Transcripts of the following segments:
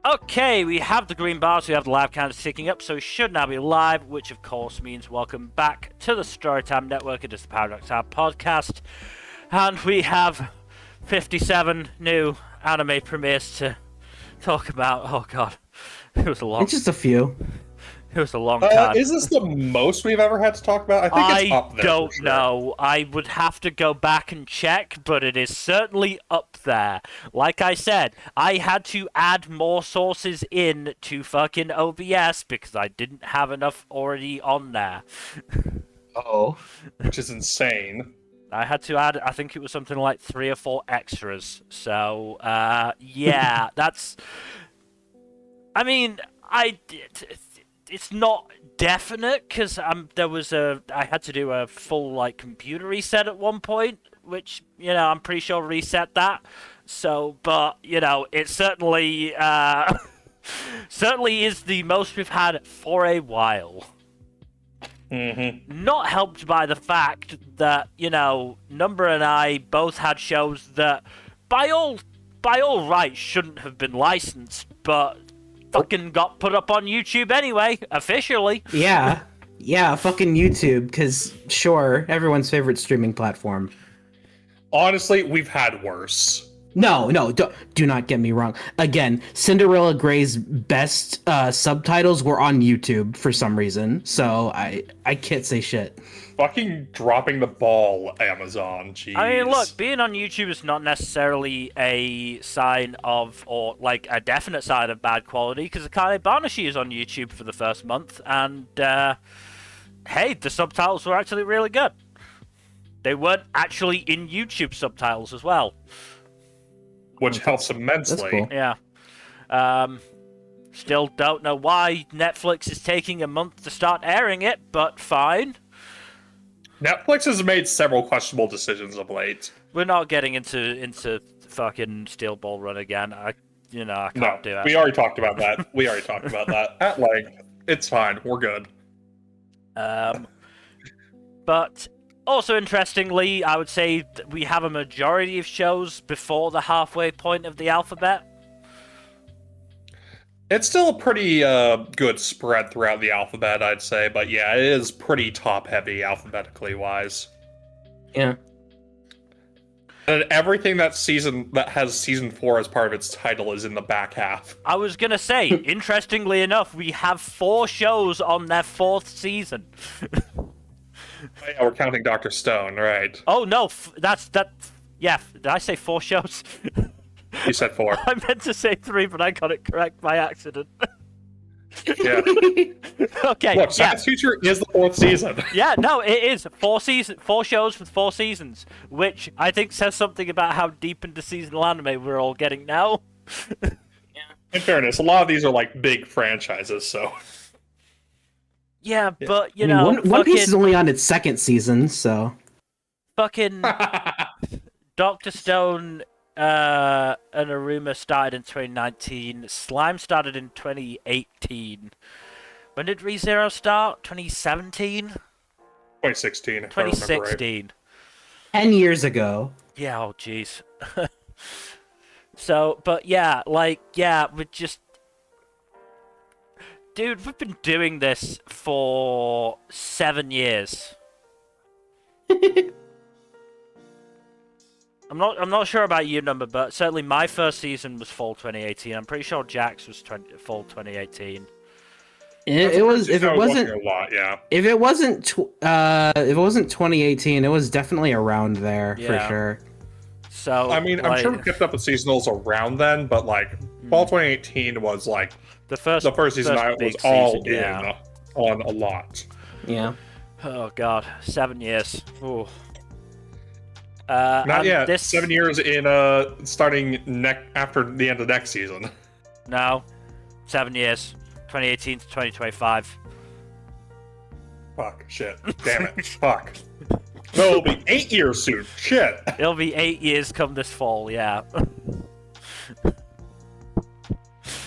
Okay, we have the green bars, we have the live counters ticking up, so we should now be live, which of course means welcome back to the Storytime Network. It is the Paradox Hour podcast, and we have 57 new anime premieres to talk about. Oh god, it was a long... It's just a few. It was a long time. Is this the most we've ever had to talk about? I think it's up there. I don't know. I would have to go back and check, but it is certainly up there. Like I said, I had to add more sources in to fucking OBS because I didn't have enough already on there. Oh. Which is insane. I had to add, I think it was something like 3 or 4 extras. So, yeah, that's... I mean, it's not definite because I had to do a full like computer reset at one point, which I'm pretty sure reset that. So, but it certainly certainly is the most we've had for a while. Mm-hmm. Not helped by the fact that Nmbr and I both had shows that by all rights shouldn't have been licensed, but fucking got put up on YouTube anyway, officially. Yeah, fucking YouTube, because sure, everyone's favorite streaming platform. Honestly, we've had worse. No, do not get me wrong. Again, Cinderella Grey's best subtitles were on YouTube for some reason, so I can't say shit. Fucking dropping the ball, Amazon. Jeez. I mean, look, being on YouTube is not necessarily a sign of, or like a definite sign of bad quality, because Akane-Banashi is on YouTube for the first month, and hey, the subtitles were actually really good. They weren't actually in YouTube subtitles as well. Which helps immensely. That's cool. Yeah. Still don't know why Netflix is taking a month to start airing it, but fine. Netflix has made several questionable decisions of late. We're not getting into fucking Steel Ball Run again. I can't do it. We already talked about that. At length. It's fine. We're good. But also interestingly, I would say that we have a majority of shows before the halfway point of the alphabet. It's still a pretty good spread throughout the alphabet, I'd say, but yeah, it is pretty top-heavy alphabetically wise. Yeah. And everything that has season 4 as part of its title is in the back half. I was gonna say, interestingly enough, we have 4 shows on their 4th season. Yeah, we're counting Dr. Stone, right? Oh no, yeah, did I say 4 shows? You said 4. I meant to say 3, but I got it correct by accident. Yeah. Okay. Look, Science Future is the 4th season. Yeah, no, it is 4 shows with 4 seasons, which I think says something about how deep into seasonal anime we're all getting now. In fairness, a lot of these are like big franchises, so. Yeah, but One Piece is only on its 2nd season, so. Fucking Dr. Stone and Iruma started in 2019. Slime started in 2018. When did ReZero start? 2017? 2016. 2016. 10 years ago. Yeah, oh jeez. So, but yeah, we're just... Dude, we've been doing this for 7 years. I'm not sure about your number, but certainly my first season was fall 2018. I'm pretty sure Jack's was fall 2018. It was if it wasn't a lot, yeah. If it wasn't 2018, it was definitely around there for sure. So I mean, I'm sure we kept up with seasonals around then, but like fall 2018 was like the first season I was all in on a lot. Yeah. Oh god, 7 years. Ooh. Not yet. 7 years in starting after the end of next season. No, 7 years. 2018 to 2025. Fuck. Shit. Damn it. Fuck. No, it'll be 8 years soon. Shit. It'll be 8 years come this fall, yeah.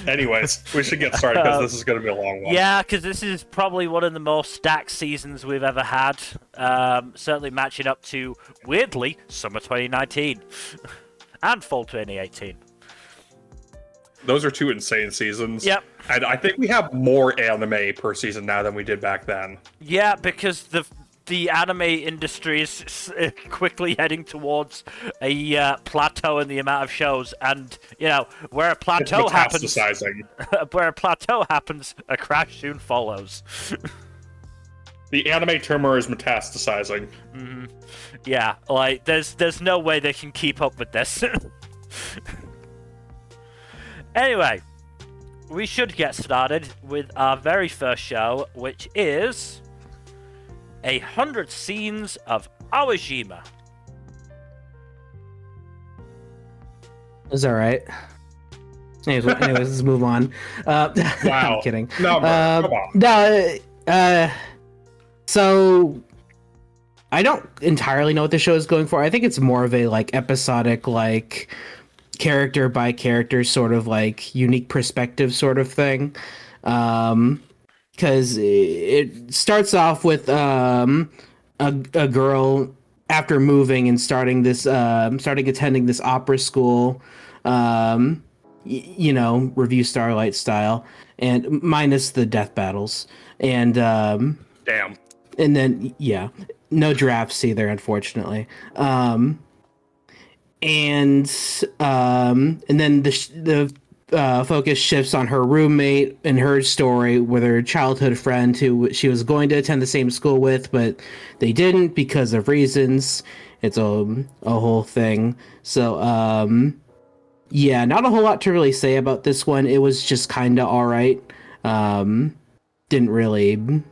Anyways, we should get started because this is going to be a long one. Yeah, because this is probably one of the most stacked seasons we've ever had. Certainly matching up to, weirdly, summer 2019 and fall 2018. Those are 2 insane seasons. Yep. And I think we have more anime per season now than we did back then. Yeah, because the anime industry is quickly heading towards a plateau in the amount of shows, and where a plateau happens, a crash soon follows. The anime tumor is metastasizing. Mm-hmm. Yeah, like there's no way they can keep up with this. Anyway, we should get started with our very first show, which is 100 Scenes of Awajima. It's all right. Anyways, let's move on. Wow. I'm kidding. No, come on. No, so I don't entirely know what the show is going for. I think it's more of a episodic, character by character sort of unique perspective sort of thing. Because it starts off with a girl after moving and starting attending this opera school, Review Starlight style, and minus the death battles, and damn, and then no drafts either, unfortunately. And then the focus shifts on her roommate and her story with her childhood friend who she was going to attend the same school with, but they didn't because of reasons. It's a whole thing. So, not a whole lot to really say about this one. It was just kind of all right. Didn't really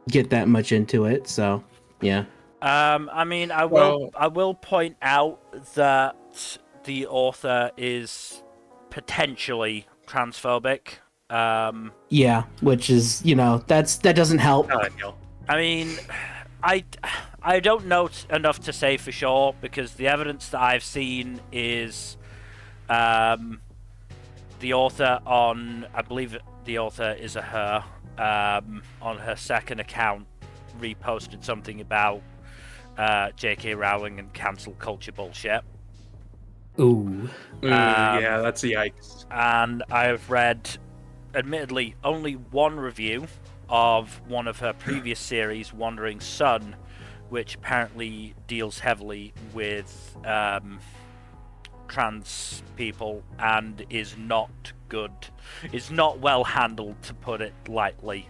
get that much into it. So, yeah. I mean, I will point out that the author is potentially transphobic. Which is, that doesn't help. I mean, I don't know enough to say for sure, because the evidence that I've seen is the author I believe the author is a her, on her second account reposted something about J.K. Rowling and cancel culture bullshit. Ooh. Yeah, that's yikes. And I've read, admittedly, only one review of one of her previous series, Wandering Sun, which apparently deals heavily with trans people and is not good. Is not well handled, to put it lightly.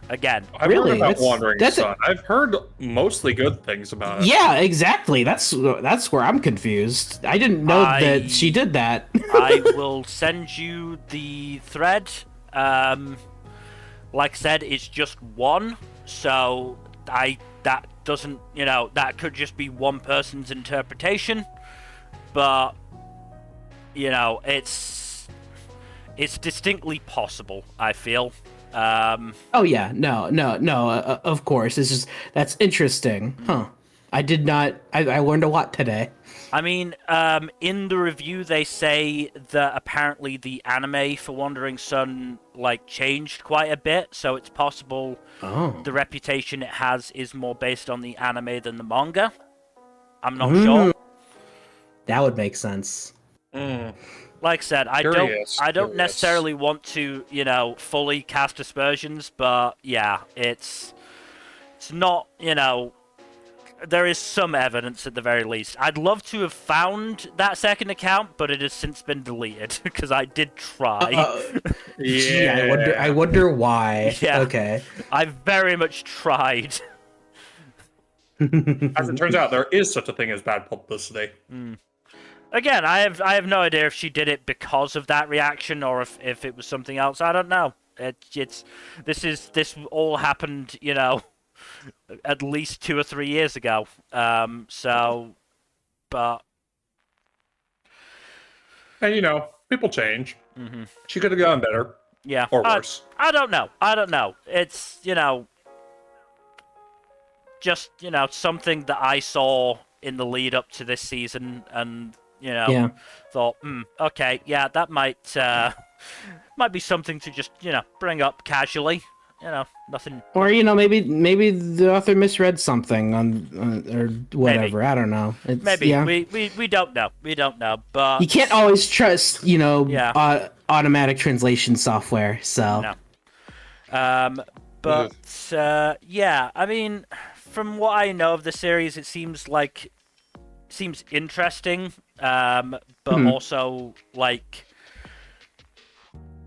Again, I've heard about Wandering Sun. I've heard mostly good things about it. Yeah, exactly. That's where I'm confused. I didn't know that she did that. I will send you the thread. Like I said, it's just one, so that doesn't, that could just be one person's interpretation, but it's distinctly possible, I feel. Oh yeah, no, of course. It's just, that's interesting. Huh. I learned a lot today. I mean, in the review they say that apparently the anime for Wandering Sun changed quite a bit, so it's possible the reputation it has is more based on the anime than the manga. I'm not sure. That would make sense. Like I said, I don't necessarily want to, fully cast aspersions, but yeah, it's not, there is some evidence at the very least. I'd love to have found that second account, but it has since been deleted because I did try. Yeah, I wonder why. Yeah. Okay. I very much tried. As it turns out, there is such a thing as bad publicity. Again, I have no idea if she did it because of that reaction or if it was something else. I don't know. This all happened, at least 2 or 3 years ago. But and people change. Mm-hmm. She could have gone better. Yeah. Or worse. I don't know. It's just something that I saw in the lead up to this season and. Thought, okay, yeah, that might be something to just, bring up casually. Nothing. Or maybe the author misread something on or whatever. Maybe. I don't know. Maybe we don't know. We don't know. But you can't always trust automatic translation software. So no. Yeah, I mean, from what I know of the series, it seems interesting, but also like,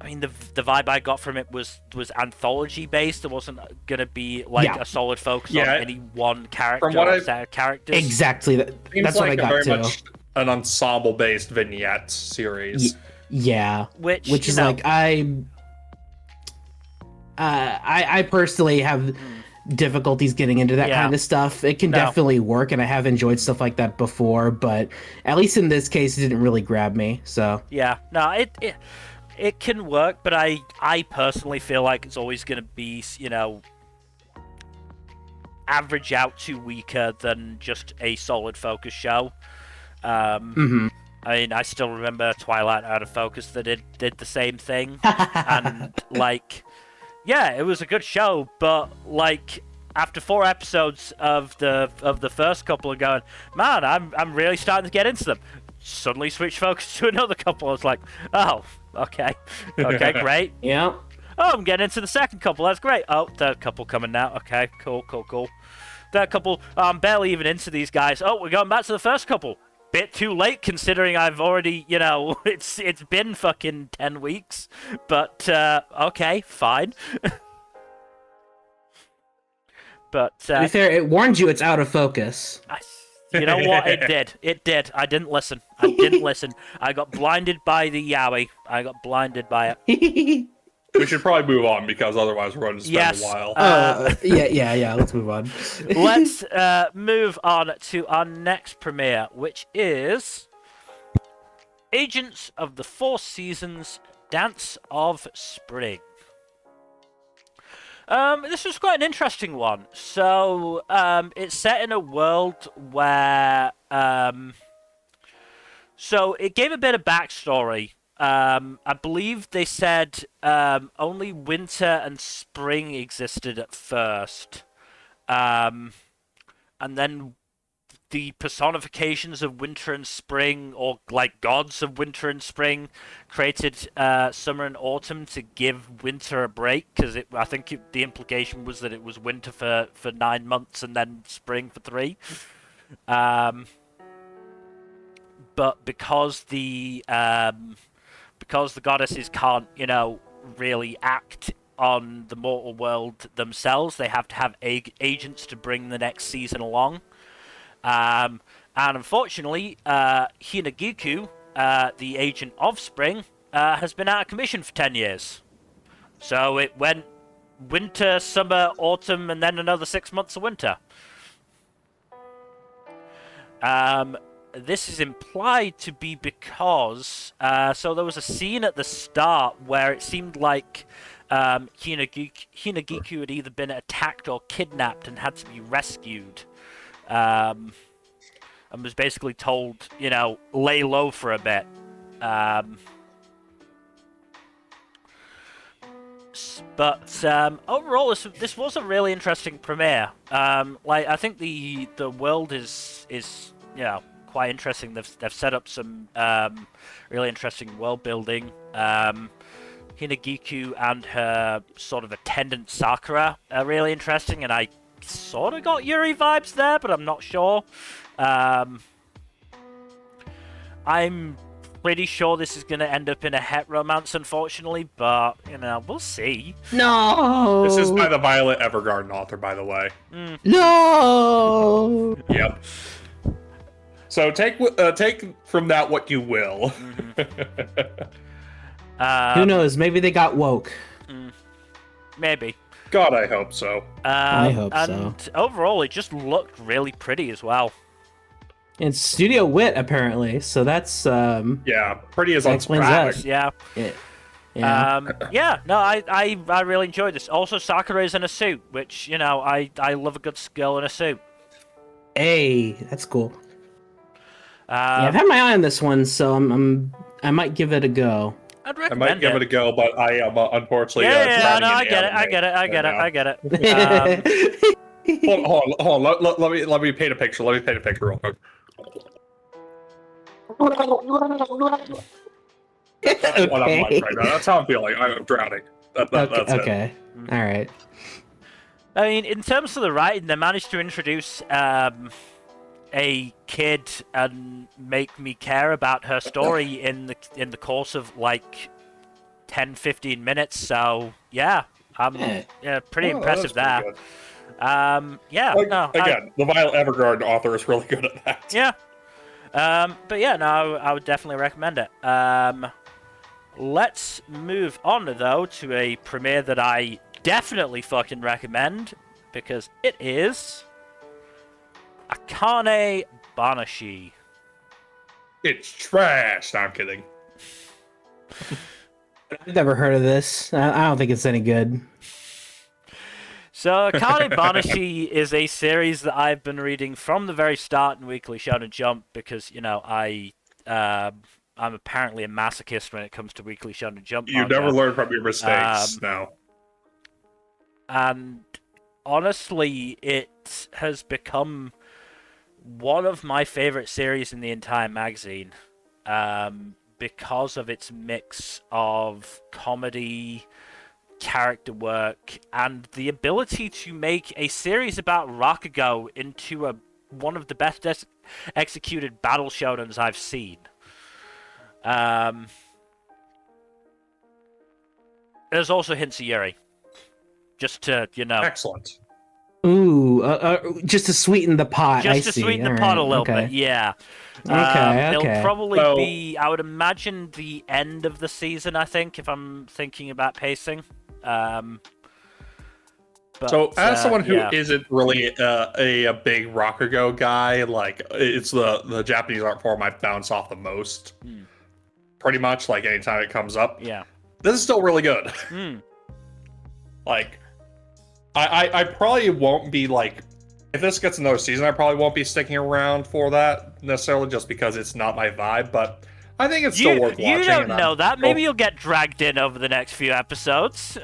I mean, the vibe I got from it was anthology based. It wasn't gonna be like a solid focus on any one character or set of characters. Exactly, that's what I got very too. Much an ensemble based vignette series. Yeah, which is know, like I personally have difficulties getting into that kind of stuff. It can definitely work, and I have enjoyed stuff like that before, but at least in this case, it didn't really grab me. So it can work, but I personally feel like it's always going to be, average out to weaker than just a solid focus show. I mean, I still remember Twilight Out of Focus that did the same thing, and it was a good show, but after 4 episodes of the first couple and going, man, I'm really starting to get into them. Suddenly switch focus to another couple. I was like, oh, okay, great. Yeah. Oh, I'm getting into the second couple. That's great. Oh, third couple coming now. Okay, cool. Third couple, I'm barely even into these guys. Oh, we're going back to the first couple. Bit too late considering I've already, it's been fucking 10 weeks. But, okay, fine. But, to be fair, it warned you it's out of focus. You know what? It did. I didn't listen. I got blinded by the yaoi. I got blinded by it. We should probably move on because otherwise we're going to spend a while. Yeah. Let's move on. Let's move on to our next premiere, which is Agents of the Four Seasons: Dance of Spring. This was quite an interesting one. So, it's set in a world where, so it gave a bit of backstory. I believe they said, only winter and spring existed at first. And then the personifications of winter and spring, or like gods of winter and spring, created summer and autumn to give winter a break, because I think the implication was that it was winter for 9 months and then spring for 3. But because the goddesses can't, really act on the mortal world themselves, they have to have agents to bring the next season along. And unfortunately, Hinagiku, the agent of spring, has been out of commission for 10 years. So it went winter, summer, autumn, and then another 6 months of winter. This is implied to be because... so there was a scene at the start where it seemed like Hinagiku had either been attacked or kidnapped and had to be rescued. And was basically told, lay low for a bit. But overall, this was a really interesting premiere. I think the world is quite interesting. They've set up some really interesting world building. Hinagiku and her sort of attendant Sakura are really interesting, and I sort of got Yuri vibes there, but I'm not sure. I'm pretty sure this is going to end up in a het romance, unfortunately, but, we'll see. No! This is by the Violet Evergarden author, by the way. No! Yep. So take from that what you will. Who knows? Maybe they got woke. Maybe. God, I hope so. I hope so. And overall, it just looked really pretty as well. It's Studio Wit, apparently, so that's... pretty as on Scratch. Yeah. No, I really enjoyed this. Also, Sakura is in a suit, which, I love a good girl in a suit. Hey, that's cool. I've had my eye on this one, so I might give it a go. I might give it a go, but I am unfortunately. I get it. Hold on. Let me paint a picture. Real quick. That's what I'm like right now. That's how I'm feeling. I'm drowning. That's okay. it. All right. I mean, in terms of the writing, they managed to introduce a kid and make me care about her story in the course of like 10-15 minutes. So yeah, pretty impressive there. Good. The Violet Evergarden author is really good at that. Yeah. But yeah, no, I would definitely recommend it. Let's move on though to a premiere that I definitely fucking recommend because it is Akane-Banashi. It's trash. No, I'm kidding. I've never heard of this. I don't think it's any good. So, Akane-Banashi is a series that I've been reading from the very start in Weekly Shonen Jump because, you know, I'm apparently a masochist when it comes to Weekly Shonen Jump. You never learn from your mistakes, no. And honestly, it has become one of my favorite series in the entire magazine because of its mix of comedy, character work, and the ability to make a series about Rakugo into one of the best executed battle shonens I've seen. There's also hints of Yuri. Just to, you know... Excellent. Ooh, just to sweeten the pot, Just to sweeten the pot a little bit, yeah. Okay. It'll probably be, I would imagine, the end of the season, I think, if I'm thinking about pacing. As someone who isn't really a big Rakugo guy, like, it's the Japanese art form I bounce off the most. Pretty much, like, anytime it comes up. Yeah. This is still really good. Like, I probably won't be, like, if this gets another season, I probably won't be sticking around for that, necessarily, just because it's not my vibe, but I think it's still worth watching. You don't know that. Maybe you'll get dragged in over the next few episodes.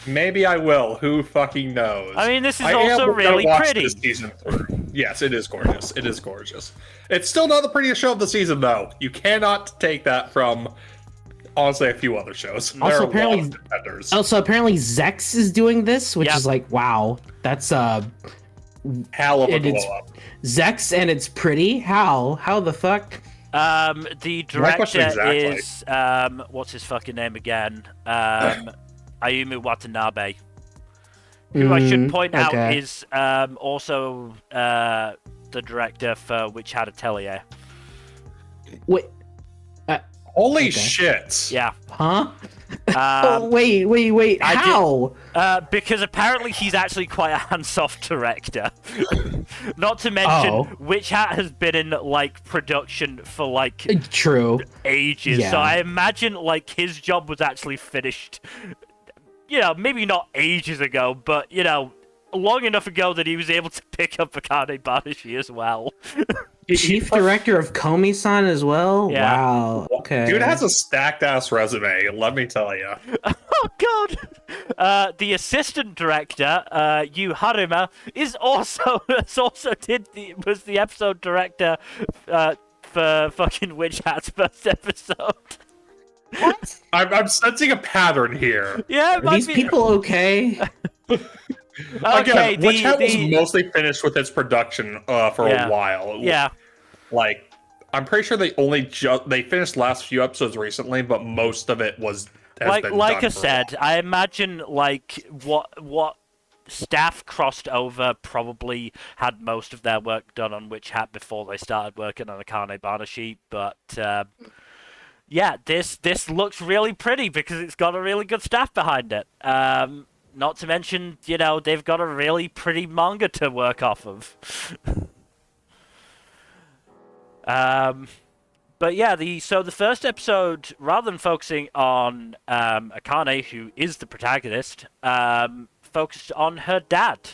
Maybe I will. Who fucking knows? I mean, this is also really pretty. This season through. Yes, it is gorgeous. It is gorgeous. It's still not the prettiest show of the season, though. You cannot take that from, honestly, a few other shows. Also, apparently Zex is doing this, which is like, wow, that's hell of a blow up. Zex and it's pretty. How the fuck? The director is what's his fucking name again? Ayumu Watanabe, who I should point out is also the director for Hat Atelier. Wait. Holy shit! Yeah. Huh? Wait. How? Because apparently he's actually quite a hands-off director. Not to mention, Witch Hat has been in like production for like ages. Yeah. So I imagine like his job was actually finished. You know, maybe not ages ago, but you know, long enough ago that he was able to pick up Akane-Banashi as well. Chief director of Komi-san as well? Yeah. Wow. Okay. Dude has a stacked ass resume, let me tell you. Oh god. The assistant director, Yu Haruma, was the episode director for fucking Witch Hat's first episode. What? I'm sensing a pattern here. Yeah, are these people okay? Again, Witch Hat was mostly finished with its production for a while. Yeah. Like, I'm pretty sure they they finished last few episodes recently, but most of it has been done. Like I said, I imagine like what staff crossed over probably had most of their work done on Witch Hat before they started working on Akane-Banashi, but yeah, this looks really pretty because it's got a really good staff behind it. Not to mention, you know, they've got a really pretty manga to work off of. But yeah, the first episode, rather than focusing on Akane, who is the protagonist, focused on her dad,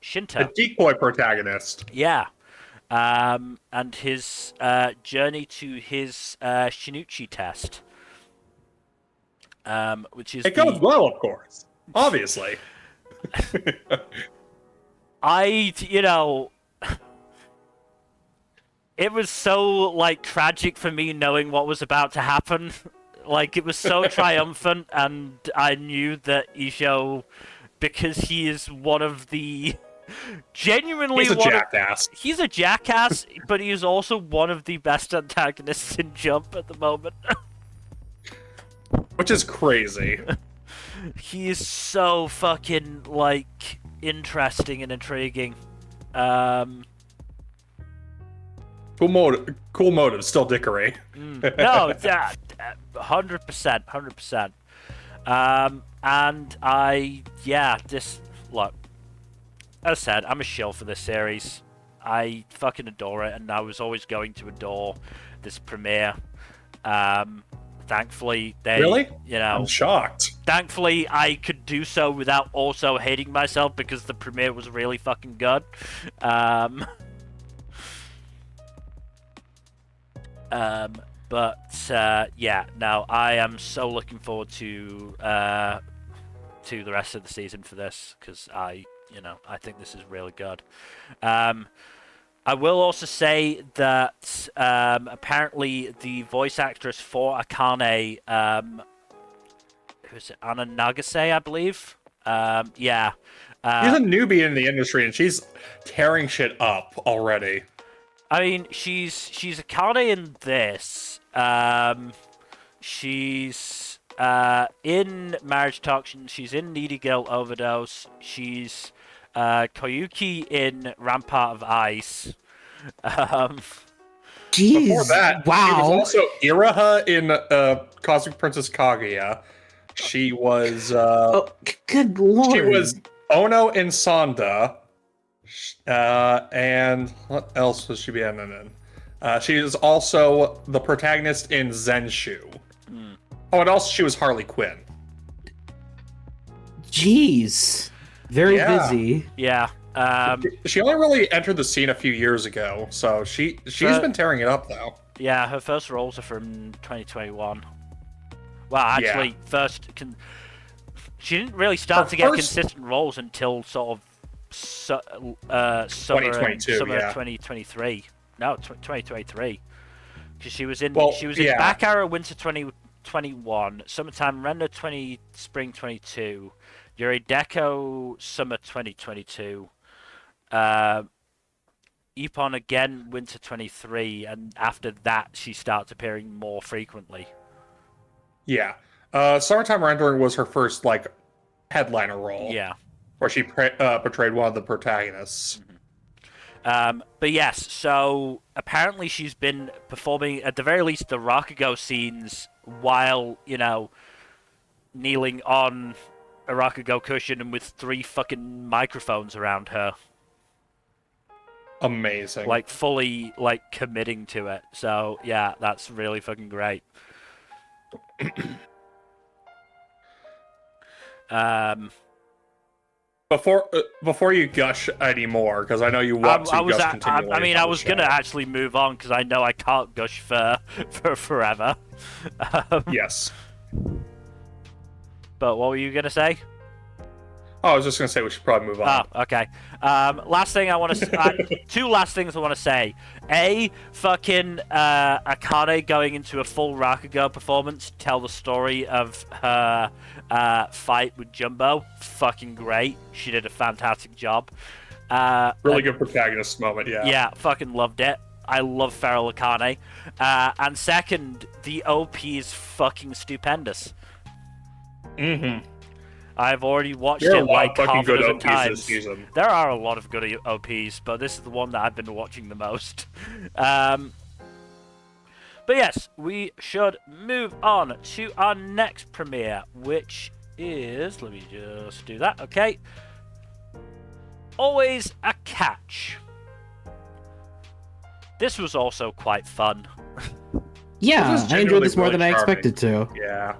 Shinto. The decoy protagonist. Yeah. And his journey to his Shinichi test. Which is it goes well, of course. Obviously. it was so like tragic for me knowing what was about to happen. Like it was so triumphant, and I knew that Isho, because he is one of the genuinely He's a jackass. He's a jackass, but he is also one of the best antagonists in Jump at the moment. Which is crazy. He is so fucking like interesting and intriguing. Cool motive, still dickery. No, 100%, 100%. And look, as I said, I'm a shill for this series. I fucking adore it, and I was always going to adore this premiere. Thankfully, Really? I'm shocked. Thankfully, I could do so without also hating myself because the premiere was really fucking good. No, I am so looking forward to the rest of the season for this because I think this is really good. I will also say that apparently the voice actress for Akane, who's it, Anna Nagase, I believe. She's a newbie in the industry, and she's tearing shit up already. I mean, she's Akane in this. She's in Marriage Talk. She's in Needy Girl Overdose. She's Koyuki in Rampart of Ice. Jeez! Before that, wow. She was also Iraha in Cosmic Princess Kaguya. She was. Good lord! She was Ono in Sonda. And what else was she in? She is also the protagonist in Zenshu. Oh, and also she was Harley Quinn. Jeez. Very busy. Yeah. She only really entered the scene a few years ago, so she's been tearing it up though. Yeah, her first roles are from 2021. Well, actually, she didn't really start to get consistent roles until sort of summer 2023. No, 2023. Because she was in Back Arrow Winter 2021, Summertime Render Spring 22, Yuri Deco Summer 2022, Ippon again Winter 23, and after that she starts appearing more frequently. Yeah. Summertime Rendering was her first headliner role. Yeah. Where she portrayed one of the protagonists. But yes, so apparently she's been performing, at the very least, the Rakugo scenes while, kneeling on a Rakugo cushion and with 3 fucking microphones around her. Amazing. Fully, committing to it. So, yeah, that's really fucking great. Before you gush anymore, because I know you want to gush continually. I was gonna actually move on because I know I can't gush for forever. Yes. But what were you gonna say? Oh, I was just gonna say we should probably move on. Oh, okay. Last thing I want to two last things I want to say. Fucking Akane going into a full Rakugo performance to tell the story of her fight with Jumbo. Fucking great. She did a fantastic job. Really good protagonist moment, yeah. Yeah, fucking loved it. I love Feral Akane. And second, the OP is fucking stupendous. Mm-hmm. I've already watched it half a dozen times. This season. There are a lot of good OPs, but this is the one that I've been watching the most. But yes, we should move on to our next premiere, which is... Let me just do that, okay. Always a Catch. This was also quite fun. Yeah, I enjoyed this more than I expected to. Yeah.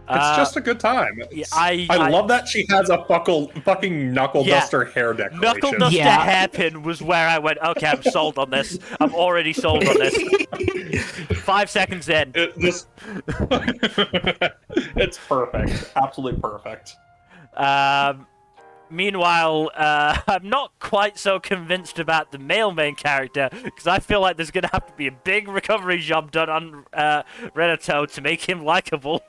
It's just a good time. I love that she has a fucking knuckle duster hair decoration. Knuckle duster hairpin was where I went, okay, I'm sold on this. I'm already sold on this. 5 seconds in. It's perfect. Absolutely perfect. Meanwhile, I'm not quite so convinced about the male main character, because I feel like there's going to have to be a big recovery job done on Renato to make him likable.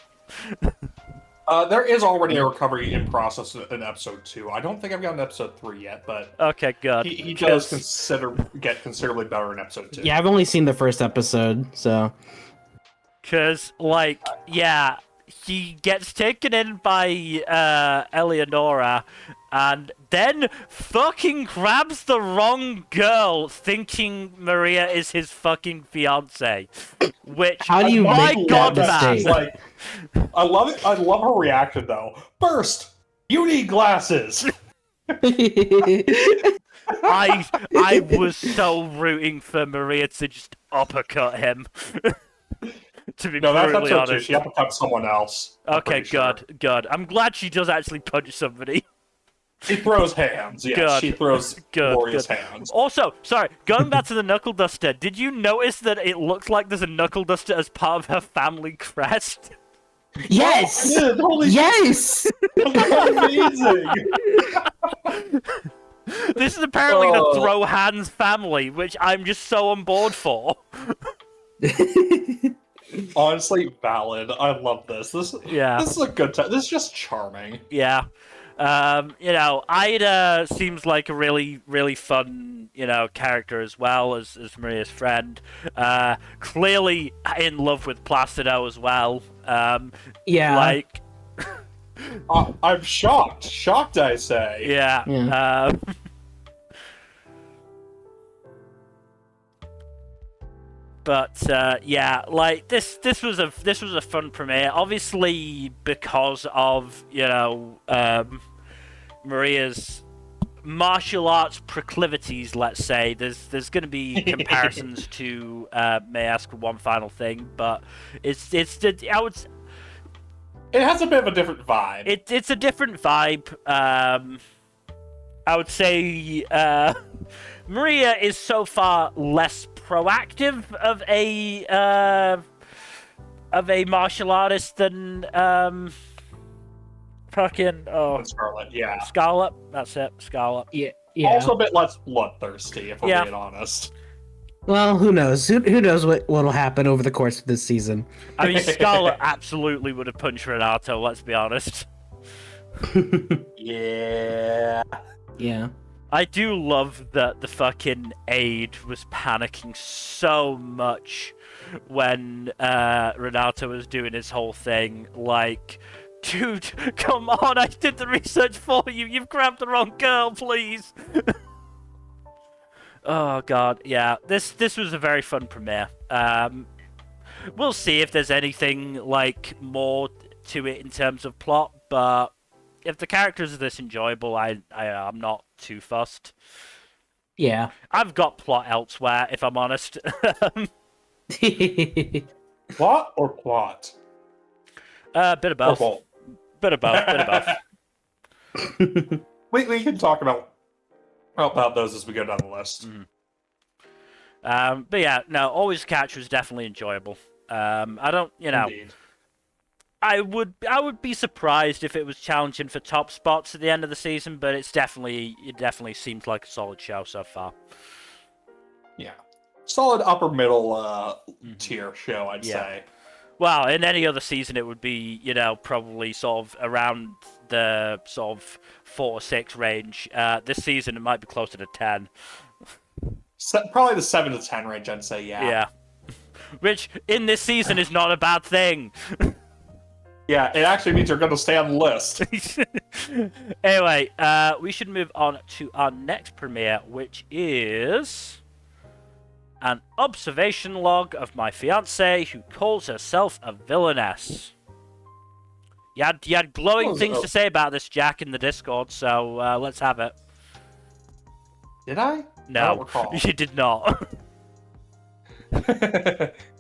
There is already a recovery in process in episode 2. I don't think I've gotten episode 3 yet, but Okay, good. he does get considerably better in episode 2. Yeah, I've only seen the first episode, so. Because, like, yeah, he gets taken in by Eleonora, and then fucking grabs the wrong girl, thinking Maria is his fucking fiance. Which, How do you my make god, that man! mistake? Like, I love it. I love her reaction though. First, you need glasses. I was so rooting for Maria to just uppercut him. To be No, that's brutally episode 2. honest. She uppercuts someone else. I'm Okay, pretty sure. good. I'm glad she does actually punch somebody. She throws hands. Yes, Good. she throws Good, glorious good. hands. Also, sorry, going back to the knuckle duster, did you notice that it looks like there's a knuckle duster as part of her family crest? Yes! Yeah, holy Yes! amazing! This is apparently the Oh. Throw Hands family, which I'm just so on board for. Honestly, valid. I love this. Yeah. This is a good time. This is just charming. Yeah. Ida seems like a really, really fun, character as well as Maria's friend. Clearly in love with Placido as well. Yeah. Like, I'm shocked. Shocked, I say. yeah. Yeah. But yeah, like this was a fun premiere. Obviously, because of Maria's martial arts proclivities. Let's say there's going to be comparisons to. May I ask one final thing? But it's I would. It has a bit of a different vibe. It's a different vibe. I would say Maria is so far less proactive of a martial artist than Scarlet, yeah. Scarlet. That's it, Scarlet. Yeah. Yeah. Also a bit less bloodthirsty, if we're Yeah. being honest. Well, who knows? Who knows what'll happen over the course of this season? I mean, Scarlet absolutely would have punched Renato. Let's be honest. Yeah. Yeah. I do love that the fucking aide was panicking so much when Renato was doing his whole thing. Like, dude, come on, I did the research for you. You've grabbed the wrong girl, please. Oh, God, yeah. This was a very fun premiere. We'll see if there's anything, like, more to it in terms of plot, but if the characters are this enjoyable, I'm not too fussed. Yeah. I've got plot elsewhere, if I'm honest. Plot or plot? Bit of both. Or both? Bit of both. Bit of both. We can talk about those as we go down the list. But yeah, no, Always Catch was definitely enjoyable. I don't, Indeed. I would be surprised if it was challenging for top spots at the end of the season, but it definitely seems like a solid show so far. Yeah. Solid upper middle tier show, I'd say. Well, in any other season, it would be, probably sort of around the sort of 4 or 6 range. This season, it might be closer to 10. Probably the 7 to 10 range, I'd say, yeah. Yeah. Which, in this season, is not a bad thing. Yeah, it actually means you're going to stay on the list. Anyway, we should move on to our next premiere, which is an observation log of my fiancée who calls herself a villainess. You had glowing things to say about this, Jack, in the Discord, so let's have it. Did I? I No, don't recall. you did not.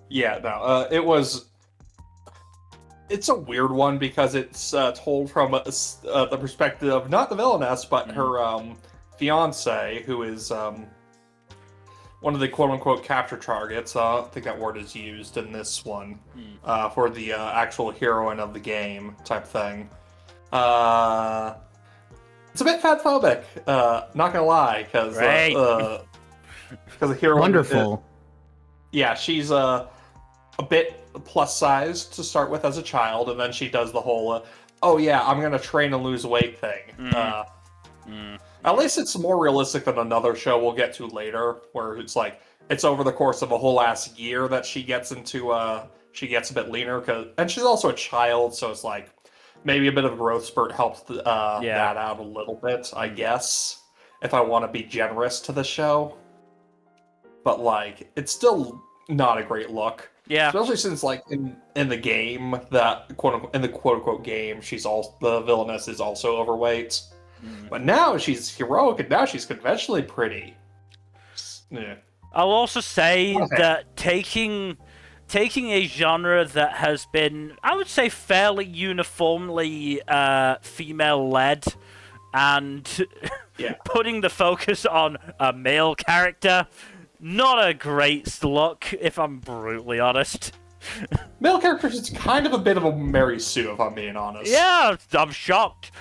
Yeah, no. It's a weird one because it's told from the perspective of not the villainess, but her fiance, who is one of the quote-unquote capture targets. I think that word is used in this one for the actual heroine of the game type thing. It's a bit fatphobic, not gonna lie, because Right. of Hero. Wonderful. Yeah, she's a bit plus size to start with as a child, and then she does the whole, oh yeah, I'm gonna train and lose weight thing. At least it's more realistic than another show we'll get to later, where it's like it's over the course of a whole last year that she gets into she gets a bit leaner, and she's also a child, so it's like maybe a bit of a growth spurt helps that out a little bit, I guess, if I want to be generous to the show. But like, it's still not a great look. Yeah. Especially since, like, in the game, that quote-unquote game, the villainess is also overweight. But now she's heroic, and now she's conventionally pretty. Yeah. I'll also say that taking a genre that has been, I would say, fairly uniformly female-led, and putting the focus on a male character, not a great look, if I'm brutally honest. Male characters, it's kind of a bit of a Mary Sue, if I'm being honest. Yeah, I'm shocked.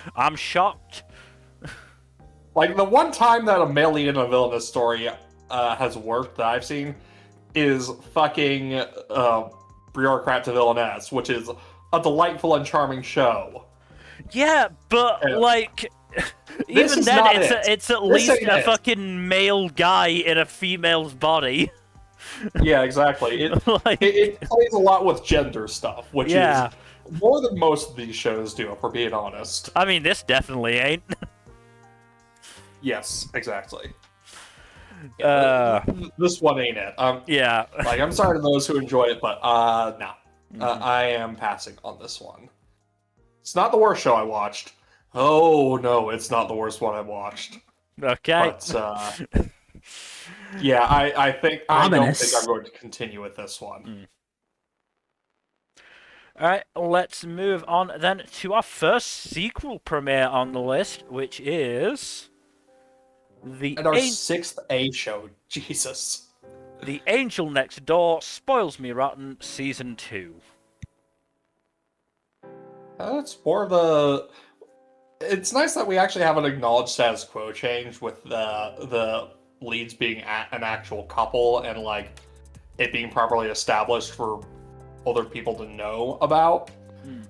Like, the one time that a male lead in a villainous story has worked that I've seen is fucking Bureaucrat to Villainess, which is a delightful and charming show. Yeah, but, like, even then, it's at least a fucking male guy in a female's body. Yeah, exactly. It plays a lot with gender stuff, which is more than most of these shows do, if we're being honest. I mean, this definitely ain't. Yes, exactly. This one ain't it. Yeah. Like, I'm sorry to those who enjoy it, but no. I am passing on this one. It's not the worst show I watched. Oh, no, it's not the worst one I watched. Okay. But, yeah, I don't think I'm going to continue with this one. Alright, let's move on then to our first sequel premiere on the list, which is... And our sixth A show, Jesus. The Angel Next Door Spoils Me Rotten Season 2. It's more of a... It's nice that we actually have an acknowledged status quo change with the leads being an actual couple and, like, it being properly established for other people to know about.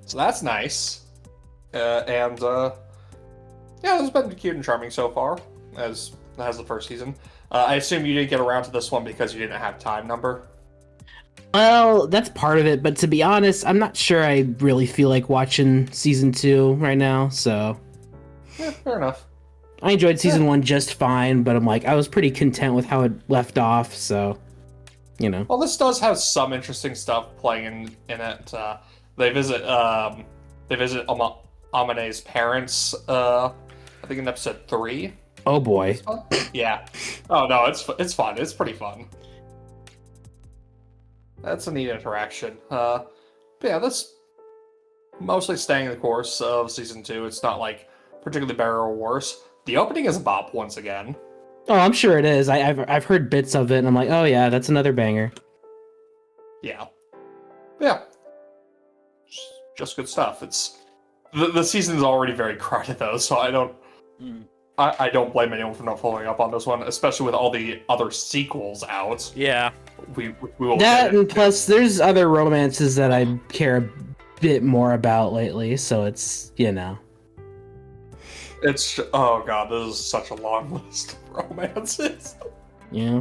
So that's nice. Yeah, it's been cute and charming so far, as the first season. I assume you didn't get around to this one because you didn't have time number? Well, that's part of it, but to be honest, I'm not sure I really feel like watching season 2 right now, so... Yeah, fair enough. I enjoyed season 1 just fine, but I'm like, I was pretty content with how it left off, so... You know. Well, this does have some interesting stuff playing in it. They visit Amane's parents, I think in episode 3. Oh boy. Yeah. Oh no, it's fun. It's pretty fun. That's a neat interaction. But yeah, this mostly staying the course of season 2. It's not like particularly better or worse. The opening is a bop once again. Oh, I'm sure it is. I've heard bits of it, and I'm like, oh yeah, that's another banger. Yeah. Yeah. Just good stuff. It's the season's already very crowded though, so I don't blame anyone for not following up on this one, especially with all the other sequels out. Yeah. We will that, and plus there's other romances that I care a bit more about lately, so it's, you know. It's, oh god, this is such a long list of romances. Yeah.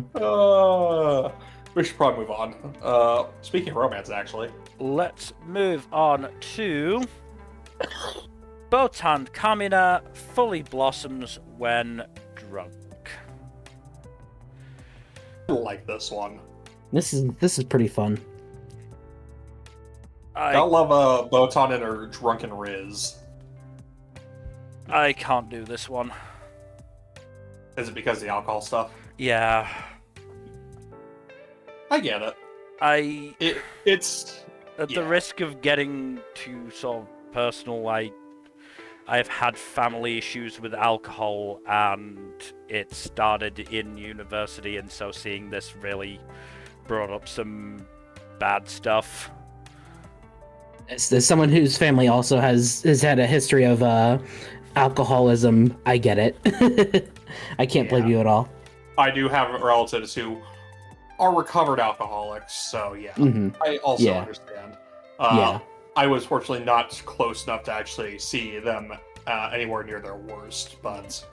We should probably move on. Speaking of romance, actually. Let's move on to... Botan Kamiina fully blossoms when drunk. I like this one. This is pretty fun. I love Botan and her drunken riz. I can't do this one. Is it because of the alcohol stuff? Yeah. I get it. It's at the risk of getting too sort of personal, I've had family issues with alcohol, and it started in university, and so seeing this really brought up some bad stuff. As someone whose family also has had a history of alcoholism. I get it. I can't blame you at all. I do have relatives who are recovered alcoholics, so yeah, I also understand. I was fortunately not close enough to actually see them anywhere near their worst, but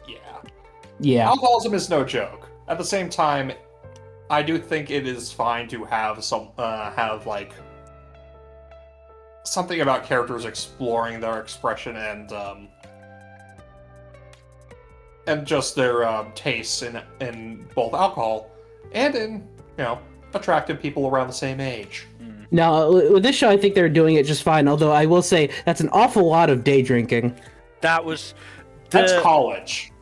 yeah. Alcoholism is no joke. At the same time, I do think it is fine to have like something about characters exploring their expression and just their tastes in both alcohol and in attractive people around the same age. Now, with this show, I think they're doing it just fine. Although I will say that's an awful lot of day drinking. That's college.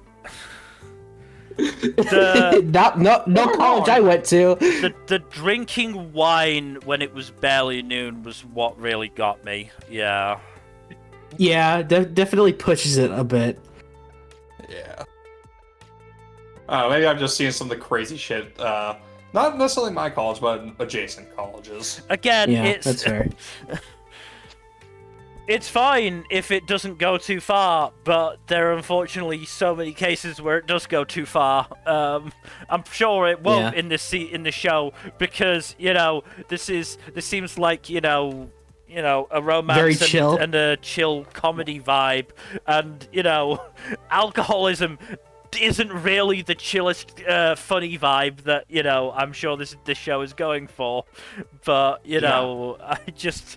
No college I went to. The drinking wine when it was barely noon was what really got me. Yeah. Yeah, definitely pushes it a bit. Yeah. Maybe I'm just seeing some of the crazy shit. Not necessarily my college, but adjacent colleges. Again, that's fair. It's fine if it doesn't go too far, but there are unfortunately so many cases where it does go too far. I'm sure it won't in the show because this seems like a romance and a chill comedy vibe, and alcoholism isn't really the chillest funny vibe that I'm sure this show is going for, but I just.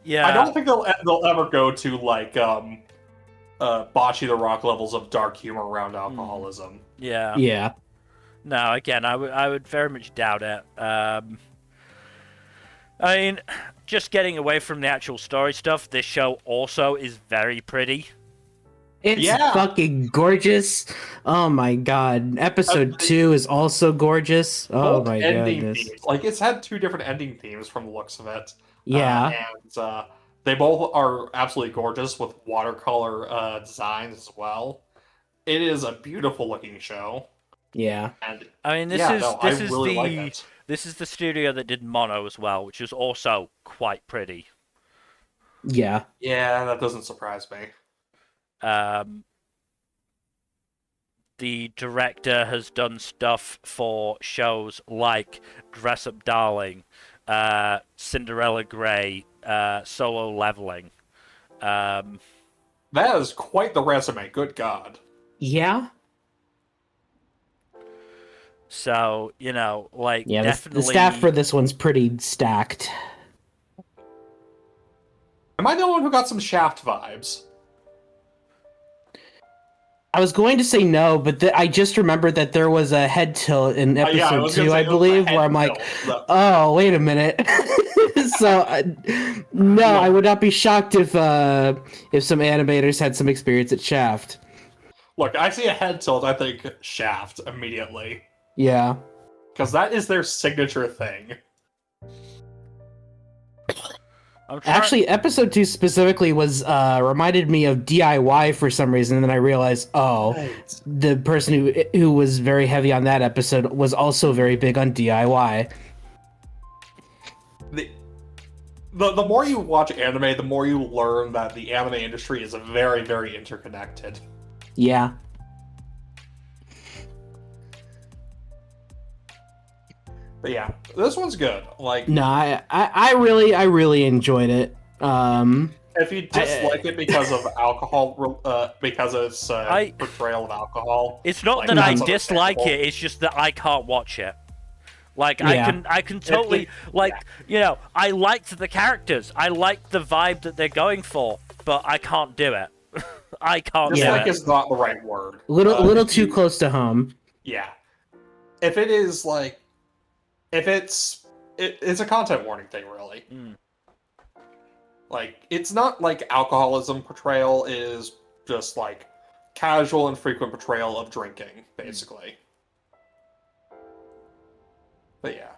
Yeah, I don't think they'll ever go to like Bocce the Rock levels of dark humor around alcoholism. Yeah. No, again, I would very much doubt it. I mean, just getting away from the actual story stuff, this show also is very pretty. It's fucking gorgeous. Oh my god. Episode 2 is also gorgeous. Oh my goodness. Like, it's had 2 different ending themes from the looks of it. Yeah. And they both are absolutely gorgeous with watercolor designs as well. It is a beautiful looking show. Yeah. And I mean, this is the studio that did Mono as well, which is also quite pretty. Yeah. Yeah, that doesn't surprise me. The director has done stuff for shows like Dress Up Darling, Cinderella Grey, Solo Leveling. That is quite the resume, good god. Yeah. So, definitely... The staff for this one's pretty stacked. Am I the one who got some Shaft vibes? I was going to say no, but I just remembered that there was a head tilt in episode 2, I believe, where I'm like, oh, wait a minute. So, I would not be shocked if some animators had some experience at Shaft. Look, I see a head tilt, I think Shaft immediately. Yeah. Because that is their signature thing. Actually, episode 2 specifically was reminded me of DIY for some reason, and then I realized, the person who was very heavy on that episode was also very big on DIY. The more you watch anime, the more you learn that the anime industry is very, very interconnected. Yeah. But yeah, this one's good. Like, no, I really enjoyed it. If you dislike it because of alcohol, because of its portrayal of alcohol, it's not that I dislike it. It's just that I can't watch it. Like I can totally I liked the characters. I liked the vibe that they're going for, but I can't do it. I can't. Dislike is not the right word. Little too close to home. Yeah. If it is like. It's a content warning thing, really. Like, it's not like alcoholism portrayal is just like casual and frequent portrayal of drinking, basically. But yeah.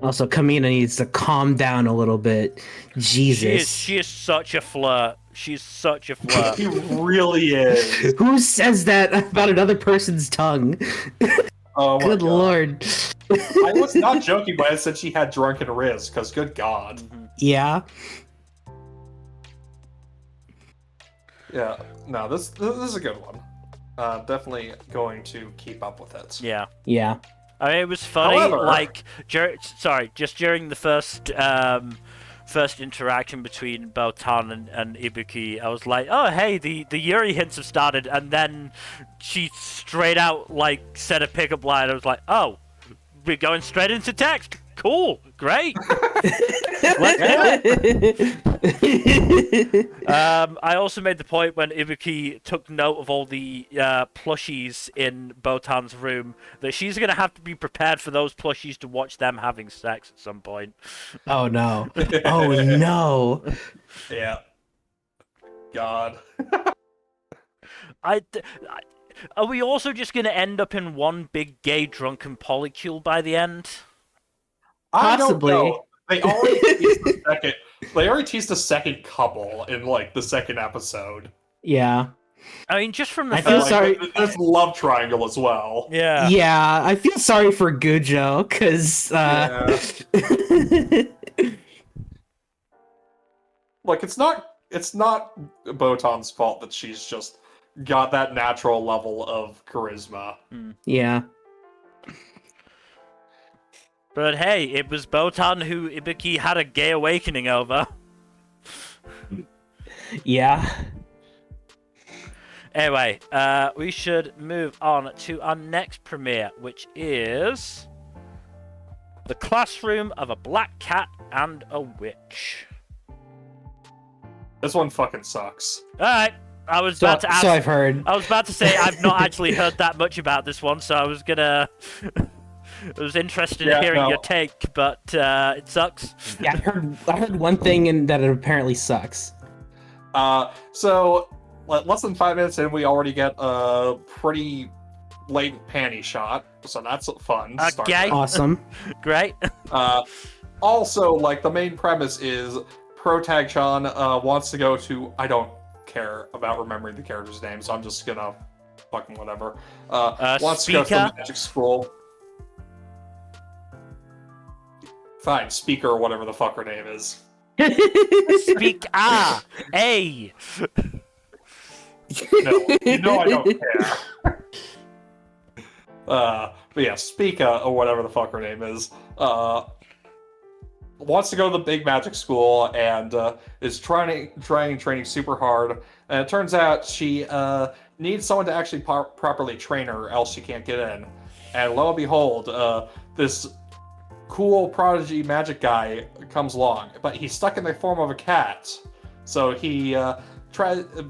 Also, Kamiina needs to calm down a little bit. Jesus. She is such a flirt. She's such a flirt. He really is. Who says that about another person's tongue? Oh my Good God. Lord. I was not joking when I said she had drunken Riz, because good God. Yeah. Yeah, no, this is a good one. Definitely going to keep up with it. Yeah. Yeah. I mean, it was funny, However- like, just during the first interaction between Botan and Ibuki, I was like, oh, hey, the Yuri hints have started, and then she straight out, like, said a pickup line. I was like, oh, we're going straight into text. Cool, great. Let's do it. I also made the point when Ibuki took note of all the plushies in Botan's room that she's going to have to be prepared for those plushies to watch them having sex at some point. Oh no. Oh no. Yeah. God. Are we also just going to end up in one big gay drunken polycule by the end? Possibly. I don't know. They already teased a second couple in like the second episode. Yeah. I mean, just from the I feel first... sorry. There's love triangle as well. Yeah. Yeah, I feel sorry for Gujo because Like it's not Botan's fault that she's just got that natural level of charisma. yeah. But hey, it was Botan who Ibuki had a gay awakening over. Yeah. Anyway, we should move on to our next premiere, which is The Classroom of a Black Cat and a Witch. This one fucking sucks. Alright, I was about to ask... So I've heard. I was about to say I've not actually heard that much about this one, so I was gonna... I was interested in hearing your take, but it sucks. Yeah, I heard one thing and that it apparently sucks. So less than 5 minutes in, we already get a pretty blatant panty shot, so that's fun. Okay. Awesome. Great. Also, like, the main premise is Protag-chan wants to go to... I don't care about remembering the character's name, so I'm just gonna fucking whatever. Wants to go to the magic school. Fine, Speaker or whatever the fuck her name is. Speak A. No, you know I don't care. But yeah, Speaka or whatever the fuck her name is, wants to go to the big magic school and is training super hard. And it turns out she needs someone to actually properly train her, or else she can't get in. And lo and behold, this cool prodigy magic guy comes along, but he's stuck in the form of a cat. So he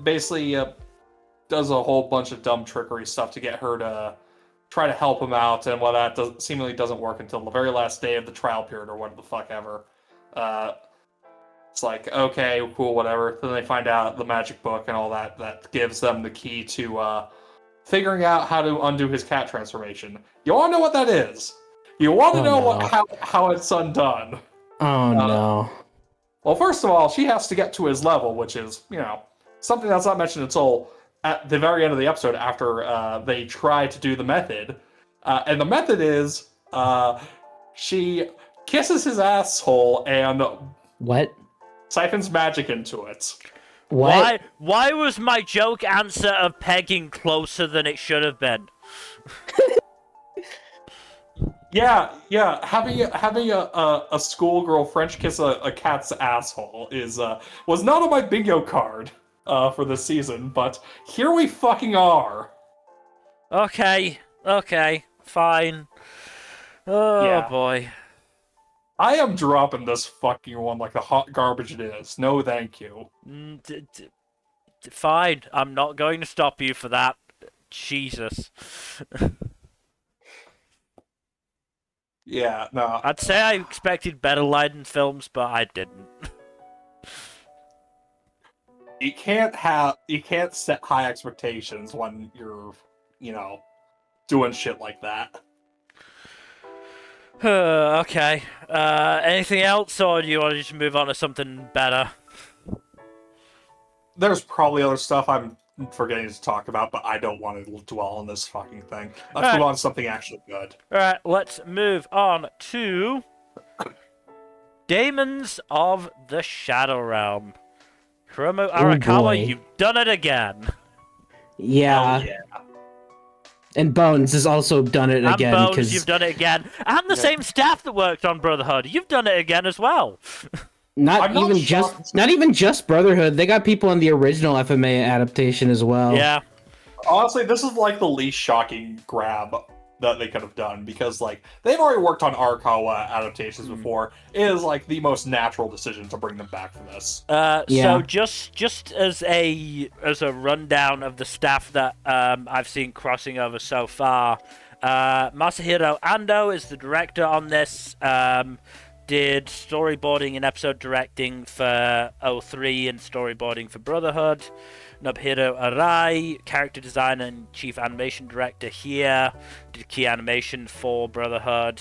basically does a whole bunch of dumb trickery stuff to get her to try to help him out, and while that seemingly doesn't work until the very last day of the trial period or whatever the fuck ever. It's like, okay, cool, whatever. Then they find out the magic book and all that gives them the key to figuring out how to undo his cat transformation. You want to know what that is? You want to know how it's undone? Oh no. Well, first of all, she has to get to his level, which is, something that's not mentioned until at the very end of the episode after they try to do the method. And the method is she kisses his asshole and What? siphons magic into it. What? Why was my joke answer of pegging closer than it should have been? Yeah. Having a schoolgirl French kiss a cat's asshole was not on my bingo card for this season, but here we fucking are. Okay, fine. Oh Yeah. boy. I am dropping this fucking one like the hot garbage it is. No, thank you. Fine, I'm not going to stop you for that. Jesus. Yeah, no. I'd say I expected better Leiden films, but I didn't. You can't set high expectations when you're, doing shit like that. Okay. Anything else, or do you want to just move on to something better? There's probably other stuff I'm forgetting to talk about, but I don't want to dwell on this fucking thing. Let's move on to something actually good. Alright, let's move on to Daemons of the Shadow Realm. Hiromu Oh, Arakawa, boy. you've done it again. Yeah. Oh, yeah. And Bones has also done it And again Bones, because you've done it again. And the same staff that worked on Brotherhood, you've done it again as well. I'm not shocked. not even just Brotherhood. They got people in the original FMA adaptation as well. Yeah. Honestly, this is like the least shocking grab that they could have done because like they've already worked on Arakawa adaptations before. It is like the most natural decision to bring them back for this. Yeah. So just as a rundown of the staff that I've seen crossing over so far, Masahiro Ando is the director on this. Did storyboarding and episode directing for 03 and storyboarding for Brotherhood. Nobuhiro Arai, character designer and chief animation director here. Did key animation for Brotherhood.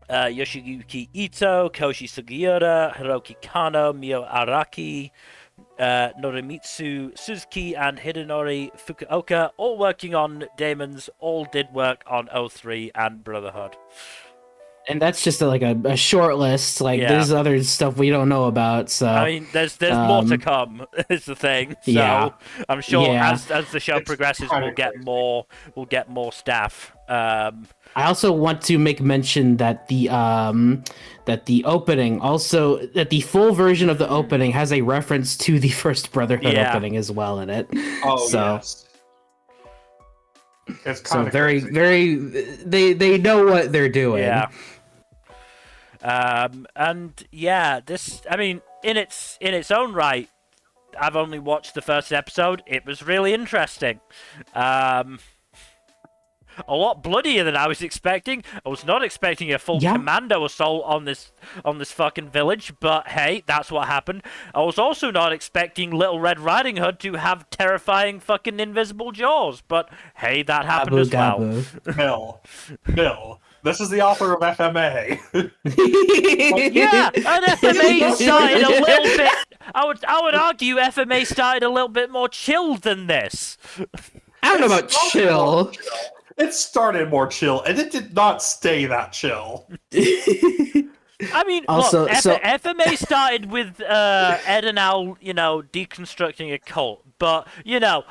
Yoshiyuki Ito, Koji Sugiura, Hiroki Kano, Mio Araki, Norimitsu Suzuki, and Hidenori Fukuoka, all working on Daemons, all did work on 03 and Brotherhood. And that's just a short list. Like there's other stuff we don't know about. So I mean, there's more to come. Is the thing. So Yeah. I'm sure Yeah. as the show progresses, we'll get more staff. I also want to make mention that the opening also that the full version of the opening has a reference to the first Brotherhood opening as well in it. Oh So- yes. It's So kind of very they know what they're doing. Yeah. And yeah, this, I mean, in its own right, I've only watched the first episode. It was really interesting. A lot bloodier than I was expecting. I was not expecting a full commando assault on this fucking village, but hey, that's what happened. I was also not expecting Little Red Riding Hood to have terrifying fucking invisible jaws, but hey, that happened as well. Bill. This is the author of FMA. Yeah, and FMA started a little bit. I would argue FMA started a little bit more chilled than this. I don't know about chill. It started more chill, and it did not stay that chill. I mean, Also, look, FMA started with Ed and Al, deconstructing a cult, but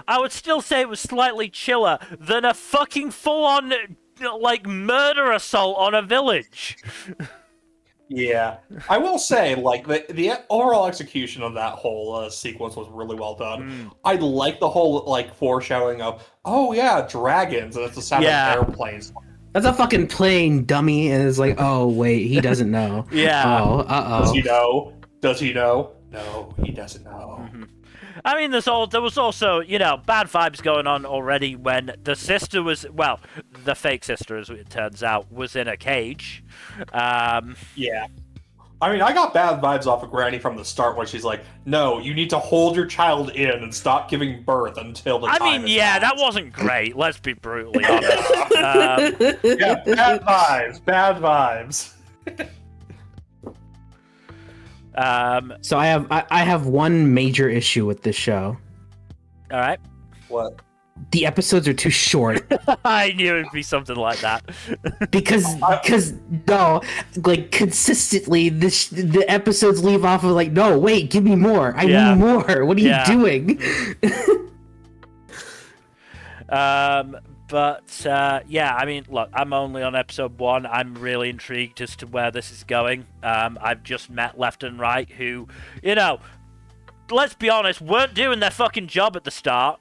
I would still say it was slightly chiller than a fucking full-on murder assault on a village. Yeah, I will say, like the overall execution of that whole sequence was really well done. I like the whole foreshadowing of, oh yeah, dragons, and it's a sound of airplanes. That's a fucking plane, dummy. And it's like, oh wait, he doesn't know. Yeah. Oh, Does he know? Does he know? No, he doesn't know. I mean, there was also, bad vibes going on already when the sister was, well, the fake sister, as it turns out, was in a cage. Yeah. I mean, I got bad vibes off of Granny from the start when she's like, no, you need to hold your child in and stop giving birth until the time is that passed. wasn't great, let's be brutally honest. Yeah, bad vibes. So I have one major issue with this show. All right. What? The episodes are too short. I knew it'd be something like that. because no, consistently the episodes leave off of no, wait, give me more. I need more. What are you doing? But I mean, look, I'm only on episode 1. I'm really intrigued as to where this is going. I've just met left and right who, let's be honest, weren't doing their fucking job at the start.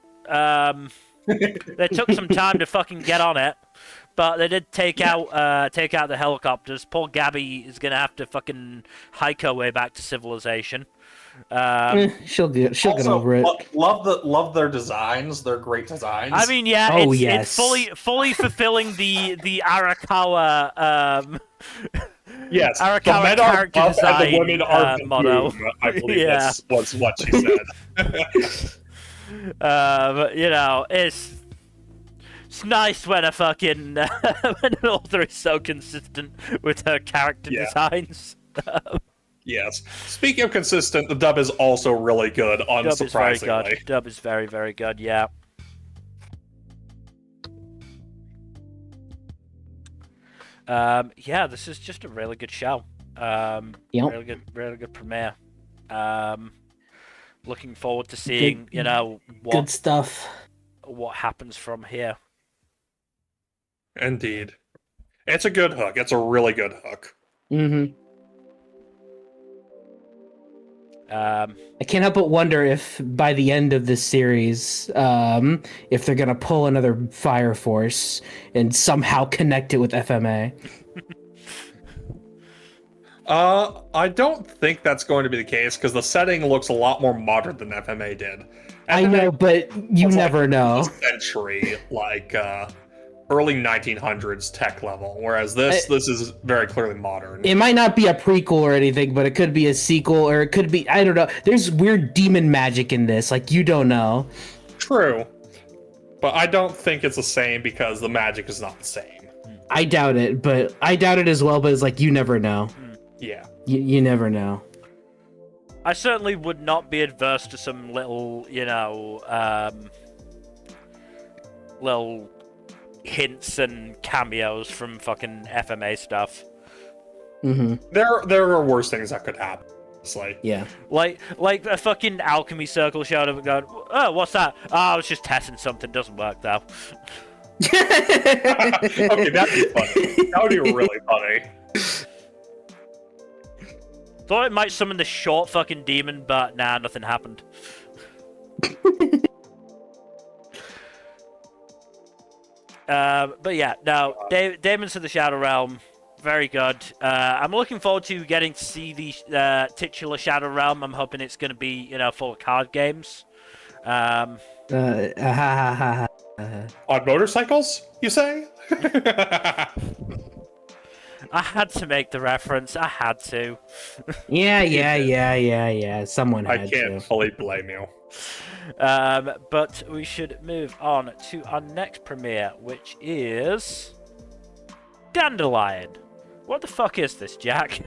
They took some time to fucking get on it, but they did take out the helicopters. Poor Gabby is gonna have to fucking hike her way back to civilization. She'll get over it. Love their designs. They're great designs. I mean, it's fully fulfilling the Arakawa yes, Arakawa the men are character buff design and the women are motto. boom, I believe was what she said. It's nice when a fucking when an author is so consistent with her character designs. Yes. Speaking of consistent, the dub is also really good, unsurprisingly. Dub is very, very good, yeah. This is just a really good show. Really good premiere. Looking forward to seeing, Good what stuff. happens from here. Indeed. It's a good hook. It's a really good hook. Mm-hmm. Um, I can't help but wonder if by the end of this series, if they're gonna pull another Fire Force and somehow connect it with FMA. I don't think that's going to be the case because the setting looks a lot more modern than FMA did. I know, but you was never know. Century, early 1900s tech level, whereas this is very clearly modern. It might not be a prequel or anything, but it could be a sequel, or it could be, I don't know. There's weird demon magic in this, like, you don't know. True. But I don't think it's the same because the magic is not the same. I doubt it as well, but it's like, you never know. Yeah. You never know. I certainly would not be adverse to some little, little hints and cameos from fucking FMA stuff. Mm-hmm. There are worse things that could happen. Honestly. Yeah. Like a fucking alchemy circle showed up and going, oh, what's that? Oh, I was just testing something. Doesn't work though. Okay, that'd be funny. That would be really funny. Thought it might summon the short fucking demon, but nah, nothing happened. But yeah, no, Daemons of the Shadow Realm, very good. I'm looking forward to getting to see the titular Shadow Realm. I'm hoping it's going to be, full of card games. On motorcycles, you say? I had to make the reference. I had to. Yeah. Someone had to. I can't fully blame you. But we should move on to our next premiere, which is Dandelion. What the fuck is this, Jack?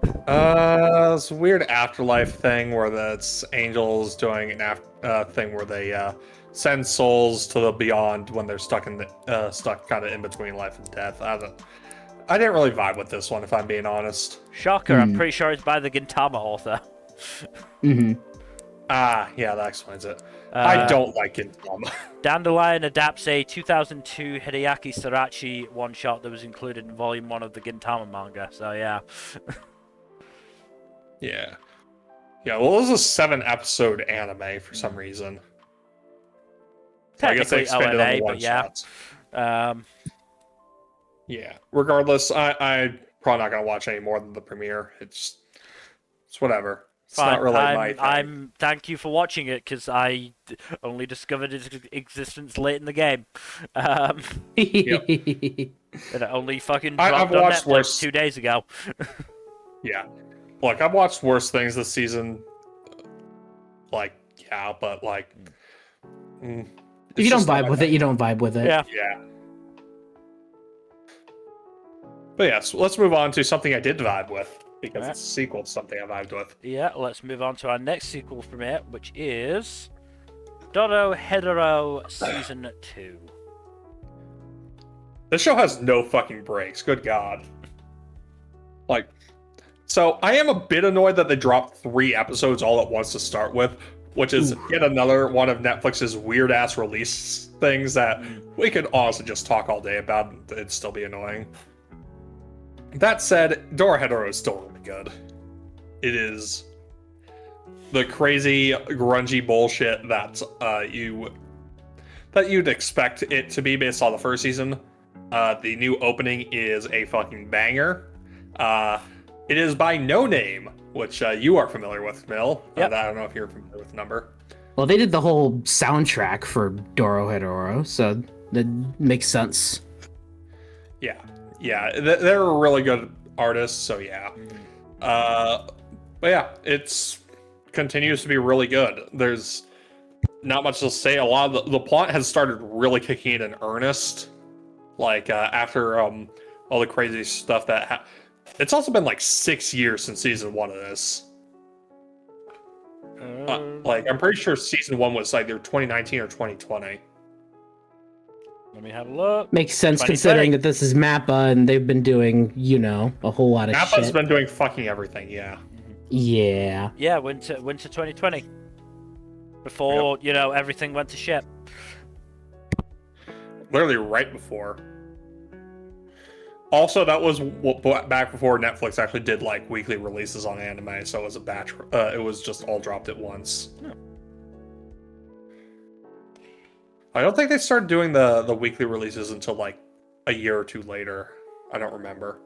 It's a weird afterlife thing where it's angels doing an thing where they send souls to the beyond when they're stuck kind of in between life and death. I didn't really vibe with this one, if I'm being honest. Shocker! I'm pretty sure it's by the Gintama author. Mm-hmm. Yeah, that explains it. I don't like Gintama. Dandelion adapts a 2002 Hideaki Sarachi one-shot that was included in Volume 1 of the Gintama manga, so yeah. Yeah. Yeah, well, this is a 7-episode anime for some reason. I guess they expanded on the one-shots. Yeah. Regardless, I'm probably not going to watch any more than the premiere. It's whatever. It's Fine. not really my thing. Thank you for watching it, because I only discovered its existence late in the game. And it only fucking dropped on Netflix 2 days ago. Yeah. Look, I've watched worse things this season. But if you don't vibe with it, you don't vibe with it. Yeah. Yeah. But yeah, so let's move on to something I did vibe with, because it's a sequel to something I vibed with. Yeah, let's move on to our next sequel premiere, which is Dorohedoro Season 2. This show has no fucking breaks, good god. So I am a bit annoyed that they dropped 3 episodes all at once to start with, which is yet another one of Netflix's weird-ass release things that we could honestly just talk all day about and it'd still be annoying. That said, Dorohedoro is still really good. It is the crazy, grungy bullshit that you'd expect it to be based on the first season. The new opening is a fucking banger. It is by No Name, which you are familiar with, Mill. Yep. I don't know if you're familiar with Nmbr. Well, they did the whole soundtrack for Dorohedoro, so that makes sense. Yeah, they're a really good artist, so yeah. But yeah, it continues to be really good. There's not much to say. A lot of the plot has started really kicking in earnest. After all the crazy stuff that it's also been 6 years since season 1 of this. I'm pretty sure season 1 was either 2019 or 2020. Let me have a look. Makes sense considering that this is Mappa and they've been doing, a whole lot of shit. Mappa's been doing fucking everything, yeah. Yeah. Yeah, winter 2020. Before, everything went to shit. Literally right before. Also, that was back before Netflix actually did like weekly releases on anime, so it was a batch. It was just all dropped at once. Yeah. I don't think they started doing the weekly releases until like a year or two later. I don't remember.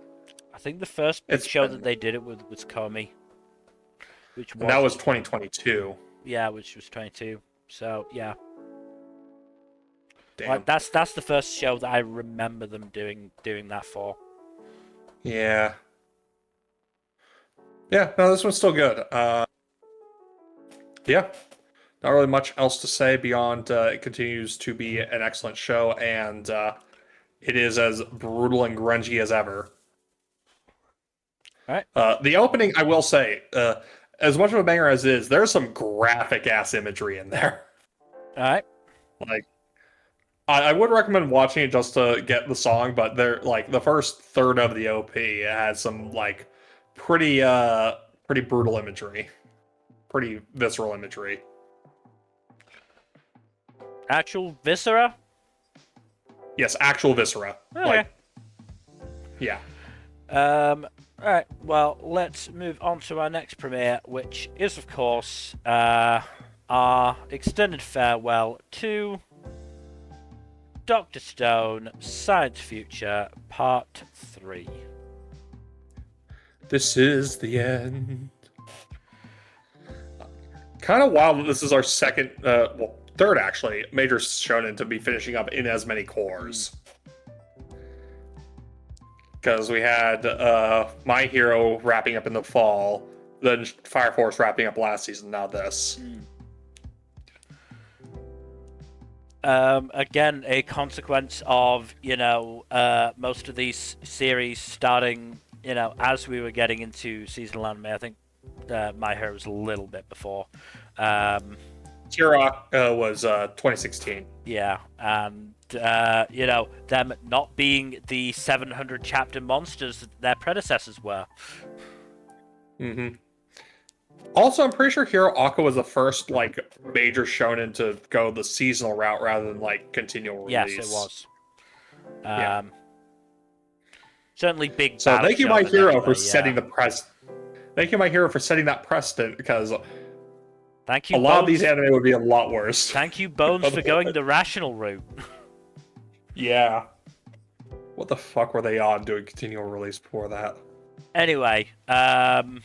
I think the first big show that they did it with was Komi. And that was 2022. Yeah, which was 22. So, yeah. Damn. Like, that's the first show that I remember them doing that for. Yeah. Yeah, no, this one's still good. Yeah. Not really much else to say beyond it continues to be an excellent show, and it is as brutal and grungy as ever. All right. The opening, I will say, as much of a banger as it is, there's some graphic ass imagery in there. All right. Like, I would recommend watching it just to get the song, but there, like, the first third of the OP has some like pretty brutal imagery, pretty visceral imagery. Actual viscera? Yes, actual viscera. Okay. Like, yeah. Alright, well, let's move on to our next premiere, which is, of course, our extended farewell to Dr. Stone Science Future Part 3. This is the end. Kind of wild that this is our second, third actually, major shonen to be finishing up in as many cores. Because we had My Hero wrapping up in the fall, then Fire Force wrapping up last season, now this. Again, a consequence of, most of these series starting, as we were getting into seasonal anime. I think My Hero was a little bit before. Turok was 2016. Yeah, and, them not being the 700 chapter monsters that their predecessors were. Mm-hmm. Also, I'm pretty sure Hero Aka was the first, like, major shonen to go the seasonal route rather than, like, continual release. Yes, it was. Certainly big. So thank you, My Hero, for setting the Thank you, My Hero, for setting that precedent, because thank you, a lot Bones. of these anime would be a lot worse. Thank you, Bones, for going the rational route. Yeah. What the fuck were they on doing continual release before that? Anyway, Dr.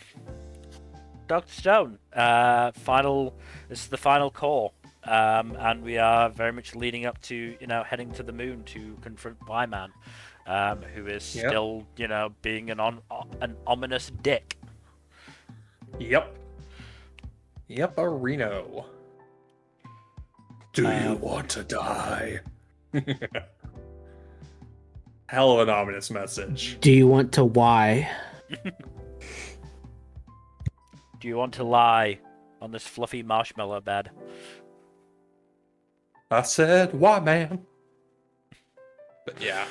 Stone, this is the final core, and we are very much leading up to, heading to the moon to confront Y-Man, who is still, being an ominous dick. Yep. Yep, a Reno. Do you want to die? Hell of an ominous message. Do you want to why? Do you want to lie on this fluffy marshmallow bed? I said, why, man? But yeah,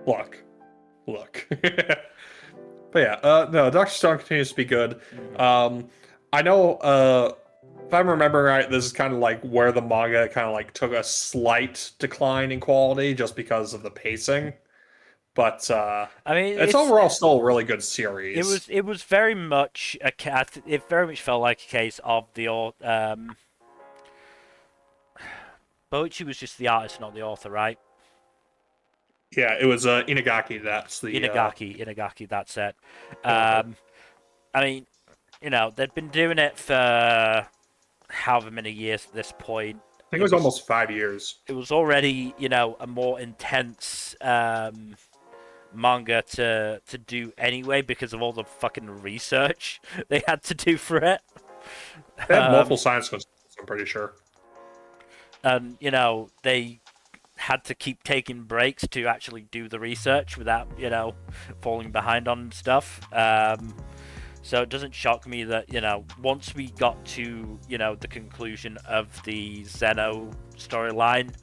look. But yeah, no, Dr. Stone continues to be good. I know, if I'm remembering right, this is kind of like where the manga kind of like took a slight decline in quality just because of the pacing. But I mean, it's overall still a really good series. It was very much it very much felt like a case of the Boichi was just the artist, not the author, right? Yeah, it was Inagaki. That's the Inagaki. That's it. I mean, they'd been doing it for however many years at this point. I think it was almost 5 years. It was already, a more intense manga to do anyway because of all the fucking research they had to do for it. They had multiple science consultants, I'm pretty sure. And, they had to keep taking breaks to actually do the research without, falling behind on stuff. So it doesn't shock me that, once we got to, the conclusion of the Zeno storyline,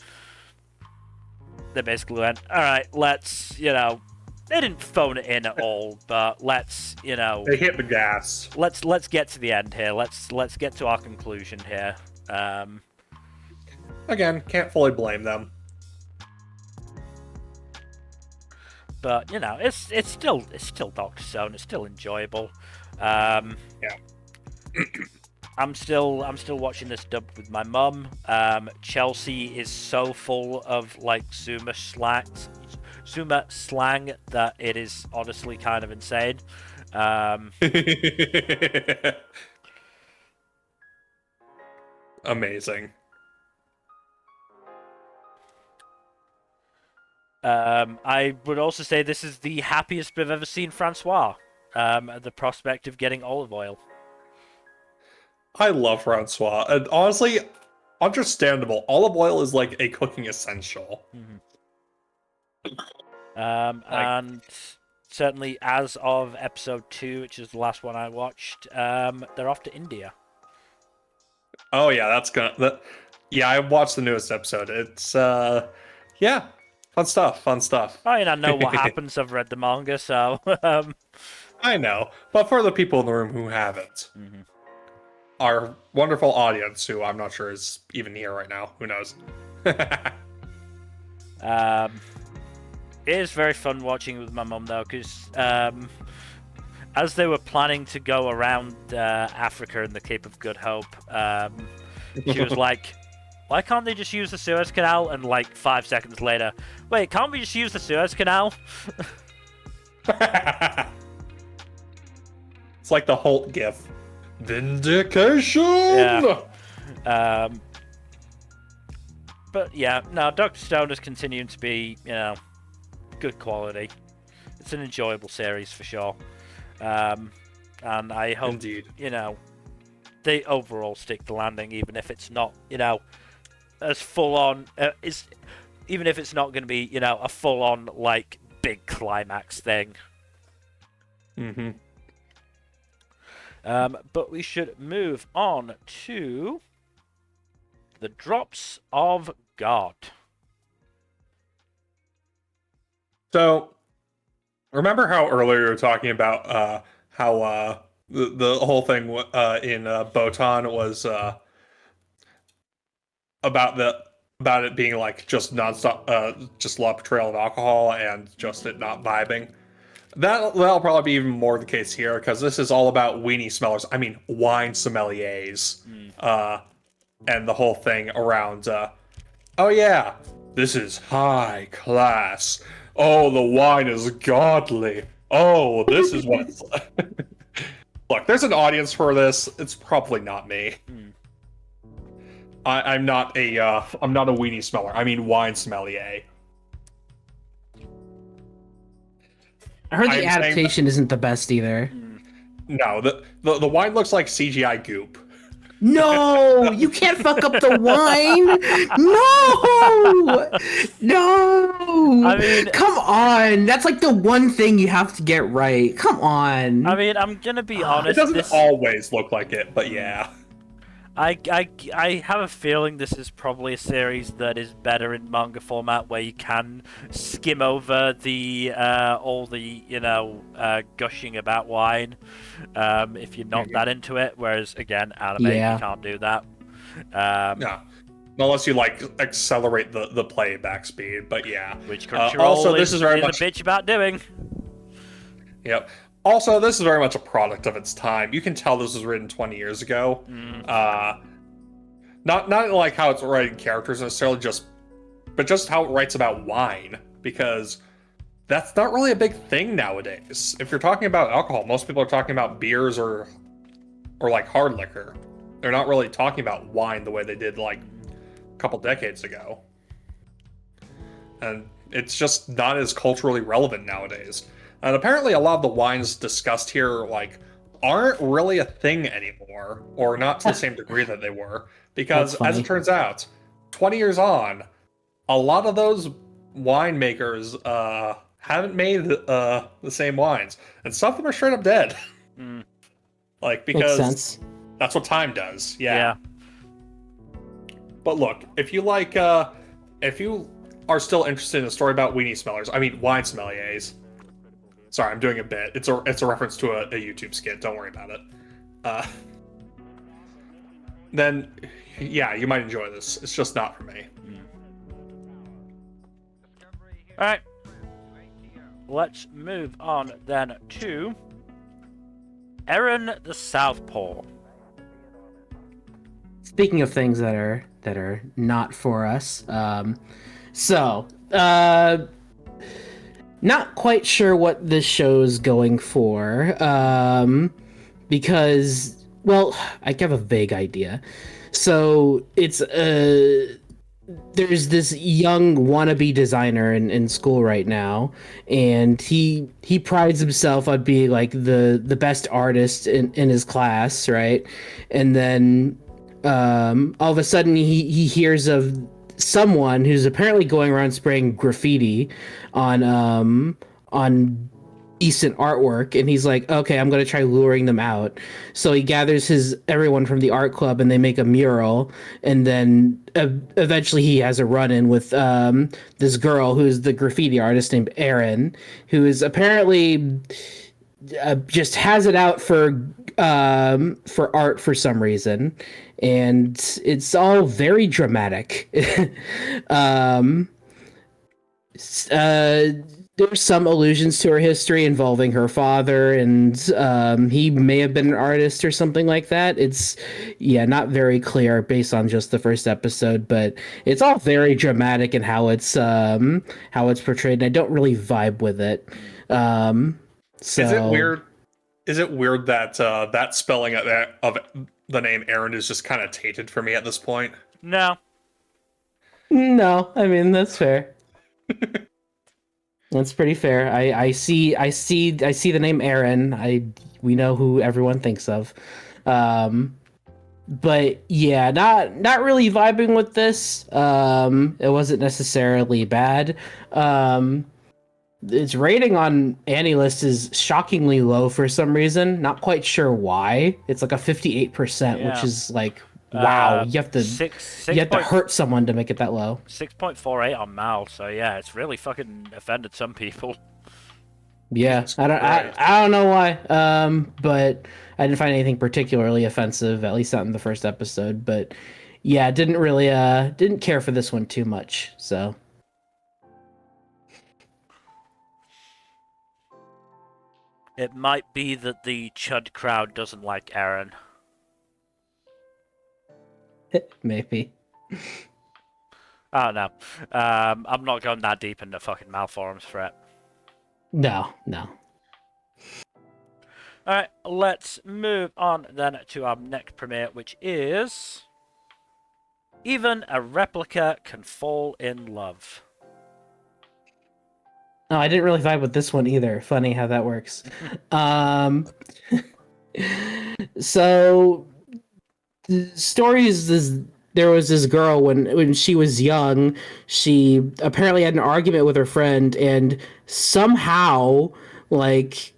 they basically went, all right, let's, they didn't phone it in at all, but let's, They hit the gas. let's get to the end here. Let's get to our conclusion here. Again, can't fully blame them. But it's still Doctor Stone. It's still enjoyable. Yeah. I'm still watching this dubbed with my mum. Chelsea is so full of like Zuma slang that it is honestly kind of insane. Amazing. I would also say this is the happiest I've ever seen Francois. At the prospect of getting olive oil. I love Francois, and honestly, understandable. Olive oil is like a cooking essential. And certainly as of episode 2, which is the last one I watched, they're off to India. Oh yeah, yeah, I watched the newest episode. It's yeah, fun stuff. I mean, I know what happens. I've read the manga, so I know, but for the people in the room who haven't, our wonderful audience, who I'm not sure is even here right now, who knows? It is very fun watching with my mum though, because as they were planning to go around Africa and the Cape of Good Hope, she was like, "Why can't they just use the Suez Canal?" And like 5 seconds later, "Wait, can't we just use the Suez Canal?" It's like the Holt gif. Vindication! Yeah. But yeah, no, Dr. Stone is continuing to be, good quality. It's an enjoyable series for sure. And I hope, Indeed. they overall stick the landing, even if it's not, as full on, even if it's not going to be, a full on, like, big climax thing. But we should move on to the Drops of God. So, remember how earlier you were talking about how the whole thing in Botan was about it being like just nonstop, just a lot of portrayal of alcohol and just it not vibing. That'll probably be even more the case here, because this is all about weenie smellers. I mean, wine sommeliers. And the whole thing around, oh yeah, this is high class. Oh, the wine is godly. Oh, this is what it's like. Look, there's an audience for this. It's probably not me. I'm not a weenie smeller. I mean wine sommelier. I heard the adaptation isn't the best either. No, the wine looks like CGI goop. No, you can't fuck up the wine. No. I mean, come on. That's like the one thing you have to get right. Come on. I mean, I'm gonna be honest. It doesn't always look like it, but yeah. I have a feeling this is probably a series that is better in manga format, where you can skim over the all the gushing about wine if you're not that into it. Whereas again, anime, you can't do that. No, unless you like accelerate the playback speed. But yeah, which Crunchyroll also this is very a much bitch about doing. Yep. Also, this is very much a product of its time. You can tell this was written 20 years ago. Not like how it's writing characters necessarily, but just how it writes about wine, because that's not really a big thing nowadays. If you're talking about alcohol, most people are talking about beers or like hard liquor. They're not really talking about wine the way they did like a couple decades ago. And it's just not as culturally relevant nowadays. And apparently a lot of the wines discussed here, like, aren't really a thing anymore, or not to the same degree that they were. Because, as it turns out, 20 years on, a lot of those winemakers haven't made the same wines. And some of them are straight up dead. Like, because that's what time does. Yeah. But look, if you like, if you are still interested in a story about weenie smellers, I mean wine sommeliers, Sorry, I'm doing a bit. It's a reference to a YouTube skit. Don't worry about it. Then, yeah, you might enjoy this. It's just not for me. All right. Let's move on then to Eren the Southpaw. Speaking of things that are not for us, not quite sure what this show's going for, because, well, I have a vague idea. So it's there's this young wannabe designer in school right now, and he prides himself on being like the best artist in his class, right? And then all of a sudden he hears of someone who's apparently going around spraying graffiti on decent artwork, and he's like, okay, I'm gonna try luring them out. So he gathers everyone from the art club, and they make a mural, and then eventually he has a run-in with this girl who's the graffiti artist named Eren, who is apparently just has it out for art for some reason, and it's all very dramatic. There's some allusions to her history involving her father, and he may have been an artist or something like that. It's not very clear based on just the first episode, but it's all very dramatic in how it's portrayed, and I don't really vibe with it. So, is it weird? Is it weird that that spelling of the name Eren is just kind of tainted for me at this point? No, I mean, that's fair. That's pretty fair. I see the name Eren. We know who everyone thinks of. But yeah, not really vibing with this. It wasn't necessarily bad. Its rating on AniList is shockingly low for some reason. Not quite sure why. It's like a 58%, which is like, wow. You have to hurt someone to make it that low. 6.48 on Mal. So yeah, it's really fucking offended some people. Yeah, I don't know why. But I didn't find anything particularly offensive, at least not in the first episode. But yeah, didn't care for this one too much. So. It might be that the Chud crowd doesn't like Eren. Maybe. I don't know. I'm not going that deep into fucking Malforums for it. No. Alright, let's move on then to our next premiere, which is... Even a Replica Can Fall in Love. No, I didn't really vibe with this one either. Funny how that works. So the story is this: there was this girl when she was young. She apparently had an argument with her friend, and somehow, like,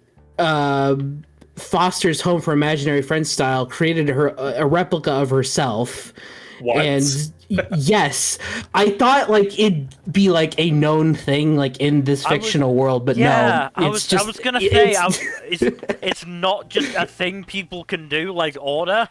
Foster's Home for Imaginary Friends style created her a replica of herself. What? And yes, I thought like it'd be like a known thing like in this fictional world, but no, I was gonna say it's not just a thing people can do like order.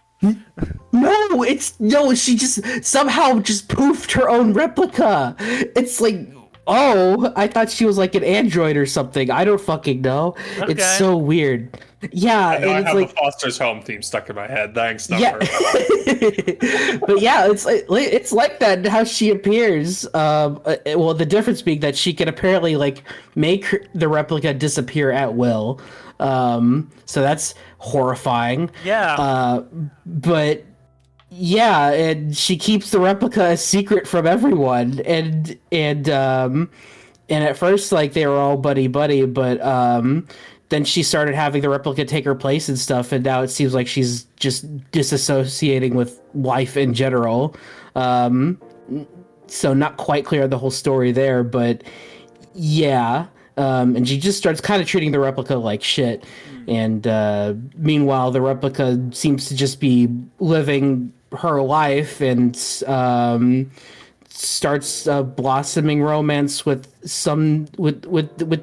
No, she just somehow just poofed her own replica. It's like, oh, I thought she was like an android or something. I don't fucking know. Okay. It's so weird. Yeah, I and have like the Foster's Home theme stuck in my head. Thanks, Nmbr. Yeah. But yeah, it's like that how she appears. Well, the difference being that she can apparently like make the replica disappear at will. So that's horrifying. Yeah. But yeah, and she keeps the replica a secret from everyone, and at first like they were all buddy, but then she started having the replica take her place and stuff, and now it seems like she's just disassociating with life in general. So not quite clear the whole story there, but yeah. And she just starts kind of treating the replica like shit. And meanwhile, the replica seems to just be living her life and starts a blossoming romance with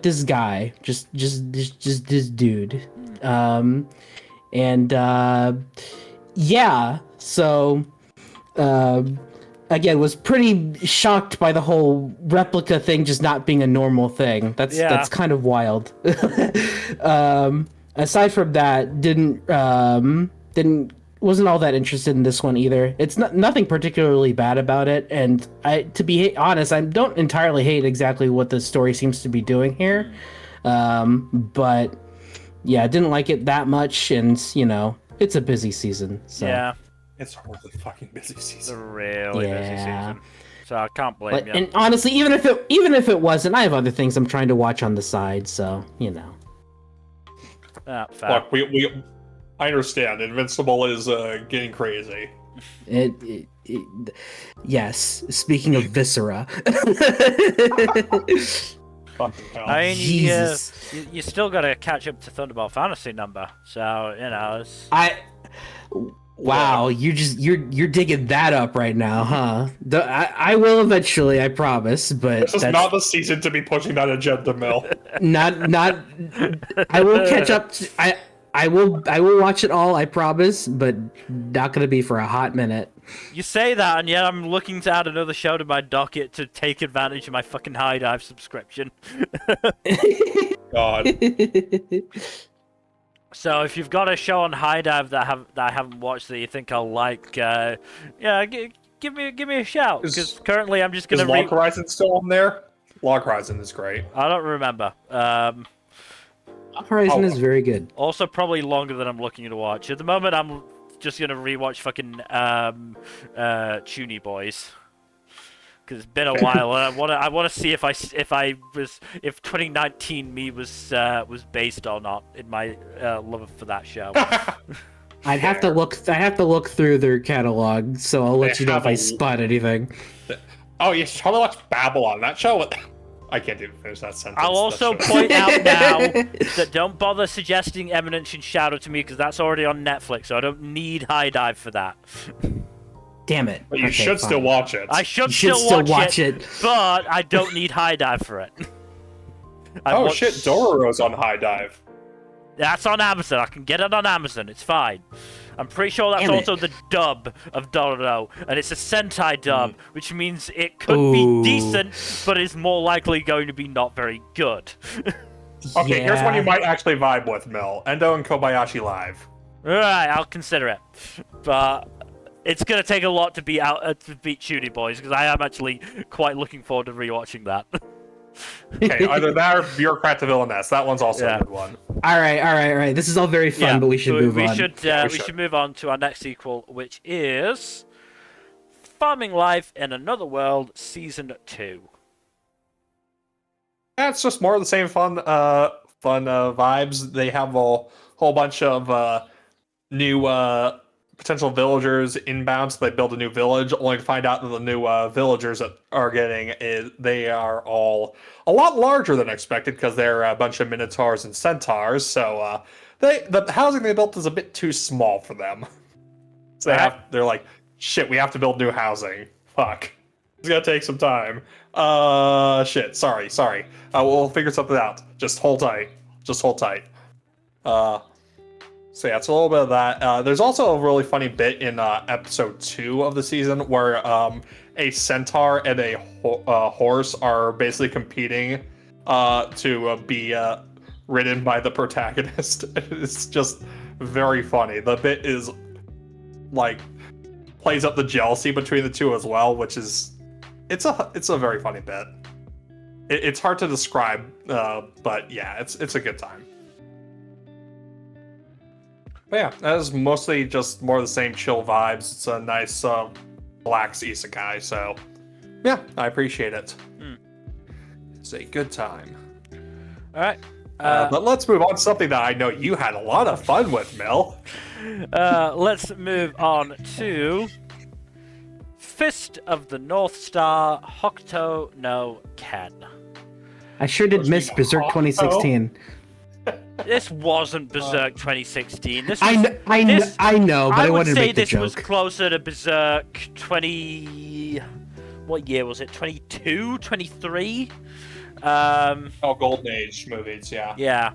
this guy, just this dude, and yeah, so again, was pretty shocked by the whole replica thing just not being a normal thing. That's kind of wild. Aside from that, didn't wasn't all that interested in this one either. It's nothing particularly bad about it, and to be honest, I don't entirely hate exactly what the story seems to be doing here. But yeah, I didn't like it that much, and it's a busy season. So. Yeah. It's a really fucking busy It's a season. really busy season. So I can't blame you. And honestly, even if it wasn't, I have other things I'm trying to watch on the side, so Fair. Look, I understand. Invincible is getting crazy. Yes. Speaking of viscera. Fucking hell. I mean, Jesus. you still got to catch up to Thunderbolt Fantasy number. So it's... Wow, you're digging that up right now, huh? I will eventually, I promise. But this is not the season to be pushing that agenda, Mel. Not. I will catch up. I will watch it all, I promise, but not gonna be for a hot minute. You say that, and yet I'm looking to add another show to my docket to take advantage of my fucking High Dive subscription. God. So if you've got a show on High Dive that I haven't watched that you think I'll like, give me a shout. Because currently I'm just gonna. Is Log Horizon still on there? Log Horizon is great. I don't remember. Horizon is very good. Also, probably longer than I'm looking to watch. At the moment, I'm just gonna rewatch fucking Toonie Boys. Because it's been a while, and I wanna see if 2019 me was based or not in my love for that show. I'd have to look through their catalog, so I'll let you know if I spot anything. Oh, you should probably watch Babylon. That show. I can't even finish that sentence. I'll also point out now that don't bother suggesting Eminence and Shadow to me because that's already on Netflix, so I don't need High Dive for that. Damn it. But you should still watch it. I should still watch it, but I don't need High Dive for it. Shit, Dororo's on High Dive. That's on Amazon. I can get it on Amazon. It's fine. I'm pretty sure that's also the dub of Dororo, and it's a Sentai dub, which means it could be decent, but is more likely going to be not very good. Okay, here's one you might actually vibe with, Mel. Endo and Kobayashi Live. Alright, I'll consider it. But it's going to take a lot to beat Toonie Boys, because I am actually quite looking forward to rewatching that. Okay, either that or Bureaucrat to Villainess. That one's also a good one. All right. This is all very fun, but we should move on. We should move on to our next sequel, which is Farming Life in Another World Season 2. Yeah, it's just more of the same fun vibes. They have a whole bunch of new potential villagers inbound, so they build a new village, only to find out that the new villagers that are they are all a lot larger than expected because they're a bunch of minotaurs and centaurs. So the housing they built is a bit too small for them. So they're like, shit, we have to build new housing. Fuck, it's gonna take some time. Shit, sorry. We'll figure something out. Just hold tight. So yeah, it's a little bit of that. There's also a really funny bit in episode 2 of the season where a centaur and a horse are basically competing to be ridden by the protagonist. It's just very funny. The bit is plays up the jealousy between the two as well, which is it's a very funny bit. It's hard to describe, but yeah, it's a good time. But yeah, that is mostly just more of the same chill vibes. It's a nice, relaxed isekai, so yeah, I appreciate it. It's a good time. Alright. But let's move on to something that I know you had a lot of fun with, Mel. Let's move on to Fist of the North Star Hokuto no Ken. I sure did miss Berserk 2016. This wasn't Berserk 2016. I know, but I wanted to make the joke. This was closer to Berserk 20... what year was it? 22, 23? Golden Age movies, yeah. Yeah.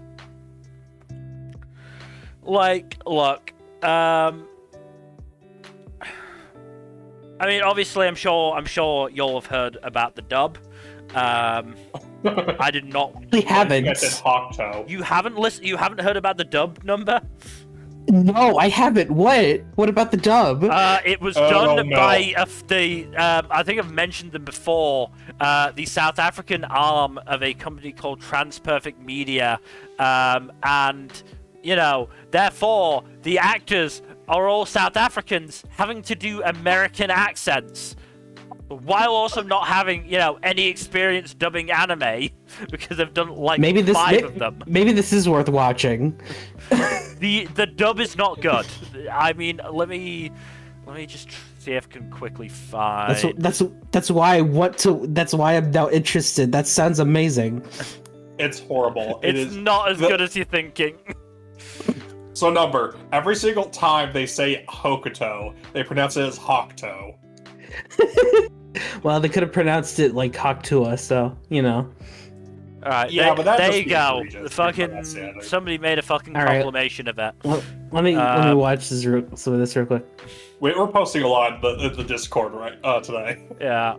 Like, look, I mean, obviously, I'm sure you'll have heard about the dub. I did not. We haven't. Hokuto. You haven't heard about the dub number? No, I haven't. What about the dub? It was done no. by I think I've mentioned them before. The South African arm of a company called Transperfect Media, and therefore the actors are all South Africans having to do American accents, while also not having any experience dubbing anime because they've done like five of them. Maybe this is worth watching. The dub is not good. I mean, let me just see if I can quickly find. That's why I want to. That's why I'm now interested. That sounds amazing. It's horrible. It's not as good as you're thinking. So Nmbr, every single time they say Hokuto, they pronounce it as Hokuto. Well, they could have pronounced it like Hokuto, so All right, Yeah, but that there just you go. egregious. The fucking That's it. somebody made a fucking All right. compilation of it. Let me watch some of this real quick. We're posting a lot in the Discord today. Yeah.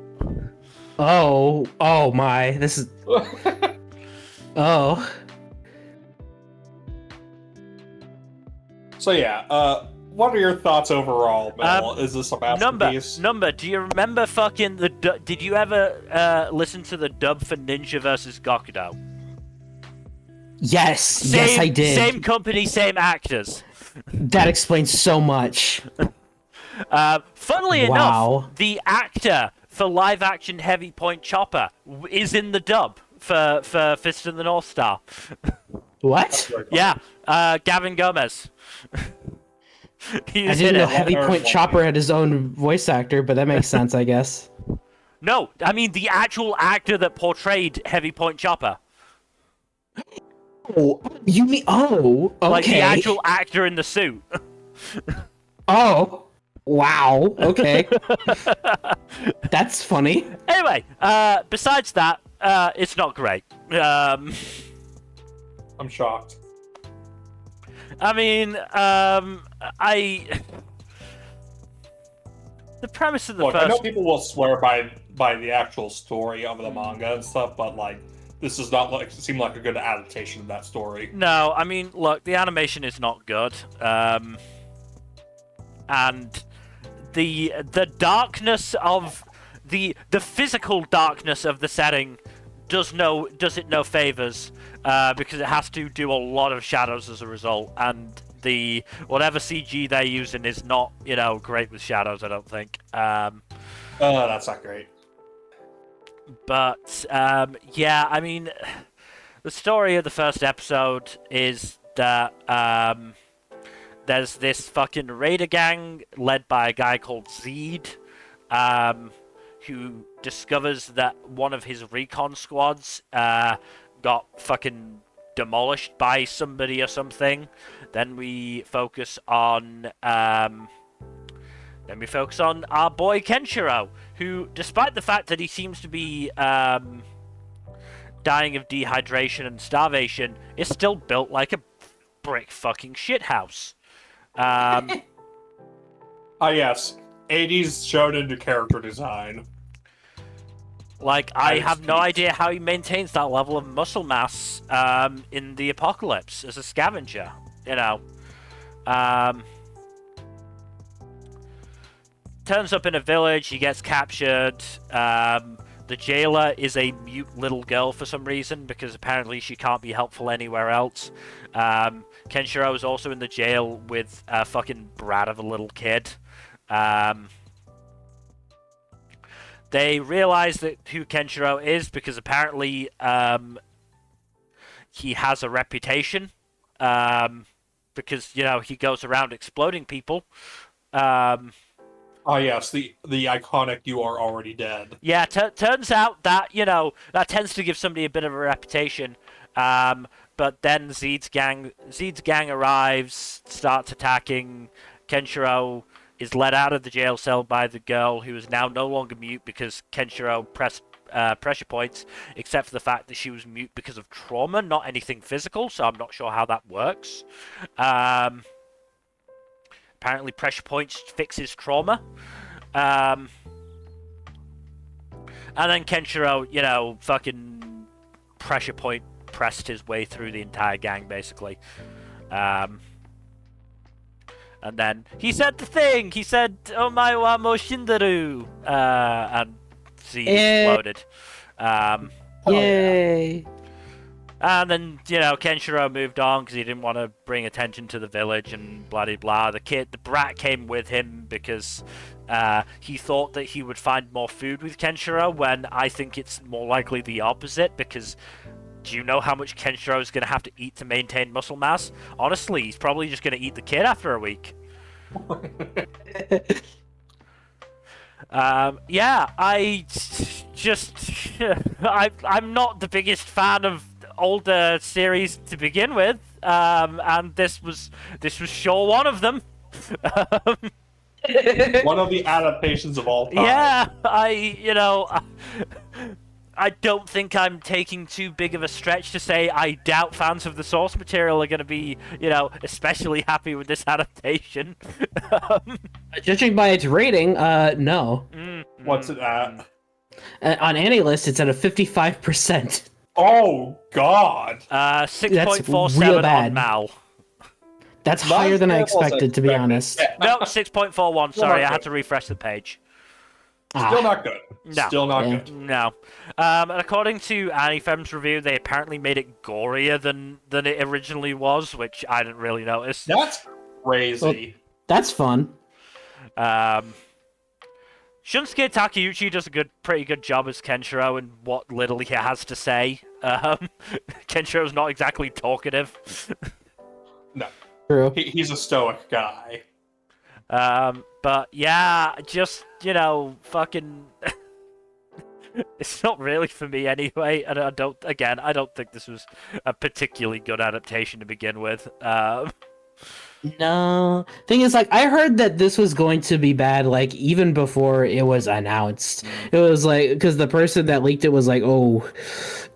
Oh my! This is oh. So yeah, what are your thoughts overall, Mel? Is this a masterpiece? Nmbr, do you remember fucking did you ever listen to the dub for Ninja vs. Gokudo? Yes, I did. Same company, same actors. That explains so much. Funnily enough, the actor for live-action Heavy Point Chopper is in the dub for Fist of the North Star. What? Yeah, Gavin Gomez. I didn't know Heavy Point Chopper had his own voice actor, but that makes sense, I guess. No, I mean the actual actor that portrayed Heavy Point Chopper. Oh, you mean? Oh, okay. Like the actual actor in the suit. Oh, wow. Okay. That's funny. Anyway, besides that, it's not great. I'm shocked. I mean, the premise of the Look, first. I know people will swear by the actual story of the manga and stuff, but like, this does not seem like a good adaptation of that story. No, I mean, look, the animation is not good, and the darkness of the physical darkness of the setting does it no favors, because it has to do a lot of shadows as a result, and the whatever CG they're using is not great with shadows, I don't think. That's not great. But yeah, I mean, the story of the first episode is that there's this fucking raider gang led by a guy called Zed, who discovers that one of his recon squads got fucking demolished by somebody or something. Then we focus on our boy Kenshiro, who, despite the fact that he seems to be dying of dehydration and starvation, is still built like a brick fucking shithouse. Yes. 80s shonen character design. Like, I have no idea how he maintains that level of muscle mass in the apocalypse as a scavenger, Turns up in a village, he gets captured. The jailer is a mute little girl for some reason, because apparently she can't be helpful anywhere else. Kenshiro is also in the jail with a fucking brat of a little kid. They realize who Kenshiro is because apparently he has a reputation, because he goes around exploding people. Yes, the iconic "You Are Already Dead." Yeah, turns out that that tends to give somebody a bit of a reputation. But then Zed's gang arrives, starts attacking. Kenshiro is led out of the jail cell by the girl who is now no longer mute because Kenshiro pressed pressure points, except for the fact that she was mute because of trauma, not anything physical, so I'm not sure how that works. Apparently pressure points fixes trauma. And then Kenshiro, fucking pressure point pressed his way through the entire gang, basically. And then he said the thing! He said, "Omae wa mo shinderu!" And he exploded. Yay! And then, Kenshiro moved on because he didn't want to bring attention to the village and blah blah blah. The brat came with him because he thought that he would find more food with Kenshiro, when I think it's more likely the opposite, because do you know how much Kenshiro is going to have to eat to maintain muscle mass? Honestly, he's probably just going to eat the kid after a week. I'm not the biggest fan of older series to begin with, and this was sure one of them. One of the adaptations of all time. Yeah, I don't think I'm taking too big of a stretch to say I doubt fans of the source material are going to be, especially happy with this adaptation. Judging by its rating, no. What's it at? On AniList, it's at a 55%. Oh, God. 6.47 on Mal. That's higher than I expected, to be honest. Yeah. No, 6.41. Sorry, I had to refresh the page. Still not good. No. Still not good. No. And according to AniFem's review, they apparently made it gorier than it originally was, which I didn't really notice. That's crazy. Well, that's fun. Shunsuke Takeuchi does a pretty good job as Kenshiro in what little he has to say. Kenshiro's not exactly talkative. No. True. He's a stoic guy. But yeah, just, fucking... It's not really for me anyway, and I don't think this was a particularly good adaptation to begin with. No. Thing is, I heard that this was going to be bad, even before it was announced. It was because the person that leaked it was oh,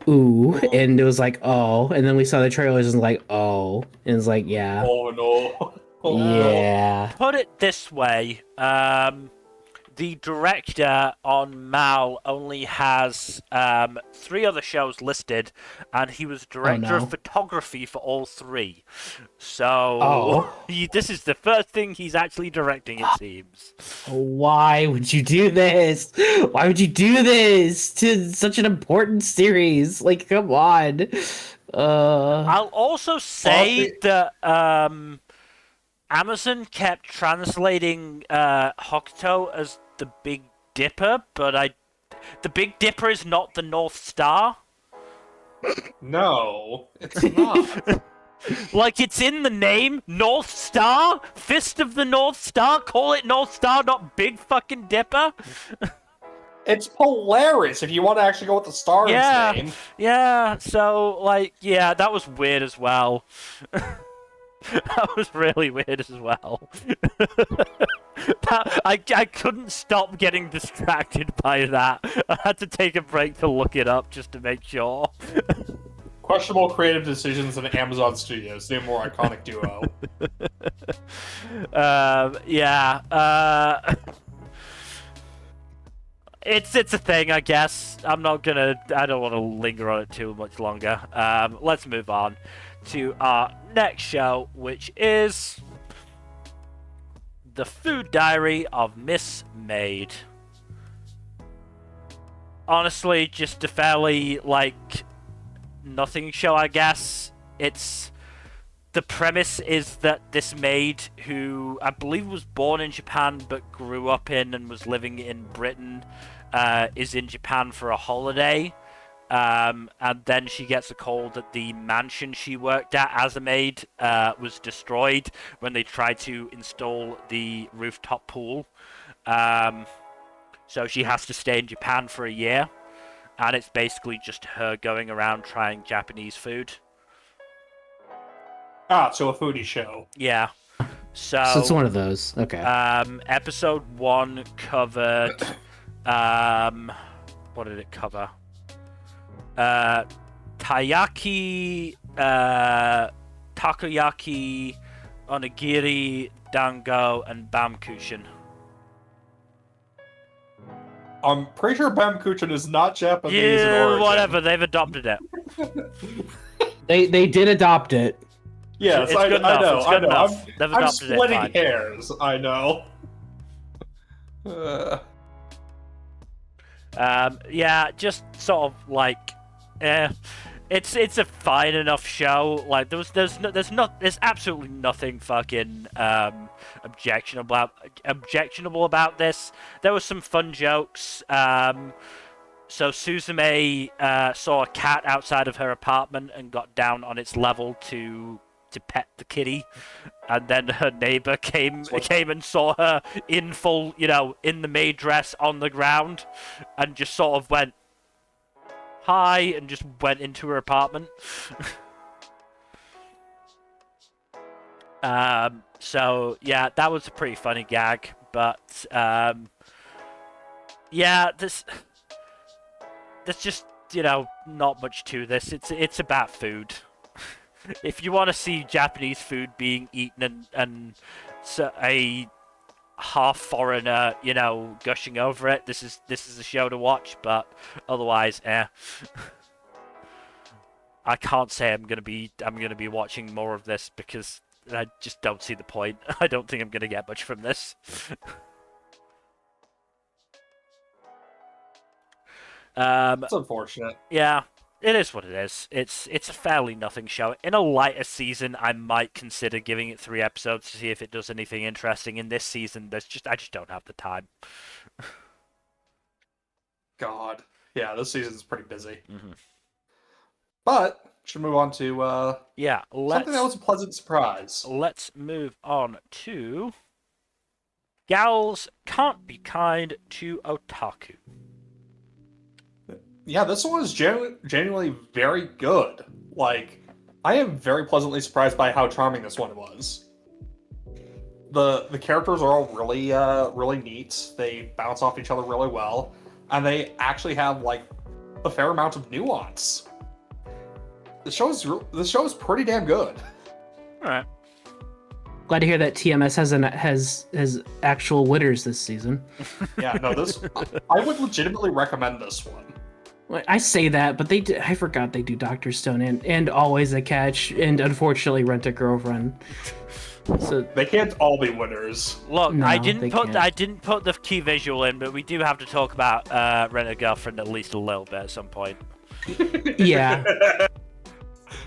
ooh, and it was oh, and then we saw the trailers and oh, and it's yeah. Oh, no. Yeah. Put it this way, the director on Mal only has 3 other shows listed, and he was director of photography for all 3. So this is the first thing he's actually directing, it seems. Why would you do this? Why would you do this to such an important series? Come on. I'll also say that Amazon kept translating Hokuto as the Big Dipper, but the Big Dipper is not the North Star. No, it's not. It's in the name, North Star? Fist of the North Star? Call it North Star, not Big fucking Dipper? It's Polaris, if you want to actually go with the star's name. Yeah, so, that was weird as well. That was really weird as well. I couldn't stop getting distracted by that. I had to take a break to look it up just to make sure. Questionable creative decisions in Amazon Studios. They're a more iconic duo. It's a thing, I guess. I don't want to linger on it too much longer. Let's move on to our next show, which is The Food Diary of Miss Maid. Honestly, just a fairly, nothing show, I guess. The premise is that this maid, who I believe was born in Japan but grew up in and was living in Britain, is in Japan for a holiday. And then she gets a call that the mansion she worked at as a maid was destroyed when they tried to install the rooftop pool. So she has to stay in Japan for a year. And it's basically just her going around trying Japanese food. So a foodie show. Yeah. So it's one of those. Okay. Episode 1 covered. What did it cover? Taiyaki, takoyaki, onigiri, dango, and bamkushin. I'm pretty sure bamkushin is not Japanese in Yeah, origin. whatever. They've adopted it. They did adopt it. Yes, It's I good know. enough, it's good I know. enough. They've I'm adopted it, splitting fine. hairs. I know. Yeah, just sort of like, it's a fine enough show. Like there's absolutely nothing fucking objectionable about this. There were some fun jokes. So Suzume saw a cat outside of her apartment and got down on its level to pet the kitty, and then her neighbor came and saw her in full, in the maid dress on the ground, and just sort of went, "Hi," and just went into her apartment. So yeah, that was a pretty funny gag, but yeah, there's just not much to this. It's about food. If you want to see Japanese food being eaten and so a half foreigner, gushing over it, this is a show to watch. But otherwise, I can't say I'm gonna be watching more of this because I just don't see the point. I don't think I'm gonna get much from this. It's unfortunate. Yeah, it is what it is. It's a fairly nothing show. In a lighter season, I might consider giving it 3 episodes to see if it does anything interesting. In this season, I just don't have the time. God. Yeah, this season's pretty busy. Mm-hmm. But should move on to something that was a pleasant surprise. Let's move on to Gals Can't Be Kind to Otaku. Yeah, this one is genuinely very good. Like, I am very pleasantly surprised by how charming this one was. The characters are all really neat. They bounce off each other really well, and they actually have like a fair amount of nuance. The show is pretty damn good. All right. Glad to hear that TMS has actual winners this season. Yeah, no, I would legitimately recommend this one. I say that, but I forgot they do Dr. Stone and Always a Catch, and unfortunately Rent a Girlfriend. So they can't all be winners. Look, no, I didn't can't. put the key visual in, but we do have to talk about Rent a Girlfriend at least a little bit at some point. Yeah.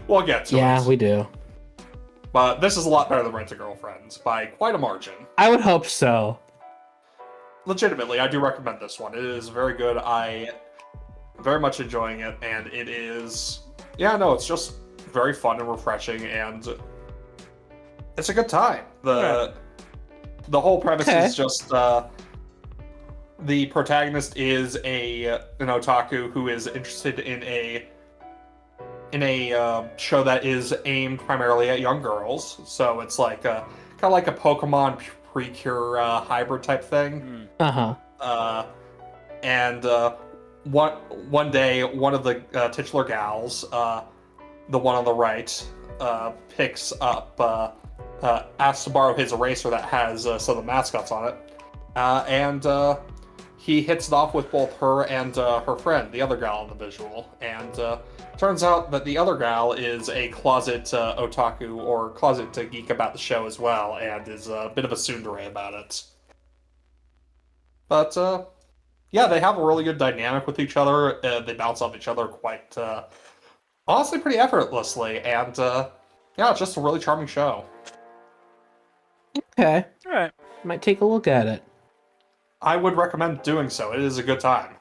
We'll get to it. Yeah, we do. But this is a lot better than Rent a Girlfriend by quite a margin. I would hope so. Legitimately, I do recommend this one. It is very good. I very much enjoying it, and it is it's just very fun and refreshing, and it's a good time. The whole premise is just the protagonist is an otaku who is interested in a show that is aimed primarily at young girls. So it's like kind of like a Pokemon Precure hybrid type thing. And one day, one of the titular gals, the one on the right, picks up, asks to borrow his eraser that has some of the mascots on it, and he hits it off with both her and her friend, the other gal in the visual, and turns out that the other gal is a closet otaku or closet geek about the show as well, and is a bit of a tsundere about it. But yeah, they have a really good dynamic with each other. They bounce off each other quite, honestly, pretty effortlessly. And yeah, it's just a really charming show. Okay. All right. Might take a look at it. I would recommend doing so. It is a good time.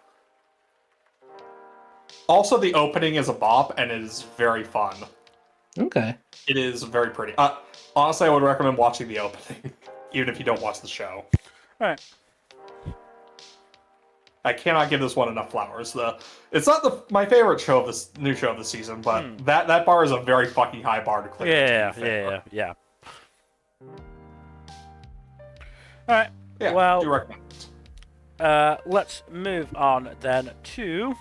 Also, the opening is a bop, and it is very fun. Okay. It is very pretty. Honestly, I would recommend watching the opening, even if you don't watch the show. All right. I cannot give this one enough flowers. It's not my favorite show of this new show of the season, but that bar is a very fucking high bar to clear. Yeah. All right. Yeah, Well, do recommend. let's move on then to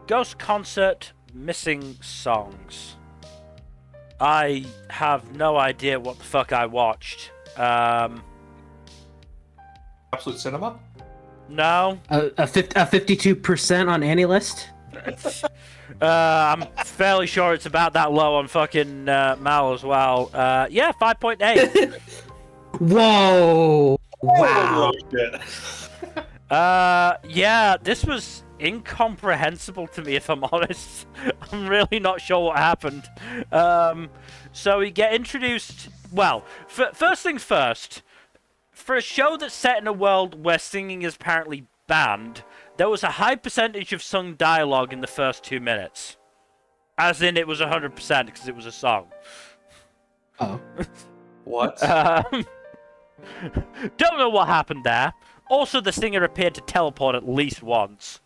Ghost Concert Missing Songs. I have no idea what the fuck I watched. Absolute Cinema? No. A 52% on any list. I'm fairly sure it's about that low on fucking Mal as well. Yeah, 5.8. Whoa! Wow. Yeah, this was incomprehensible to me, if I'm honest. I'm really not sure what happened. So we get introduced. Well, first things first. For a show that's set in a world where singing is apparently banned, there was a high percentage of sung dialogue in the first 2 minutes. As in, it was 100% because it was a song. Oh. What? Don't know what happened there. Also, the singer appeared to teleport at least once.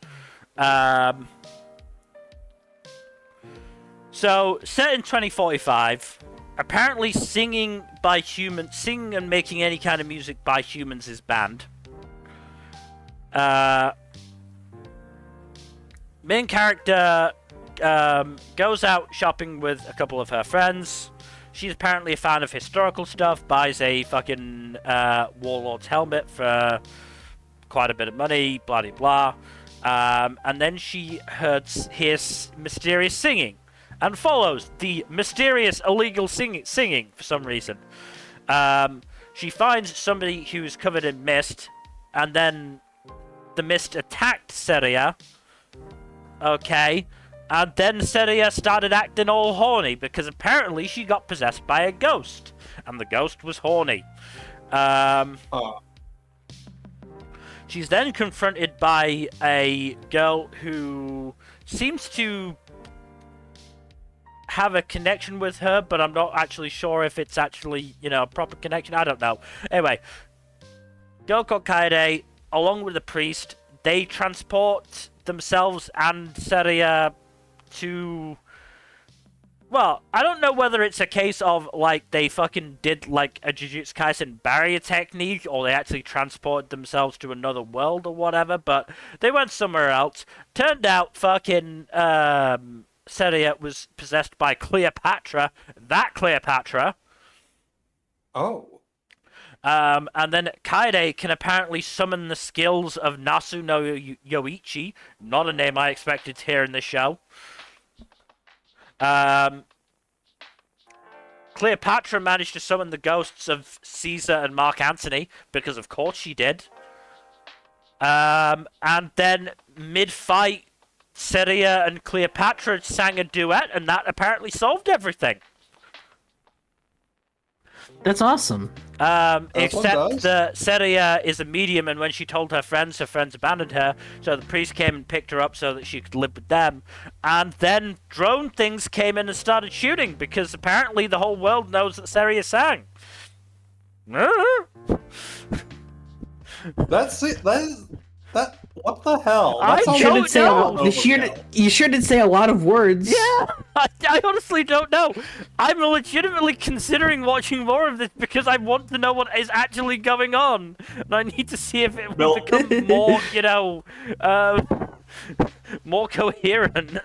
So, set in 2045, apparently singing and making any kind of music by humans is banned. Main character goes out shopping with a couple of her friends. She's apparently a fan of historical stuff, buys a fucking warlord's helmet for quite a bit of money, blah blah blah. And then she hears mysterious singing and follows the mysterious illegal singing for some reason. She finds somebody who's covered in mist, and then the mist attacked Seria. Okay. And then Seria started acting all horny because apparently she got possessed by a ghost. And the ghost was horny. She's then confronted by a girl who seems to have a connection with her, but I'm not actually sure if it's actually, a proper connection. I don't know. Anyway, girl called Kaede, along with the priest, they transport themselves and Seria to... Well, I don't know whether it's a case of, they fucking did, a Jujutsu Kaisen barrier technique, or they actually transported themselves to another world or whatever, but they went somewhere else. Turned out fucking, Seria was possessed by Cleopatra. That Cleopatra. Oh. And then Kaede can apparently summon the skills of Nasu no Yoichi, not a name I expected to hear in this show. Cleopatra managed to summon the ghosts of Caesar and Mark Antony, because of course she did. And then, mid-fight, Seria and Cleopatra sang a duet, and that apparently solved everything. That's awesome. Except that Seria is a medium, and when she told her friends abandoned her, so the priest came and picked her up so that she could live with them. And then drone things came in and started shooting, because apparently the whole world knows that Seria sang. That's it. That. What the hell? You sure did say a lot of words. Yeah, I honestly don't know. I'm legitimately considering watching more of this because I want to know what is actually going on, and I need to see if it will become more, more coherent.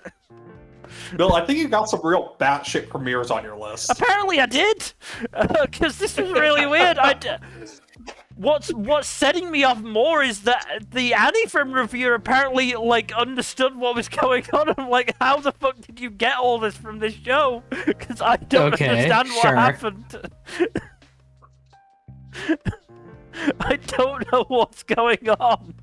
Bill, I think you got some real batshit premieres on your list. Apparently, I did, because this was really weird. What's setting me off more is that the Aniframe reviewer apparently, understood what was going on. I'm like, how the fuck did you get all this from this show? Because I don't understand what happened. I don't know what's going on.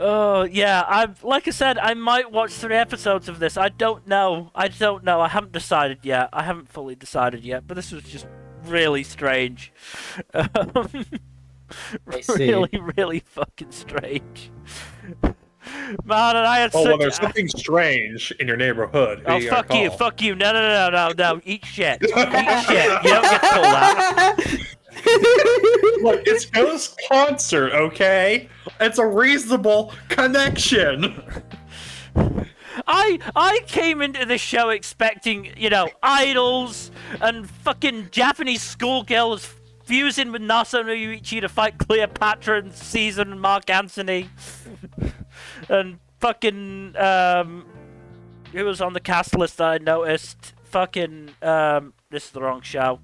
Oh, yeah, like I said, I might watch 3 episodes of this. I don't know. I haven't decided yet. I haven't fully decided yet, but this was just really strange. Really, really fucking strange. Man, and I had well, there's something strange in your neighborhood. Oh, fuck you. No. Eat shit. Eat shit. You don't get to pull that. Look, it's Ghost Concert, okay? It's a reasonable connection. I I came into the show expecting, you know, idols and fucking Japanese schoolgirls fusing with Nasa no Yuichi to fight Cleopatra and Caesar and Mark Antony. And fucking, who was on the cast list that I noticed? Fucking, this is the wrong show.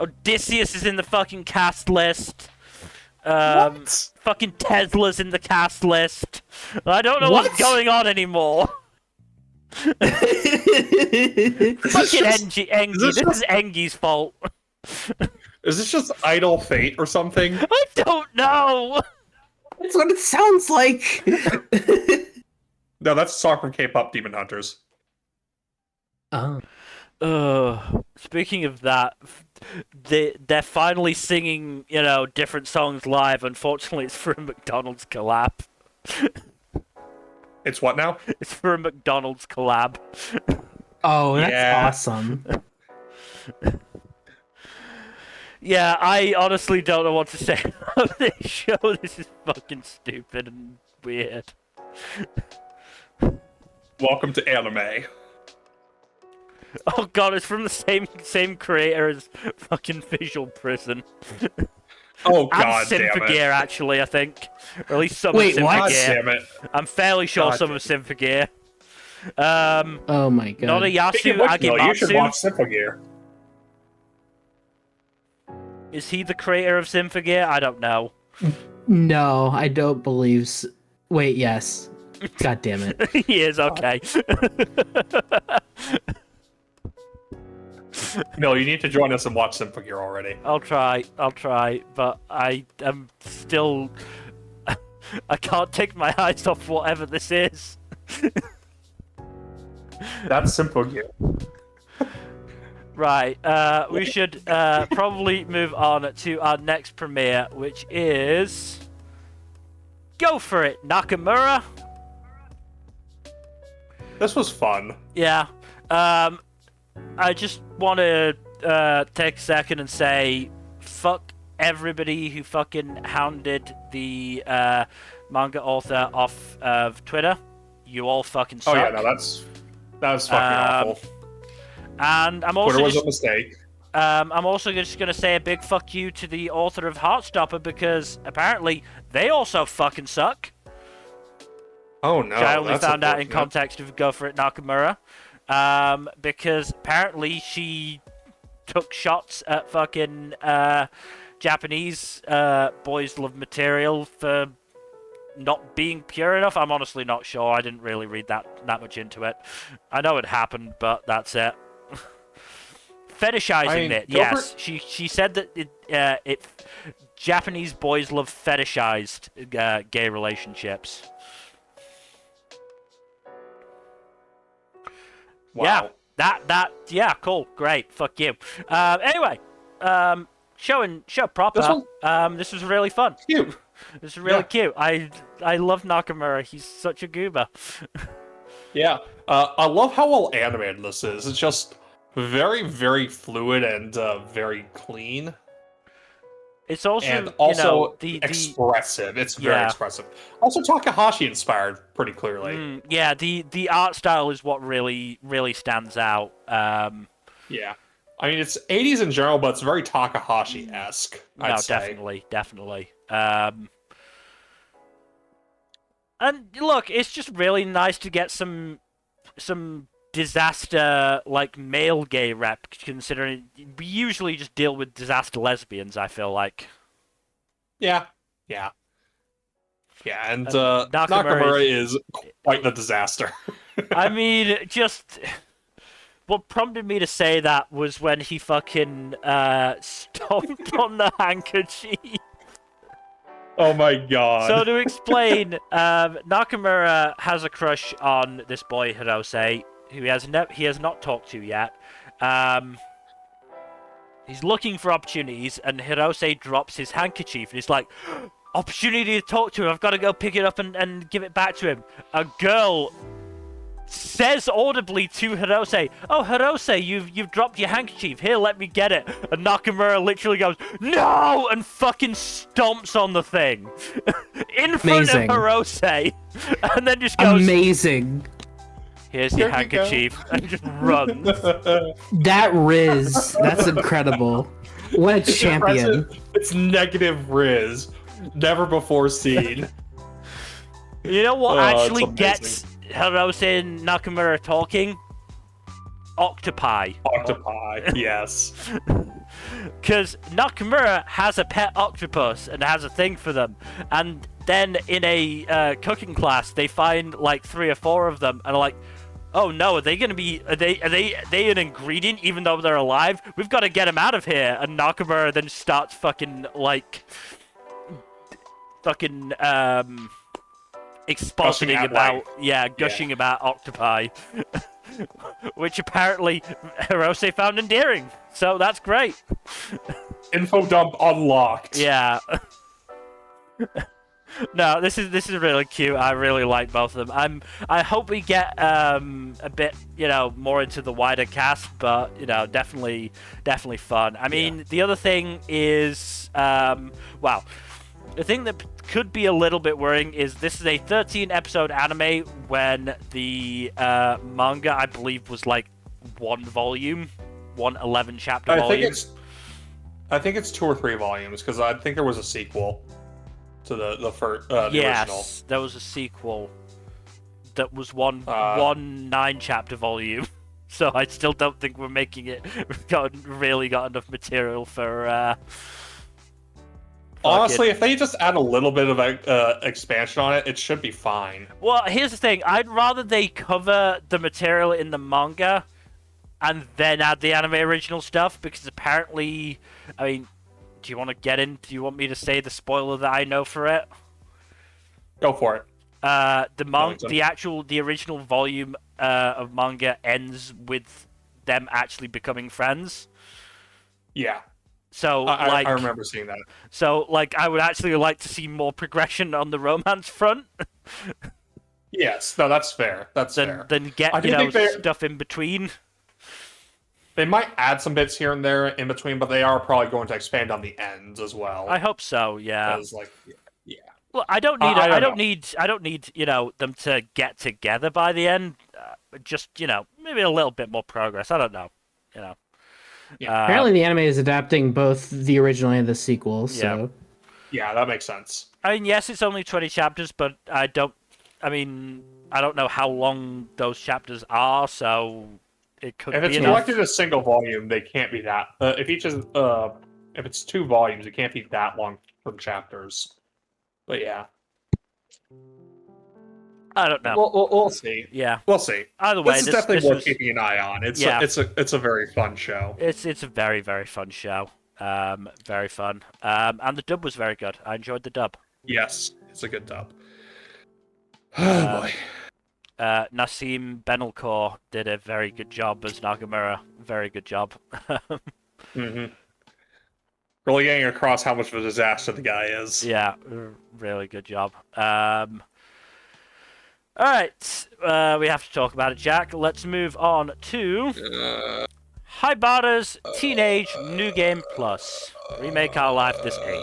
Odysseus is in the fucking cast list. What? Fucking Tesla's in the cast list. I don't know what's going on anymore. Fucking Engi. This is Engi's fault. Is this just idle fate or something? I don't know. That's what it sounds like. No, that's a song from K-pop Demon Hunters. Oh. Speaking of that, they're finally singing, you know, different songs live. Unfortunately, it's for a McDonald's collab. It's what now? It's for a McDonald's collab. Oh, that's Yeah. awesome. Yeah, I honestly don't know what to say about this show. This is fucking stupid and weird. Welcome to anime. Oh god, it's from the same creator as fucking Visual Prison. Oh god and damn Symphogear, it. actually, I think. Or at least some Wait, of what? God Symphogear. damn it. I'm fairly sure God some of Symphogear. Oh my god. Nodayasu You should watch Agematsu. Symphogear. Is he the creator of Symphogear? I don't know. No, I don't believe so. Wait, yes. God damn it. He is, okay. No, you need to join us and watch Symphogear already. I'll try, but I am still... I can't take my eyes off whatever this is. That's Symphogear. Right, we should probably move on to our next premiere, which is... Go for it, Nakamura! This was fun. Yeah, I just want to take a second and say, fuck everybody who fucking hounded the manga author off of Twitter. You all fucking suck. Oh yeah, no, that was fucking awful. And I'm also Twitter was just, a mistake. I'm also just gonna say a big fuck you to the author of Heartstopper, because apparently they also fucking suck. Oh no, Which I only that's found out in unfortunate. context of Go For It Nakamura. Because apparently she took shots at fucking Japanese boys love material for not being pure enough. I'm honestly not sure. I didn't really read that much into it. I know it happened, but that's it. Fetishizing it, yes. She said that it Japanese boys love fetishized gay relationships. Wow. Yeah, yeah, cool, great, fuck you. Anyway, show proper. This was really fun. Cute. This is really cute. I love Nakamura. He's such a goober. Yeah. I love how well animated this is. It's just very, very fluid and very clean. It's also, And also the expressive. It's very Yeah. expressive. Also Takahashi inspired pretty clearly. yeah, the art style is what really stands out. Yeah. I mean, it's 80s in general, but it's very Takahashi-esque, I'd No, say. definitely. And look, it's just really nice to get some disaster like male gay rep, considering we usually just deal with disaster lesbians. I feel like. Yeah. And Nakamura Nakamura is quite the disaster. I mean, just what prompted me to say that was when he fucking stomped on the handkerchief. Oh my god. So to explain, Nakamura has a crush on this boy Hirose, who he has not talked to yet. He's looking for opportunities, and Hirose drops his handkerchief, and he's like, opportunity to talk to him, I've got to go pick it up and give it back to him. A girl says audibly to Hirose, "Oh, Hirose, you've dropped your handkerchief. Here, let me get it." And Nakamura literally goes, "No!" and fucking stomps on the thing in front Amazing. of Hirose, and then just goes, Amazing. here's your There you go. handkerchief, and just runs. That Riz, that's incredible. What a champion. It's negative Riz. Never before seen. You know what Oh, actually it's gets Hirose and Nakamura talking? Octopi. Octopi, yes. Because Nakamura has a pet octopus and has a thing for them. And then in a cooking class, they find like 3 or 4 of them and are like, oh no, are they an ingredient even though they're alive? We've got to get them out of here. And Nakamura then starts expositing about gushing about octopi. Which apparently Hirose found endearing. So that's great. Info dump unlocked. Yeah. No, this is really cute. I really like both of them. I hope we get a bit, more into the wider cast, but definitely fun. I mean, the other thing is the thing that could be a little bit worrying is this is a 13-episode anime when the manga, I believe, was like 1 volume, 1 11-chapter volume. I think it's 2 or 3 volumes because I think there was a sequel to the first the yes, original. There was a sequel that was one 9-chapter volume. So I still don't think we're making it. We've really got enough material for. Honestly, if they just add a little bit of expansion on it, it should be fine. Well, here's the thing. I'd rather they cover the material in the manga and then add the anime original stuff, because apparently, I mean, do you want to get in? Do you want me to say the spoiler that I know for it? Go for it. The original volume of manga ends with them actually becoming friends. Yeah. So I remember seeing that. So I would actually like to see more progression on the romance front. Yes, no, that's fair. Then get stuff in between. They might add some bits here and there in between, but they are probably going to expand on the ends as well. I hope so. Yeah. Yeah. Well, I don't need them to get together by the end. Just maybe a little bit more progress. I don't know. Yeah. Apparently, the anime is adapting both the original and the sequel. So yeah, that makes sense. I mean, yes, it's only 20 chapters, but I don't know how long those chapters are, so it could be if it's collected in a single volume, they can't be that. If it's 2 volumes, it can't be that long for the chapters. But yeah, I don't know. We'll see. Yeah, we'll see. Either way, this is definitely worth keeping an eye on. It's a very fun show. It's a very, very fun show. Very fun. And the dub was very good. I enjoyed the dub. Yes, it's a good dub. Oh boy. Nassim Benelkor did a very good job as Nakamura. Very good job. Mm-hmm. Really getting across how much of a disaster the guy is. Yeah, really good job. Alright, we have to talk about it, Jack. Let's move on to Haibara's Teenage New Game Plus. Remake Our Life this 8.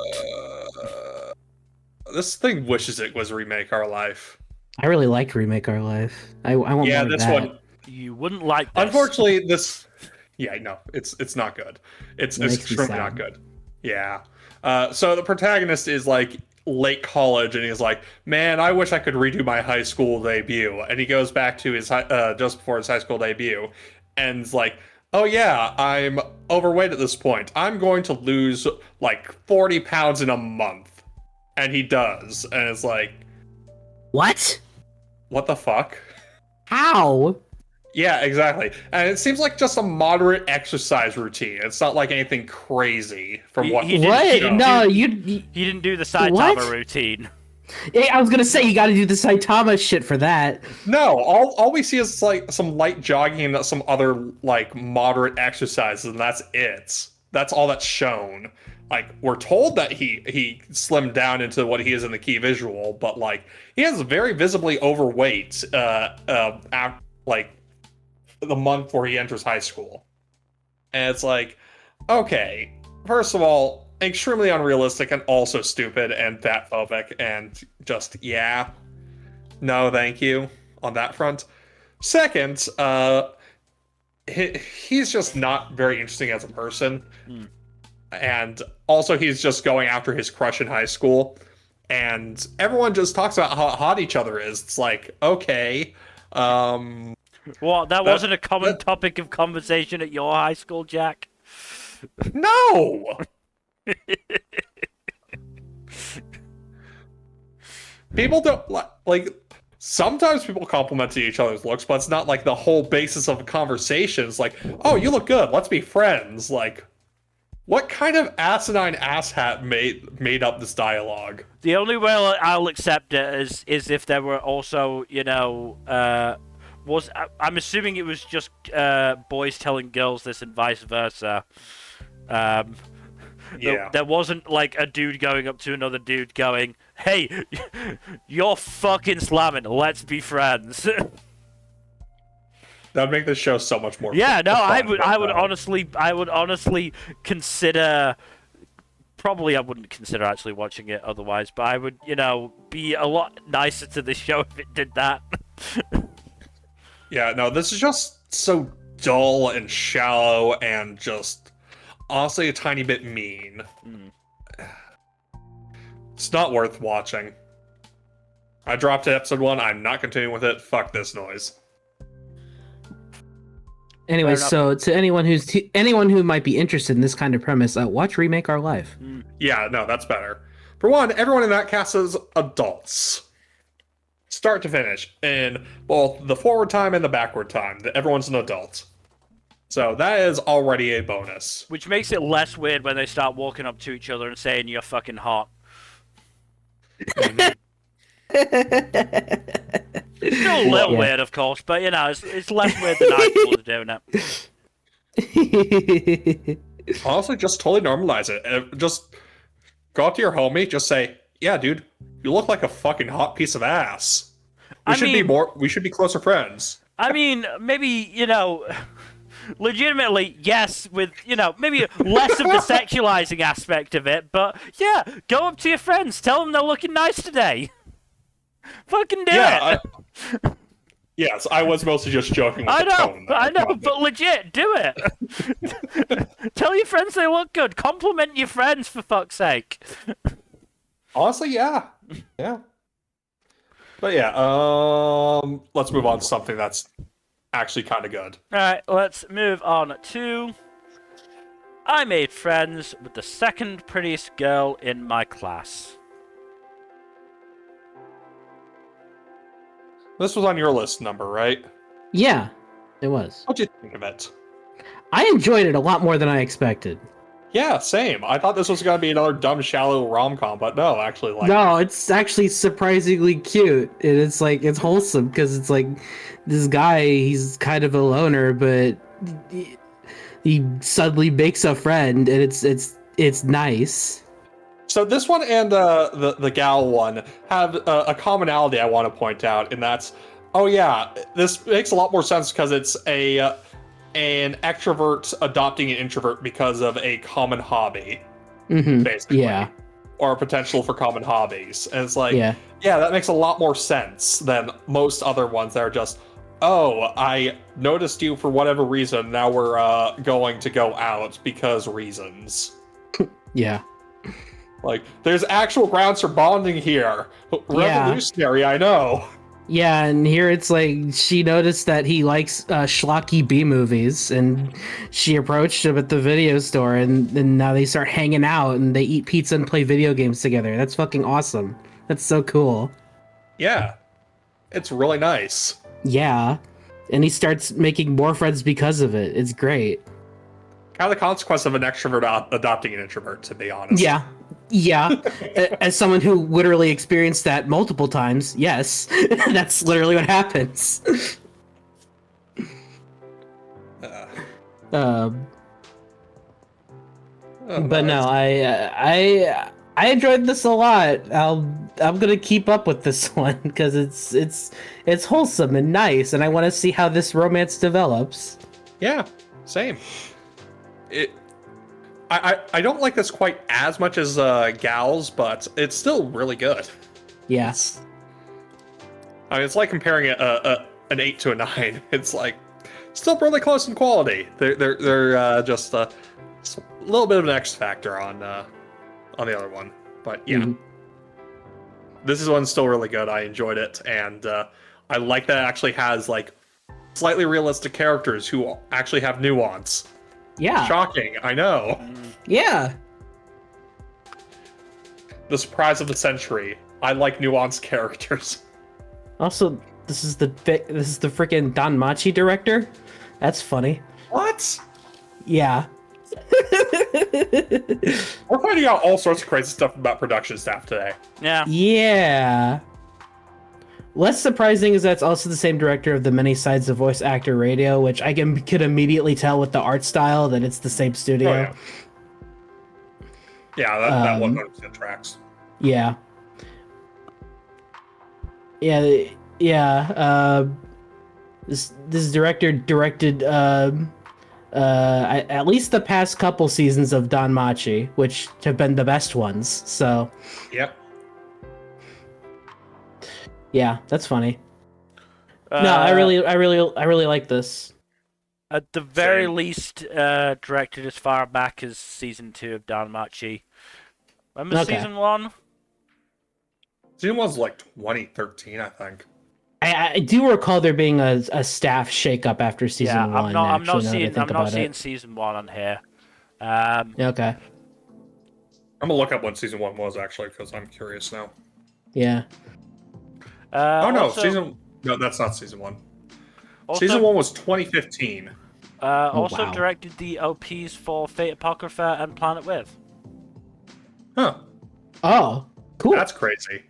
This thing wishes it was Remake Our Life. I really liked Remake Our Life. I want more of this that. one. You wouldn't like this. Unfortunately, this. Yeah, no, it's not good. It's extremely not good. Yeah. So the protagonist is late college, and he's like, man, I wish I could redo my high school debut. And he goes back to his just before his high school debut, and is like, oh yeah, I'm overweight at this point. I'm going to lose 40 pounds in a month. And he does, and it's like, what the fuck? How? Yeah, exactly. And it seems like just a moderate exercise routine. It's not like anything crazy from what. He didn't do the Saitama routine. I was gonna say you got to do the Saitama shit for that. No, all we see is some light jogging and some other moderate exercises, and that's it. That's all that's shown. We're told that he slimmed down into what he is in the key visual, but he is very visibly overweight. The month where he enters high school. And it's okay, first of all, extremely unrealistic and also stupid and fatphobic and just, no, thank you on that front. Second, he's just not very interesting as a person. And also he's just going after his crush in high school. And everyone just talks about how hot each other is. It's like, okay. What, that wasn't a common topic of conversation at your high school, Jack? No! People don't, like, sometimes people compliment each other's looks, but it's not like the whole basis of a conversation. It's like, oh, you look good, let's be friends. Like, what kind of asinine asshat made up this dialogue? The only way I'll accept it is if there were also, I'm assuming it was just boys telling girls this and vice versa. Yeah. There wasn't like a dude going up to another dude going, "Hey, you're fucking slamming. Let's be friends." That would make this show so much more. Yeah, no, fun, I would honestly consider. Probably I wouldn't consider actually watching it otherwise, but I would, be a lot nicer to the show if it did that. Yeah, no, this is just so dull and shallow and just honestly a tiny bit mean. It's not worth watching. I dropped episode 1. I'm not continuing with it. Fuck this noise. Anyway, so to anyone who might be interested in this kind of premise, watch Remake Our Life. Yeah, no, that's better. For one, everyone in that cast is adults. Start to finish. In both the forward time and the backward time. Everyone's an adult. So that is already a bonus. Which makes it less weird when they start walking up to each other and saying, "You're fucking hot." It's still a little weird, of course, but it's less weird than I thought of doing it. Honestly, just totally normalize it. Just go up to your homie, just say, "Yeah, dude, you look like a fucking hot piece of ass. We should be closer friends." I mean, maybe, legitimately, yes, with, maybe less of the sexualizing aspect of it, but yeah, go up to your friends, tell them they're looking nice today. Fucking do it. Yes, I was mostly just joking with I the know, tone. but legit, do it. Tell your friends they look good. Compliment your friends, for fuck's sake. Honestly, yeah. Yeah. But yeah, let's move on to something that's actually kind of good. Alright, let's move on to... I made friends with the second prettiest girl in my class. This was on your list number, right? Yeah, it was. What'd you think of it? I enjoyed it a lot more than I expected. Yeah, same. I thought this was going to be another dumb, shallow rom-com, but no, actually, No, it's actually surprisingly cute. And it's it's wholesome because it's this guy, he's kind of a loner, but he suddenly makes a friend, and it's nice. So this one and the gal one have a commonality I want to point out, and that's, oh yeah, this makes a lot more sense because it's an extrovert adopting an introvert because of a common hobby, basically. Yeah. Or potential for common hobbies. And it's yeah, that makes a lot more sense than most other ones that are just, oh, I noticed you for whatever reason, now we're going to go out because reasons. Yeah. There's actual grounds for bonding here. Revolutionary, I know. Yeah, and here it's she noticed that he likes schlocky B movies, and she approached him at the video store, and now they start hanging out, and they eat pizza and play video games together. That's fucking awesome. That's so cool. Yeah. It's really nice. Yeah. And he starts making more friends because of it. It's great. Kind of the consequence of an extrovert adopting an introvert, to be honest. Yeah. As someone who literally experienced that multiple times, yes, that's literally what happens. But no, I enjoyed this a lot. I'm gonna keep up with this one because it's wholesome and nice, and I want to see how this romance develops. Yeah, same. I don't like this quite as much as Gals, but it's still really good. Yes. I mean, it's like comparing an 8 to a 9. It's like still really close in quality. They're just a little bit of an X factor on the other one, but yeah, this is one's still really good. I enjoyed it, and I like that it actually has like slightly realistic characters who actually have nuance. Yeah. Shocking, I know. Yeah. The surprise of the century. I like nuanced characters. Also, this is the freaking Danmachi director. That's funny. What? Yeah. We're finding out all sorts of crazy stuff about production staff today. Yeah. Yeah. Less surprising is that's also the same director of the Many Sides of Voice Actor Radio, which I could immediately tell with the art style that it's the same studio. Oh, yeah, that 100% tracks. Yeah. Yeah. This director directed at least the past couple seasons of Danmachi, which have been the best ones. So. Yep. Yeah, that's funny. No, I really like this. At the very least, directed as far back as season 2 of Danmachi. Remember season 1? Season 1's like 2013, I think. I do recall there being a staff shakeup after season 1. I'm not seeing season 1 on here. Okay. I'm gonna look up when season 1 was actually because I'm curious now. Yeah. No, that's not season 1. Season 1 was 2015. Also directed the OPs for Fate Apocrypha and Planet With. Huh. Oh, cool. That's crazy.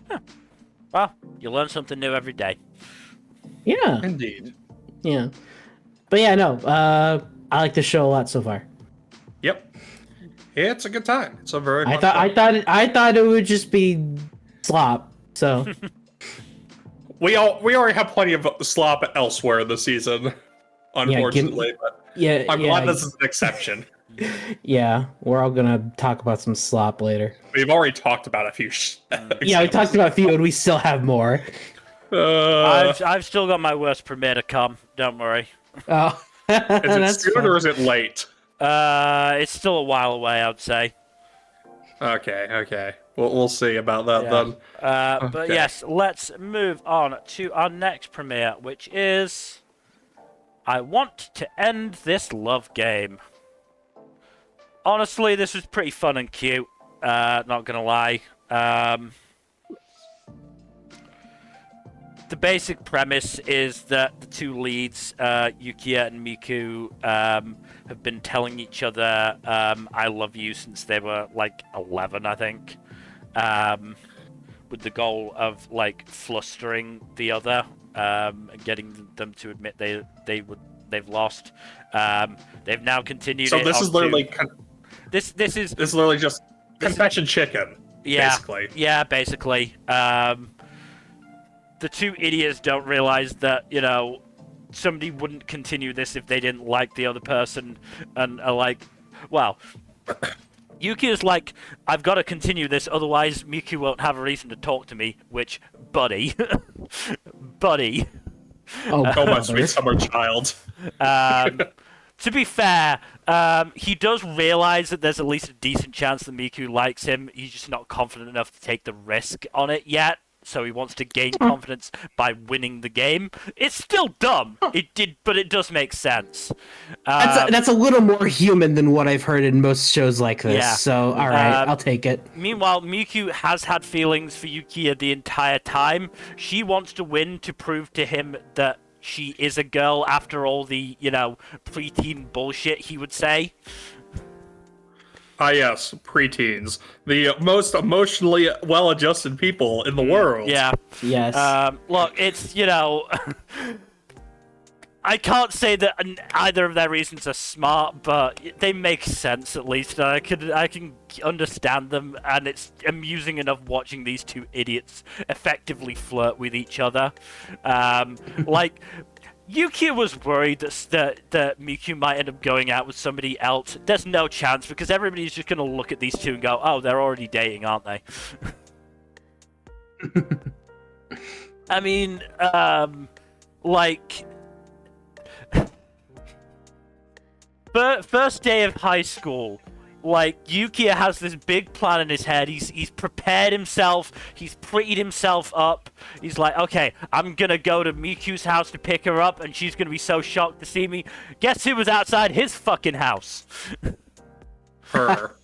Huh. Well, you learn something new every day. Yeah. Indeed. Yeah. But yeah, no. I like this show a lot so far. Yep. It's a good time. It's a very. I thought it would just be slop. So. we already have plenty of slop elsewhere this season, unfortunately. I'm glad this is an exception. Yeah, we're all gonna talk about some slop later. We've already talked about a few. Yeah, we talked about a few, and we still have more. I've still got my worst premiere to come. Don't worry. Oh, is it soon or is it late? It's still a while away, I'd say. Okay. We'll see about that then. But yes, let's move on to our next premiere, which is I Want to End This Love Game. Honestly, this was pretty fun and cute. Not gonna lie. The basic premise is that the two leads, Yukiya and Miku, have been telling each other I love you since they were like 11, I think. With the goal of like flustering the other and getting them to admit they've lost. They've now continued. So this is literally this is literally just confession chicken. Yeah, basically. Yeah, basically. The two idiots don't realize that, somebody wouldn't continue this if they didn't like the other person, and are like, well, Yuki is like, I've got to continue this, otherwise Miku won't have a reason to talk to me, which, buddy. Oh, my sweet summer child. To be fair, he does realize that there's at least a decent chance that Miku likes him. He's just not confident enough to take the risk on it yet. So he wants to gain confidence by winning the game. It's still dumb. But it does make sense. That's a little more human than what I've heard in most shows like this. Yeah. So all right, I'll take it. Meanwhile, Miku has had feelings for Yukiya the entire time. She wants to win to prove to him that she is a girl after all the, preteen bullshit he would say. Ah, yes, preteens. The most emotionally well-adjusted people in the world. Yeah. Yes. Look, it's, I can't say that either of their reasons are smart, but they make sense at least. I can understand them, and it's amusing enough watching these two idiots effectively flirt with each other. Yuki was worried that Miku might end up going out with somebody else. There's no chance, because everybody's just going to look at these two and go, oh, they're already dating, aren't they? I mean, like, first day of high school, like, Yukiya has this big plan in his head. He's prepared himself. He's prettied himself up. He's like, okay, I'm gonna go to Miku's house to pick her up, and she's gonna be so shocked to see me. Guess who was outside his fucking house? Her.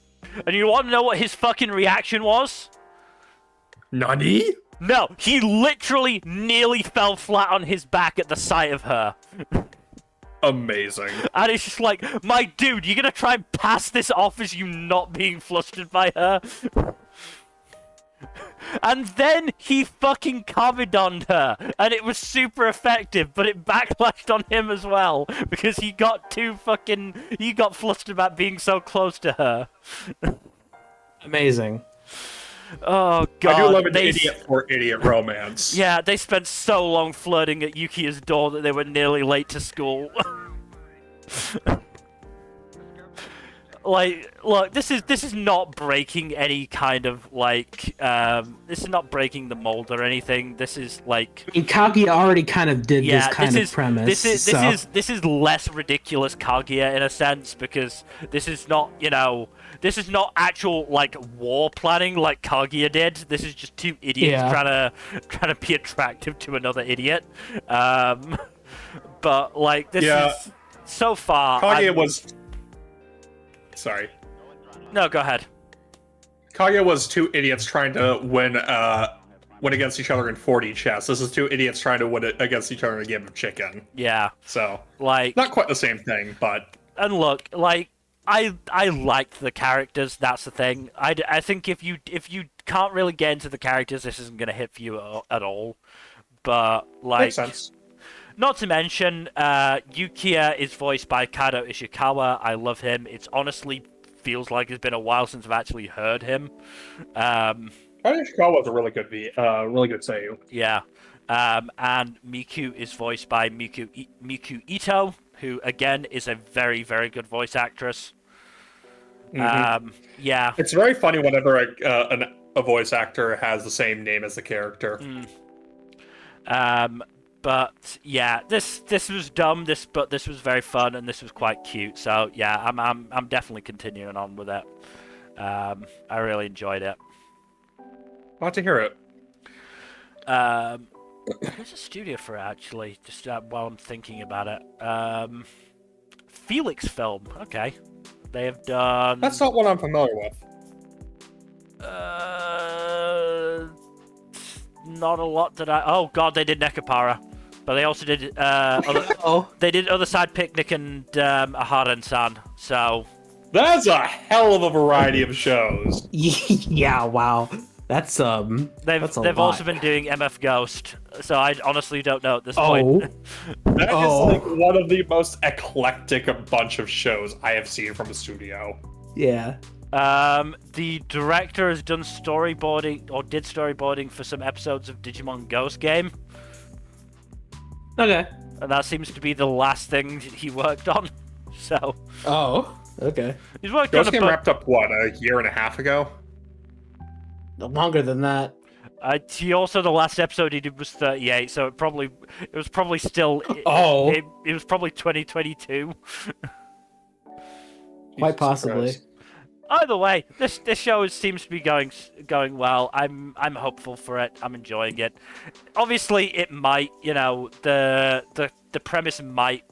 And you want to know what his fucking reaction was? Nani? No, he literally nearly fell flat on his back at the sight of her. Amazing. And it's just like, my dude, you're gonna try and pass this off as you not being flustered by her? And then he fucking Kamidoned her, and it was super effective, but it backlashed on him as well, because he got flustered about being so close to her. Amazing. Oh god. I do love an idiot for idiot romance. Yeah, they spent so long flirting at Yukiya's door that they were nearly late to school. Like, look, this is not breaking any kind of, like, this is not breaking the mold or anything. This is, like... I mean, Kaguya already kind of did this kind of premise. This is less ridiculous Kaguya in a sense, because this is not, you know... This is not actual, like, war planning like Kaguya did. This is just two idiots trying to be attractive to another idiot. But, like, this is... So far... Kaguya was... Sorry. No, go ahead. Kaguya was two idiots trying to win against each other in 4D chess. This is two idiots trying to win against each other in a game of chicken. Yeah. So, like... Not quite the same thing, but... And look, like... I liked the characters. That's the thing. I think if you can't really get into the characters, this isn't gonna hit for you at all. But like, makes sense. Not to mention, Yukiya is voiced by Kado Ishikawa. I love him. It's honestly feels like it's been a while since I've actually heard him. Kado Ishikawa was a really good seiyuu. Yeah. And Miku is voiced by Miku Ito, who again is a very, very good voice actress. Mm-hmm. Yeah. It's very funny whenever a voice actor has the same name as the character. But yeah, this was dumb. But this was very fun, and this was quite cute. So yeah, I'm definitely continuing on with it. I really enjoyed it. Glad to hear it. There's a studio for it, actually, just while I'm thinking about it. Felix Film, okay. They have done... That's not what I'm familiar with. Not a lot that I... Oh god, they did Nekapara. But they also did they did Other Side Picnic and Aharen-san, so... That's a hell of a variety of shows. Yeah, wow. That's They've also been doing MF Ghost, so I honestly don't know at this point. That is like one of the most eclectic bunch of shows I have seen from a studio. Yeah. The director has done storyboarding, or did storyboarding for some episodes of Digimon Ghost Game. Okay. And that seems to be the last thing he worked on. So. Oh. Okay. He's worked Ghost on Game wrapped up what, a year and a half ago? Longer than that. He also, the last episode he did was 38, so it was probably still. It was probably 2022. Quite possibly. Christ. Either way, this show seems to be going well. I'm hopeful for it. I'm enjoying it. Obviously, it might, the premise might,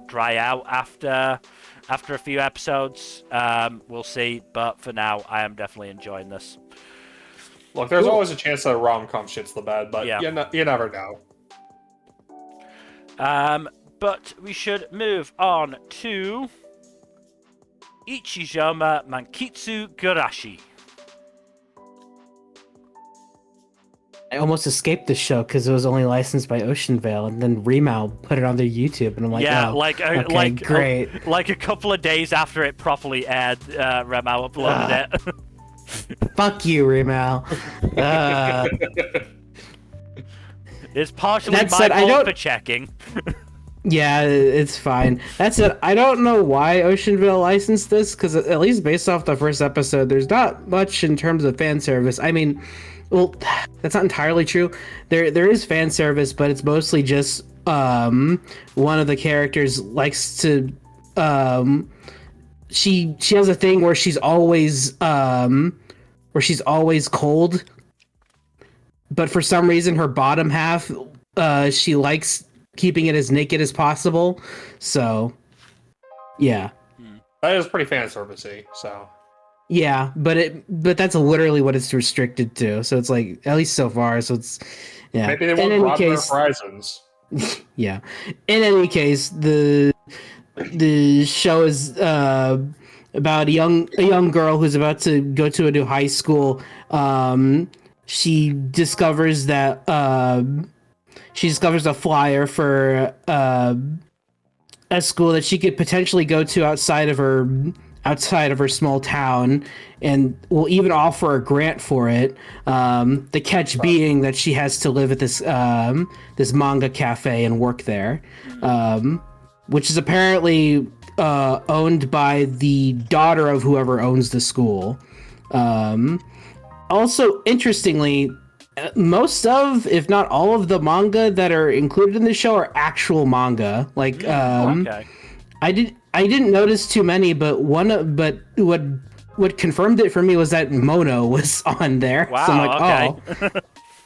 dry out after a few episodes. We'll see, but for now, I am definitely enjoying this. Look, there's always a chance that a rom-com shits the bed, but yeah. You never know. But we should move on to Ichijouma Mankitsu Gurashi. I almost escaped the show because it was only licensed by Ocean Vale, and then Remao put it on their YouTube, and I'm like, great. Like a couple of days after it properly aired, Remao uploaded it. Fuck you, Remao. It's partially my fault for checking. Yeah, it's fine. That said, I don't know why Oceanville licensed this, because at least based off the first episode, there's not much in terms of fan service. I mean, well, that's not entirely true. There is fan service, but it's mostly just one of the characters likes to she has a thing where she's always cold, but for some reason her bottom half she likes keeping it as naked as possible. So yeah. That is pretty fan servicey, so. Yeah, but that's literally what it's restricted to. So it's like, at least so far. So it's, yeah. Maybe they want to broaden their horizons. Yeah. In any case, the show is about a young girl who's about to go to a new high school. She discovers that she discovers a flyer for a school that she could potentially go to outside of her small town, and will even offer a grant for it. The catch being that she has to live at this manga cafe and work there, which is apparently owned by the daughter of whoever owns the school. Also, interestingly, most of, if not all of the manga that are included in the show are actual manga. Like, Okay. I didn't notice too many, but what confirmed it for me was that Mono was on there. Wow. So I'm like, Okay.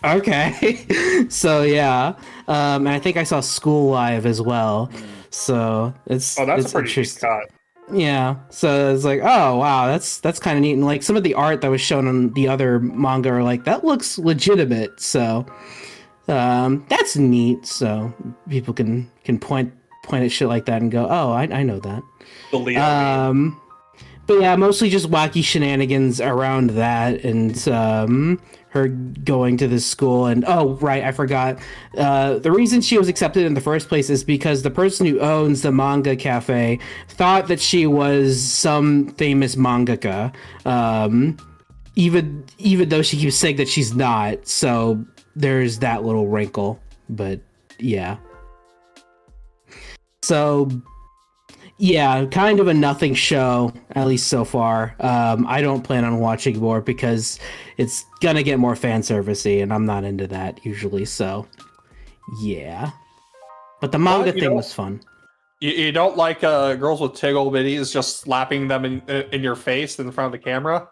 oh, okay. So yeah, and I think I saw School Live as well. So it's That's it's a pretty deep interesting. cut. Yeah, so it's like, oh wow, that's kind of neat. And like some of the art that was shown on the other manga are like, that looks legitimate. So that's neat. So people can point at shit like that and go, oh, I know that. The Leo meme. But yeah, mostly just wacky shenanigans around that, and her going to this school. And oh right, I forgot. The reason she was accepted in the first place is because the person who owns the manga cafe thought that she was some famous mangaka, even though she keeps saying that she's not. So there's that little wrinkle. But yeah. So yeah, kind of a nothing show, at least so far. I don't plan on watching more because it's gonna get more fan servicey, and I'm not into that usually. So, yeah. But the manga thing was fun. You don't like girls with tiggle bitties just slapping them in your face in front of the camera?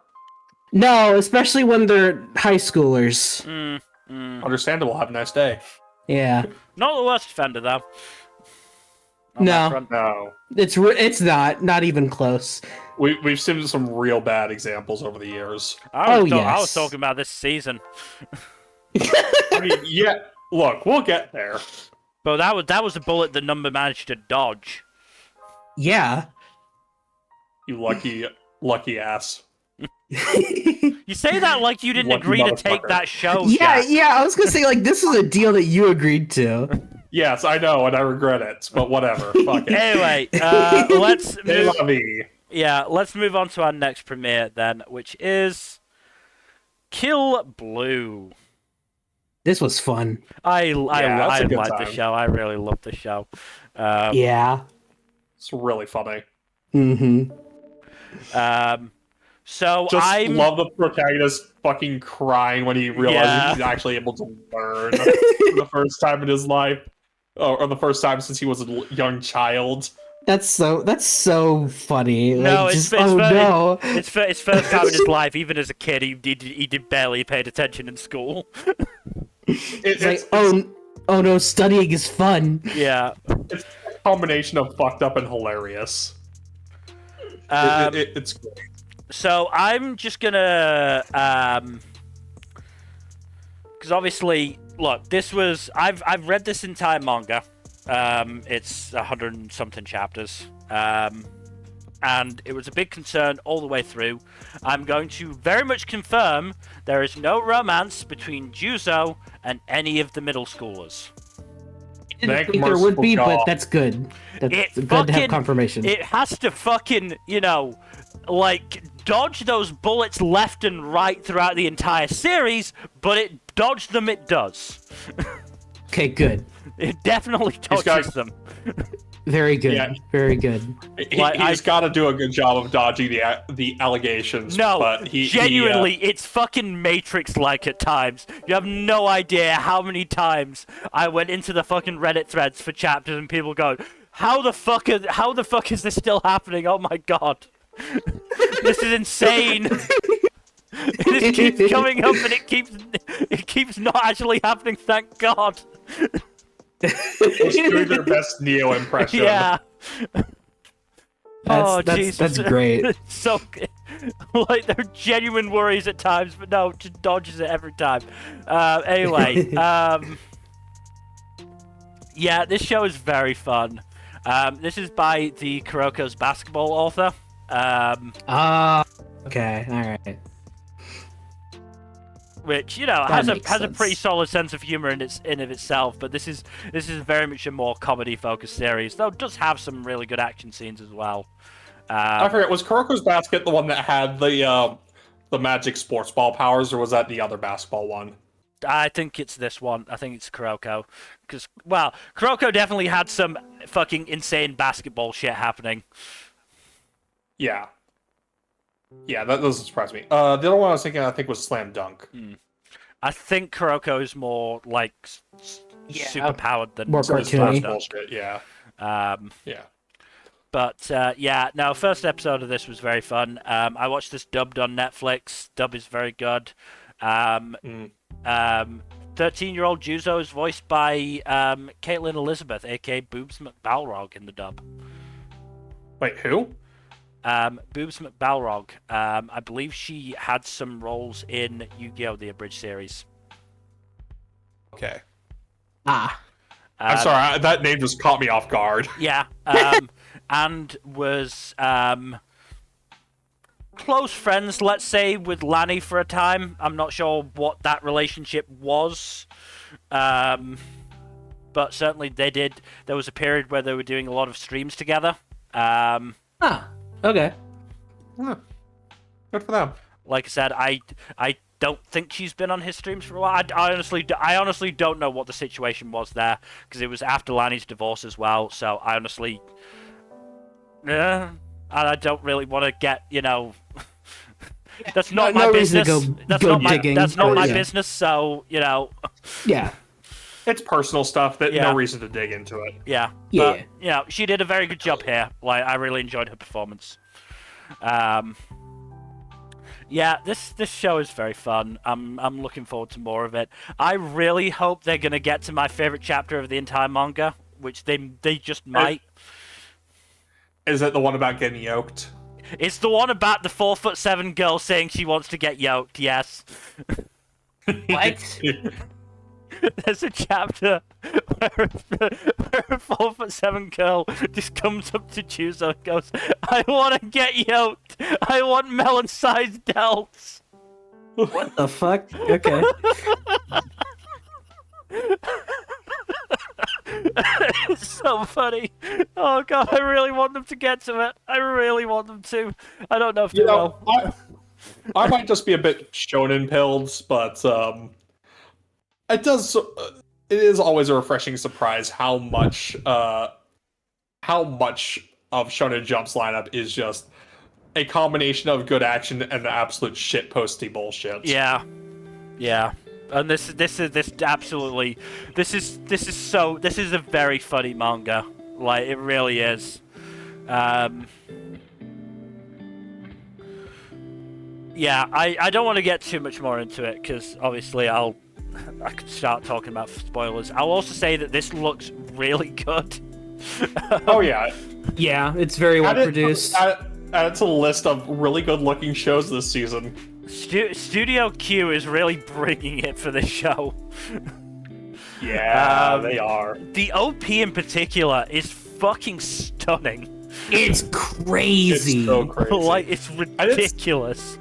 No, especially when they're high schoolers. Understandable. Have a nice day. Yeah. Not the worst offender, though. On No. that front. No. It's not even close. We've seen some real bad examples over the years. I was yes. talking about this season. I mean, yeah. Look, we'll get there. But that was a bullet that Nmbr managed to dodge. Yeah. You lucky ass. You say that like you didn't Lucky agree to take motherfucker. that show. Yeah, Jack. yeah, I was gonna say, like, this is a deal that you agreed to. Yes, I know, and I regret it, but whatever. Fuck it. Anyway, let's They move. love me. Yeah, let's move on to our next premiere then, which is Kill Blue. This was fun. I that's a good like the time. show. I really love the show. Yeah. It's really funny. Mm-hmm. So Just I love the protagonist fucking crying when he realizes Yeah. he's actually able to learn for the first time in his life, or the first time since he was a young child. That's so funny. No, like, it's just, oh funny. no. It's first time in his life. Even as a kid, he did barely paid attention in school. It's like, oh no, studying is fun. Yeah. It's a combination of fucked up and hilarious. It's great. So I'm just gonna, because obviously, look, this was I've read this entire manga. It's 100 and something chapters. And it was a big concern all the way through. I'm going to very much confirm there is no romance between Juzo and any of the middle schoolers. I didn't Thank think there would be, merciful but God. that's good. That's It good to have fucking- confirmation. It has to fucking, like, dodge those bullets left and right throughout the entire series, but it dodged them, it does. Okay, good. It definitely got- dodges them. Very good. Yeah. Very good. He's got to do a good job of dodging the allegations. No, but genuinely, it's fucking Matrix-like at times. You have no idea how many times I went into the fucking Reddit threads for chapters and people go, how the fuck is this still happening? Oh my god. This is insane. This keeps coming up and it keeps not actually happening, thank god. It's doing their best Neo impression. Yeah. That's great. So, like, there are genuine worries at times, but no, just dodges it every time. Anyway, yeah, this show is very fun. This is by the Kuroko's basketball author. Okay, alright. Which, you know, has a pretty solid sense of humor in of itself, but this is very much a more comedy focused series, though it does have some really good action scenes as well. I forget, was Kuroko's Basket the one that had the magic sports ball powers, or was that the other basketball one? I think it's this one. I think it's Kuroko. Because, well, Kuroko definitely had some fucking insane basketball shit happening. Yeah. Yeah, that doesn't surprise me. The other one I was thinking, I think, was Slam Dunk. I think Kuroko is more, like, super powered than... More cartoony. Bullshit, yeah. Yeah. But, yeah, no, first episode of this was very fun. I watched this dubbed on Netflix. Dub is very good. 13-year-old Juzo is voiced by Caitlin Elizabeth, a.k.a. Boobs McBalrog in the dub. Wait, who? Boobs McBalrog. I believe she had some roles in Yu-Gi-Oh! The Abridged series. Okay. Ah. I'm sorry, that name just caught me off guard. Yeah. And was close friends, let's say, with Lanny for a time. I'm not sure what that relationship was. But certainly they did. There was a period where they were doing a lot of streams together. Okay. Good for them. Like I said, I don't think she's been on his streams for a while. I honestly don't know what the situation was there, because it was after Lanny's divorce as well. So I honestly, and I don't really want to get, you know, that's not my business. That's not my business. So, you know, yeah. It's personal stuff that no reason to dig into it. Yeah. But, you know, she did a very good job here. Like, I really enjoyed her performance. Yeah, this show is very fun. I'm looking forward to more of it. I really hope they're gonna get to my favorite chapter of the entire manga, which they just might. Is it the one about getting yoked? It's the one about the 4'7" girl saying she wants to get yoked. Yes. What? There's a chapter where a 4'7" girl just comes up to Juzo and goes, "I want to get yoked. I want melon-sized delts." What the fuck? Okay. It's so funny. Oh god, I really want them to get to it. I really want them to. I don't know if they will. I might just be a bit shonen pilled, but it is always a refreshing surprise how much of Shonen Jump's lineup is just a combination of good action and absolute shitposty bullshit. Yeah. And this is a very funny manga. Like, it really is. Yeah, I don't want to get too much more into it, because obviously I could start talking about spoilers. I'll also say that this looks really good. Oh yeah. Yeah, it's very well produced. Add to the list of really good looking shows this season. Studio Q is really bringing it for this show. Yeah, they are. The OP in particular is fucking stunning. It's crazy. It's so crazy. Like, it's ridiculous.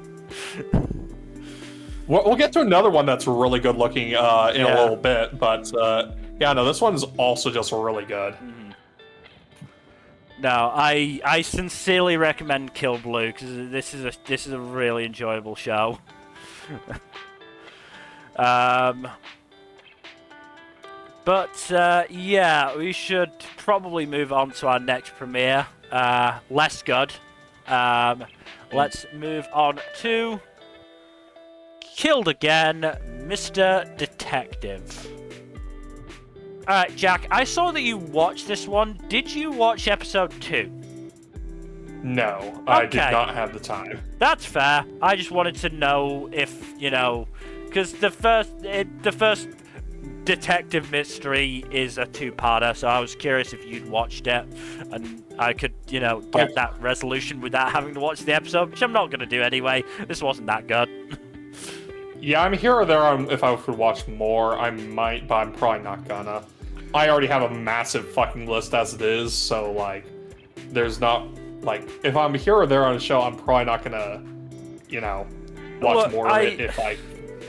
We'll get to another one that's really good looking in a little bit, but yeah, no, this one's also just really good. No, I sincerely recommend Kill Blue, because this is a really enjoyable show. But yeah, we should probably move on to our next premiere. Less good. Let's move on to Killed Again, Mr. Detective. Alright, Jack, I saw that you watched this one. Did you watch episode 2? No, I did Okay. not have the time. That's fair. I just wanted to know if, because the first detective mystery is a two-parter, so I was curious if you'd watched it, and I could, get that resolution without having to watch the episode, which I'm not going to do anyway. This wasn't that good. Yeah, I'm here or there on if I could watch more. I might, but I'm probably not gonna. I already have a massive fucking list as it is, so, like, there's not, like, if I'm here or there on a show, I'm probably not gonna, watch Look, more of it if I...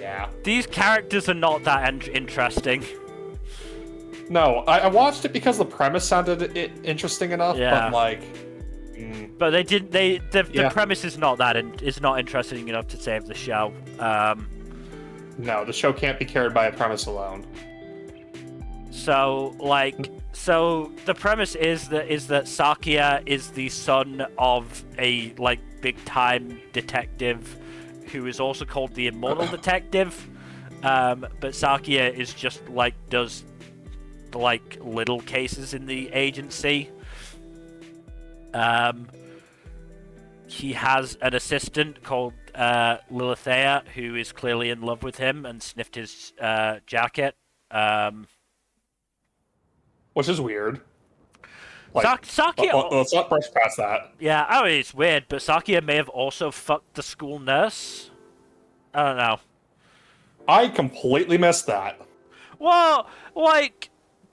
Yeah. These characters are not that interesting. No, I watched it because the premise sounded interesting enough, Yeah. but, like... But they didn't. The premise is not is not interesting enough to save the show. No, the show can't be carried by a premise alone. So the premise is that Sakia is the son of a big time detective who is also called the Immortal Detective. But Sakia is just does little cases in the agency. He has an assistant called Lilithea, who is clearly in love with him and sniffed his jacket. Which is weird. Sakia... Let's not brush past that. Yeah, it's weird, but Sakia may have also fucked the school nurse. I don't know. I completely missed that. Well,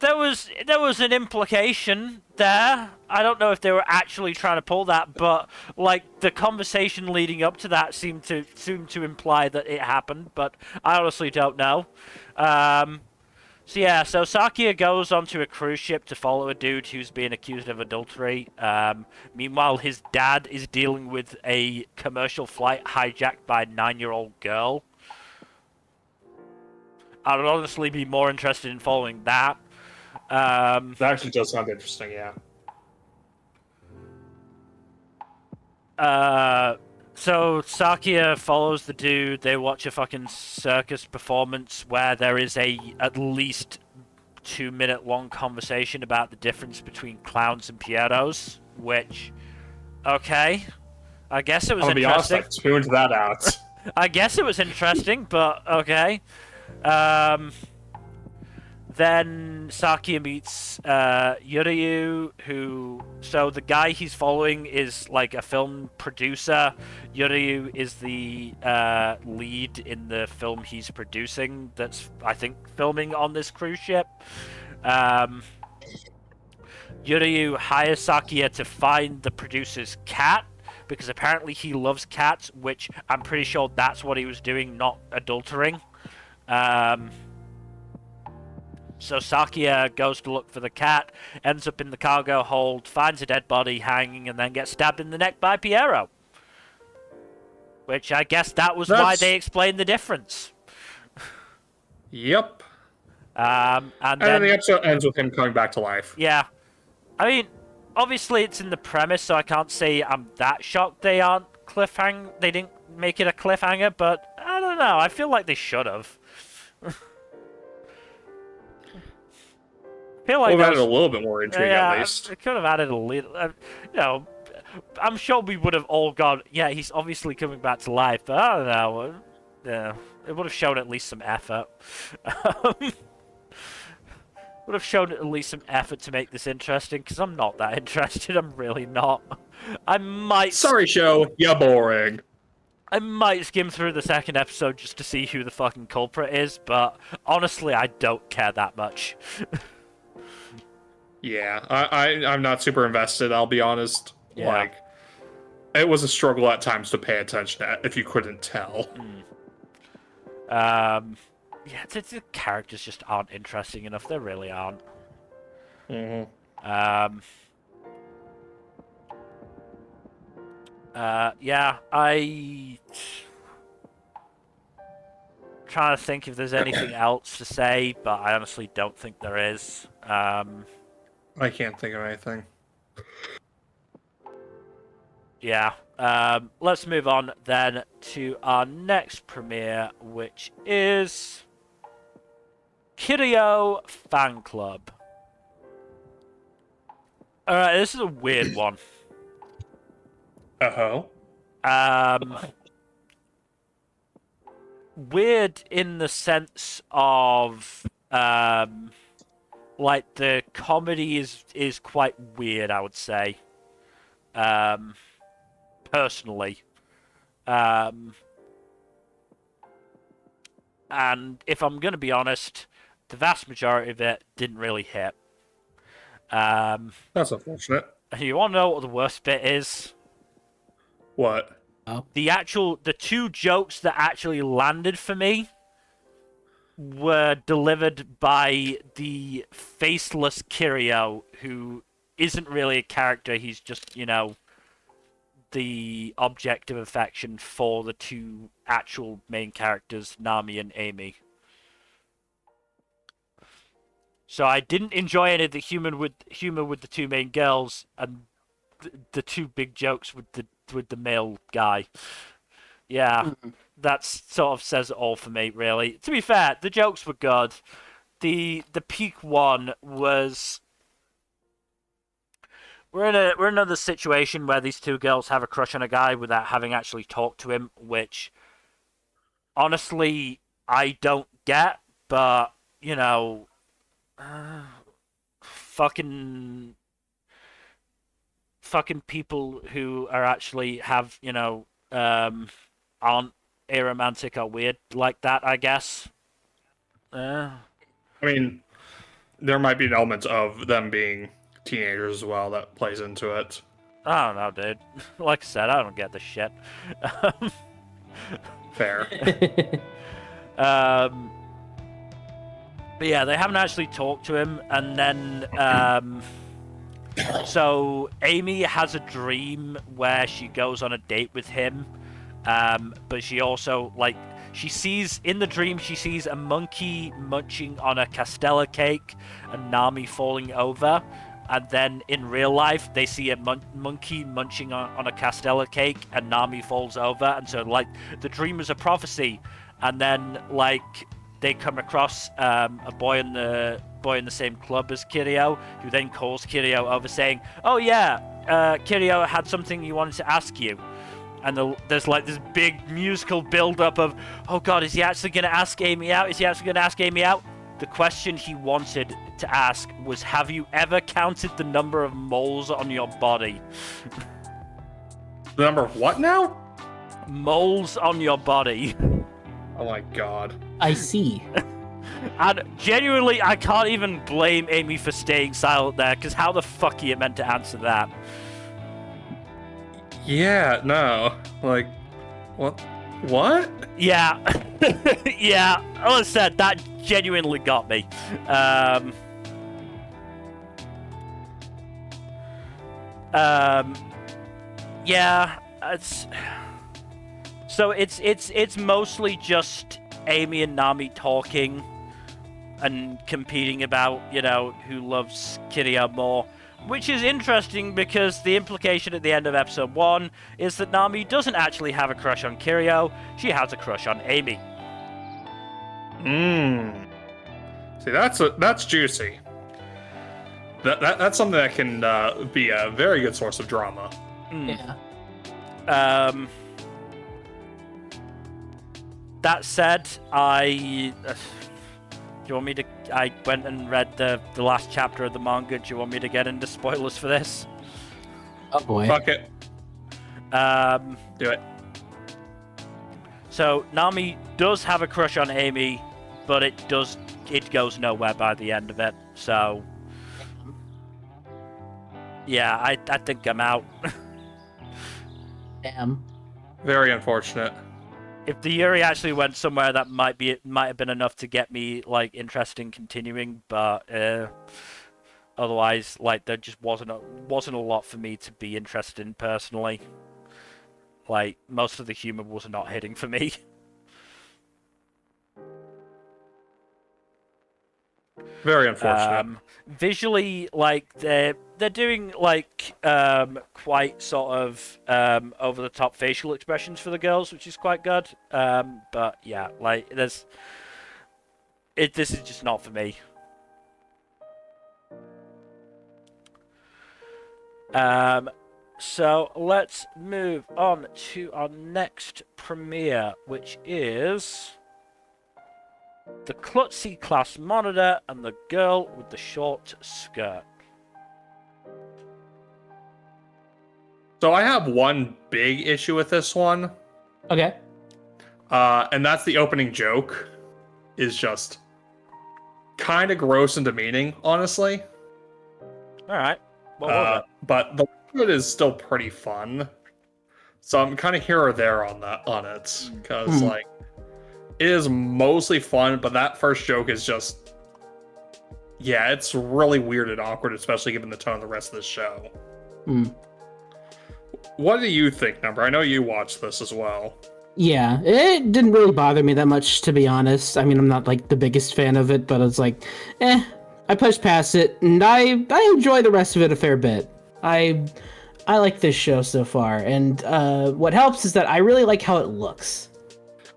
there was an implication there. I don't know if they were actually trying to pull that, but the conversation leading up to that seemed to imply that it happened, but I honestly don't know. So Sakia goes onto a cruise ship to follow a dude who's being accused of adultery. Meanwhile, his dad is dealing with a commercial flight hijacked by a 9-year-old girl. I would honestly be more interested in following that. That actually does sound interesting, yeah. So Sakia follows the dude. They watch a fucking circus performance where there is a at least 2-minute long conversation about the difference between clowns and pierrots, which, okay, I guess it was I'll be honest, interesting. I tuned that out. I guess it was interesting, but okay. Then Sakia meets Yuryu, so the guy he's following is a film producer. Yuryu is the lead in the film he's producing that's, I think, filming on this cruise ship. Yuryu hires Sakia to find the producer's cat, because apparently he loves cats, which I'm pretty sure that's what he was doing, not adultering. So Sakia goes to look for the cat, ends up in the cargo hold, finds a dead body hanging, and then gets stabbed in the neck by Pierrot. Which I guess that was why they explained the difference. Yep. And then the episode ends with him coming back to life. Yeah. I mean, obviously it's in the premise, so I can't say I'm that shocked they didn't make it a cliffhanger, but I don't know, I feel like they should have. Feel like added a little bit more intrigue at least. It could have added a little, I'm sure we would have all gone, yeah, he's obviously coming back to life, but I don't know. Yeah, it would have shown at least some effort. Would have shown at least some effort to make this interesting, because I'm not that interested. I'm really not. Sorry, show. You're boring. I might skim through the second episode just to see who the fucking culprit is, but honestly, I don't care that much. Yeah, I'm not super invested, I'll be honest. Yeah. It was a struggle at times to pay attention to, if you couldn't tell. Yeah, the characters just aren't interesting enough. They really aren't. Yeah, trying to think if there's anything else to say, but I honestly don't think there is. I can't think of anything. Yeah. Let's move on then to our next premiere, which is Kirio Fanclub. Alright, this is a weird one. Uh-oh. Weird in the sense of like the comedy is quite weird, I would say. Personally. And if I'm gonna be honest, the vast majority of it didn't really hit. That's unfortunate. You wanna know what the worst bit is? What? The two jokes that actually landed for me were delivered by the faceless Kirio, who isn't really a character, he's just, the object of affection for the two actual main characters, Nami and Amy. So I didn't enjoy any of the humor with the two main girls, and the two big jokes with the male guy. Yeah, that sort of says it all for me, really. To be fair, the jokes were good. The peak one was we're in another situation where these two girls have a crush on a guy without having actually talked to him, which honestly I don't get, but fucking people who are actually have aren't aromantic or weird like that, I guess. I mean, there might be an element of them being teenagers as well that plays into it. I don't know, dude. Like I said, I don't get this shit. Fair. But yeah, they haven't actually talked to him, and then so Amy has a dream where she goes on a date with him, but she also she sees in the dream a monkey munching on a castella cake and Nami falling over, and then in real life they see a monkey munching on a castella cake and Nami falls over, and so the dream is a prophecy, and then they come across a boy in the same club as Kirio, who then calls Kirio over saying, "Oh yeah, Kirio had something he wanted to ask you." And there's this big musical build-up of, oh god, is he actually going to ask Amy out? Is he actually going to ask Amy out? The question he wanted to ask was, have you ever counted the number of moles on your body? The number of what now? Moles on your body. Oh my god. I see. And genuinely, I can't even blame Amy for staying silent there, because how the fuck are you meant to answer that? Yeah, no. What? What? Yeah. Yeah. Like I said, that genuinely got me. Yeah, it's mostly just Amy and Nami talking and competing about, who loves Kirio more. Which is interesting because the implication at the end of episode 1 is that Nami doesn't actually have a crush on Kirio, she has a crush on Amy. See, that's juicy. That's something that can be a very good source of drama. Yeah. That said, do you want me to? I went and read the last chapter of the manga. Do you want me to get into spoilers for this? Oh boy. Fuck it. Do it. So Nami does have a crush on Amy, but it goes nowhere by the end of it. So yeah, I think I'm out. Damn. Very unfortunate. If the Yuri actually went somewhere, that might have been enough to get me interested in continuing, but otherwise, there just wasn't a lot for me to be interested in personally. Most of the humor was not hitting for me. Very unfortunate. Visually, like they're doing like quite sort of over the top facial expressions for the girls, which is quite good. But yeah, like this is just not for me. So let's move on to our next premiere, which is the klutzy class monitor and the girl with the short skirt. So I have one big issue with this one, Okay. and that's the opening joke is just kind of gross and demeaning, honestly. All right. What was it? But the rest of it is still pretty fun. So I'm kind of here or there on it because like it is mostly fun, but that first joke is just it's really weird and awkward, especially given the tone of the rest of the show. What do you think, Nmbr? I know you watched this as well. Yeah, it didn't really bother me that much, to be honest. I mean, I'm not like the biggest fan of it, but it's like, I pushed past it, and I enjoy the rest of it a fair bit. I like this show so far, and what helps is that I really like how it looks.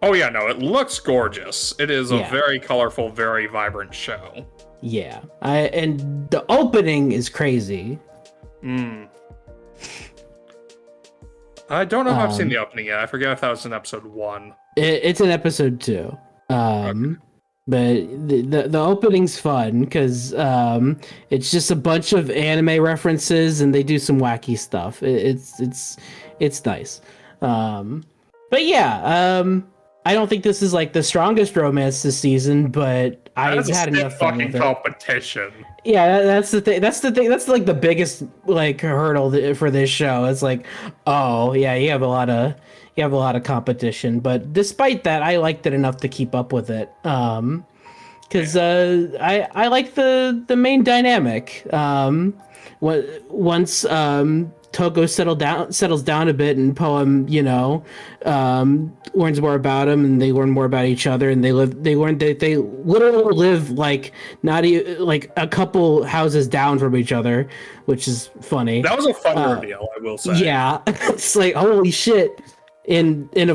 Oh yeah, no, it looks gorgeous. It is a very colorful, very vibrant show. Yeah, and the opening is crazy. I don't know if I've seen the opening yet. I forget if that was in episode 1. It's in episode 2. Okay. But the opening's fun because it's just a bunch of anime references and they do some wacky stuff. It's nice. But yeah, I don't think this is like the strongest romance this season, but I've had enough fun with it. Competition. Yeah, that's the thing. That's like the biggest like hurdle for this show. It's like, oh yeah, you have a lot of competition, but despite that, I liked it enough to keep up with it. Because I like the main dynamic. Once Togo settles down a bit, and Poem, learns more about him, and they learn more about each other, and they literally live like not like a couple houses down from each other, which is funny. That was a fun reveal, I will say. Yeah, it's like holy shit. And it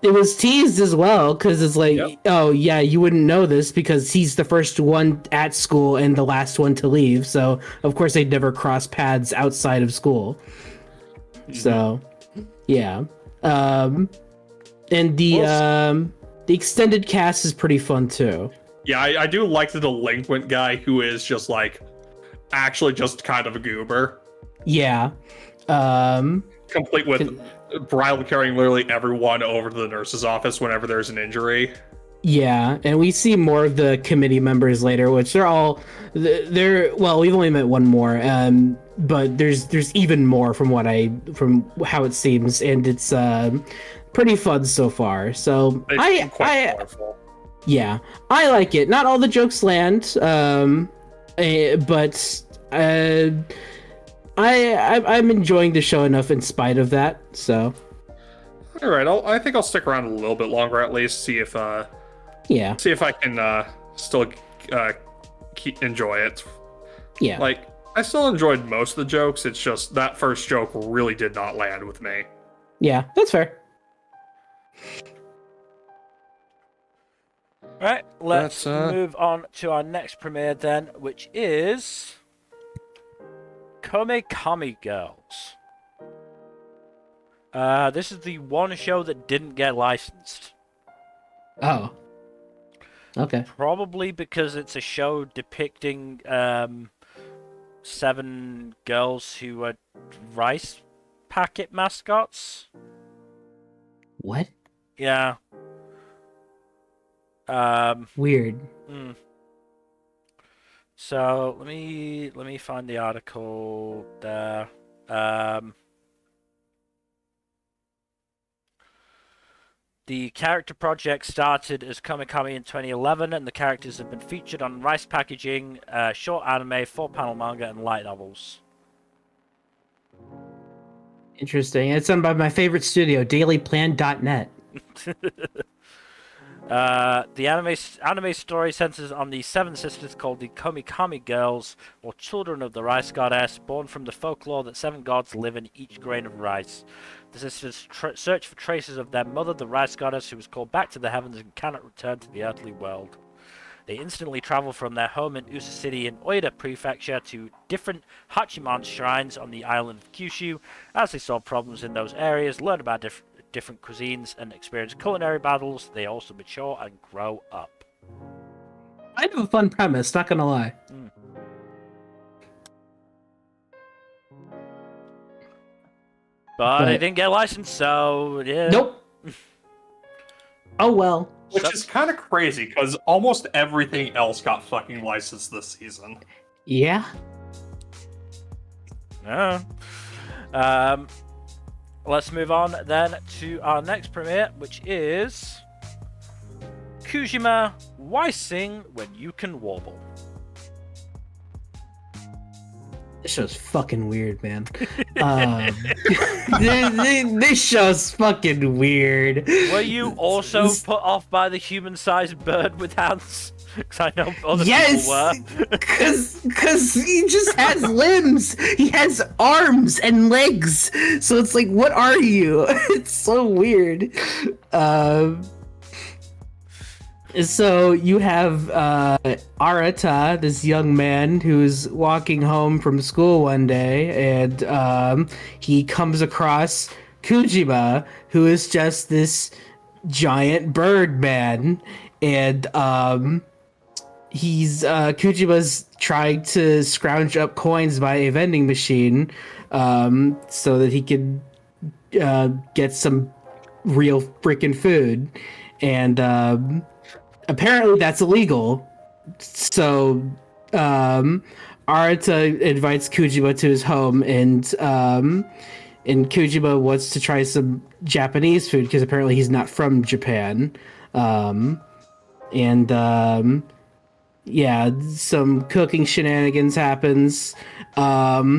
was teased as well because it's like, oh yeah, you wouldn't know this because he's the first one at school and the last one to leave. So of course they'd never cross paths outside of school. So yeah, and the extended cast is pretty fun too. Yeah, I do like the delinquent guy who is just like actually just kind of a goober. Yeah. Complete with Bridal carrying literally everyone over to the nurse's office whenever there's an injury. Yeah, and we see more of the committee members later, which they're we've only met one more, but there's even more from how it seems, and it's pretty fun so far. So I like it. Not all the jokes land, but I'm enjoying the show enough in spite of that. So, all right, I think I'll stick around a little bit longer at least. See if I can still enjoy it. Yeah, like I still enjoyed most of the jokes. It's just that first joke really did not land with me. Yeah, that's fair. All right, let's move on to our next premiere then, which is Komekami Girls. This is the one show that didn't get licensed. Oh. Okay. Probably because it's a show depicting 7 girls who are rice packet mascots. What? Yeah. Weird. So let me find the article there. The character project started as Komekami in 2011, and the characters have been featured on rice packaging, short anime, 4-panel manga, and light novels. Interesting. It's done by my favorite studio, dailyplan.net. The anime story centers on the seven sisters called the Komekami Girls, or Children of the Rice Goddess, born from the folklore that seven gods live in each grain of rice. The sisters search for traces of their mother, the Rice Goddess, who was called back to the heavens and cannot return to the earthly world. They instantly travel from their home in Usa City in Oida Prefecture to different Hachiman shrines on the island of Kyushu. As they solve problems in those areas, learn about different cuisines, and experience culinary battles, they also mature and grow up. Kind of a fun premise, not gonna lie. But it didn't get licensed, so yeah. Nope. Oh well. Which is kind of crazy, because almost everything else got fucking licensed this season. Yeah. No. Let's move on then to our next premiere, which is Kujima, Why Sing When You Can Warble? This show's fucking weird, man. This show's fucking weird. Were you also put off by the human-sized bird with hands? Because I know other people were. Because he just has limbs. He has arms and legs. So it's like, what are you? It's so weird. So you have Arata, this young man who's walking home from school one day, and he comes across Kujima, who is just this giant bird man, and Kujima's trying to scrounge up coins by a vending machine, so that he can get some real freaking food, and apparently that's illegal. So Arata invites Kujima to his home, and Kujima wants to try some Japanese food because apparently he's not from Japan. Yeah, some cooking shenanigans happens. Naturally,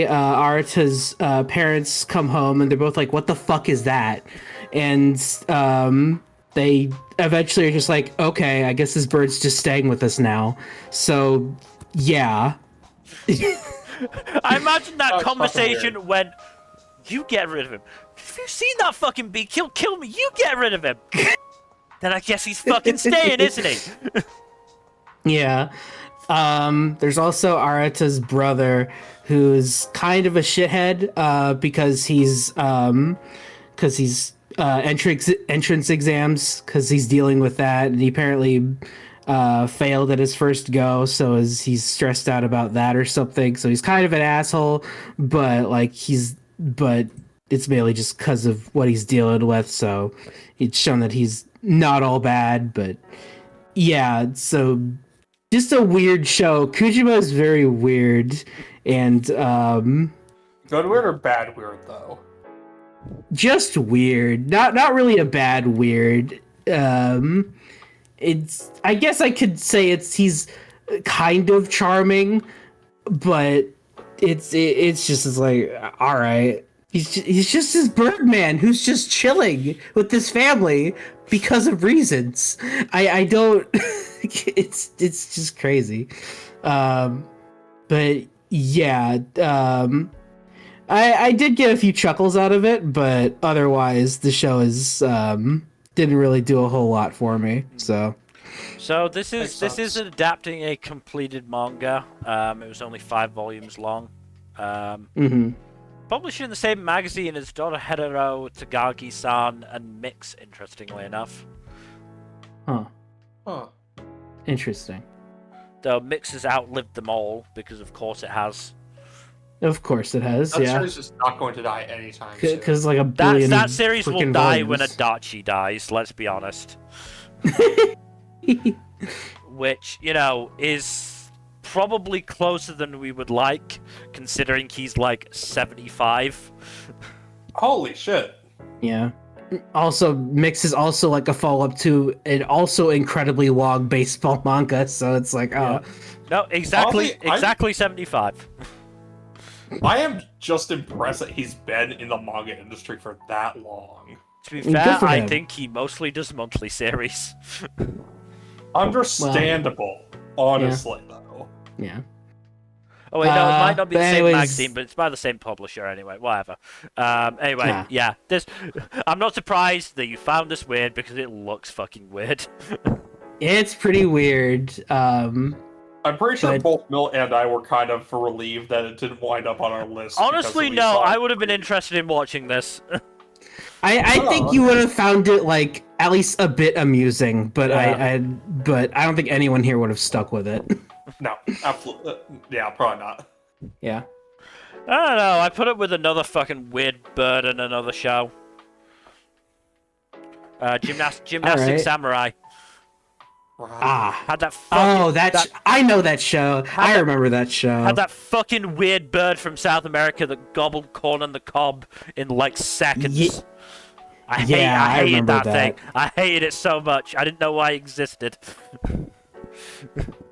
Arata's parents come home and they're both like, "What the fuck is that?" And they eventually are just like, "Okay, I guess this bird's just staying with us now." So, yeah. I imagine that conversation when you get rid of him. Have you seen that fucking bee? Kill me. You get rid of him. Then I guess he's fucking staying, isn't he? Yeah. There's also Arata's brother, who's kind of a shithead, because he's entrance exams, because he's dealing with that, and he apparently failed at his first go, so he's stressed out about that or something. So he's kind of an asshole, but it's mainly just because of what he's dealing with. So it's shown that he's not all bad, but yeah. So just a weird show. Kujima is very weird, and Good weird or bad weird though? just weird. Not really a bad weird. It's, I guess I could say he's kind of charming, but it's just like, all right. He's just this Birdman who's just chilling with his family because of reasons. I don't. It's just crazy. But yeah. I did get a few chuckles out of it, but otherwise the show didn't really do a whole lot for me. So this is adapting a completed manga. It was only 5 volumes long. Published in the same magazine as Dorohedoro, Tagagi-san, and Mix, interestingly enough. Huh. Huh. Interesting. Though Mix has outlived them all, because of course it has. Of course it has, That yeah. series is not going to die anytime soon. Because like a billion. That series will die when volumes. Adachi dies, let's be honest. Which, is probably closer than we would like, considering he's like 75. Holy shit. Yeah. Also, Mix is also like a follow-up to an also incredibly long baseball manga, so it's like, oh. Yeah. No, exactly 75. I am just impressed that he's been in the manga industry for that long. To be Good fair, for I him. think he mostly does monthly series. Understandable, honestly, though. Yeah. Oh wait, no, it might not be but the same anyways- magazine, but it's by the same publisher anyway. Whatever. Anyway, Ah. yeah. I'm not surprised that you found this weird because it looks fucking weird. It's pretty weird. I'm pretty sure But- both Mill and I were kind of relieved that it didn't wind up on our list. Honestly, because we no. thought- I would have been interested in watching this. I think you would have found it like at least a bit amusing, but Yeah. but I don't think anyone here would have stuck with it. No, absolutely. Yeah, probably not. Yeah. I don't know. I put it with another fucking weird bird in another show. Gymnastic Alright. Samurai. Ah. Had that fucking, Oh, I know that show. I that- remember that show. had that fucking weird bird from South America that gobbled corn on the cob in like seconds. Ye- I Yeah, I hated remember that that. thing. I hated it so much. I didn't know why it existed.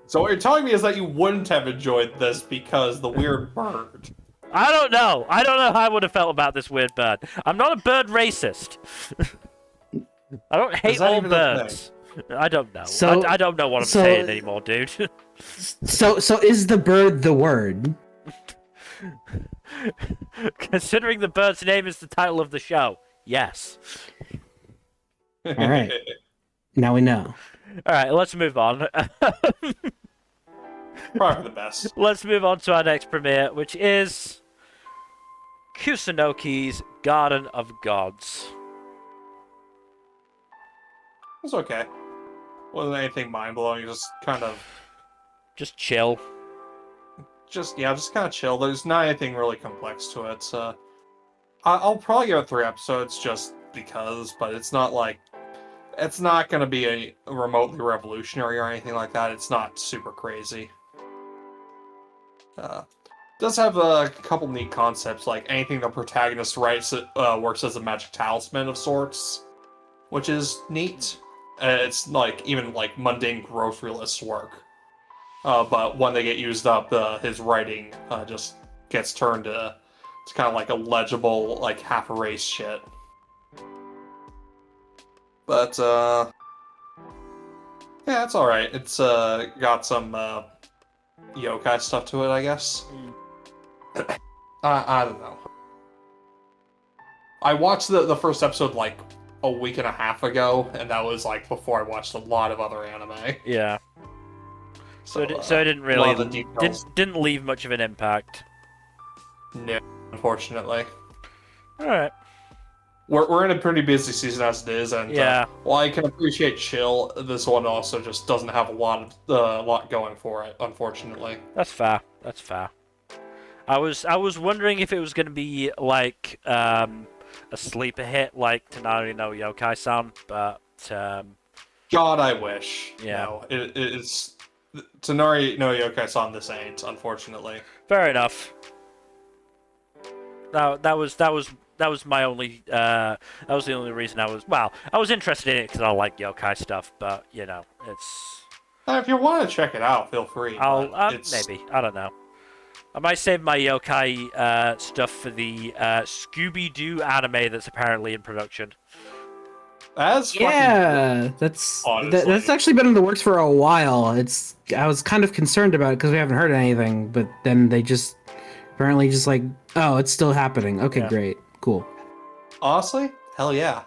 So what you're telling me is that you wouldn't have enjoyed this because the weird bird. I don't know. I don't know how I would have felt about this weird bird. I'm not a bird racist. I don't hate that all even a birds. I don't know. So- I don't know what I'm so- saying anymore, dude. So is the bird the word? Considering the bird's name is the title of the show, yes. All right. Now we know. All right, let's move on. Probably the best. Let's move on to our next premiere, which is Kusunoki's Garden of Gods. It's okay. Wasn't anything mind blowing. Just kind of, Just chill. just kind of chill. There's not anything really complex to it. I'll probably give it 3 episodes just because, but it's not like it's not going to be a remotely revolutionary or anything like that. It's not super crazy. Does have a couple neat concepts, like anything the protagonist writes works as a magic talisman of sorts, which is neat. It's like even like mundane grocery list work, but when they get used up, his writing just gets turned to it's kind of like a legible, like half erased shit. But yeah, it's all right. It's got some yokai stuff to it, I guess. I don't know. I watched the first episode like a week and a half ago, and that was like before I watched a lot of other anime. Yeah. So it didn't a lot of the really details- didn't leave much of an impact. No, unfortunately. All right. We're in a pretty busy season as it is, and Yeah. while I can appreciate chill, this one also just doesn't have a lot going for it, unfortunately. That's fair. That's fair. I was wondering if it was going to be like a sleeper hit like Tonari no Yokai-san, but God, I wish. Yeah. No, it's Tonari no Yokai-san. This ain't, unfortunately. fair enough. That was my only that was the only reason I was interested in it because I like yokai stuff, but you know it's If you want to check it out, feel free. I'll but it's... maybe I don't know. I might save my yokai stuff for the Scooby-Doo anime that's apparently in production. That's fucking Yeah, that's honestly. that's actually been in the works for a while. I was kind of concerned about it because we haven't heard anything, but then they just apparently just like, oh, it's still happening. Okay, Yeah. great, cool. Honestly, hell yeah.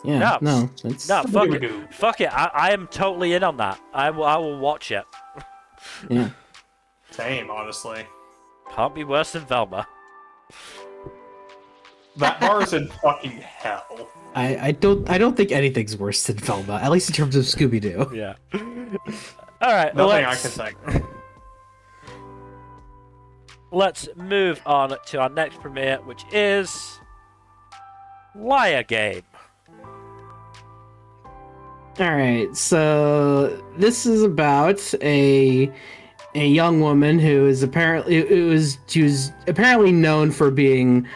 Yeah, No. no, it's No, fuck it. Scooby-Doo. Fuck it. I am totally in on that. I will watch it. yeah. Same, honestly. Can't be worse than Velma. That bar is in fucking hell. I don't think anything's worse than Velma, at least in terms of Scooby Doo. Yeah. All right. Nothing I can think. Let's move on to our next premiere, which is Liar Game. All right, so this is about a young woman who is she was apparently known for being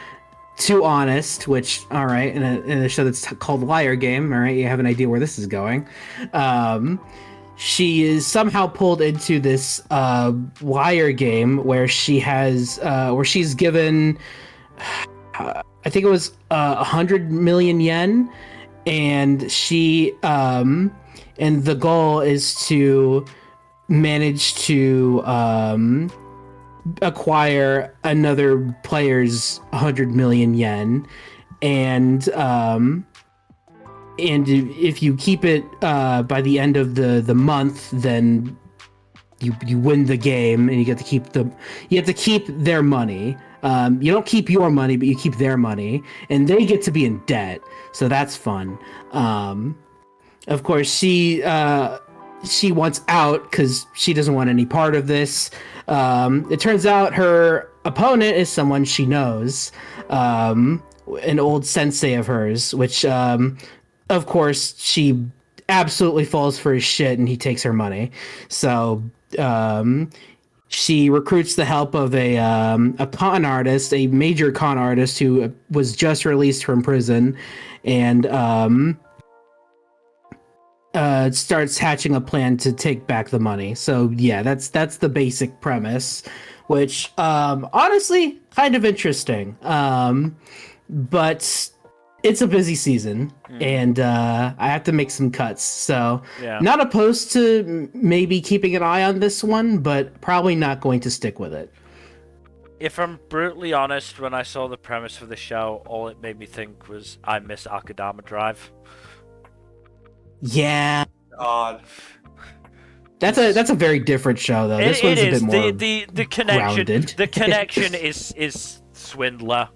too honest, which all right, in a show that's called Liar Game, all right, you have an idea where this is going. She is somehow pulled into this liar game where she's given I think it was 100 million yen, and and the goal is to manage to acquire another player's 100 million yen, and if you keep it by the end of the month, then you win the game, and you get to keep their money. You don't keep your money, but you keep their money, and they get to be in debt, so that's fun. Of course, she wants out because she doesn't want any part of this. It turns out her opponent is someone she knows, an old sensei of hers, which, of course, she absolutely falls for his shit, and he takes her money. So she recruits the help of a con artist, a major con artist who was just released from prison, and starts hatching a plan to take back the money. So yeah, that's the basic premise, which honestly kind of interesting. But it's a busy season, and I have to make some cuts. So not opposed to maybe keeping an eye on this one, but probably not going to stick with it. If I'm brutally honest, when I saw the premise for the show, all it made me think was I miss Akadama Drive. Yeah, God. that's a very different show though. This one's a bit more the connection. grounded. The connection is Swindler,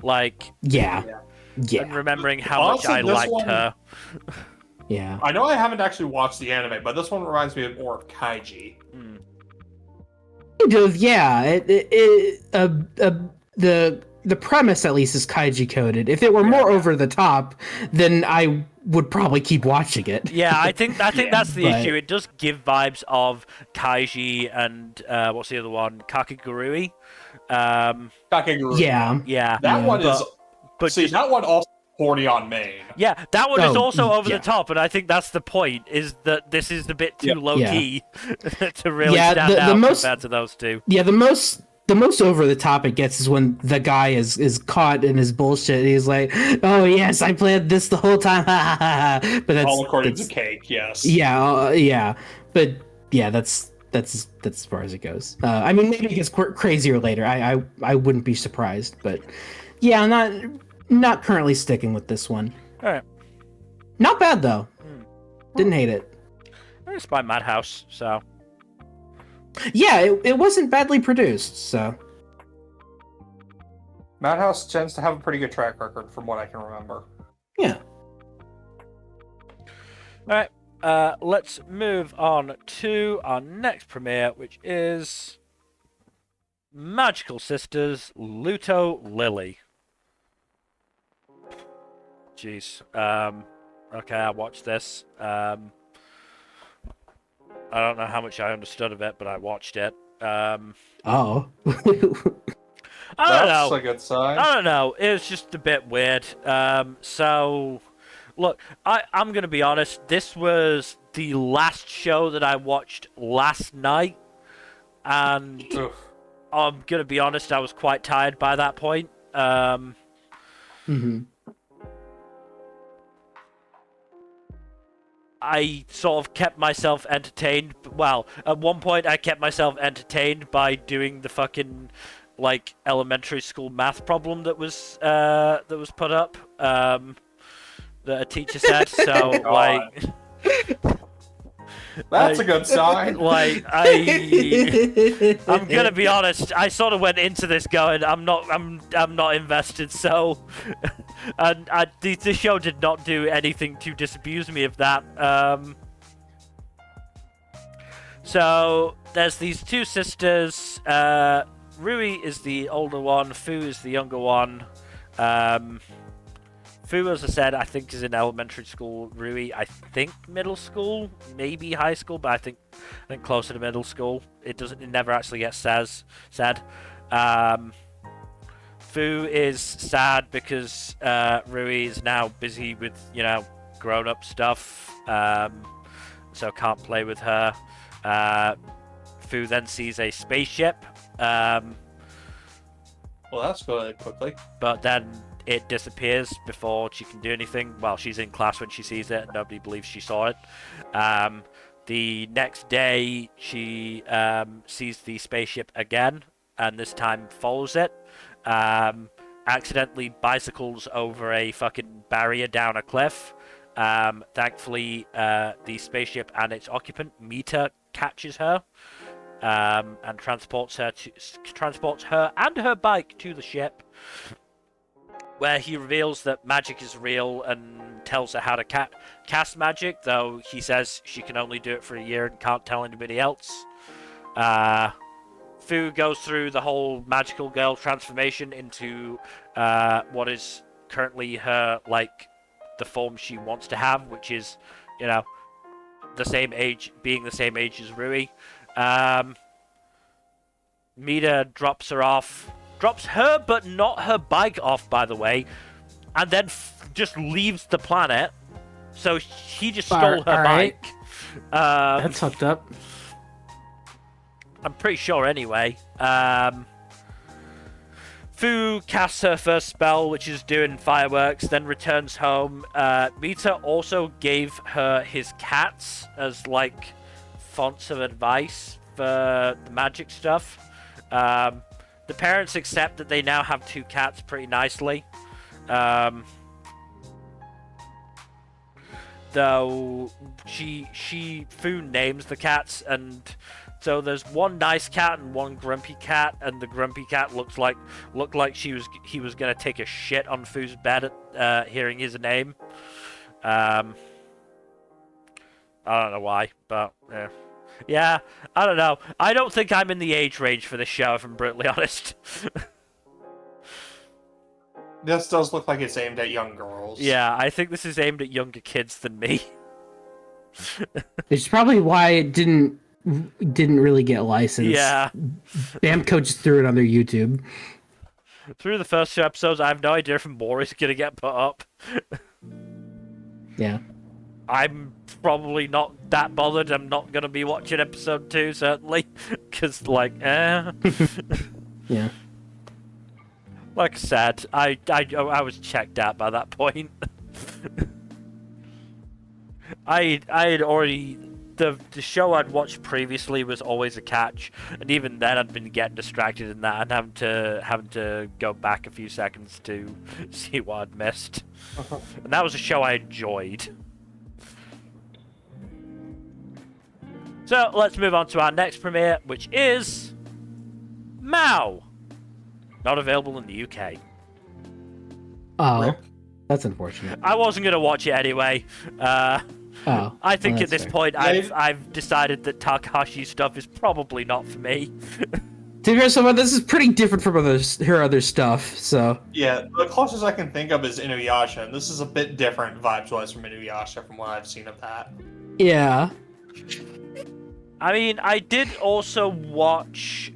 like yeah. and remembering how Honestly, much I this liked one- her. Yeah. I know I haven't actually watched the anime, but this one reminds me more of Kaiji. Kind of, yeah. The premise at least is kaiji coded. If it were more over the top, then I would probably keep watching it. Yeah, I think that's the but- issue. It does give vibes of Kaiji and what's the other one? Kakegurui. Kakegurui. Yeah. That one is. But See, that one also horny on Maid. yeah, that one is Oh, also over yeah. the top, and I think that's the point. Is that this is a bit too low Yeah. key to really Yeah, stand the out most- compared to those two. Yeah, the most over the top it gets is when the guy is caught in his bullshit. He's like, "Oh yes, I planned this the whole time." But that's All according that's- to Cake, yes. Yeah. But yeah, that's as far as it goes. I mean, maybe it gets crazier later. I wouldn't be surprised, but yeah, I'm not currently sticking with this one. All right, Not bad though. Didn't hate it. it's by Madhouse, so Yeah, it wasn't badly produced, so Madhouse tends to have a pretty good track record, from what I can remember. yeah. all right. Let's move on to our next premiere, which is Magical Sisters Luto Lily. Jeez. Okay, I watched this. I don't know how much I understood of it, but I watched it. Oh. I don't That's know. a good sign. I don't know. It was just a bit weird. So, look, I'm going to be honest. This was the last show that I watched last night. And Oof. I'm going to be honest, I was quite tired by that point. Mm-hmm. I sort of kept myself entertained. Well, at one point I kept myself entertained by doing the fucking like elementary school math problem that was put up that a teacher said. So like That's a good sign. like I'm gonna be honest, I sort of went into this going I'm not invested, so and the show did not do anything to disabuse me of that. So there's these two sisters. Rui is the older one, Fu is the younger one. Fu, as I said, I think is in elementary school. Rui, I think middle school, maybe high school, but I think closer to middle school. It never actually gets said. Fu is sad because Rui is now busy with grown-up stuff, so can't play with her. Fu then sees a spaceship. Well, that's going quickly. But then it disappears before she can do anything. Well, she's in class when she sees it, and nobody believes she saw it. The next day, she sees the spaceship again, and this time follows it. Accidentally bicycles over a fucking barrier down a cliff. Thankfully, the spaceship and its occupant, Mita, catches her. And transports her and her bike to the ship, where he reveals that magic is real and tells her how to cast magic, though he says she can only do it for a year and can't tell anybody else. Fu goes through the whole magical girl transformation into what is currently her, like, the form she wants to have, which is, you know, being the same age as Rui. Mita drops her but not her bike off, by the way, and then just leaves the planet. So he just stole her bike. That's fucked up. I'm pretty sure anyway. Fu casts her first spell, which is doing fireworks, then returns home. Mita also gave her his cats as, like, fonts of advice for the magic stuff. The parents accept that they now have 2 cats pretty nicely. Though Fu names the cats, and so there's one nice cat and one grumpy cat, and the grumpy cat looked like he was gonna take a shit on Fu's bed at hearing his name. I don't know why, but yeah, I don't know. I don't think I'm in the age range for this show, if I'm brutally honest. This does look like it's aimed at young girls. Yeah, I think this is aimed at younger kids than me. It's probably why it didn't really get licensed. Yeah. Bamco just threw it on their YouTube. Through the first 2 episodes, I have no idea if more is going to get put up. Yeah. I'm probably not that bothered. I'm not going to be watching episode 2, certainly. Because, like, Yeah. Like I said, I was checked out by that point. I had already... The show I'd watched previously was always a catch, and even then I'd been getting distracted in that and having to go back a few seconds to see what I'd missed. And that was a show I enjoyed. So let's move on to our next premiere, which is Mao. Not available in the UK. Oh, that's unfortunate. I wasn't gonna watch it anyway. I think at this point I've decided that Takahashi's stuff is probably not for me. To be honest, this is pretty different from her other stuff, so... Yeah, the closest I can think of is Inuyasha, and this is a bit different vibes-wise from Inuyasha from what I've seen of that. Yeah. I mean, I did also watch,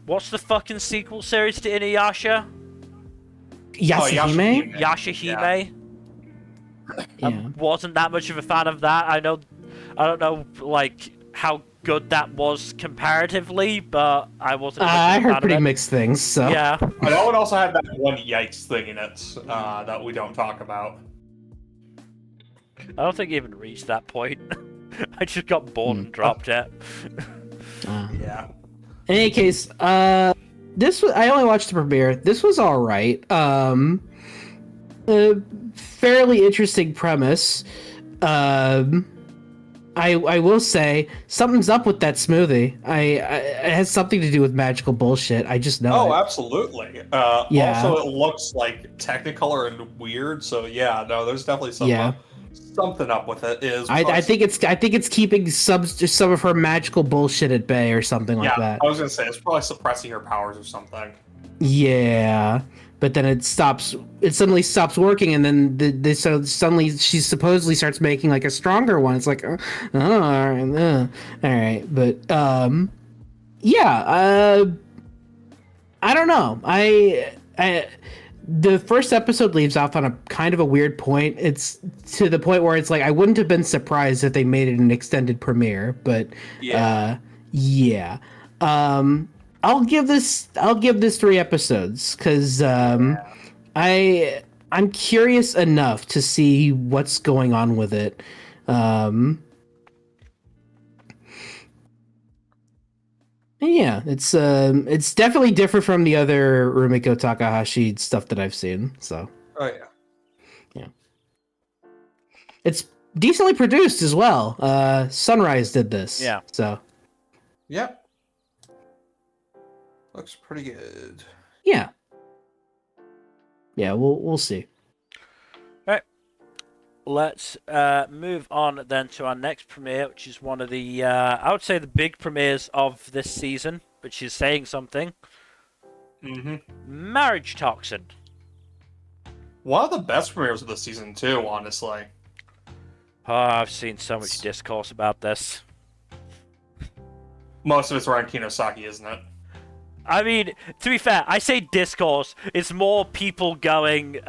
what's the fucking sequel series to Inuyasha? Yashahime? Yashahime? Yeah. Wasn't that much of a fan of that. I don't know, like, how good that was comparatively, but I wasn't. I heard pretty mixed things, so. Yeah. I know it also had that one yikes thing in it that we don't talk about. I don't think it even reached that point. I just got bored and dropped it. Yeah. In any case, I only watched the premiere. This was all right. Fairly interesting premise. I will say something's up with that smoothie. It has something to do with magical bullshit. I just know. Oh, it. Absolutely. Yeah. Also, it looks like Technicolor and weird. So yeah, no, there's definitely something up with it. I think it's keeping some of her magical bullshit at bay or something like that. I was gonna say it's probably suppressing her powers or something. Yeah. But then it suddenly stops working, and then so suddenly she supposedly starts making like a stronger one. It's like, all right, but yeah, I don't know. The first episode leaves off on a kind of a weird point. It's to the point where it's like I wouldn't have been surprised if they made it an extended premiere, but yeah. I'll give this 3 episodes because I'm curious enough to see what's going on with it. Yeah, it's definitely different from the other Rumiko Takahashi stuff that I've seen. So Oh yeah. it's decently produced as well. Sunrise did this. Yeah. So Yep. Looks pretty good. yeah. Yeah, we'll see. Let's move on then to our next premiere, which is one of the, I would say, the big premieres of this season, which is saying something. Mm-hmm. Marriage Toxin. One of the best premieres of the season too, honestly. Oh, I've seen so much discourse about this. Most of it's around Kinosaki, isn't it? I mean, to be fair, I say discourse. It's more people going,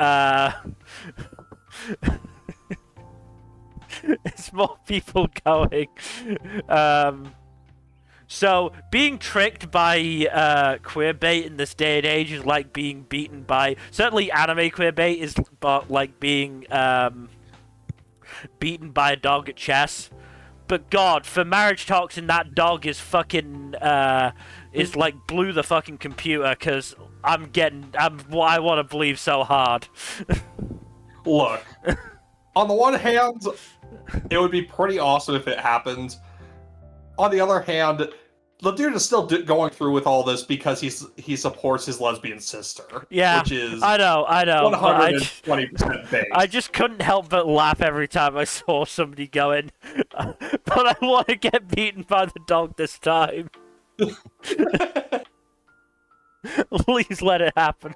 it's more people going, so being tricked by queerbait in this day and age is like being beaten by, certainly anime queerbait is but like being beaten by a dog at chess. But God, for Marriage Toxin, that dog is fucking is like blew the fucking computer, because I want to believe so hard. Look, on the one hand, it would be pretty awesome if it happened. On the other hand, the dude is still going through with all this because he supports his lesbian sister. Yeah, which is I know, 120% based. I just couldn't help but laugh every time I saw somebody going, but I want to get beaten by the dog this time. Please let it happen.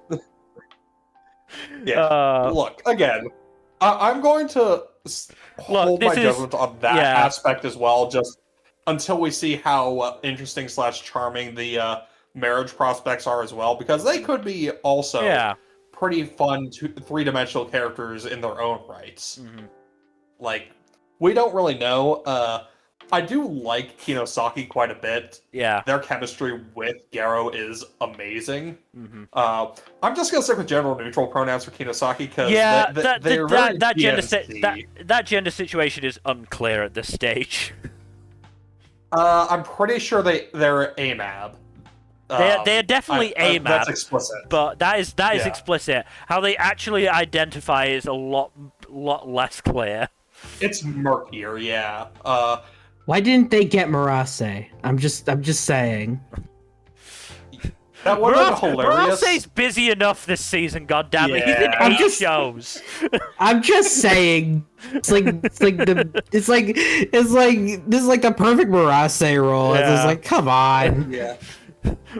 Yeah. Look, again, I'm going to hold my judgment on that aspect as well, just until we see how interesting / charming the marriage prospects are as well, because they could be also pretty fun 3-dimensional characters in their own rights. Mm-hmm. Like, we don't really know. I do like Kinosaki quite a bit. Yeah. Their chemistry with Garo is amazing. Mm-hmm. I'm just gonna stick with general neutral pronouns for Kinosaki because that gender situation is unclear at this stage. I'm pretty sure they're AMAB. They're definitely AMAB. That's explicit. But that is explicit. How they actually identify is a lot less clear. It's murkier, yeah. Why didn't they get Murase? I'm just saying. That would have been hilarious. Murase's busy enough this season, goddammit. He's in 8 shows. I'm just saying. This is like the perfect Murase role. Yeah. It's like, come on. Yeah.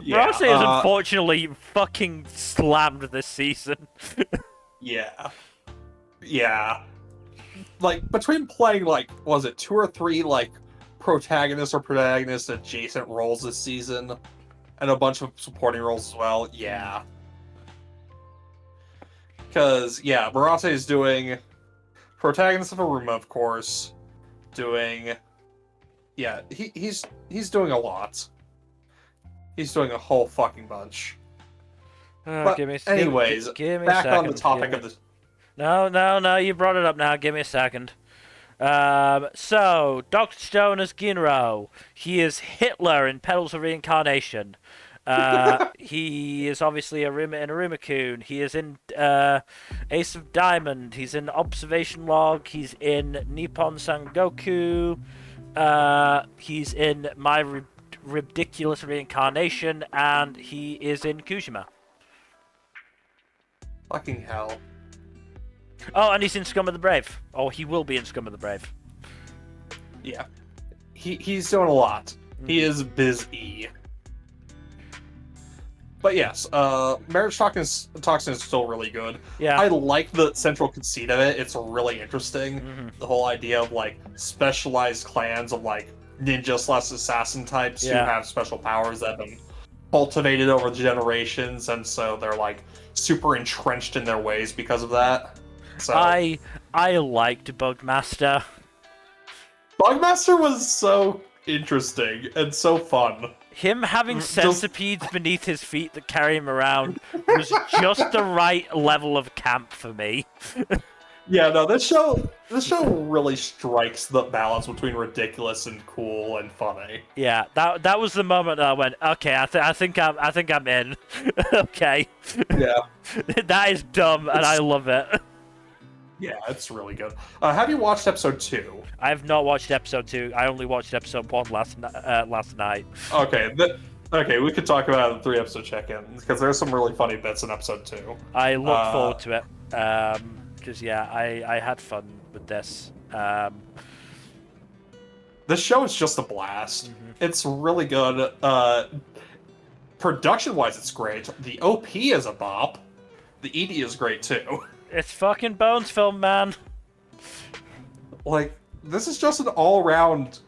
Murase is unfortunately fucking slammed this season. Yeah. Yeah. Like, between playing, like, was it 2 or 3, like, protagonist adjacent roles this season, and a bunch of supporting roles as well, yeah. Because, yeah, Murase is doing protagonist of Iruma, of course, doing... Yeah, he's doing a lot. He's doing a whole fucking bunch. But anyways, back on the topic of the... No, you brought it up now. Give me a second. So, Dr. Stone as Ginro. He is Hitler in Petals of Reincarnation. He is obviously Iruma in Iruma-kun. He is in Ace of Diamond. He's in Observation Log. He's in Nippon Sangoku. He's in My Ribdiculous Reincarnation. And he is in Kujima. Fucking hell. Oh, and he's in Scum of the Brave. Oh, he will be in Scum of the Brave. Yeah. He's doing a lot. He is busy. But yes, Marriage Toxin is still really good. Yeah. I like the central conceit of it. It's really interesting. Mm-hmm. The whole idea of, like, specialized clans of, like, ninja / assassin types who have special powers that have been cultivated over generations, and so they're, like, super entrenched in their ways because of that. So I liked Bugmaster. Bugmaster was so interesting and so fun. Him having centipedes beneath his feet that carry him around was just the right level of camp for me. Yeah, no, this show really strikes the balance between ridiculous and cool and funny. Yeah, that was the moment that I went, okay, I think I'm in. Okay. Yeah. That is dumb, and I love it. Yeah, it's really good. Have you watched episode 2? I have not watched episode 2. I only watched episode 1 last night. Okay, okay, we could talk about the 3-episode check-in, because there's some really funny bits in episode 2. I look forward to it, because, yeah, I had fun with this. This show is just a blast. Mm-hmm. It's really good. Production-wise, it's great. The OP is a bop. The ED is great, too. It's fucking Bones film, man. Like, this is just an all-around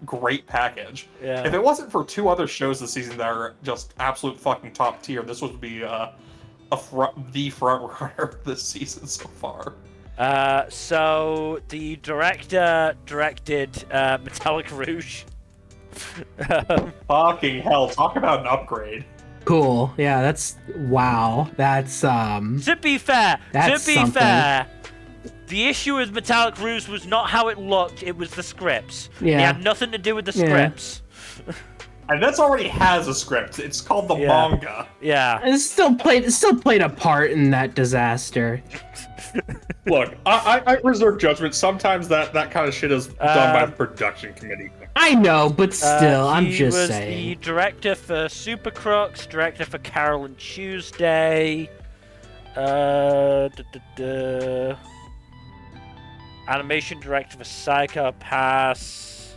great package. Yeah. If it wasn't for 2 other shows this season that are just absolute fucking top tier, this would be the front runner this season so far. So the director directed Metallic Rouge. Fucking hell, talk about an upgrade. Cool. Yeah, that's wow. That's To be fair, the issue with Metallic Rouge was not how it looked; it was the scripts. Yeah. It had nothing to do with the scripts. And this already has a script. It's called the manga. Yeah. it still played a part in that disaster. Look, I reserve judgment. Sometimes that kind of shit is done by the production committee. I know, but still, I'm just He was saying. the director for Super Crooks, director for Carol and Tuesday. Animation director for Psycho Pass.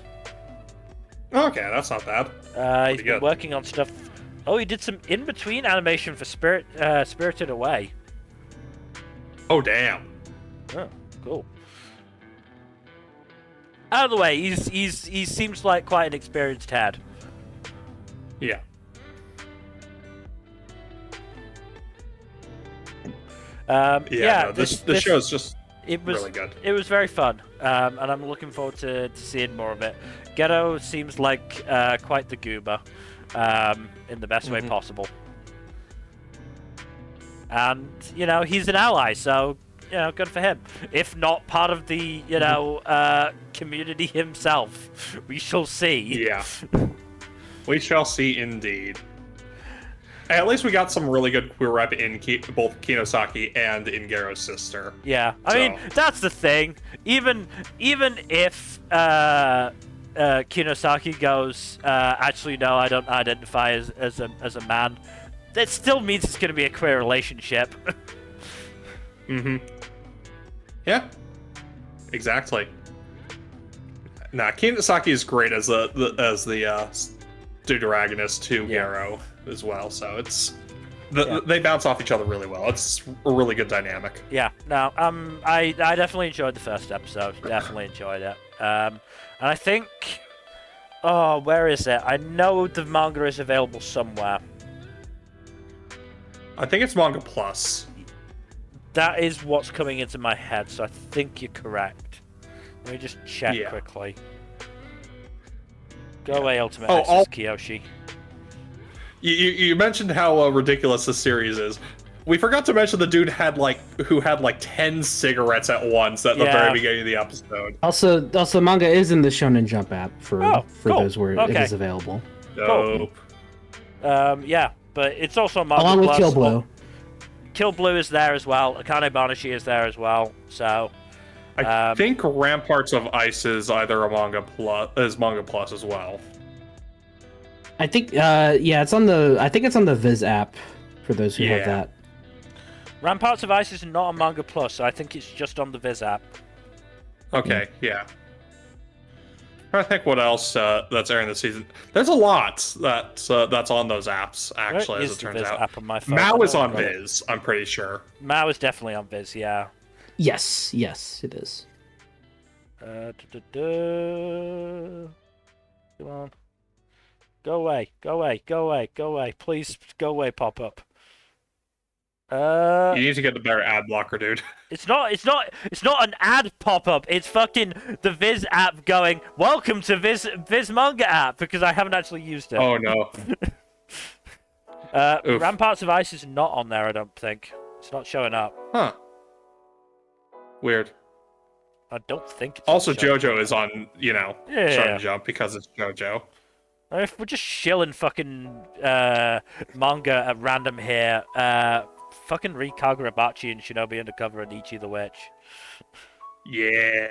Okay, that's not bad. He's been working on stuff. Oh, he did some in-between animation for Spirited Away. Oh, damn. Oh, cool. Out of the way, he seems like quite an experienced head. Yeah. This show's just really good. It was very fun, and I'm looking forward to seeing more of it. Ghetto seems like quite the goober, in the best way possible. And, he's an ally, so, good for him. If not part of the, community himself, we shall see. Yeah. We shall see indeed. At least we got some really good queer rep in both Kinosaki and in Gero's sister. Yeah, I mean, that's the thing. Even if Kinosaki goes, actually, no, I don't identify as a man, that still means it's going to be a queer relationship. Yeah. Exactly. Nah, Kinosaki is great as the deuteragonist to Gero as well, so it's they bounce off each other really well. It's a really good dynamic. Yeah, no, I definitely enjoyed the first episode. Definitely enjoyed it. And I think, where is it? I know the manga is available somewhere. I think it's Manga Plus. That is what's coming into my head, so I think you're correct. Let me just check quickly. Go away, Ultimate Axis Kiyoshi. You mentioned how ridiculous this series is. We forgot to mention the dude who had 10 cigarettes at once at the very beginning of the episode. Also, manga is in the Shonen Jump app for cool. those where it is available. Dope. Yeah, but it's also Manga Along with Plus. Kill Blue. Kill Blue is there as well. Akane-Banashi is there as well. So I think Ramparts of Ice is either a Manga Plus as well. I think it's on the Viz app for those who have that. Ramparts of Ice is not on Manga Plus, so I think it's just on the Viz app. Okay, yeah. I think what else that's airing this season. There's a lot that's on those apps, actually, as it turns out. App on my phone? Mao is on Viz, I'm pretty sure. Mao is definitely on Viz, yeah. Yes, it is. Come on. Go away. Please, go away, pop up. You need to get the better ad blocker, dude. It's not an ad pop-up. It's fucking the Viz app going, welcome to Viz Manga app, because I haven't actually used it. Oh no. Oof. Ramparts of Ice is not on there, I don't think. It's not showing up. Huh. Weird. I don't think it's Also, showing. JoJo is on, Shonen Jump because it's JoJo. If we're just shilling fucking manga at random here, fucking read Kagurabachi and Shinobi Undercover and Ichi the Witch. Yeah.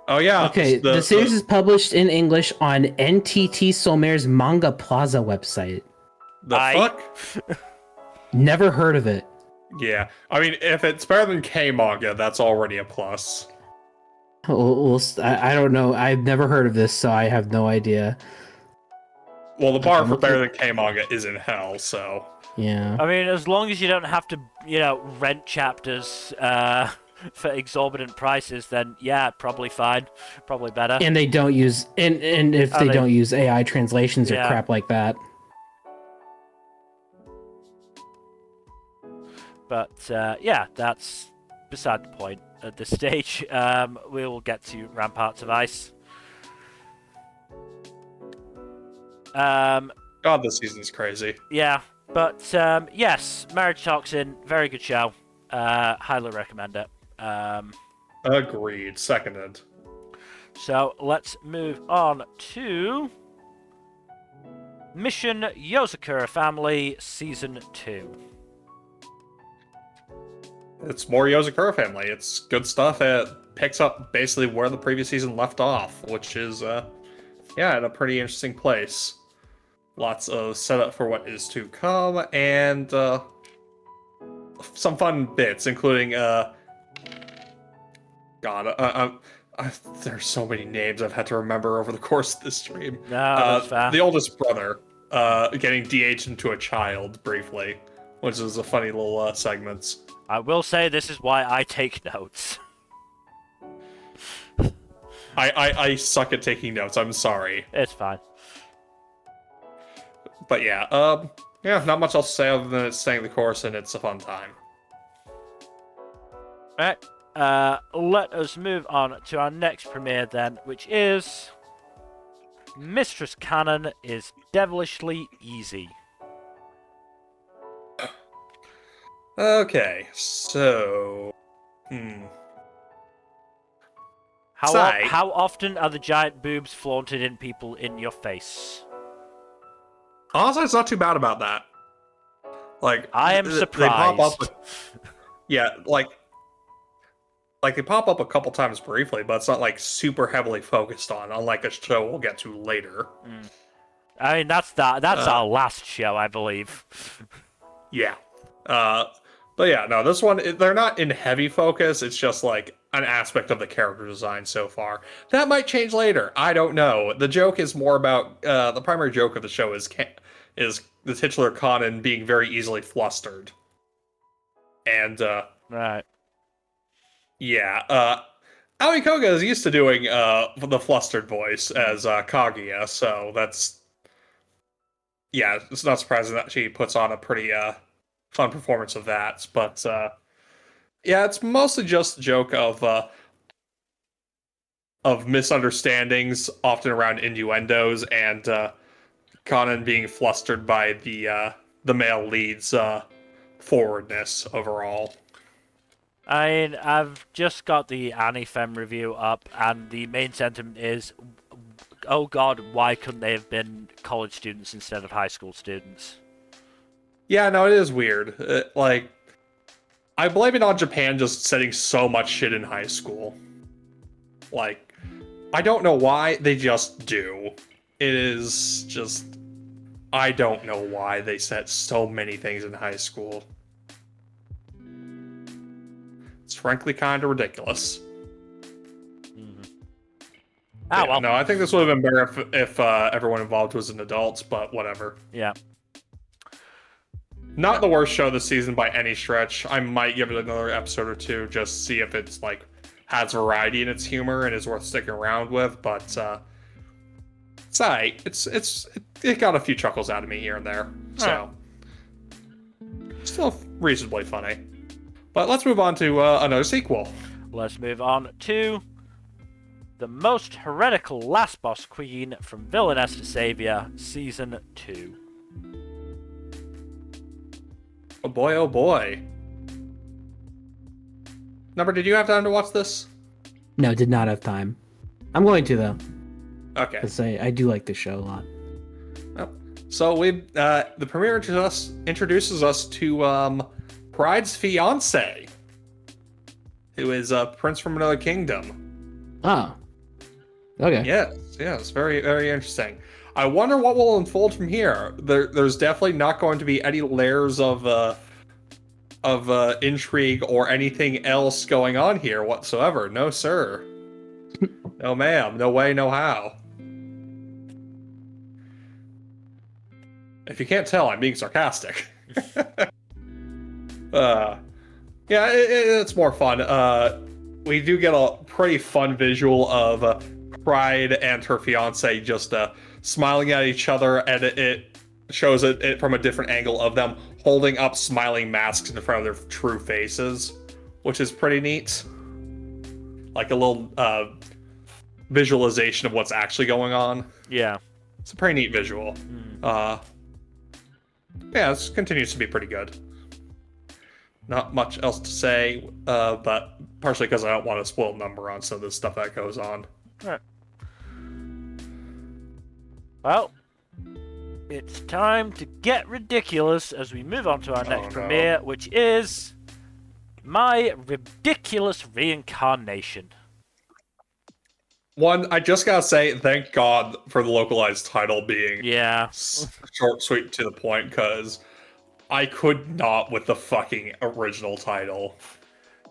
Oh yeah. Okay, the series is published in English on NTT Solmaire's Manga Plaza website. The fuck? Never heard of it. Yeah. I mean, if it's better than K manga, that's already a plus. I don't know. I've never heard of this, so I have no idea. Well, the bar for better than K manga is in hell, so. Yeah. I mean, as long as you don't have to, rent chapters for exorbitant prices, then yeah, probably fine, probably better. And they don't use and if they don't use AI translations or crap like that. But yeah, that's beside the point at this stage. We will get to Ramparts of Ice. God, this season's crazy. Yeah, but yes, Marriage Toxin, very good show. Highly recommend it. Agreed. Seconded. So let's move on to Mission Yozakura Family Season 2. It's more Yozakura Family. It's good stuff. It picks up basically where the previous season left off, which is, in a pretty interesting place. Lots of setup for what is to come, and some fun bits, including, there's so many names I've had to remember over the course of this stream. No, that's fair. The oldest brother getting de-aged into a child briefly, which is a funny little segment. I will say this is why I take notes. I suck at taking notes. I'm sorry. It's fine. But yeah, not much else to say other than it's staying the course and it's a fun time. Alright, let us move on to our next premiere then, which is Mistress Cannon is Devilishly Easy. Okay, so... How often are the giant boobs flaunted in people in your face? Honestly, it's not too bad about that. Like, I am surprised. They pop up. Yeah, like they pop up a couple times briefly, but it's not like super heavily focused on, unlike a show we'll get to later. I mean, that's our last show, I believe. Yeah. But yeah, no, this one, they're not in heavy focus. It's just like an aspect of the character design so far. That might change later. I don't know. The joke is more about, the primary joke of the show is the titular Kanan being very easily flustered. And, Right. Yeah, Aoi Koga is used to doing, the flustered voice as, Kaguya, so that's... Yeah, it's not surprising that she puts on a pretty, fun performance of that, but yeah, it's mostly just a joke of misunderstandings, often around innuendos, and Kanan being flustered by the male lead's forwardness overall. I mean, I've just got the Anifem review up, and the main sentiment is, oh god, why couldn't they have been college students instead of high school students? Yeah, no, it is weird. I blame it on Japan just setting so much shit in high school. Like, I don't know why, they just do. It is just... I don't know why they set so many things in high school. It's frankly kind of ridiculous. Ah, well. No, I think this would have been better if everyone involved was an adult, but whatever. Yeah. Not the worst show this season by any stretch. I might give it another episode or two, just see if it's like has variety in its humor and is worth sticking around with. But it's alright. It got a few chuckles out of me here and there. So Still reasonably funny. But let's move on to another sequel. Let's move on to the most heretical last boss queen from Villainess to Savior, Season 2. Oh boy, oh boy. Nmbr, did you have time to watch this? No, did not have time. I'm going to though, Okay. because I do like this show a lot. So the premiere introduces us to Pride's fiance, who is a prince from another kingdom. Oh. Okay. Yes, very, very interesting. I wonder what will unfold from here. There's definitely not going to be any layers of intrigue or anything else going on here whatsoever. No, sir. No, ma'am. No way, no how. If you can't tell, I'm being sarcastic. It's more fun. We do get a pretty fun visual of Pride and her fiance just smiling at each other, and it shows it from a different angle of them holding up smiling masks in front of their true faces, which is pretty neat. Like a little visualization of what's actually going on. Yeah. It's a pretty neat visual. This continues to be pretty good. Not much else to say, but partially because I don't want to spoil Nmbr on some of the stuff that goes on. Alright. Well, it's time to get ridiculous as we move on to our next premiere, which is My Ribdiculous Reincarnation. One, I just gotta say, thank God for the localized title being short, sweet, to the point, because I could not with the fucking original title.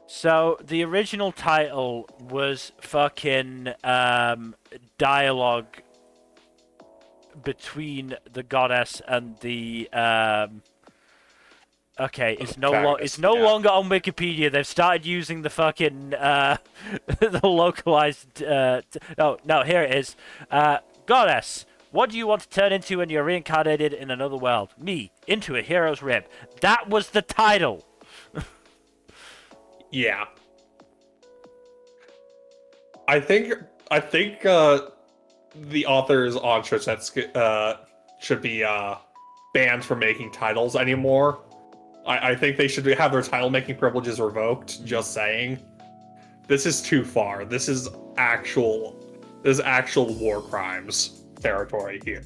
So, the original title was fucking dialogue between the goddess and the okay, it's no longer on Wikipedia. They've started using the fucking the localized no, here it is. Goddess, what do you want to turn into when you're reincarnated in another world? Me, into a hero's rib. That was the title. Yeah. I think the authors on Shousetsuki should be banned from making titles anymore. I think they should have their title making privileges revoked. Just saying. This is too far. This is actual war crimes territory here.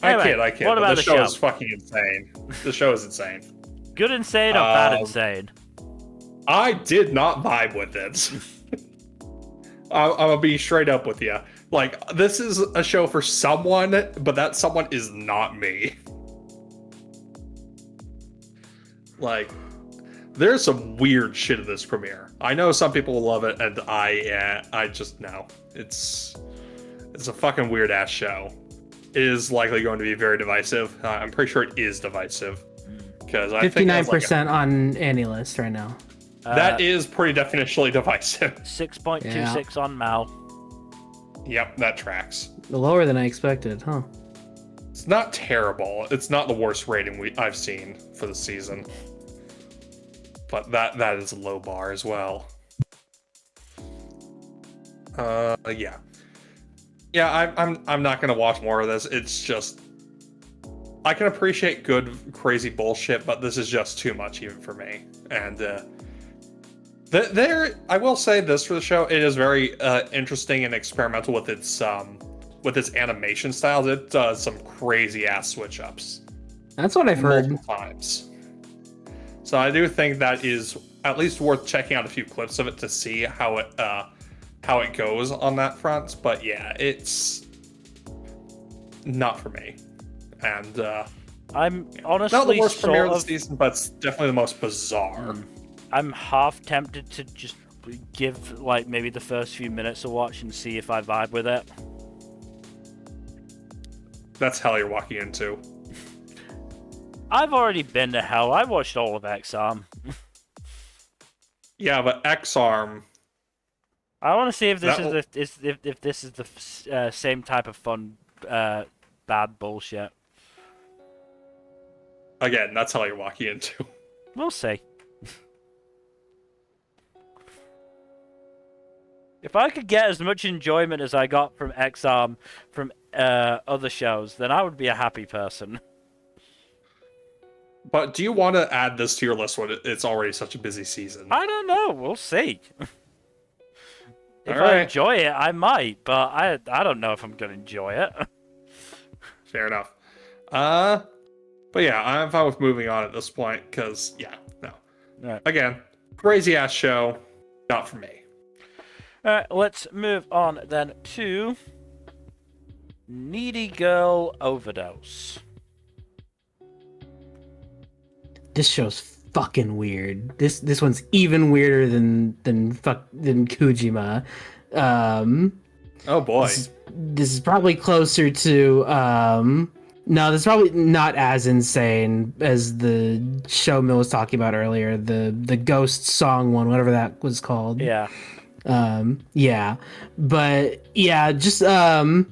Anyway, I kid. What about the show is fucking insane. The show is insane. Good insane or bad insane? I did not vibe with it. I'm gonna be straight up with you. Like, this is a show for someone, but that someone is not me. Like, there's some weird shit in this premiere. I know some people will love it, and I just no. It's a fucking weird ass show. It is likely going to be very divisive. I'm pretty sure it is divisive because 59% on AniList right now. That is pretty definitionally divisive. 6.26 on Mal. Yep, that tracks. Lower than I expected, huh? It's not terrible. It's not the worst rating I've seen for the season. But that is a low bar as well. Yeah. Yeah, I'm not gonna watch more of this. It's just, I can appreciate good crazy bullshit, but this is just too much even for me. And I will say this for the show, it is very interesting and experimental with its animation styles. It does some crazy ass switch ups. That's what I've heard. Multiple times. So I do think that is at least worth checking out a few clips of it to see how it goes on that front. But yeah, it's not for me. And I'm honestly not the worst premiere of the season, but it's definitely the most bizarre. I'm half tempted to just give like maybe the first few minutes a watch and see if I vibe with it. That's hell you're walking into. I've already been to hell. I watched all of X-Arm. Yeah, but X-Arm. I want to see if this if this is the same type of fun bad bullshit. again, that's how you're walking into. We'll see. If I could get as much enjoyment as I got from X-Arm from other shows, then I would be a happy person. But do you want to add this to your list when it's already such a busy season? I don't know. We'll see. If All I right. enjoy it, I might, but I don't know if I'm gonna enjoy it. Fair enough. But yeah, I'm fine with moving on at this point, because, yeah, no. Right. Again, crazy-ass show, not for me. Alright, let's move on then to Needy Girl Overdose. This show's fucking weird. This one's even weirder than Kujima. Oh boy. This is probably closer to no, this is probably not as insane as the show Mill was talking about earlier, the ghost song one, whatever that was called. Yeah. Yeah. But yeah, just the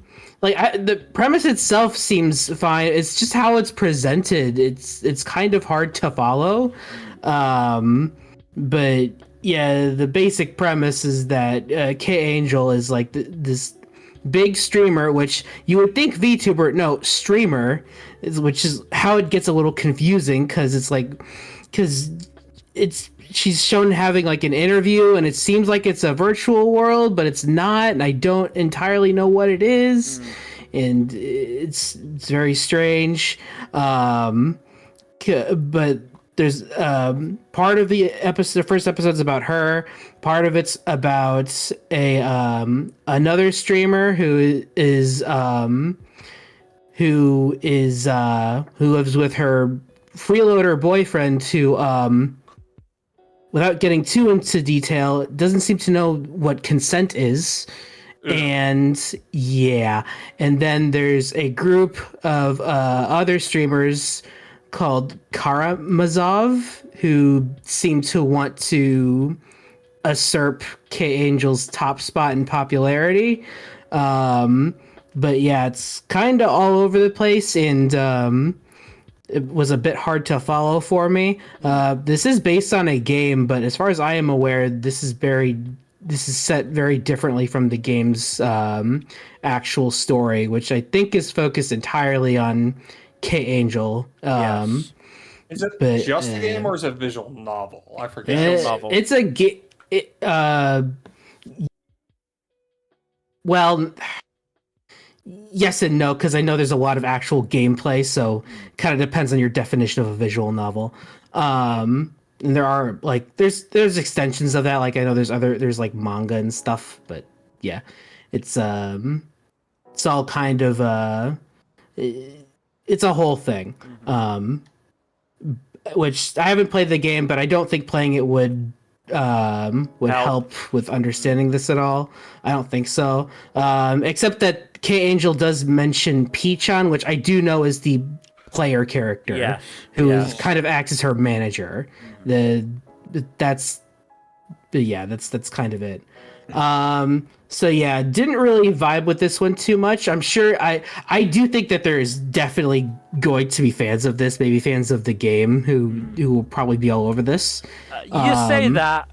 premise itself seems fine. It's just how it's presented. It's kind of hard to follow. But yeah, the basic premise is that K-Angel is like this big streamer, which you would think VTuber, no, streamer, which is how it gets a little confusing, because she's shown having like an interview and it seems like it's a virtual world, but it's not, and I don't entirely know what it is. And it's very strange. But there's part of the episode, the first episode's about her. Part of it's about another streamer who lives with her freeloader boyfriend, who without getting too into detail, doesn't seem to know what consent is. And yeah, and then there's a group of other streamers called Karamazov who seem to want to usurp K-Angel's top spot in popularity. But yeah, it's kind of all over the place, and it was a bit hard to follow for me. This is based on a game, but as far as I am aware, this is set very differently from the game's actual story, which I think is focused entirely on K-Angel. Yes. Is it just a game or is it a visual novel? I forget. Visual novel. It's a game. Well, yes and no, because I know there's a lot of actual gameplay, so kind of depends on your definition of a visual novel. And there are like there's extensions of that. Like I know there's like manga and stuff, but yeah, it's all kind of it's a whole thing. Which I haven't played the game, but I don't think playing it would help with understanding this at all. I don't think so. Except that K-Angel does mention Pichon, which I do know is the player character, who kind of acts as her manager. That's kind of it. So yeah, didn't really vibe with this one too much. I'm sure I do think that there is definitely going to be fans of this, maybe fans of the game who will probably be all over this. You say that,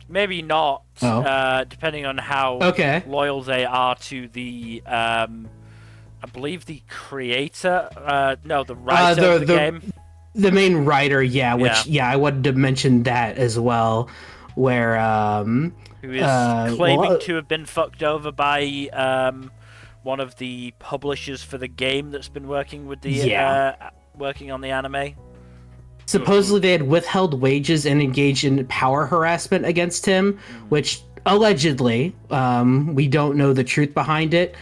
maybe not, depending on how loyal they are to the, I believe the creator, the writer of the game. The main writer, I wanted to mention that as well, where who is claiming to have been fucked over by one of the publishers for the game that's been working with the working on the anime. Supposedly they had withheld wages and engaged in power harassment against him, which allegedly, we don't know the truth behind it.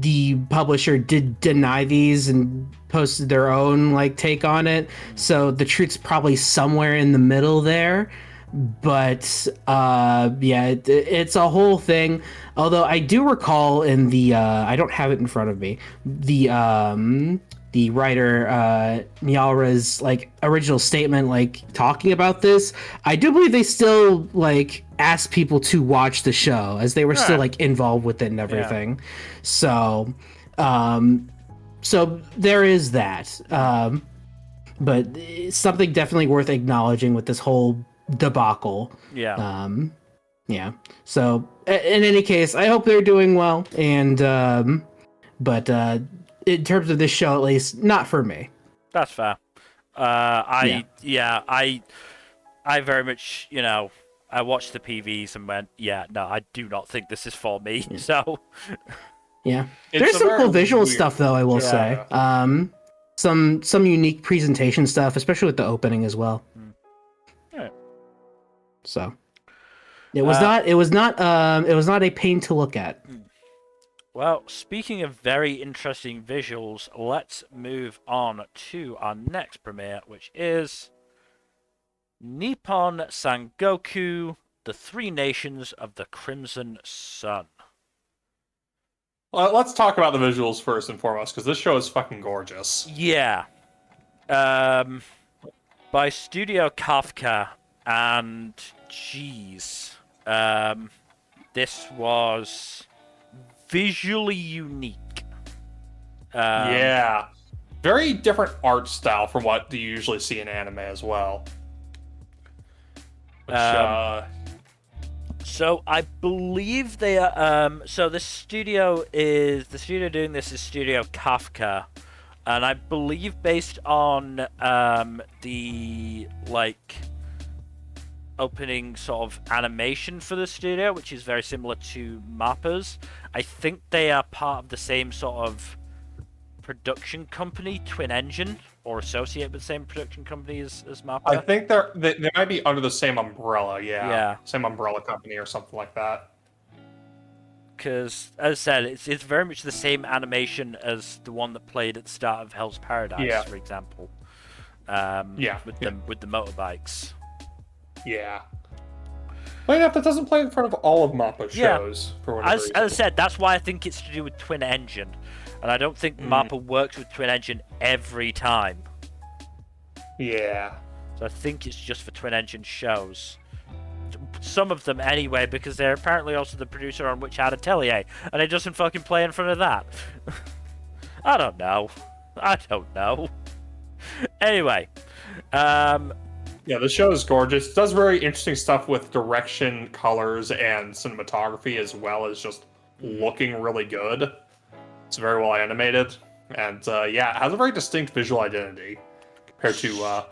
The publisher did deny these and posted their own take on it, so the truth's probably somewhere in the middle there. But it's a whole thing. Although I do recall in the I don't have it in front of me, the writer Miaura's original statement talking about this. I do believe they still asked people to watch the show, as they were still involved with it and everything. So So there is that. But it's something definitely worth acknowledging with this whole debacle. Yeah. Yeah. So in any case, I hope they're doing well. And but in terms of this show, at least, not for me. That's fair. I very much, I watched the PVs and went, yeah, no, I do not think this is for me. Yeah. So Yeah, It's there's a some very cool visual weird- stuff though. I will say, some unique presentation stuff, especially with the opening as well. Alright. So it was not a pain to look at. Well, speaking of very interesting visuals, let's move on to our next premiere, which is Nippon Sangoku, The Three Nations of the Crimson Sun. Well, let's talk about the visuals first and foremost, because this show is fucking gorgeous. Yeah. By Studio Kafka, and jeez, this was visually unique. Yeah. Very different art style from what you usually see in anime as well. Which, So I believe they are. So the studio doing this is Studio Kafka, and I believe based on the opening sort of animation for the studio, which is very similar to Mappa's. I think they are part of the same sort of production company, Twin Engine, or associated with the same production company as Mappa. I think they might be under the same umbrella, Yeah. Same umbrella company or something like that. Because, as I said, it's very much the same animation as the one that played at the start of Hell's Paradise, for example. With the motorbikes. Yeah. Well, yeah, that doesn't play in front of all of Mappa shows, for whatever reason. As I said, that's why I think it's to do with Twin Engine. And I don't think Mappa works with Twin Engine every time. Yeah. So I think it's just for Twin Engine shows. Some of them anyway, because they're apparently also the producer on which Hat Atelier, and it doesn't fucking play in front of that. I don't know. Anyway, Yeah, the show is gorgeous. It does very interesting stuff with direction, colors, and cinematography, as well as just looking really good. It's very well animated, and it has a very distinct visual identity compared to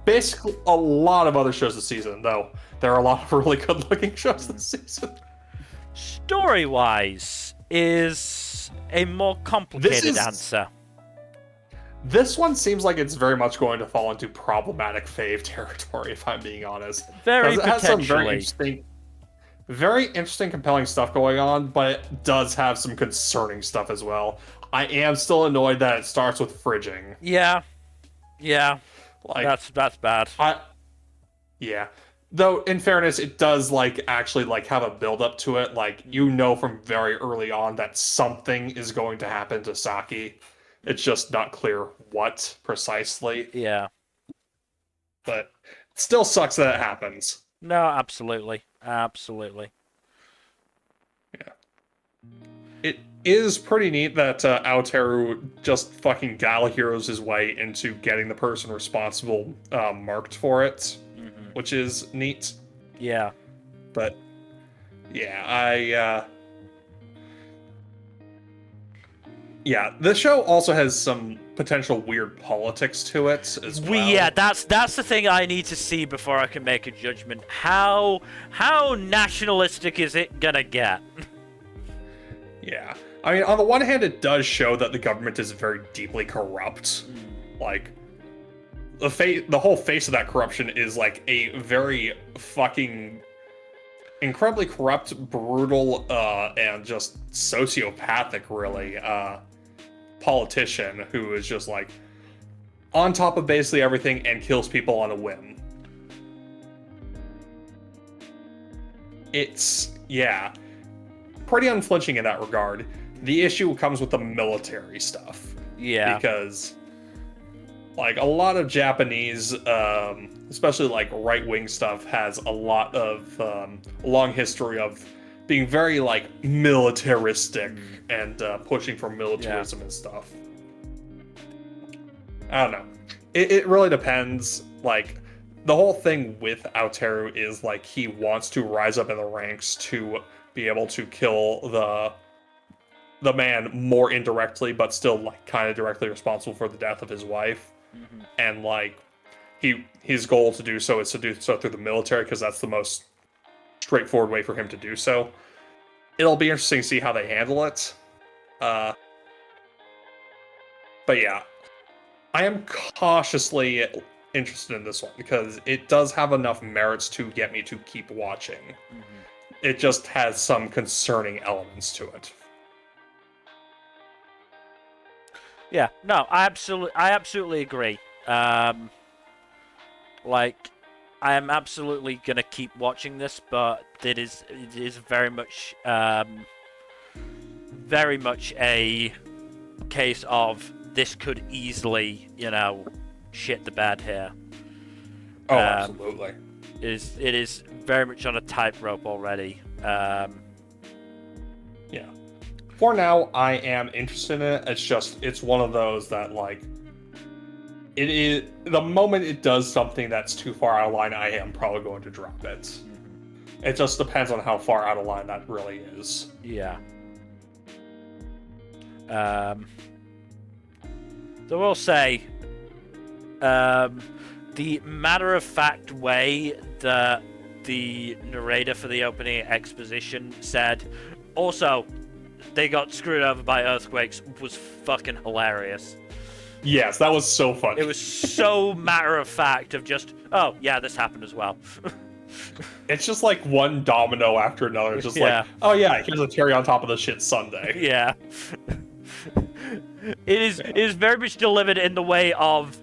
basically a lot of other shows this season. Though there are a lot of really good-looking shows this season. Story-wise, is a more complicated answer. This one seems like it's very much going to fall into problematic fave territory, if I'm being honest. Very it has some potentially. very interesting, compelling stuff going on, but it does have some concerning stuff as well. I am still annoyed that it starts with fridging. Yeah. That's bad. Though, in fairness, it does actually have a build up to it. From very early on that something is going to happen to Saki. It's just not clear what precisely. Yeah. But it still sucks that it happens. No, absolutely. Yeah. It is pretty neat that Aoteru just fucking Gal heroes his way into getting the person responsible marked for it, which is neat. Yeah. But, yeah, the show also has some potential weird politics to it as well. Yeah, that's the thing I need to see before I can make a judgment. How nationalistic is it gonna get? Yeah. I mean, on the one hand, it does show that the government is very deeply corrupt. The whole face of that corruption is a very fucking incredibly corrupt, brutal, and just sociopathic, really, politician who is just on top of basically everything and kills people on a whim. It's pretty unflinching in that regard. The issue comes with the military stuff. Yeah. Because a lot of Japanese, especially right-wing stuff, has a lot of a long history of being very militaristic and pushing for militarism and stuff. I don't know. It really depends. Like, the whole thing with Aoteru is like he wants to rise up in the ranks to be able to kill the man more indirectly, but still like kind of directly responsible for the death of his wife. Mm-hmm. And like his goal to do so is to do so through the military because that's the most straightforward way for him to do so. It'll be interesting to see how they handle it. But yeah, I am cautiously interested in this one because it does have enough merits to get me to keep watching. Mm-hmm. It just has some concerning elements to it. Yeah, no, I absolutely agree. Like, I am absolutely gonna keep watching this, but it is very much a case of this could easily, shit the bed here. Oh, absolutely. It is very much on a tightrope already. Yeah. For now, I am interested in it. It's one of those that, like, it is the moment it does something that's too far out of line, I am probably going to drop it. Mm-hmm. It just depends on how far out of line that really is. Yeah. So we'll say, the matter-of-fact way that the narrator for the opening exposition said, also, they got screwed over by earthquakes, was fucking hilarious. Yes, that was so funny. It was so matter-of-fact of just, oh, yeah, this happened as well. It's just like one domino after another. It's just like, oh yeah, here's a cherry on top of the shit sundae. Yeah. It is very much delivered in the way of,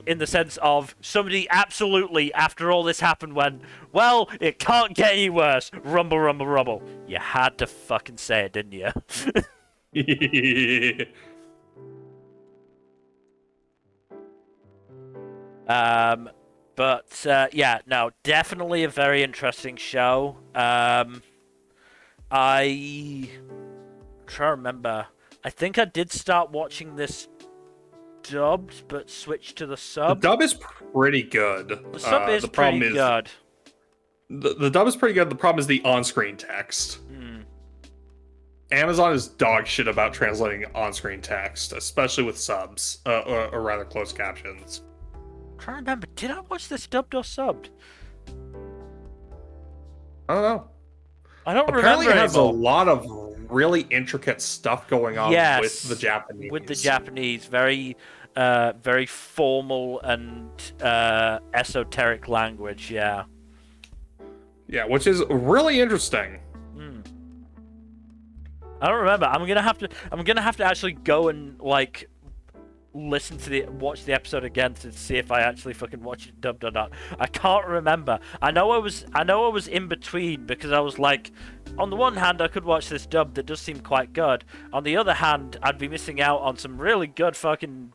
in the sense of somebody absolutely, after all this happened, went, well, it can't get any worse. Rumble, rumble, rumble. You had to fucking say it, didn't you? But yeah, no, definitely a very interesting show. I try to remember. I think I did start watching this dubbed, but switched to the sub. The dub is pretty good. The sub is pretty good. The dub is pretty good. The problem is the on-screen text. Amazon is dog shit about translating on-screen text, especially with subs, or rather closed captions. I'm trying to remember, did I watch this dubbed or subbed? I don't know. I don't Apparently remember it has anymore. a lot of really intricate stuff going on with the Japanese. With the Japanese, very formal and esoteric language, yeah. Yeah, which is really interesting. I don't remember. I'm gonna have to actually go and like watch the episode again to see if I actually fucking watched it dubbed or not. I can't remember. I know I was in between because I was like, on the one hand I could watch this dub that does seem quite good. On the other hand, I'd be missing out on some really good fucking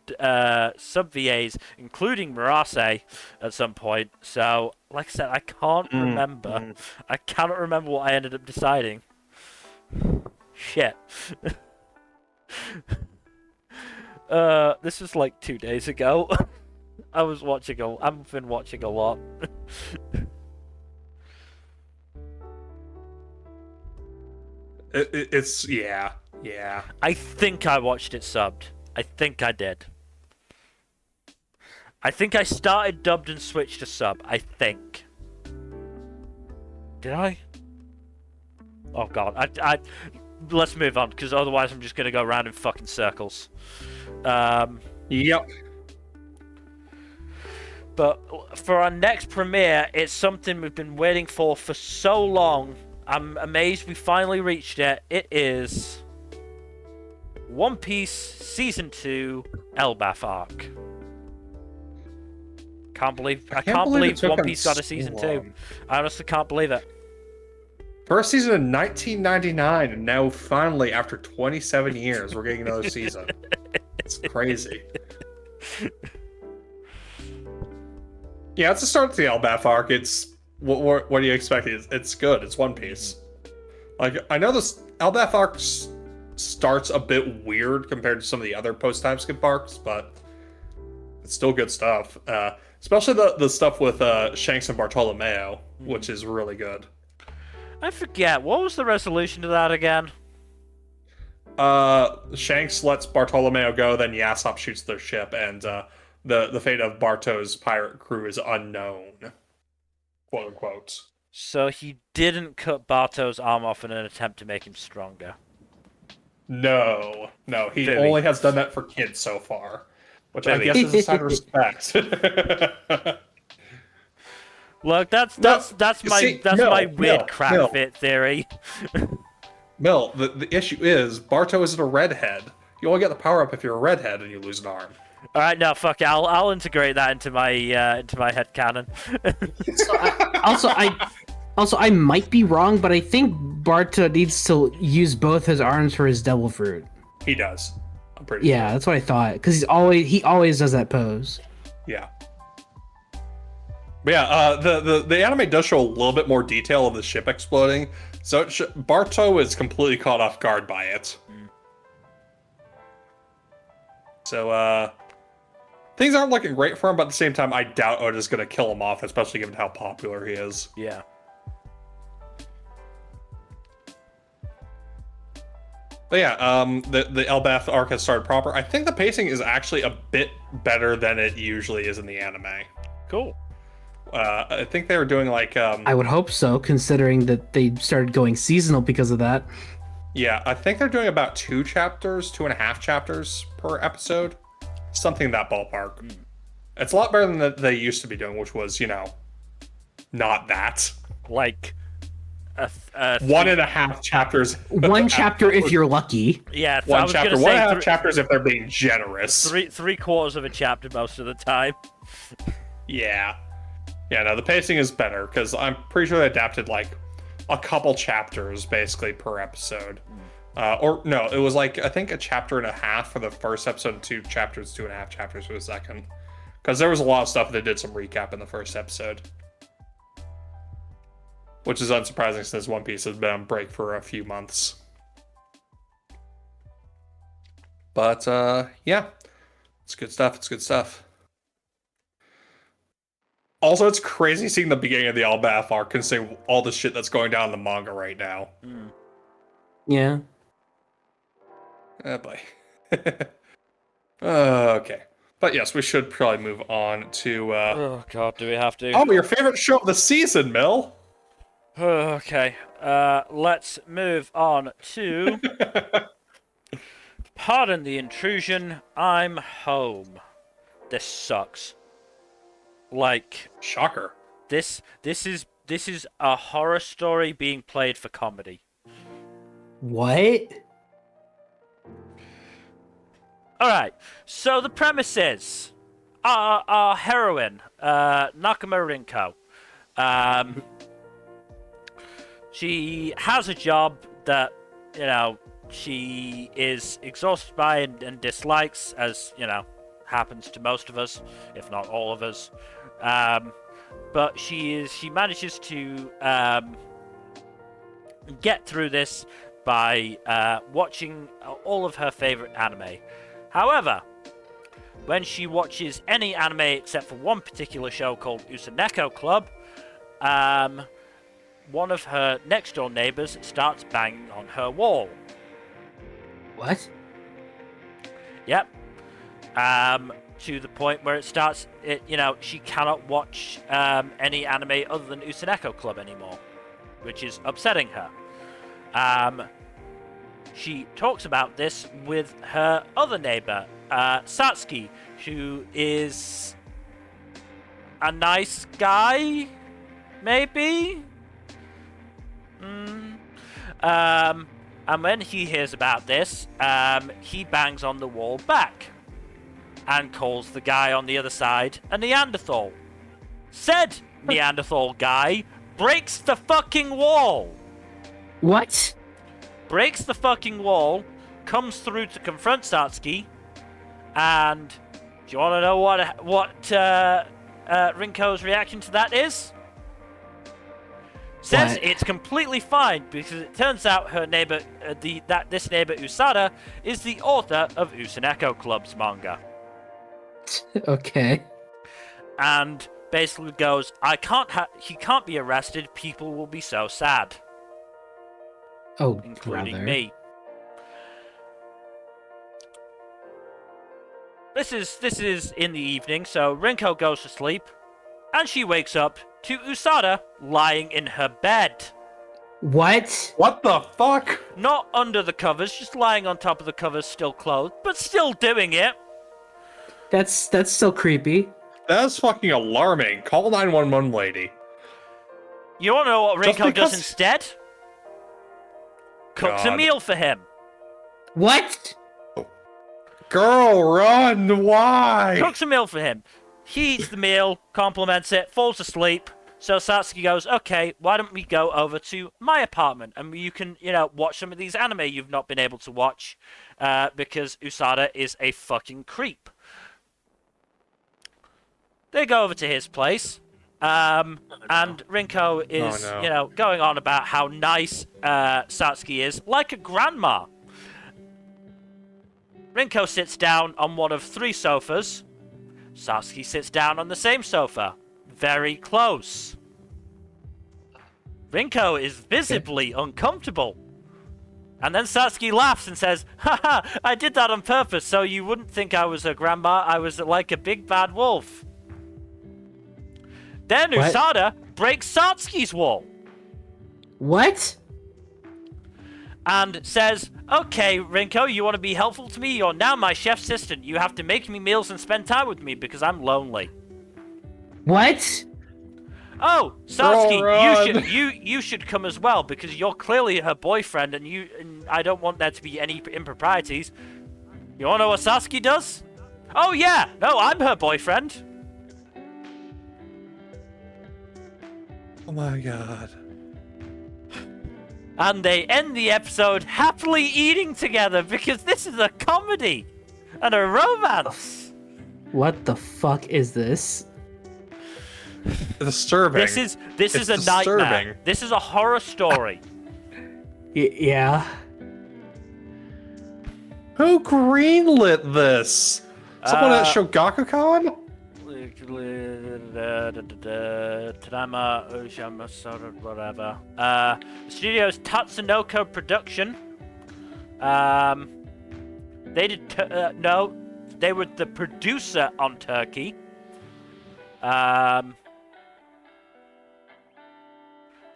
sub VAs, including Murase at some point. So, like I said, I can't remember. I cannot remember what I ended up deciding. Shit. This was like 2 days ago. I've been watching a lot. It's yeah. I think I watched it subbed. I think I did. I think I started dubbed and switched to sub. I think. Did I? Oh god. Let's move on, because otherwise I'm just gonna go around in fucking circles. Yep. But for our next premiere, it's something we've been waiting for so long. I'm amazed we finally reached it. It is One Piece Season 2 Elbaf Arc. I can't believe One Piece got a Season 2. I honestly can't believe it. First season in 1999, and now finally, after 27 years, we're getting another season. It's crazy. Yeah, it's the start of the Elbaf arc. It's what do you expect? It's good. It's One Piece. Like, I know this Elbaf arc starts a bit weird compared to some of the other post-time skip arcs, but still good stuff. Especially the stuff with Shanks and Bartolomeo, which is really good. I forget, what was the resolution to that again? Shanks lets Bartolomeo go, then Yasopp shoots their ship, and the fate of Barto's pirate crew is unknown, quote unquote. So he didn't cut Barto's arm off in an attempt to make him stronger. No, he Really? only has done that for kids so far, which Really? I guess is a sign of respect. Look, that's my weird crap fit theory. Mill, the issue is Barto isn't a redhead. You only get the power up if you're a redhead and you lose an arm. All right, no, fuck it. I'll integrate that into my headcanon. Also, I might be wrong, but I think Barto needs to use both his arms for his devil fruit. He does. I'm pretty sure. Yeah, that's what I thought. Because he always does that pose. Yeah. But yeah, the anime does show a little bit more detail of the ship exploding. So Barto is completely caught off guard by it. So things aren't looking great for him, but at the same time, I doubt Oda's going to kill him off, especially given how popular he is. Yeah. But yeah, the Elbath arc has started proper. I think the pacing is actually a bit better than it usually is in the anime. Cool. I think they were doing like... I would hope so, considering that they started going seasonal because of that. Yeah, I think they're doing about 2.5 chapters per episode. Something in that ballpark. It's a lot better than they used to be doing, which was, not that. Like... 1.5 chapters. One chapter if you're lucky. Yeah, one chapter. 1.5 chapters if they're being generous. Three quarters of a chapter most of the time. Yeah. Yeah, no, the pacing is better, because I'm pretty sure they adapted, like, a couple chapters, basically, per episode. Or, no, it was, like, I think a chapter and a half for the first episode, and 2.5 chapters for the second. Because there was a lot of stuff that did some recap in the first episode. Which is unsurprising since One Piece has been on break for a few months. But, yeah. It's good stuff. Also, it's crazy seeing the beginning of the Elbath arc, considering all the shit that's going down in the manga right now. Yeah. Oh, boy. Okay. But yes, we should probably move on to... Oh, God, do we have to? Oh, your favorite show of the season, Mill! Okay, let's move on to... Pardon the intrusion, I'm home. This sucks. Like... Shocker. This is a horror story being played for comedy. What? Alright, so the premise is... Our heroine, Nakamura-kun, she has a job that, she is exhausted by and dislikes, as, happens to most of us, if not all of us. But she manages to get through this by watching all of her favorite anime. However, when she watches any anime except for one particular show called Usaneko Club, one of her next door neighbors starts banging on her wall. What? Yep. To the point where she cannot watch any anime other than Usaneko Club anymore, which is upsetting her. She talks about this with her other neighbor, Satsuki, who is a nice guy, maybe? And when he hears about this, he bangs on the wall back and calls the guy on the other side a Neanderthal. Said Neanderthal guy breaks the fucking wall. What? Breaks the fucking wall, comes through to confront Satsuki, and do you want to know what Rinko's reaction to that is? Says What? it's completely fine because it turns out her neighbor, this neighbor Usada, is the author of Usaneko Club's manga. Okay. And basically goes, he can't be arrested, people will be so sad, Oh, including brother. me. This is in the evening, so Rinko goes to sleep, and she wakes up to Usada lying in her bed. What? What the fuck? Not under the covers, just lying on top of the covers, still clothed, but still doing it. That's so creepy. That's fucking alarming. Call 911, lady. You wanna know what Just Rinko does because- instead? Cooks a God. meal for him. What? Girl, run! Why? Cooks a meal for him. He eats the meal, compliments it, falls asleep. So Satsuki goes, okay, why don't we go over to my apartment and you can, watch some of these anime you've not been able to watch because Usada is a fucking creep. They go over to his place, and Rinko is, going on about how nice Satsuki is, like a grandma. Rinko sits down on one of 3 sofas. Satsuki sits down on the same sofa. Very close. Rinko is visibly uncomfortable. And then Satsuki laughs and says, haha, I did that on purpose so you wouldn't think I was a grandma, I was like a big bad wolf. Then What? Usada breaks Satsuki's wall. What? And says, okay, Rinko, you want to be helpful to me? You're now my chef's assistant. You have to make me meals and spend time with me because I'm lonely. What? Oh, Satsuki, run. you should come as well because you're clearly her boyfriend, and I don't want there to be any improprieties. You wanna know what Satsuki does? Oh yeah, no, I'm her boyfriend. Oh my god. And they end the episode happily eating together because this is a comedy and a romance. What the fuck is this? Disturbing. This is It's a nightmare. disturbing. This is a horror story. Yeah. Who greenlit this? Someone at Shogakukan? Tadama, Ojama, whatever. The studio's Tatsunoko Production. They did. No, they were the producer on Turkey.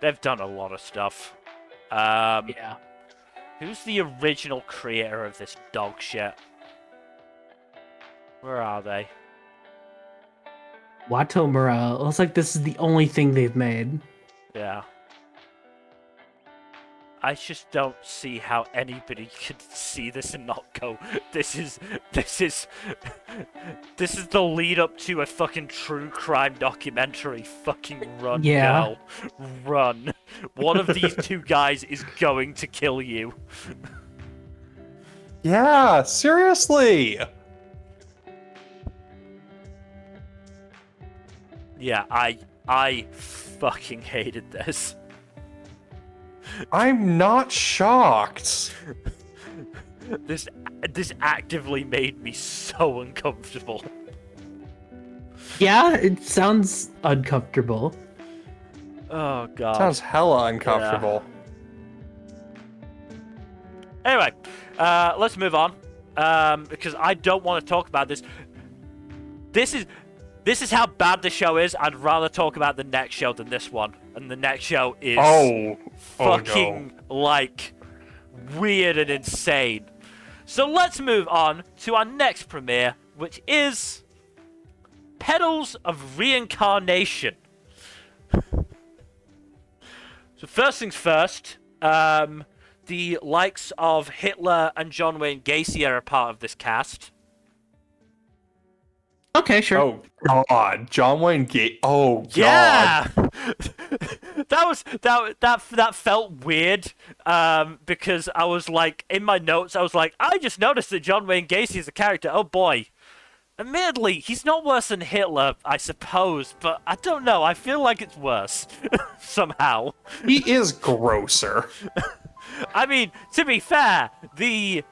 They've done a lot of stuff. Yeah. Who's the original creator of this dog shit? Where are they? Watomura. Looks like this is the only thing they've made. Yeah. I just don't see how anybody could see this and not go, this is the lead up to a fucking true crime documentary. Fucking run, Yeah. girl. Run. One of these 2 guys is going to kill you. Yeah, seriously. Yeah, I fucking hated this. I'm not shocked. This actively made me so uncomfortable. Yeah, it sounds uncomfortable. Oh god. Sounds hella uncomfortable. Anyway, let's move on. Because I don't want to talk about this. This is how bad the show is. I'd rather talk about the next show than this one. And the next show is fucking like weird and insane. So let's move on to our next premiere, which is Petals of Reincarnation. So first things first, the likes of Hitler and John Wayne Gacy are a part of this cast. Okay, sure. Oh god, John Wayne Gate. Oh god. Yeah, that felt weird. Because I was like, in my notes, I was like, I just noticed that John Wayne Gacy is a character. Oh boy. Admittedly, he's not worse than Hitler, I suppose, but I don't know. I feel like it's worse somehow. He is grosser. I mean, to be fair, the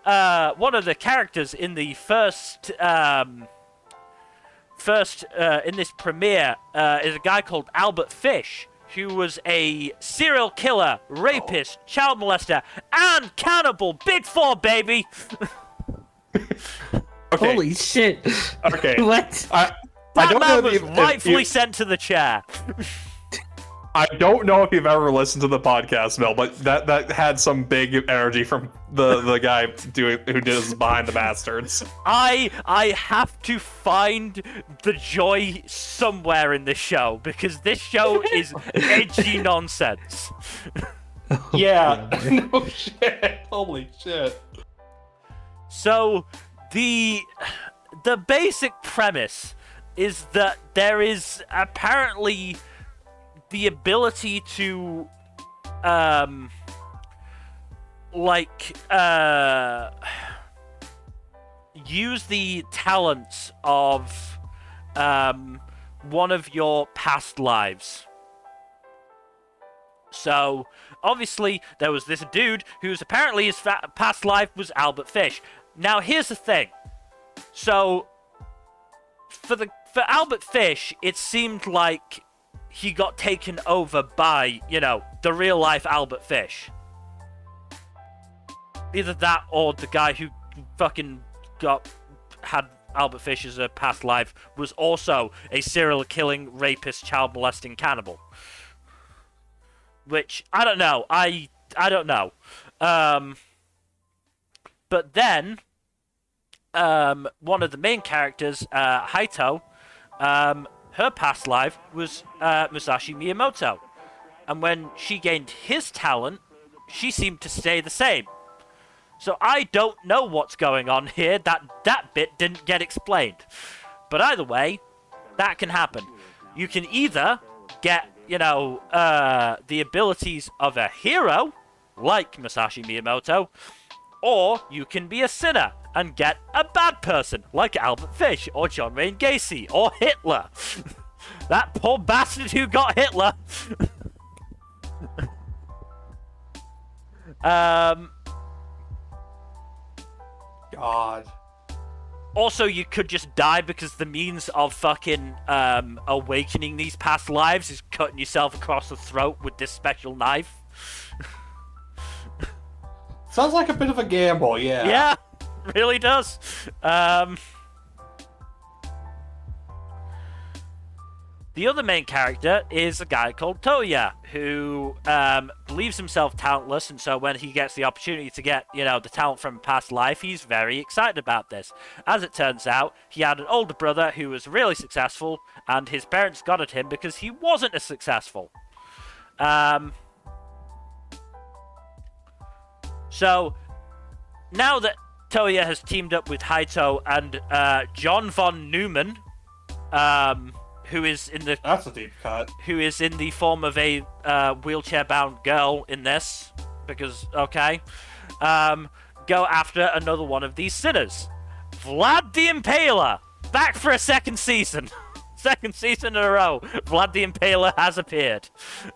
one of the characters in the first first in this premiere is a guy called Albert Fish, who was a serial killer, rapist, child molester, and cannibal. Big 4, baby. Okay. Holy shit! Okay. What? I That don't know man if was you've- if rightfully you- sent to the chair. I don't know if you've ever listened to the podcast, Mel, but that had some big energy from the guy who did this Behind the Bastards. I have to find the joy somewhere in this show, because this show is edgy nonsense. Yeah. No shit. Holy shit. So the basic premise is that there is apparently the ability to use the talents of one of your past lives. So obviously there was this dude whose apparently his past life was Albert Fish. Now here's the thing. So for Albert Fish, it seemed like he got taken over by, the real life Albert Fish. Either that or the guy who fucking had Albert Fish as a past life was also a serial killing, rapist, child molesting cannibal. Which, I don't know. I don't know. But then, one of the main characters, Haito, her past life was Musashi Miyamoto. And when she gained his talent, she seemed to stay the same. So I don't know what's going on here. That bit didn't get explained. But either way, that can happen. You can either get, the abilities of a hero, like Musashi Miyamoto, or you can be a sinner and get a bad person, like Albert Fish, or John Wayne Gacy, or Hitler. That poor bastard who got Hitler. God. Also, you could just die because the means of fucking awakening these past lives is cutting yourself across the throat with this special knife. Sounds like a bit of a gamble, yeah. Yeah, really does. The other main character is a guy called Toya, who believes himself talentless, and so when he gets the opportunity to get, the talent from a past life, he's very excited about this. As it turns out, he had an older brother who was really successful, and his parents got at him because he wasn't as successful. So, now that Toya has teamed up with Haito and John von Neumann, who is in the That's a deep cut. who is in the form of a wheelchair-bound girl in this, because go after another one of these sinners, Vlad the Impaler, back for a second season. Second season in a row, Vlad the Impaler has appeared.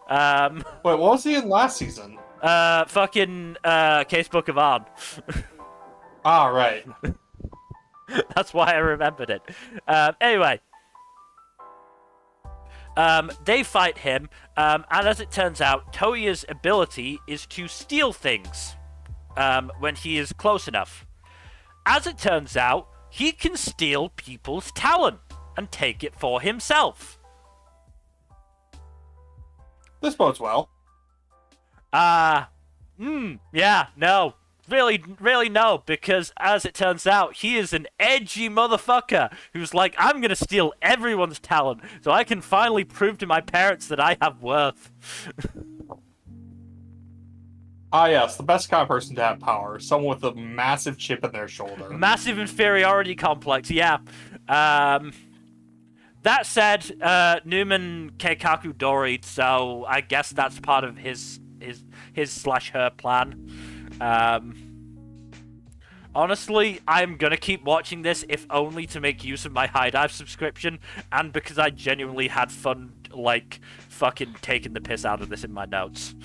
Wait, what was he in last season? Casebook of Arn. Ah, right. That's why I remembered it. Anyway. They fight him, and as it turns out, Toya's ability is to steal things when he is close enough. As it turns out, he can steal people's talent and take it for himself. This bodes well. Yeah, no. Really no, because as it turns out, he is an edgy motherfucker who's like, I'm gonna steal everyone's talent so I can finally prove to my parents that I have worth. Ah, yes, the best kind of person to have power. Someone with a massive chip in their shoulder. Massive inferiority complex, yeah. That said, Newman Keikaku Doried, so I guess that's part of his/her plan. Honestly, I'm gonna keep watching this, if only to make use of my High Dive subscription, and because I genuinely had fun, fucking taking the piss out of this in my notes.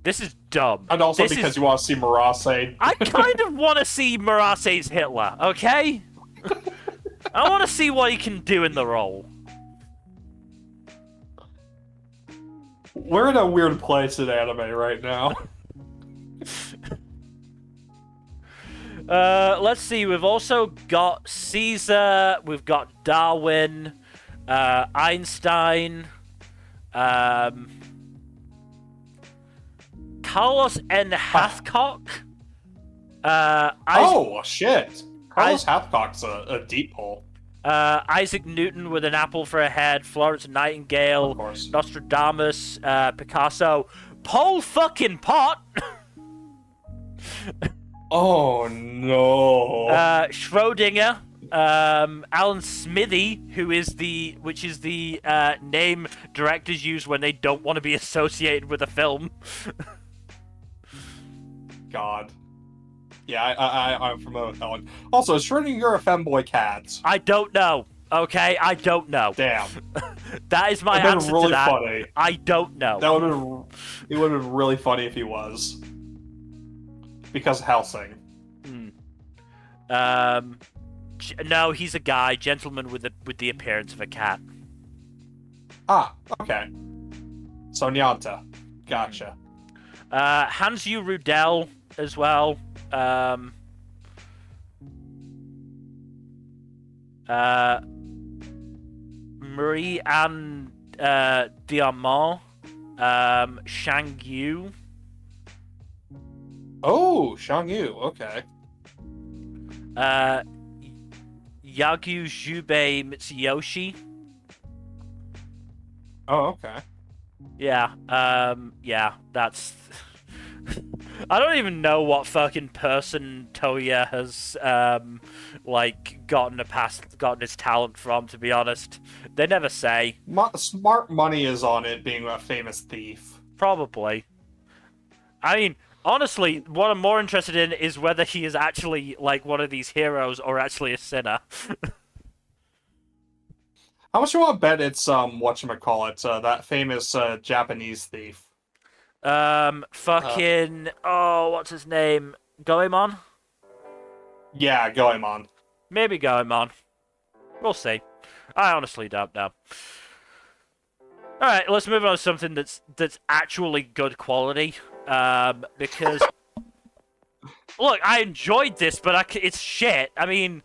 This is dumb. And also This because is... you want to see Murase. I kind of want to see Murase's Hitler, okay? I want to see what he can do in the role. We're in a weird place in anime right now. Let's see. We've also got Caesar. We've got Darwin, Einstein, Carlos N. Hathcock. Oh shit! Carlos Hathcock's a deep pull. Isaac Newton with an apple for a head. Florence Nightingale. Of course. Nostradamus. Picasso. Pol fucking Pot. Oh no! Schrodinger, Alan Smithy, which is the name directors use when they don't want to be associated with a film. God. Yeah, I'm familiar with that one. Also, is Schrodinger a femboy cat? I don't know. Okay, I don't know. Damn. That is my That'd answer been really to that. funny. I don't know. That would have it would have been really funny if he was. Because Helsing. No, he's a guy, gentleman with the appearance of a cat. Ah, okay. So Nyanta. Gotcha. Hansu Rudel as well. Marie Anne Diamant. Shang Yu. Oh, Shang-Yu, okay. Yagyu Jubei Mitsuyoshi. Oh, okay. Yeah, yeah, that's... I don't even know what fucking person Toya has, gotten his talent from, to be honest. They never say. Smart money is on it being a famous thief. Probably. I mean, honestly, what I'm more interested in is whether he is actually, like, one of these heroes or actually a sinner. How much you want to bet it's, whatchamacallit, that famous, Japanese thief? What's his name? Goemon? Yeah, Goemon. Maybe Goemon. We'll see. I honestly don't know. Alright, let's move on to something that's actually good quality. Because... Look, I enjoyed this, but it's shit. I mean...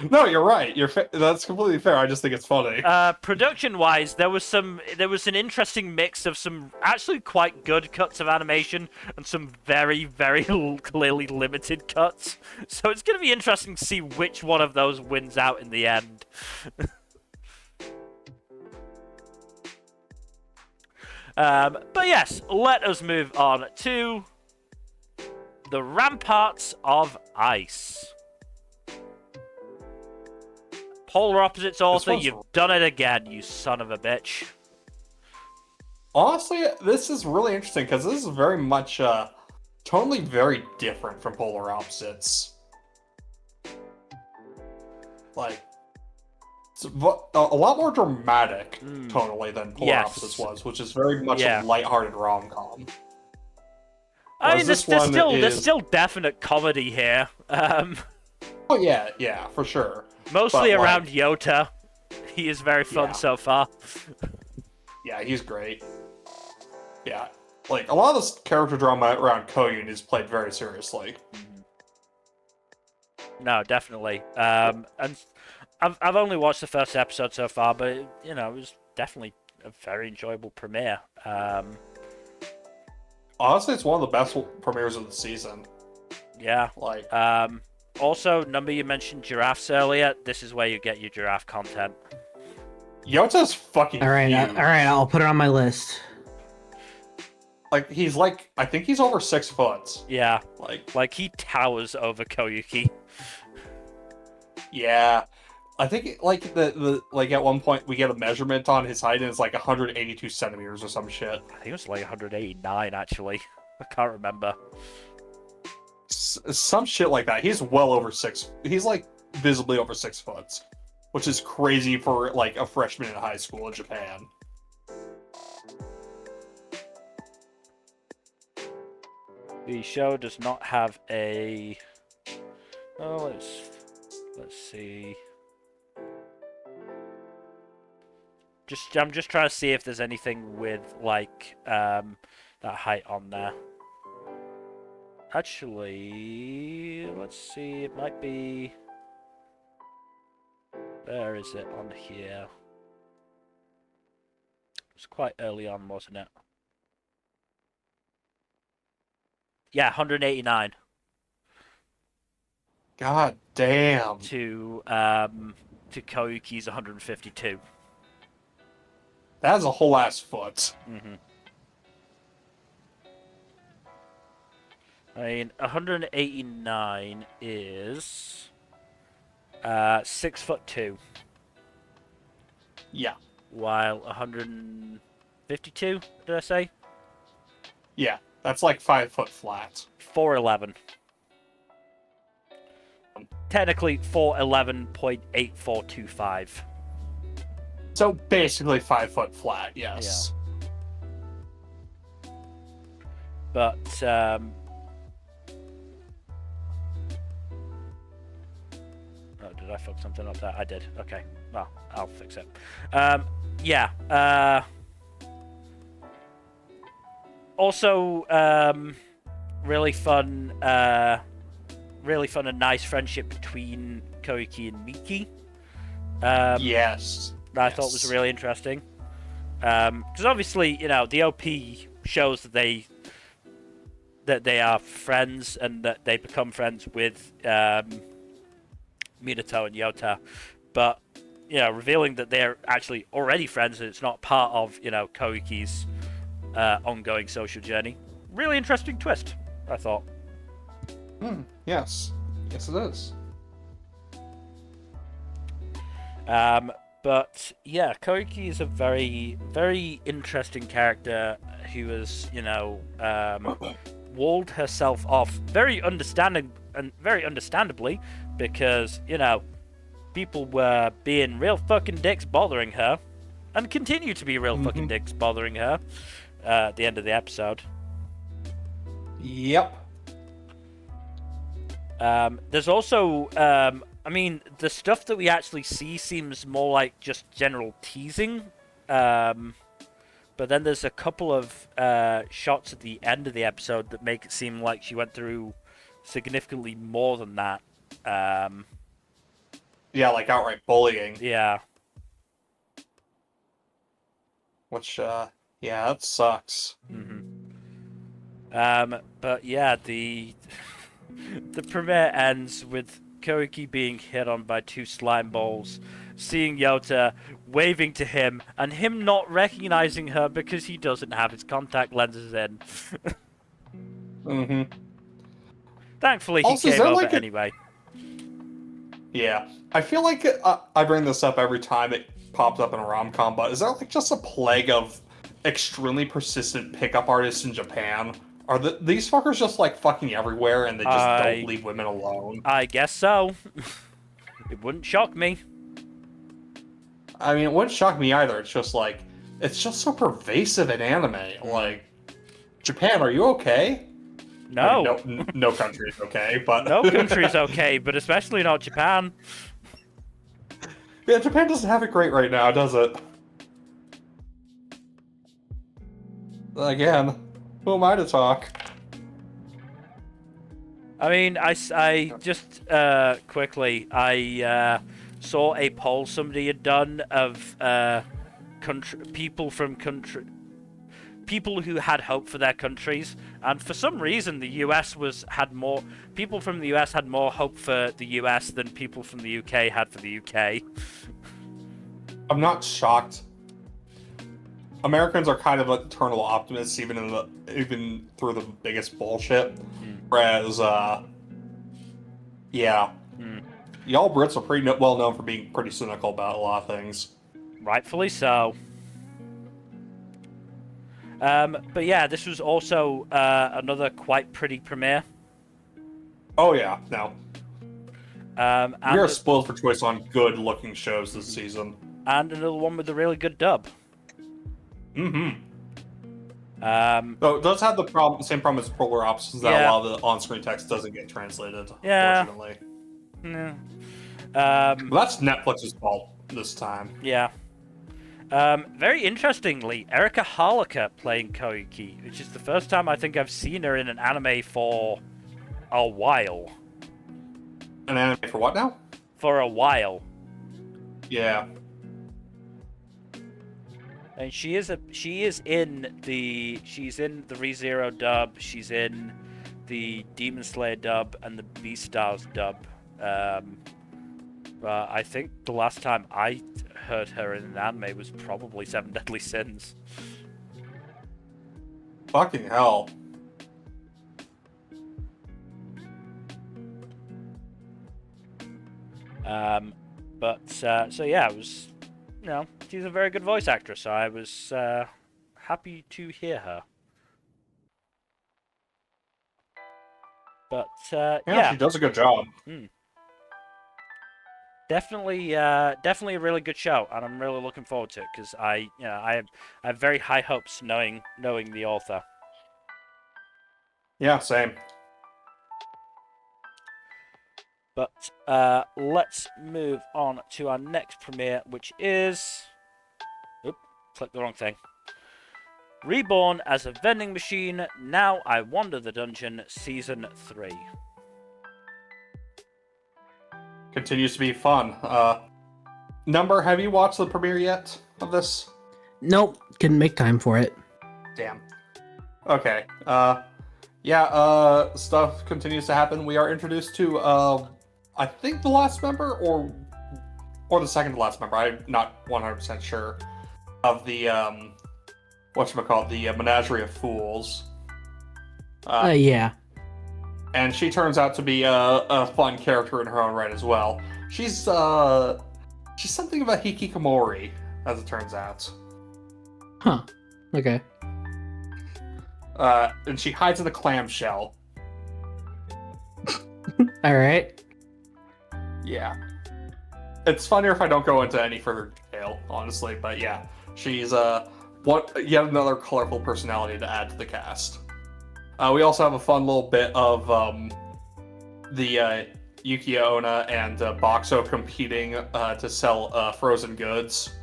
No, you're right. That's completely fair. I just think it's funny. Production-wise, there was an interesting mix of some actually quite good cuts of animation and some very, very clearly limited cuts. So it's going to be interesting to see which one of those wins out in the end. But yes, let us move on to the Ramparts of Ice. Polar Opposites author, you've done it again, you son of a bitch. Honestly, this is really interesting because this is very much totally very different from Polar Opposites. Like, it's a lot more dramatic tonally than Polar Opposites was, which is very much a lighthearted rom-com. I mean, there's still definite comedy here. Oh yeah, for sure. Mostly around Yota. He is very fun so far. Yeah, he's great. Yeah, like a lot of this character drama around Koyun is played very seriously. No, definitely. And I've only watched the first episode so far, but it was definitely a very enjoyable premiere. Honestly, it's one of the best premieres of the season. Yeah. Like. Also, Nmbr, you mentioned giraffes earlier. This is where you get your giraffe content. Yota's fucking all right, huge. All right, I'll put it on my list. Like, he's like, I think he's over 6 foot. Yeah. Like he towers over Koyuki. Yeah. I think, like, like, at one point, we get a measurement on his height, and it's like 182 centimeters or some shit. I think it was like 189, actually. I can't remember. Some shit like that. He's well over 6. He's like visibly over 6 foot, which is crazy for like a freshman in high school in Japan. The show does not have a. Let's see. I'm just trying to see if there's anything with like that height on there. Actually, let's see. It might be. Where is it on here? It's quite early on, wasn't it? Yeah, 189 God damn. to Koyuki's 152. That's a whole ass foot. Mm-hmm. I mean, 189 is 6'2", Yeah. while 152, did I say? Yeah. That's like 5 foot flat. 4'11". Technically 4'11.8425. So basically 5 foot flat, yes. But oh, did I fuck something up there? I did. Okay. Well, I'll fix it. Yeah. Also, really fun and nice friendship between Koiki and Miki. Yes. That I thought was really interesting. Because obviously, you know, the OP shows that they are friends and that they become friends with Minato and Yota, but you know, revealing that they're actually already friends and it's not part of, you know, Koiki's ongoing social journey. Really interesting twist, I thought. Yes. Yes, it is. But yeah, Koiki is a very, very interesting character who has, you know, walled herself off very understandably, because, you know, people were being real fucking dicks bothering her, and continue to be real fucking dicks bothering her at the end of the episode. Yep. There's also, I mean, the stuff that we actually see seems more like just general teasing. But then there's a couple of shots at the end of the episode that make it seem like she went through significantly more than that. Yeah, like outright bullying. Yeah. Which, yeah, that sucks. But yeah, the premiere ends with Koiki being hit on by 2 slime balls, seeing Yota, waving to him, and him not recognizing her because he doesn't have his contact lenses in. Thankfully, he Also, is came there, over like, anyway. Yeah. I feel like I bring this up every time it pops up in a rom-com, but is there like just a plague of extremely persistent pickup artists in Japan? Are these fuckers just like fucking everywhere and they just don't leave women alone? I guess so. It wouldn't shock me. I mean, it wouldn't shock me either. It's just like, it's just so pervasive in anime. Like, Japan, are you okay? No. I mean, no country is okay, but... No country is okay, but especially not Japan. Yeah, Japan doesn't have it great right now, does it? Again, who am I to talk? I mean, I just quickly, I saw a poll somebody had done of people who had hope for their countries, and for some reason the US people from the US had more hope for the US than people from the UK had for the UK. I'm not shocked. Americans are kind of eternal optimists, even through the biggest bullshit. Whereas, yeah, y'all Brits are pretty well known for being pretty cynical about a lot of things. Rightfully so. But yeah, this was also another quite pretty premiere. Oh yeah, no. We are And spoiled for choice on good-looking shows this season. another one with a really good dub. Though it does have the same problem as Polar Opposites, that a lot of the on-screen text doesn't get translated, Yeah. unfortunately. Well, that's Netflix's fault this time. Yeah. Very interestingly, Erika Harlacher playing Koiki, which is the first time I think I've seen her in an anime for a while. An anime for what now? For a while. Yeah. And she's in the ReZero dub, she's in the Demon Slayer dub and the Beastars dub. But I think the last time I heard her in an anime was probably Seven Deadly Sins. Fucking hell. So yeah, it was, she's a very good voice actress, so I was happy to hear her. But Yeah, she does a good job. Definitely a really good show, and I'm really looking forward to it because I have very high hopes knowing the author. Yeah, same. But let's move on to our next premiere, which is... Oop, clicked the wrong thing. Reborn as a Vending Machine, Now I Wander the Dungeon, Season 3. Continues to be fun. Nmbr, have you watched the premiere yet of this? Nope, couldn't make time for it. Damn. Okay. Stuff continues to happen. We are introduced to, I think the last member, or the second to last member. I'm not 100% sure of the, the Menagerie of Fools. Yeah. And she turns out to be a fun character in her own right as well. She's something of a hikikomori, as it turns out. Huh. Okay. And she hides in a clamshell. Alright. Yeah. It's funnier if I don't go into any further detail, honestly, but yeah. She's yet another colorful personality to add to the cast. We also have a fun little bit of the Yukio Onna and Boxo competing to sell frozen goods.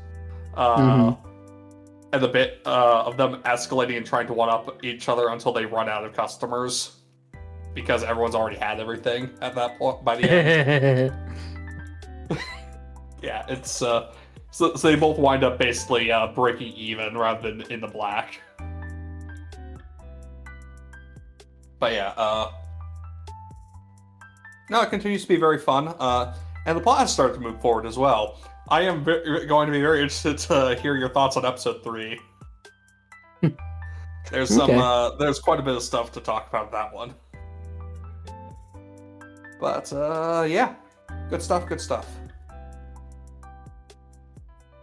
And a bit of them escalating and trying to one-up each other until they run out of customers. Because everyone's already had everything at that point by the end. Yeah, it's so they both wind up basically breaking even rather than in the black. But yeah, no, it continues to be very fun, and the plot has started to move forward as well. I am going to be very interested to hear your thoughts on episode 3. There's there's quite a bit of stuff to talk about that one. But yeah, good stuff.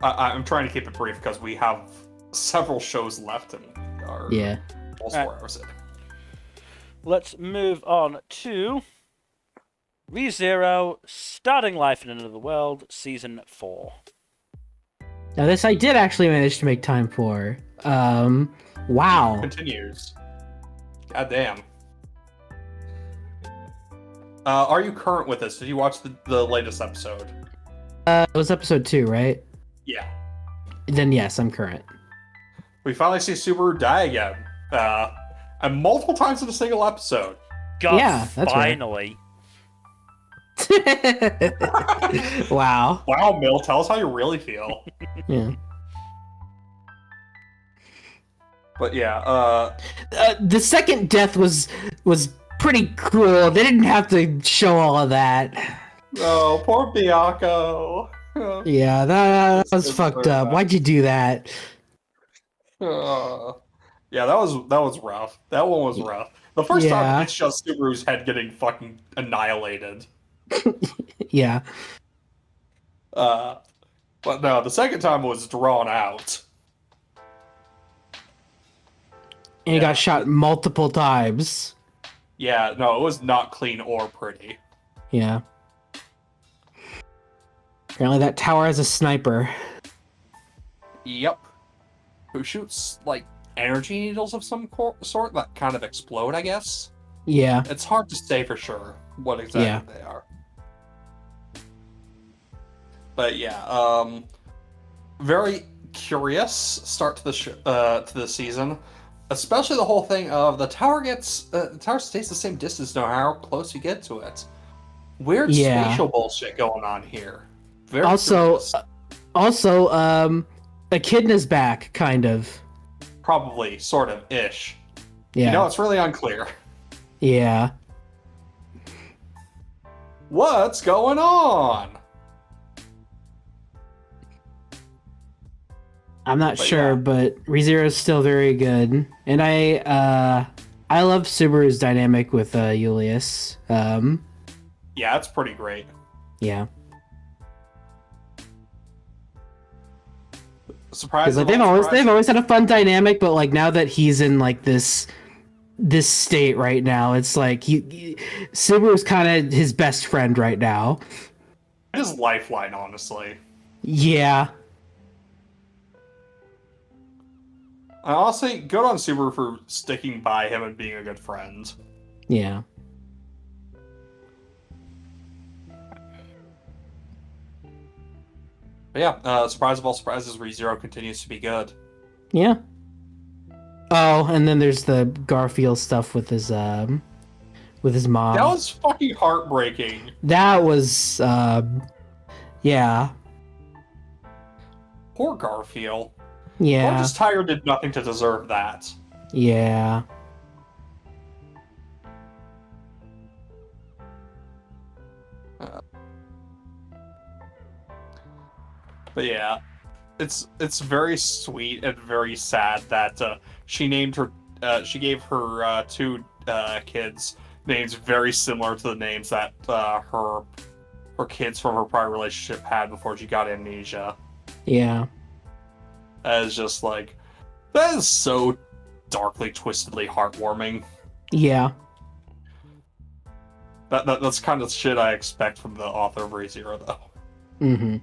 I'm trying to keep it brief because we have several shows left and we are almost 4 hours in. Let's move on to ReZero, Starting Life in Another World, Season 4. Now this I did actually manage to make time for. Wow. Continues. God damn. Are you current with this? Did you watch the latest episode? It was episode 2, right? Yeah. Then yes, I'm current. We finally see Subaru die again. And multiple times in a single episode. God, Yeah, that's right. finally. Wow. Wow, Mill, tell us how you really feel. Yeah. But yeah, The second death was pretty cruel. They didn't have to show all of that. oh, poor Byakuo. Yeah, that was It's fucked very up. bad. Why'd you do that? Yeah, that was rough. That one was rough. The first time it's just Subaru's head getting fucking annihilated. Yeah. But no, the second time was drawn out. And he got shot multiple times. Yeah, no, it was not clean or pretty. Yeah. Apparently that tower has a sniper. Yep. Who shoots, like, energy needles of some sort that kind of explode, I guess? Yeah. It's hard to say for sure what exactly they are. But yeah, very curious start to the season, especially the whole thing of the tower stays the same distance no matter how close you get to it. Weird spatial bullshit going on here. Very curious. Echidna's back, kind of. Probably, sort of, ish. Yeah. It's really unclear. Yeah. What's going on? I'm not sure, but ReZero's still very good. And I love Subaru's dynamic with Julius. Yeah, it's pretty great. Yeah. Surprisingly, Like they've always had a fun dynamic, but like now that he's in like this state right now, it's like Subaru's kind of his best friend right now. His lifeline, honestly. Yeah. I honestly, good on Subaru for sticking by him and being a good friend. Yeah. But yeah, surprise of all surprises, ReZero continues to be good. Yeah. Oh, and then there's the Garfield stuff with his mom. That was fucking heartbreaking. That was yeah. Poor Garfield. Yeah. Gorgeous Tiger did nothing to deserve that. Yeah. But yeah, it's very sweet and very sad that she gave her two kids names very similar to the names that her kids from her prior relationship had before she got amnesia. Yeah. That is just like, that is so darkly, twistedly heartwarming. Yeah. That's kind of shit I expect from the author of ReZero, though. Mm-hmm.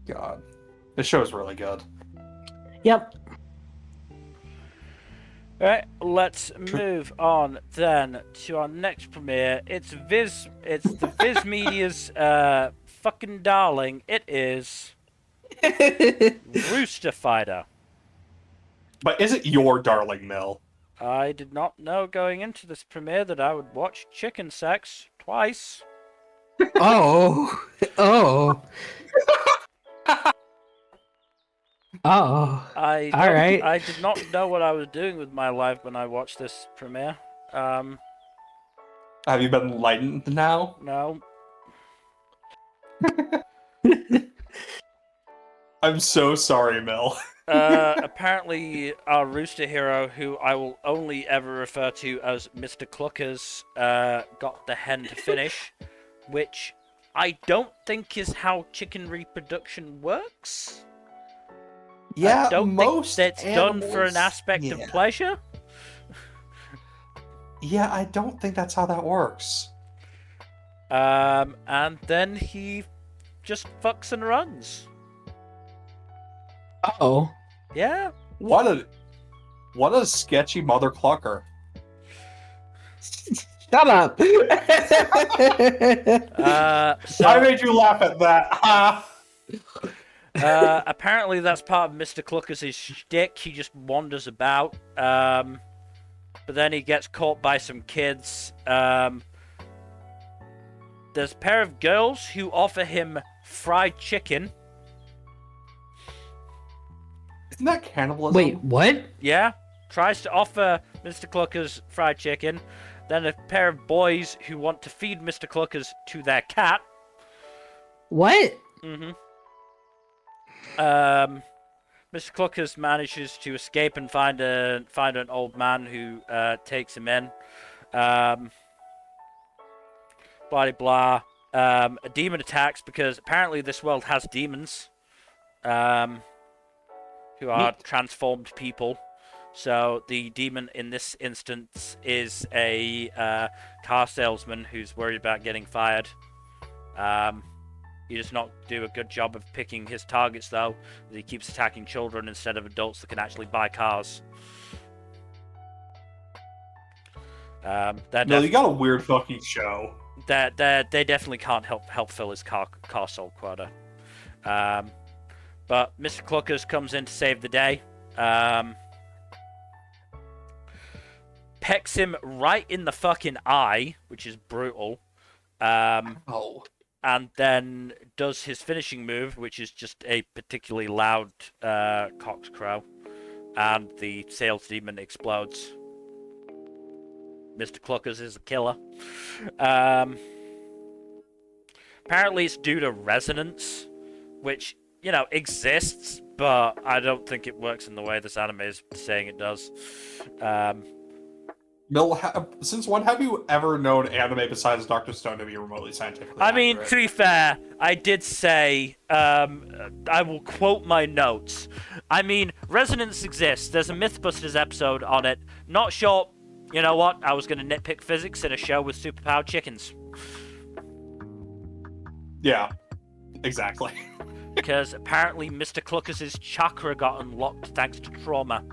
God, this show is really good. Yep. Alright, let's move on then to our next premiere. It's the Viz Media's fucking darling. It is Rooster Fighter. But is it your darling, Mill? I did not know going into this premiere that I would watch chicken sex twice. Oh. Oh. Oh. All right. I did not know what I was doing with my life when I watched this premiere. Have you been enlightened now? No. I'm so sorry, Mill. Apparently, our rooster hero, who I will only ever refer to as Mr. Cluckers, got the hen to finish, which I don't think is how chicken reproduction works. Yeah, I don't most think that's done for an aspect of pleasure. Yeah, I don't think that's how that works. And then he just fucks and runs. Oh. Yeah. What a sketchy mother clucker. Shut up. I made you laugh at that. Apparently that's part of Mr. Cluckers' shtick. He just wanders about. But then he gets caught by some kids. There's a pair of girls who offer him fried chicken. Isn't that cannibalism? Wait, what? Yeah. Tries to offer Mr. Cluckers fried chicken. Then a pair of boys who want to feed Mr. Cluckers to their cat. What? Mm-hmm. Mr. Cluckers manages to escape and find an old man who takes him in. Blah blah blah. A demon attacks because apparently this world has demons, who are transformed people. So the demon in this instance is a car salesman who's worried about getting fired. He does not do a good job of picking his targets, though. He keeps attacking children instead of adults that can actually buy cars. They're No, you got a weird fucking show. they definitely can't help fill his car soul quota. But Mr. Cluckers comes in to save the day. Pecks him right in the fucking eye, which is brutal. Oh. And then does his finishing move, which is just a particularly loud cockscrow. And the sales demon explodes. Mr. Cluckers is a killer. Apparently it's due to resonance, which, you know, exists, but I don't think it works in the way this anime is saying it does. Mill, since when have you ever known anime besides Dr. Stone to be remotely scientifically I mean, accurate? to be fair, I did say, I will quote my notes. I mean, resonance exists. There's a Mythbusters episode on it. Not sure, you know what? I was going to nitpick physics in a show with superpowered chickens. Yeah, exactly. Because apparently Mr. Cluckers' chakra got unlocked thanks to trauma.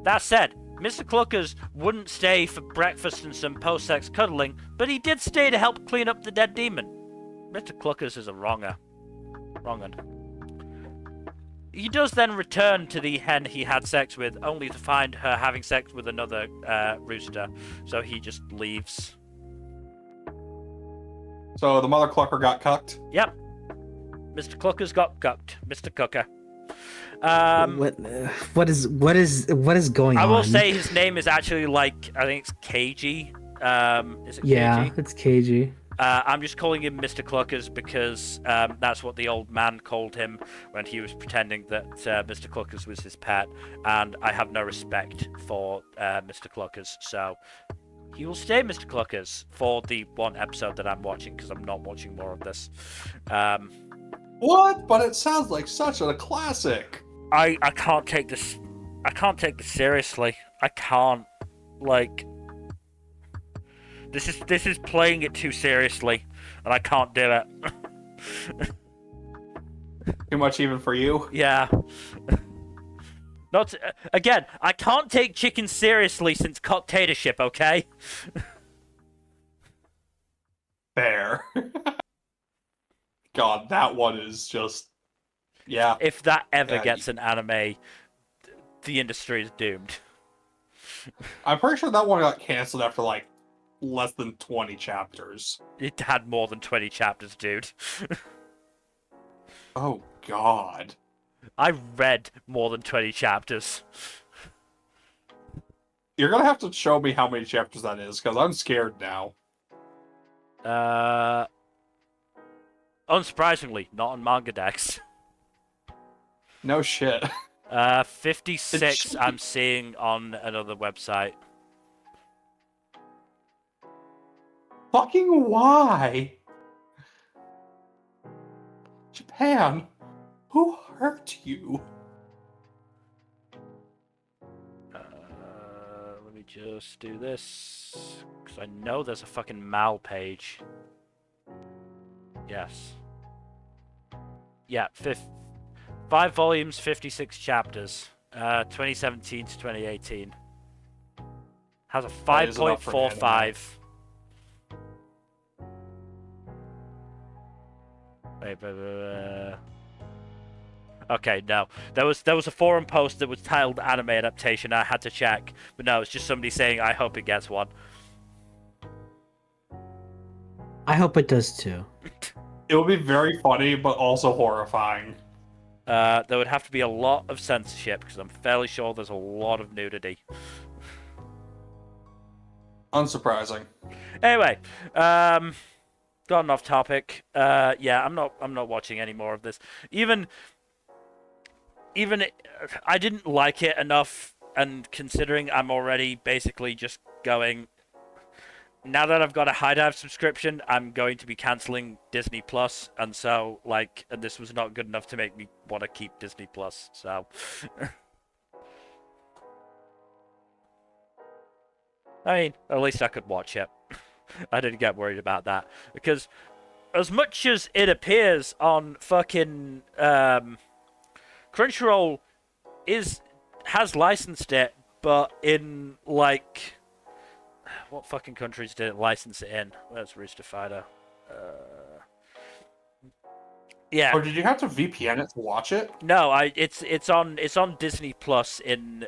That said, Mr. Cluckers wouldn't stay for breakfast and some post-sex cuddling, but he did stay to help clean up the dead demon. Mr. Cluckers is a wronger. Wrong'un. He does then return to the hen he had sex with, only to find her having sex with another rooster, so he just leaves. So the mother clucker got cucked? Yep. Mr. Cluckers got cucked. Mr. Cooker. What is going on? I will say his name is actually like, I think it's KG. Is it KG? Yeah, it's KG. I'm just calling him Mr. Cluckers because that's what the old man called him when he was pretending that Mr. Cluckers was his pet, and I have no respect for Mr. Cluckers, so he will stay Mr. Cluckers for the one episode that I'm watching, because I'm not watching more of this. What? But it sounds like such a classic. I can't take this. I can't take this seriously. I can't. Like, this is playing it too seriously, and I can't do it. Too much even for you? Yeah. Not again. I can't take chicken seriously since cocktatorship. Okay. Fair. God, that one is just... Yeah. If that ever Yeah, gets an anime, the industry is doomed. I'm pretty sure that one got canceled after, like, less than 20 chapters. It had more than 20 chapters, dude. Oh, God. I read more than 20 chapters. You're gonna have to show me how many chapters that is, because I'm scared now. Unsurprisingly, not on manga decks. No shit. 56 I'm seeing on another website. Fucking why? Japan, who hurt you? Let me just do this, because I know there's a fucking Mal page. Yes. Yeah, 5 volumes, 56 chapters. 2017 to 2018. Has a That is enough for an 5.45. Wait. Okay, no. There was a forum post that was titled anime adaptation. I had to check, but no, it's just somebody saying I hope it gets one. I hope it does too. It would be very funny, but also horrifying. There would have to be a lot of censorship, because I'm fairly sure there's a lot of nudity. Unsurprising. Anyway, gone off topic. Yeah, I'm not watching any more of this. Even I didn't like it enough, and considering I'm already basically just going, now that I've got a High Dive subscription, I'm going to be canceling Disney Plus, and so, like, and this was not good enough to make me want to keep Disney Plus, so... I mean, at least I could watch it. I didn't get worried about that, because as much as it appears on fucking Crunchyroll has licensed it, but in like, what fucking countries did it license it in? Where's Rooster Fighter? Yeah. Or did you have to VPN it to watch it? No, it's on Disney Plus in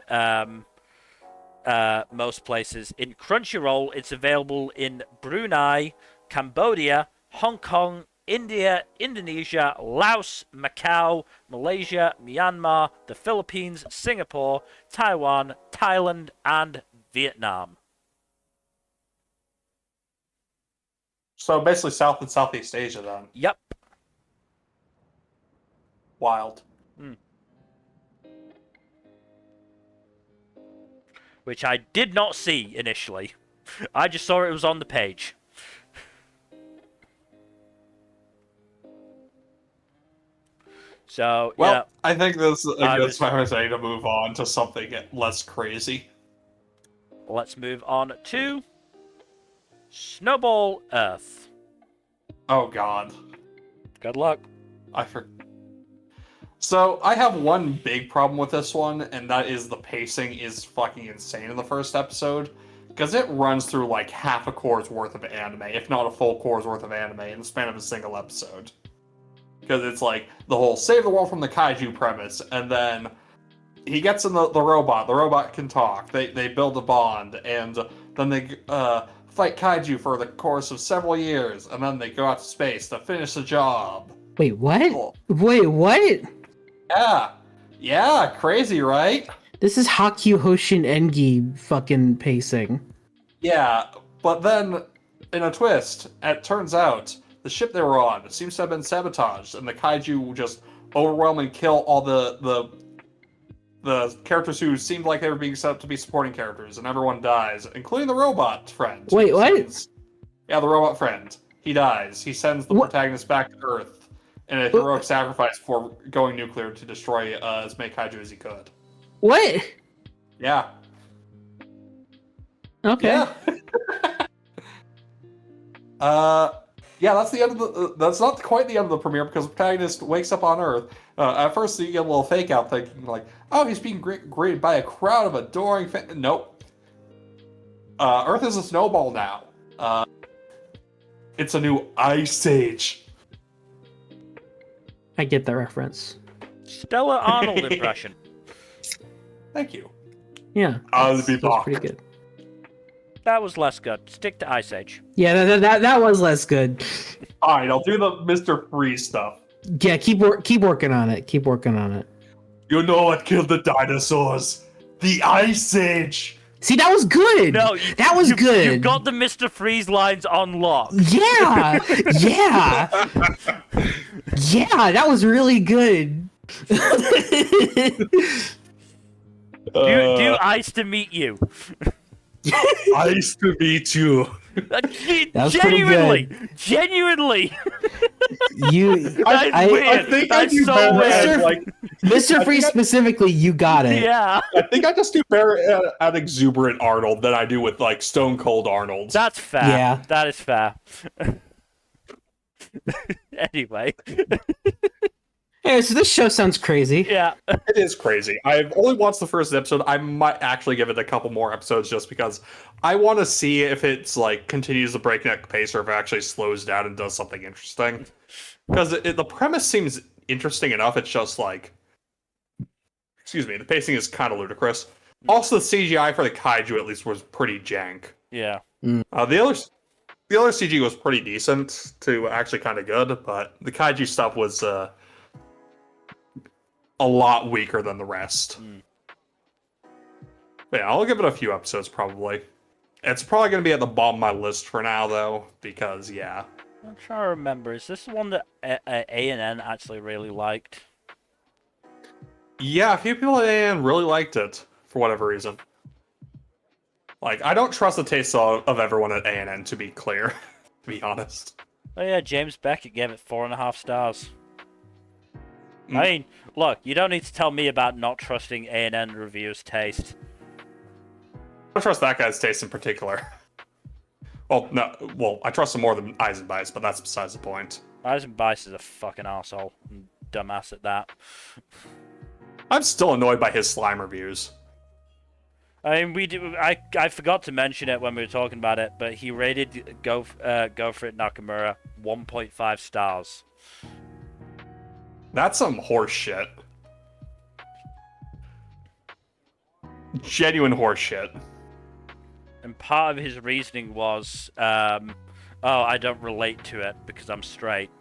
most places. In Crunchyroll, it's available in Brunei, Cambodia, Hong Kong, India, Indonesia, Laos, Macau, Malaysia, Myanmar, the Philippines, Singapore, Taiwan, Thailand, and Vietnam. So basically South and Southeast Asia then. Yep. Wild. Which I did not see initially. I just saw it was on the page. So, Well, yeah. I think this is a I good was- time to move on to something less crazy. Let's move on to Snowball Earth. Oh god. Good luck. So, I have one big problem with this one, and that is the pacing is fucking insane in the first episode. Because it runs through like half a core's worth of anime, if not a full core's worth of anime, in the span of a single episode. Because it's like the whole save the world from the kaiju premise, and then he gets in the robot can talk, they build a bond, and then they fight kaiju for the course of several years, and then they go out to space to finish the job. Wait, what? Cool. Wait, what? Yeah, crazy, right? This is Hakyu Hoshin Engi fucking pacing. Yeah, but then, in a twist, it turns out the ship they were on seems to have been sabotaged, and the kaiju will just overwhelm and kill all the characters who seemed like they were being set up to be supporting characters, and everyone dies, including the robot friend. Wait, what? Yeah, the robot friend. He dies. He sends the protagonist back to Earth in a heroic sacrifice before going nuclear to destroy as many kaiju as he could. What? Yeah. Okay. Yeah. Yeah, that's the end of the. That's not quite the end of the premiere because the protagonist wakes up on Earth. At first, you get a little fake out thinking like, "Oh, he's being greeted by a crowd of adoring fans." Nope. Earth is a snowball now. It's a new ice age. I get that reference. Stella Arnold impression. Thank you. Yeah. I'll be That was back. pretty good. That was less good. Stick to Ice Age. Yeah, that was less good. All right, I'll do the Mr. Freeze stuff. Yeah, keep working on it. Keep working on it. You know what killed the dinosaurs? The Ice Age. See, that was good. No, that was good. You got the Mr. Freeze lines on lock. Yeah, yeah, yeah. That was really good. Do Ice to meet you. Ice to meet you. was pretty good. Genuinely. You, That's weird. I think That's I do so better weird. at, like, Mr. Freeze specifically, you got it. Yeah, I think I just do better at exuberant Arnold than I do with like Stone Cold Arnold. that's fair. Yeah. That is fair. Anyway, Hey, so this show sounds crazy. yeah. It is crazy. I've only watched the first episode. I might actually give it a couple more episodes just because I want to see if it's like continues the breakneck pace or if it actually slows down and does something interesting. Because the premise seems interesting enough. It's just like, excuse me, the pacing is kind of ludicrous. Also, the CGI for the kaiju at least was pretty jank. Yeah. The other CG was pretty decent to actually kind of good, but the kaiju stuff was a lot weaker than the rest. But yeah, I'll give it a few episodes probably. It's probably going to be at the bottom of my list for now though, because yeah. I'm trying to remember. Is this the one that A&N actually really liked? Yeah, a few people at AN really liked it for whatever reason. Like, I don't trust the taste of everyone at ANN, to be clear, to be honest. Oh yeah, James Beckett gave it 4.5 stars. I mean, look, you don't need to tell me about not trusting A&N reviewers' taste. I don't trust that guy's taste in particular. Well, no, I trust him more than Eisenbeiss, but that's besides the point. Eisenbeiss is a fucking arsehole and dumbass at that. I'm still annoyed by his slime reviews. I mean, I forgot to mention it when we were talking about it, but he rated Go For It Nakamura 1.5 stars. That's some horse shit. Genuine horse shit. And part of his reasoning was, oh, I don't relate to it because I'm straight.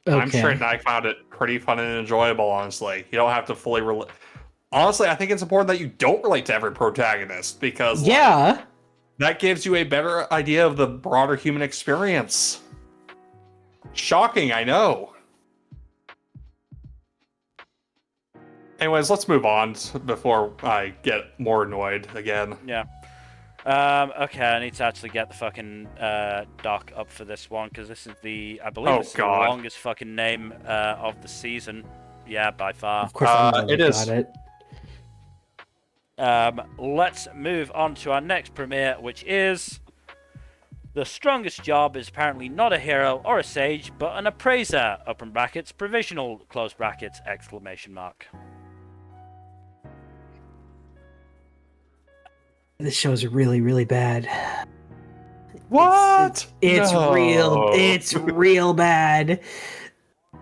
Okay. I'm straight and I found it pretty fun and enjoyable, honestly. You don't have to fully relate. Honestly, I think it's important that you don't relate to every protagonist because that gives you a better idea of the broader human experience. Shocking, I know. Anyways, let's move on before I get more annoyed again. Yeah. Okay, I need to actually get the fucking doc up for this one because this is I believe this is the longest fucking name of the season. Yeah, by far. Of course, it is. Got it. Let's move on to our next premiere, which is the strongest job is apparently not a hero or a sage, but an appraiser. Open brackets, provisional, close brackets, exclamation mark. This show's really, really bad. What? It's real. It's real bad.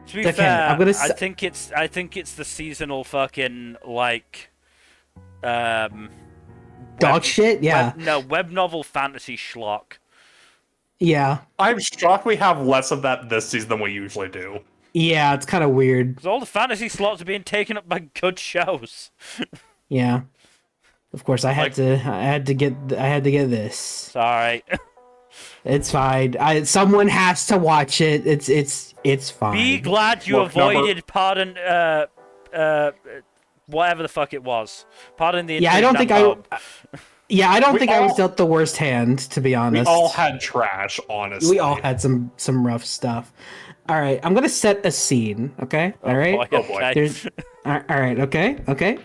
To be fair, I think it's the seasonal fucking like dog shit. Yeah. Web novel fantasy schlock. Yeah. I'm shocked we have less of that this season than we usually do. Yeah, it's kind of weird. Because all the fantasy slots are being taken up by good shows. Yeah. Of course, I had to get this. Sorry. It's fine. Someone has to watch it. It's fine. Be glad you avoided pardon whatever the fuck it was. Pardon the I don't think I was dealt the worst hand, to be honest. We all had trash, honestly. We all had some rough stuff. All right, I'm gonna set a scene. Okay. All right. Oh boy. All right. Okay.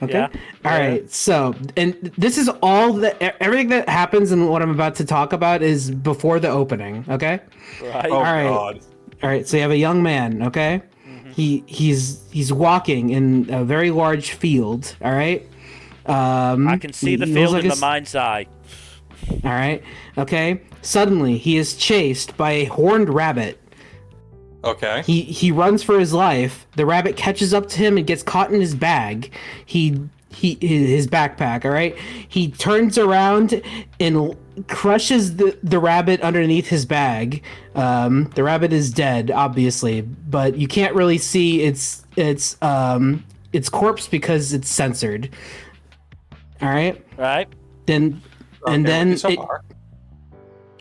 Yeah. All right. So, and this is everything that happens and what I'm about to talk about is before the opening. Okay. Right. Oh God. All right. So you have a young man. Okay. Mm-hmm. He's walking in a very large field. All right. I can see the field in my mind's eye. All right. Okay. Suddenly, he is chased by a horned rabbit. Okay. He runs for his life. The rabbit catches up to him and gets caught in his bag. His backpack. All right. He turns around and crushes the rabbit underneath his bag. The rabbit is dead, obviously, but you can't really see its corpse because it's censored. All right. Right. And then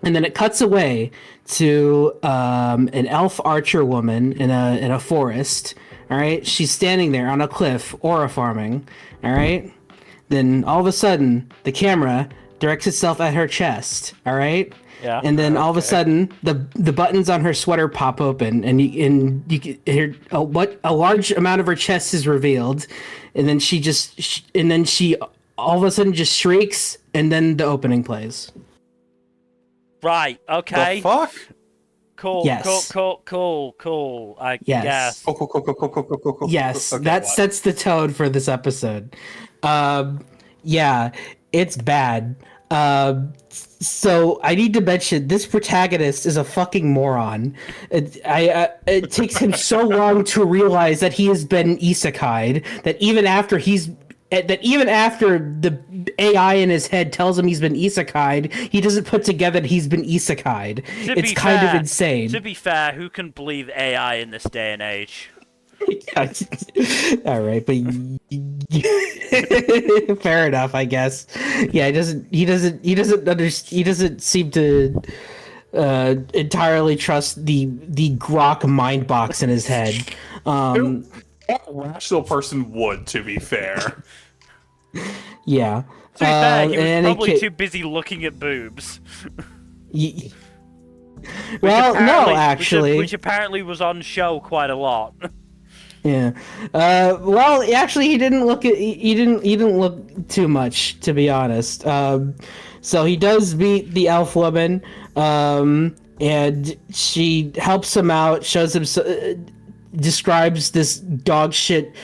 it cuts away to an elf archer woman in a forest. All right, she's standing there on a cliff, aura farming. All right, then all of a sudden the camera directs itself at her chest. All right. Yeah. And then all of a sudden the buttons on her sweater pop open, and you can hear a large amount of her chest is revealed, and then she all of a sudden just shrieks, and then the opening plays. Right. Okay. The fuck? Cool. Yes. Cool. I guess. Cool. Yes, Okay, that what? sets the tone for this episode. Yeah, it's bad. So I need to mention this protagonist is a fucking moron. It takes him so long to realize that he has been isekai'd that even after the AI in his head tells him he's been isekai'd, he doesn't put together that he's been isekai'd. It's kind of insane. To be fair, who can believe AI in this day and age? All right, but fair enough, I guess. Yeah, he doesn't seem to entirely trust the Grok mind box in his head. What rational person would, to be fair? Yeah. To be fair, he was probably too busy looking at boobs. Well, no, actually. Which apparently was on show quite a lot. Yeah. Well, actually, he didn't look look too much, to be honest. So he does meet the elf woman, and she helps him out, shows him describes this dog shit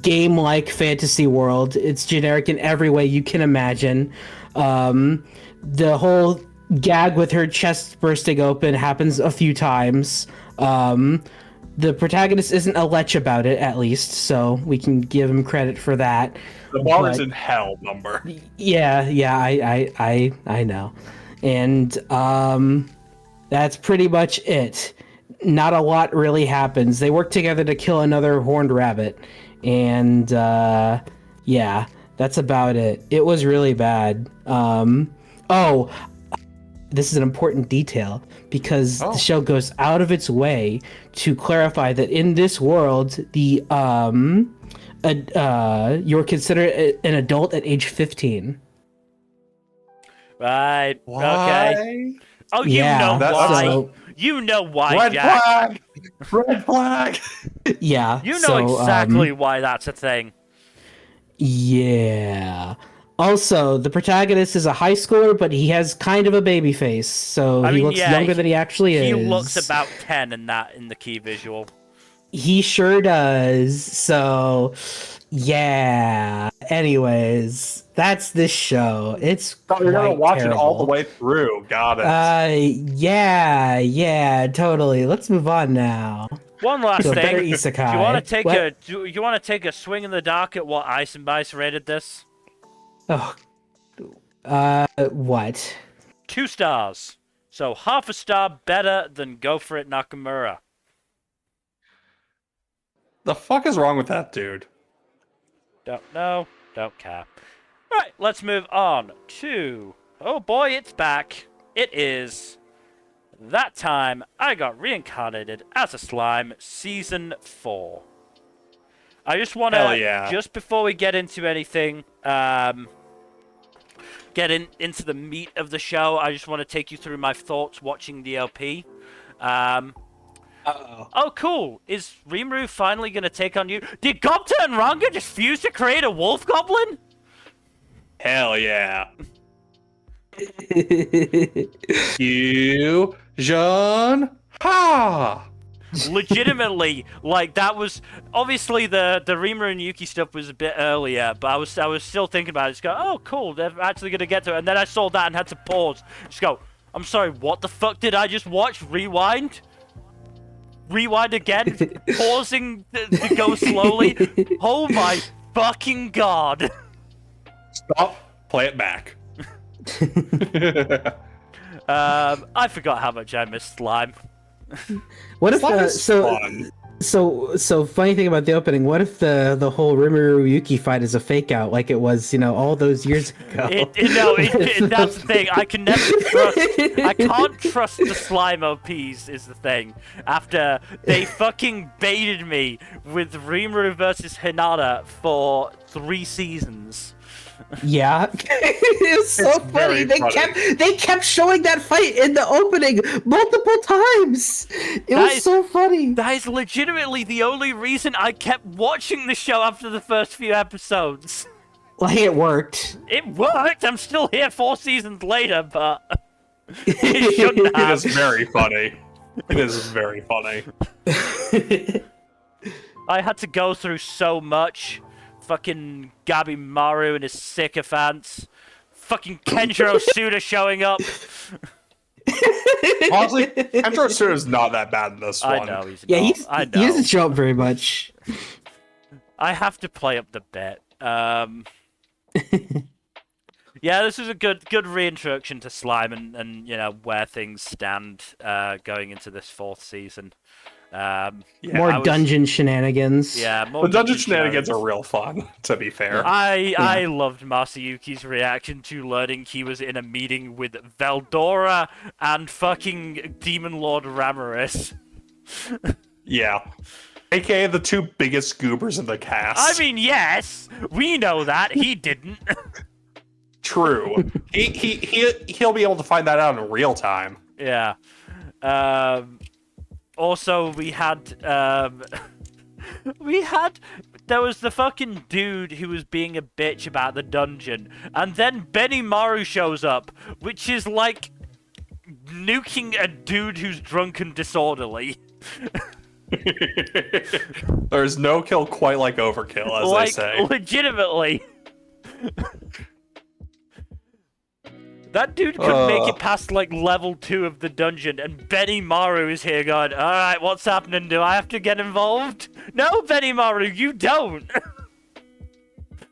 game-like fantasy world. It's generic in every way you can imagine. The whole gag with her chest bursting open happens a few times. The protagonist isn't a lech about it, at least, so we can give him credit for that. The bar is in hell, Nmbr. Yeah, I know. And that's pretty much it. Not a lot really happens. They work together to kill another horned rabbit. And yeah, that's about it. It was really bad. Oh, this is an important detail because the show goes out of its way to clarify that in this world, the you're considered an adult at age 15. Right. Why? Okay. Oh, you Yeah, know why. so- You know why, Red Jack. flag! Red flag! Yeah. You know so, exactly why that's a thing. Yeah. Also, the protagonist is a high schooler, but he has kind of a baby face, so I he mean, looks yeah, younger than he actually is. He looks about 10 in the key visual. He sure does. So, yeah. Anyways, that's this show. It's You're gonna quite watch terrible. it all the way through. Got it. Yeah, totally. Let's move on now. One last To a thing. better Do isekai. you want to take What? you want to take a swing in the dark at what Ice and Bice rated this? Oh, what? 2 stars. So half a star better than Go For It Nakamura. The fuck is wrong with that dude? Don't know. Don't care. Right, let's move on to... Oh boy, it's back. It is... That Time I Got Reincarnated as a Slime, Season 4. I just want Hell to, yeah. just before we get into anything, into the meat of the show, I just want to take you through my thoughts watching the LP. Oh, cool. Is Rimuru finally going to take on you? Did Gobta and Ranga just fuse to create a wolf goblin? Hell yeah. You, Jean, ha! Legitimately, like, that was... Obviously, the Rimuru and Yuki stuff was a bit earlier, but I was still thinking about it. Just go, oh, cool, they're actually going to get to it. And then I saw that and had to pause. Just go, I'm sorry, what the fuck did I just watch? Rewind? Rewind again? Pausing to go slowly? Oh my fucking god. Stop, play it back. I forgot how much I missed Slime. What if Slime is fun. So funny thing about the opening, what if the whole Rimuru Yuki fight is a fake out like it was, all those years ago? That's the thing. I can never trust. I can't trust the Slime OPs. Is the thing. After they fucking baited me with Rimuru versus Hinata for 3 seasons. Yeah. It was so It's very funny. They kept showing that fight in the opening multiple times. It was so funny. That is legitimately the only reason I kept watching the show after the first few episodes. Like it worked. It worked. I'm still here 4 seasons later, but it shouldn't It have. is very funny. It is very funny. I had to go through so much. Fucking Gabimaru and his sycophants. Fucking Kenjiro Suda showing up. Honestly, Kenjiro Suda is not that bad in this one. I know he's Yeah, not. I know. he doesn't show up very much. I have to play up the bit. Yeah, this is a good reintroduction to Slime and where things stand going into this 4th season. More dungeon shenanigans. Yeah, more The dungeon shenanigans are real fun, to be fair. I loved Masayuki's reaction to learning he was in a meeting with Veldora and fucking Demon Lord Ramaris. Yeah. AKA the 2 biggest goobers in the cast. I mean, yes, we know that. He didn't. True. He'll be able to find that out in real time. Yeah. Also, there was the fucking dude who was being a bitch about the dungeon, and then Benimaru shows up, which is like nuking a dude who's drunk and disorderly. There's no kill quite like overkill, as they say. Legitimately. That dude couldn't make it past, like, level 2 of the dungeon, and Benny Maru is here going, alright, what's happening? Do I have to get involved? No, Benny Maru, you don't!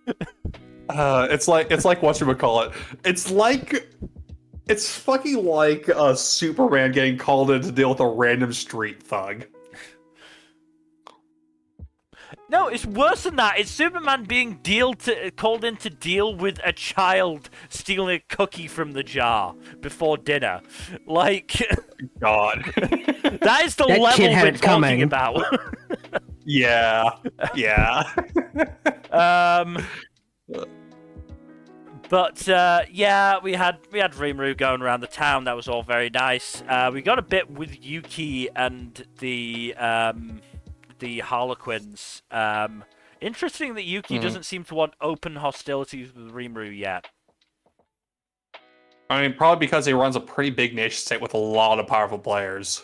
It's like whatchamacallit. It's fucking like a Superman getting called in to deal with a random street thug. No, it's worse than that. It's Superman being called in to deal with a child stealing a cookie from the jar before dinner. Like, God. that is the That level kid had we're it talking coming. about. Yeah. But yeah, we had Rimuru going around the town. That was all very nice. We got a bit with Yuki and the Harlequins. Interesting that Yuki doesn't seem to want open hostilities with Rimuru yet. I mean, probably because he runs a pretty big nation state with a lot of powerful players.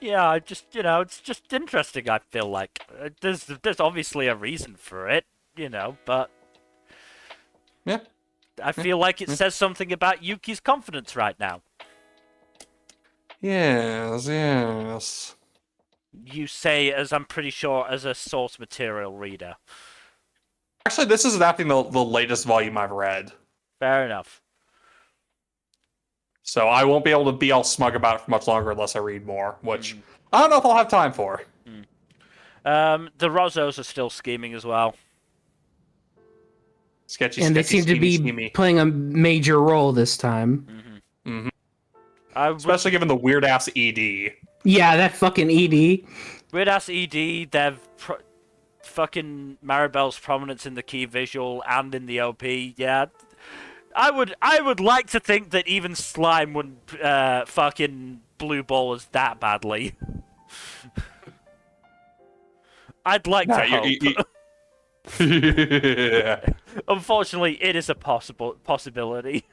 Yeah, it's just interesting. I feel like there's obviously a reason for it, but Yeah. I feel like it says something about Yuki's confidence right now. Yes. You say, as I'm pretty sure, as a source material reader. Actually, this is adapting the latest volume I've read. Fair enough. So I won't be able to be all smug about it for much longer unless I read more, which I don't know if I'll have time for. The Rozzos are still scheming as well. Sketchy, And they sketchy, seem to be schemy. playing a major role this time. Especially given the weird-ass ED. Yeah, that fucking ED. Weird ass ED, fucking Maribel's prominence in the key visual and in the OP. Yeah, I would like to think that even Slime wouldn't fucking blue ball us that badly. I'd like to hope. Unfortunately, it is a possibility.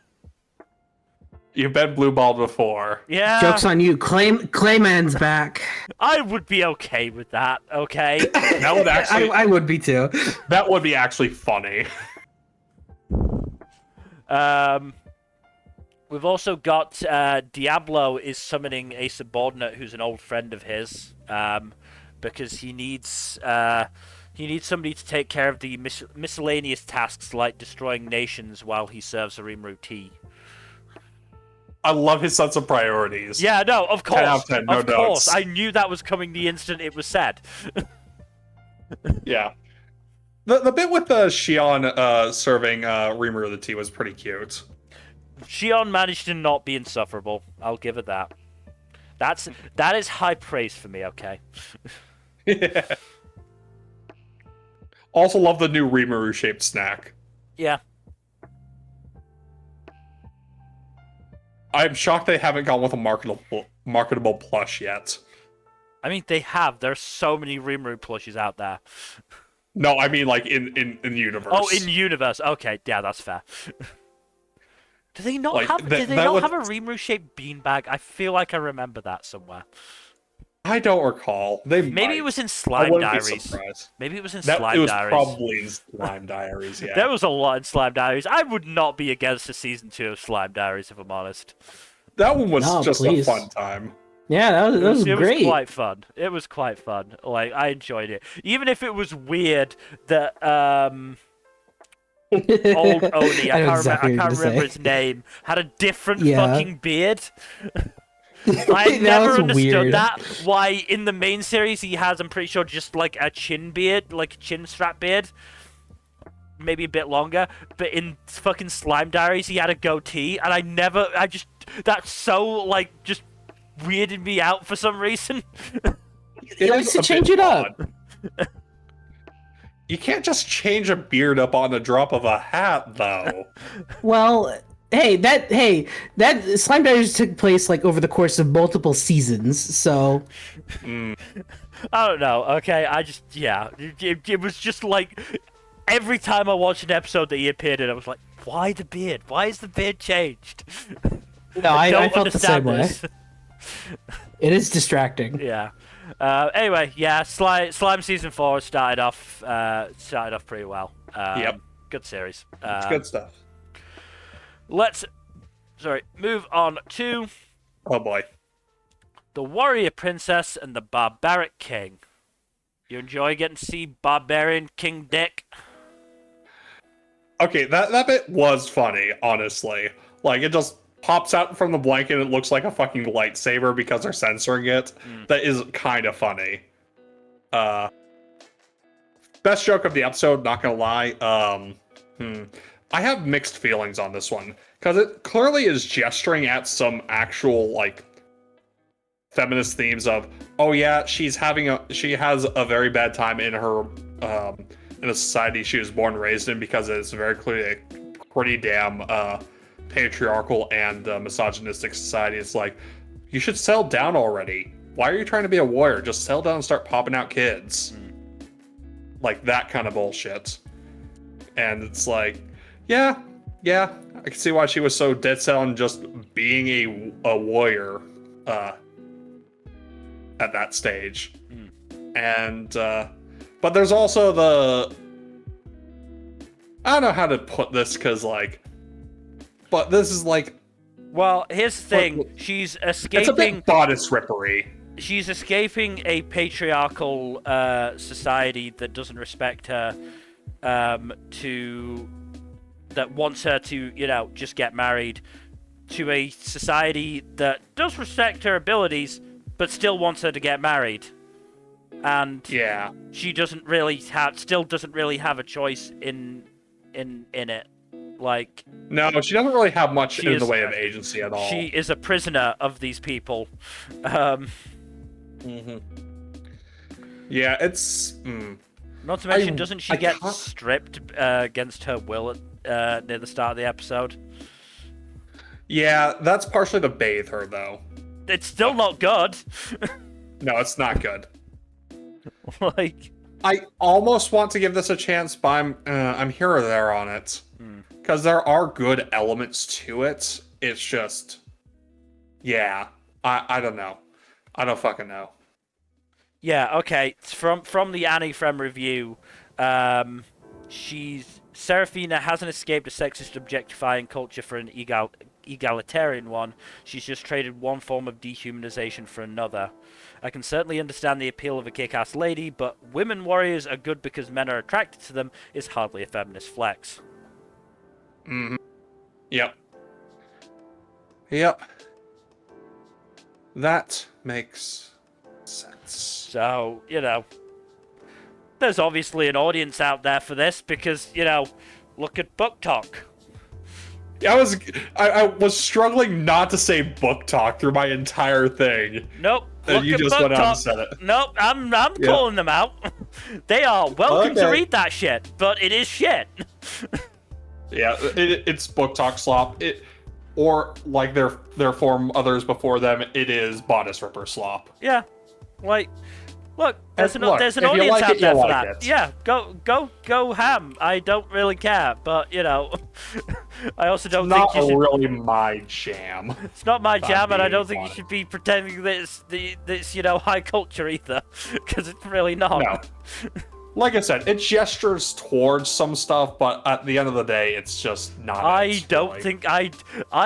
You've been blue balled before. Yeah. Joke's on you. Clayman's back. I would be okay with that. Okay. That would actually. I would be too. That would be actually funny. We've also got Diablo is summoning a subordinate who's an old friend of his, because he needs somebody to take care of the miscellaneous tasks like destroying nations while he serves Rimuru tea. I love his sense of priorities. Yeah, no, of course. 10 out of 10, no of course. notes. I knew that was coming the instant it was said. Yeah. The bit with Shion serving Rimuru the tea was pretty cute. Shion managed to not be insufferable. I'll give it that. That is high praise for me, okay? Yeah. Also love the new Rimuru-shaped snack. Yeah. I'm shocked they haven't gone with a marketable plush yet. I mean, they have. There's so many Rimuru plushes out there. No, I mean like in universe. Oh, in universe. Okay, yeah, that's fair. Do they not Like, have? that- Do they that not would- have a Rimuru-shaped beanbag? I feel like I remember that somewhere. I don't recall. Maybe might. it was in I Slime wouldn't be Diaries. surprised. Maybe it was in It Slime was Diaries. probably in Slime Diaries, yeah. There was a lot in Slime Diaries. I would not be against a season 2 of Slime Diaries, if I'm honest. That one was No, just please. a fun time. Yeah, that was It great. was quite fun. It was quite fun. Like, I enjoyed it. Even if it was weird that, old Oni, I can't remember his name, had a different fucking beard. I never was understood weird. that. Why in the main series he has, I'm pretty sure, just like a chin beard, like a chin strap beard. Maybe a bit longer. But in fucking Slime Diaries he had a goatee, and that's so, like, just weirded me out for some reason. He likes to change it up. You can't just change a beard up on the drop of a hat, though. Well, that Slime Diaries took place like over the course of multiple seasons, so I don't know. Okay, it was just like every time I watched an episode that he appeared in, I was like, why the beard? Why is the beard changed? no, I don't felt the same understand way. this. It is distracting. Yeah. Anyway, yeah, Slime season 4 started off pretty well. Yep. Good series. It's good stuff. Let's move on to Oh boy. the Warrior Princess and the Barbaric King. You enjoy getting to see Barbarian King Dick? Okay, that bit was funny, honestly. Like, it just pops out from the blanket and it looks like a fucking lightsaber because they're censoring it. That is kind of funny. Best joke of the episode, not gonna lie. I have mixed feelings on this one. Because it clearly is gesturing at some actual, like, feminist themes of, oh yeah, she has a very bad time in her, in the society she was born and raised in, because it's very clearly a pretty damn, patriarchal and misogynistic society. It's like, you should settle down already. Why are you trying to be a warrior? Just settle down and start popping out kids. Like, that kind of bullshit. And it's like, yeah, I can see why she was so dead set on just being a warrior at that stage. And but there's also I don't know how to put this, because like, but this is like, well, here's the thing. She's escaping. It's a bit bodice rippery. She's escaping a patriarchal society that doesn't respect her, that wants her to, just get married, to a society that does respect her abilities, but still wants her to get married. And yeah, she doesn't really have a choice in it. Like, no, she doesn't really have much in the way of agency at all. She is a prisoner of these people. Yeah, it's. Not to mention, doesn't she get stripped against her will near the start of the episode? Yeah, that's partially to bathe her, though. It's still not good. No, it's not good. Like, I almost want to give this a chance, but I'm here or there on it. Because there are good elements to it. It's just, yeah, I don't know. I don't fucking know. Yeah, okay. From the Annie Frem review, Seraphina hasn't escaped a sexist objectifying culture for an egalitarian one. She's just traded one form of dehumanization for another. I can certainly understand the appeal of a kick-ass lady, but women warriors are good because men are attracted to them is hardly a feminist flex. Yep. That makes sense. So, there's obviously an audience out there for this because, look at Book Talk. I was struggling not to say Book Talk through my entire thing. Nope. And you just went out and said it. Nope, I'm calling them out. They are welcome to read that shit, but it is shit. Yeah, it's Book Talk slop. Or like their form others before them, it is Bodice Ripper slop. Yeah, like, look, there's an if audience you like out it, there you for like that. it. Yeah, go ham. I don't really care, but I also don't think you should. It's not really my jam. It's not my jam, and I don't think you honest. should be pretending that it's high culture either, because it's really not. No. Like I said, it gestures towards some stuff, but at the end of the day, it's just not. I don't think I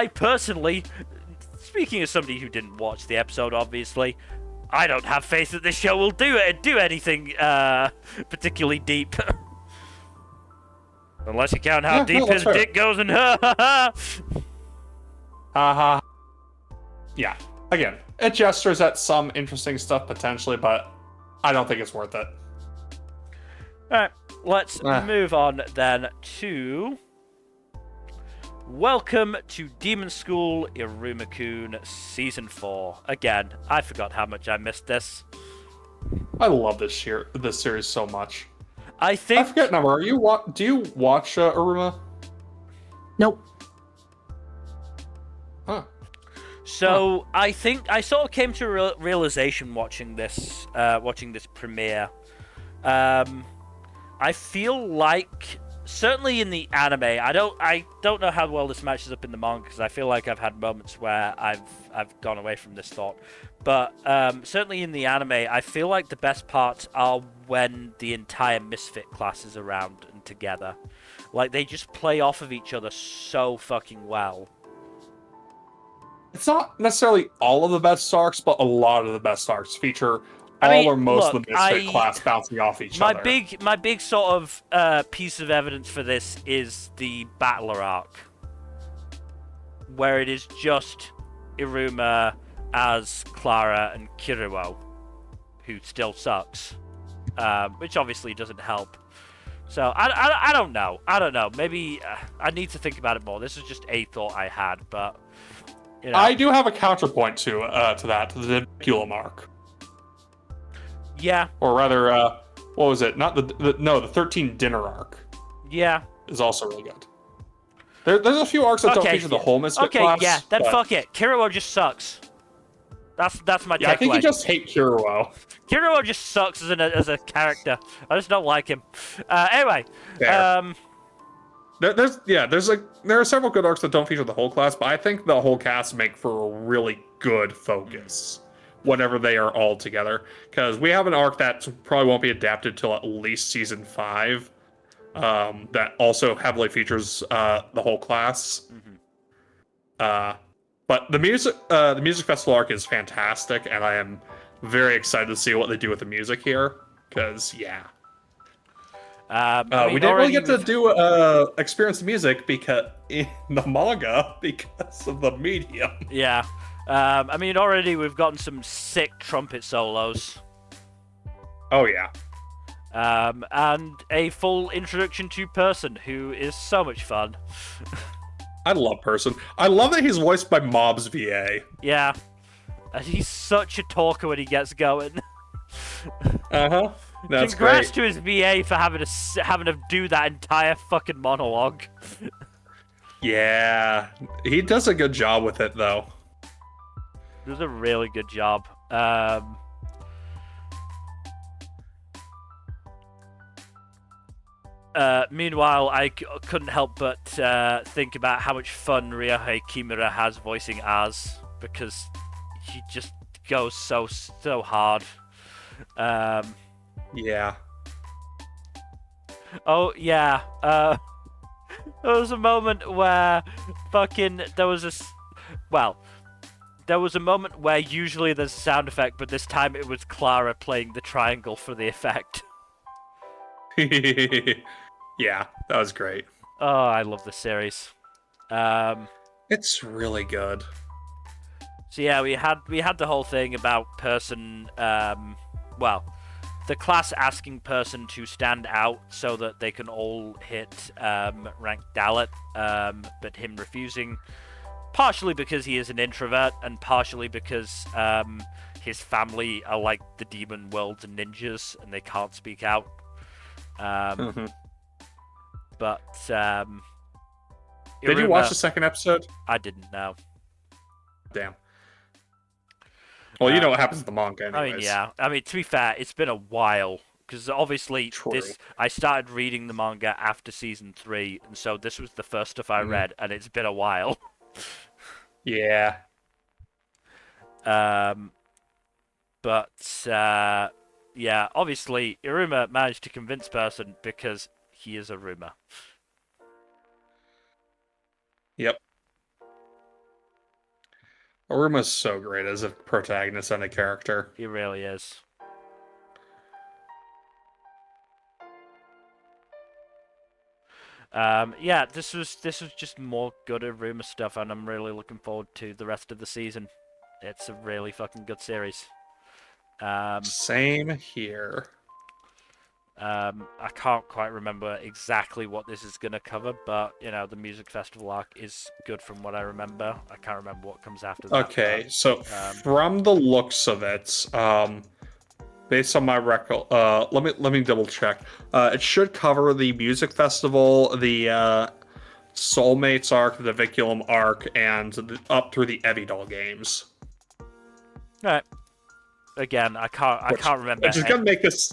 personally, speaking as somebody who didn't watch the episode, obviously, I don't have faith that this show will do anything particularly deep. Unless you count how deep his dick goes in her. Haha. Yeah. Again, it gestures at some interesting stuff potentially, but I don't think it's worth it. Alright, let's move on then to Welcome to Demon School Iruma-kun Season 4. Again, I forgot how much I missed this. I love this series so much. I forget number. Do you watch Iruma? Nope. Huh. So I think I sort of came to a realization watching this premiere. I feel like certainly in the anime, I don't know how well this matches up in the manga because I feel like I've had moments where I've gone away from this thought. But certainly in the anime, I feel like the best parts are when the entire Misfit class is around and together. Like, they just play off of each other so fucking well. It's not necessarily all of the best arcs, but a lot of the best arcs feature all or most of the Misfit class bouncing off each other. My big sort of piece of evidence for this is the Battler arc, where it is just Iruma as Clara and Kirio, who still sucks, which obviously doesn't help. So I don't know. Maybe I need to think about it more. This is just a thought I had, but you know. I do have a counterpoint to that, to the Ribdiculous arc. Yeah. Or rather, what was it? Not the 13 dinner arc. Yeah. Is also really good. There's a few arcs that don't feature the whole Misfit class. Okay, yeah, then fuck it. Kirio just sucks. That's my takeaway. I think you just hate Kirio. Kirio just sucks as a character. I just don't like him. Anyway, there are several good arcs that don't feature the whole class, but I think the whole cast make for a really good focus whenever they are all together. Because we have an arc that probably won't be adapted till at least season 5, that also heavily features the whole class. But the music festival arc is fantastic, and I am very excited to see what they do with the music here. Because we didn't really get to do experience the music because in the manga because of the medium. Yeah, already we've gotten some sick trumpet solos. Oh yeah. And a full introduction to Person, who is so much fun. I love Person. I love that he's voiced by Mob's VA. Yeah, and he's such a talker when he gets going. That's Congrats great. to his VA for having to do that entire fucking monologue. Yeah, he does a good job with it though. He does a really good job. Meanwhile, I couldn't help but think about how much fun Ryohei Kimura has voicing Az, because he just goes so hard. Yeah. Oh yeah. There was a moment where there was a moment where usually there's a sound effect, but this time it was Clara playing the triangle for the effect. Yeah, that was great. Oh, I love this series. It's really good. So yeah, we had the whole thing about Person. The class asking Person to stand out so that they can all hit rank Dalit, but him refusing, partially because he is an introvert, and partially because his family are like the demon world's ninjas and they can't speak out. But did you watch the second episode? I didn't know. Damn. Well, you know what happens to the manga anyways. To be fair, it's been a while, because obviously True. I started reading the manga after season 3, and so this was the first stuff I read, and it's been a while. Yeah. Obviously Iruma managed to convince Person because he is Iruma. Yep. Iruma's so great as a protagonist and a character. He really is. This was just more good Iruma stuff, and I'm really looking forward to the rest of the season. It's a really fucking good series. Same here. I can't quite remember exactly what this is going to cover, but, the music festival arc is good from what I remember. I can't remember what comes after that. Okay, so from the looks of it, based on my record, let me double check. It should cover the music festival, the Soulmates arc, the Viculum arc, and up through the Evidol games. Alright. Again, I can't remember. Which is going to make this...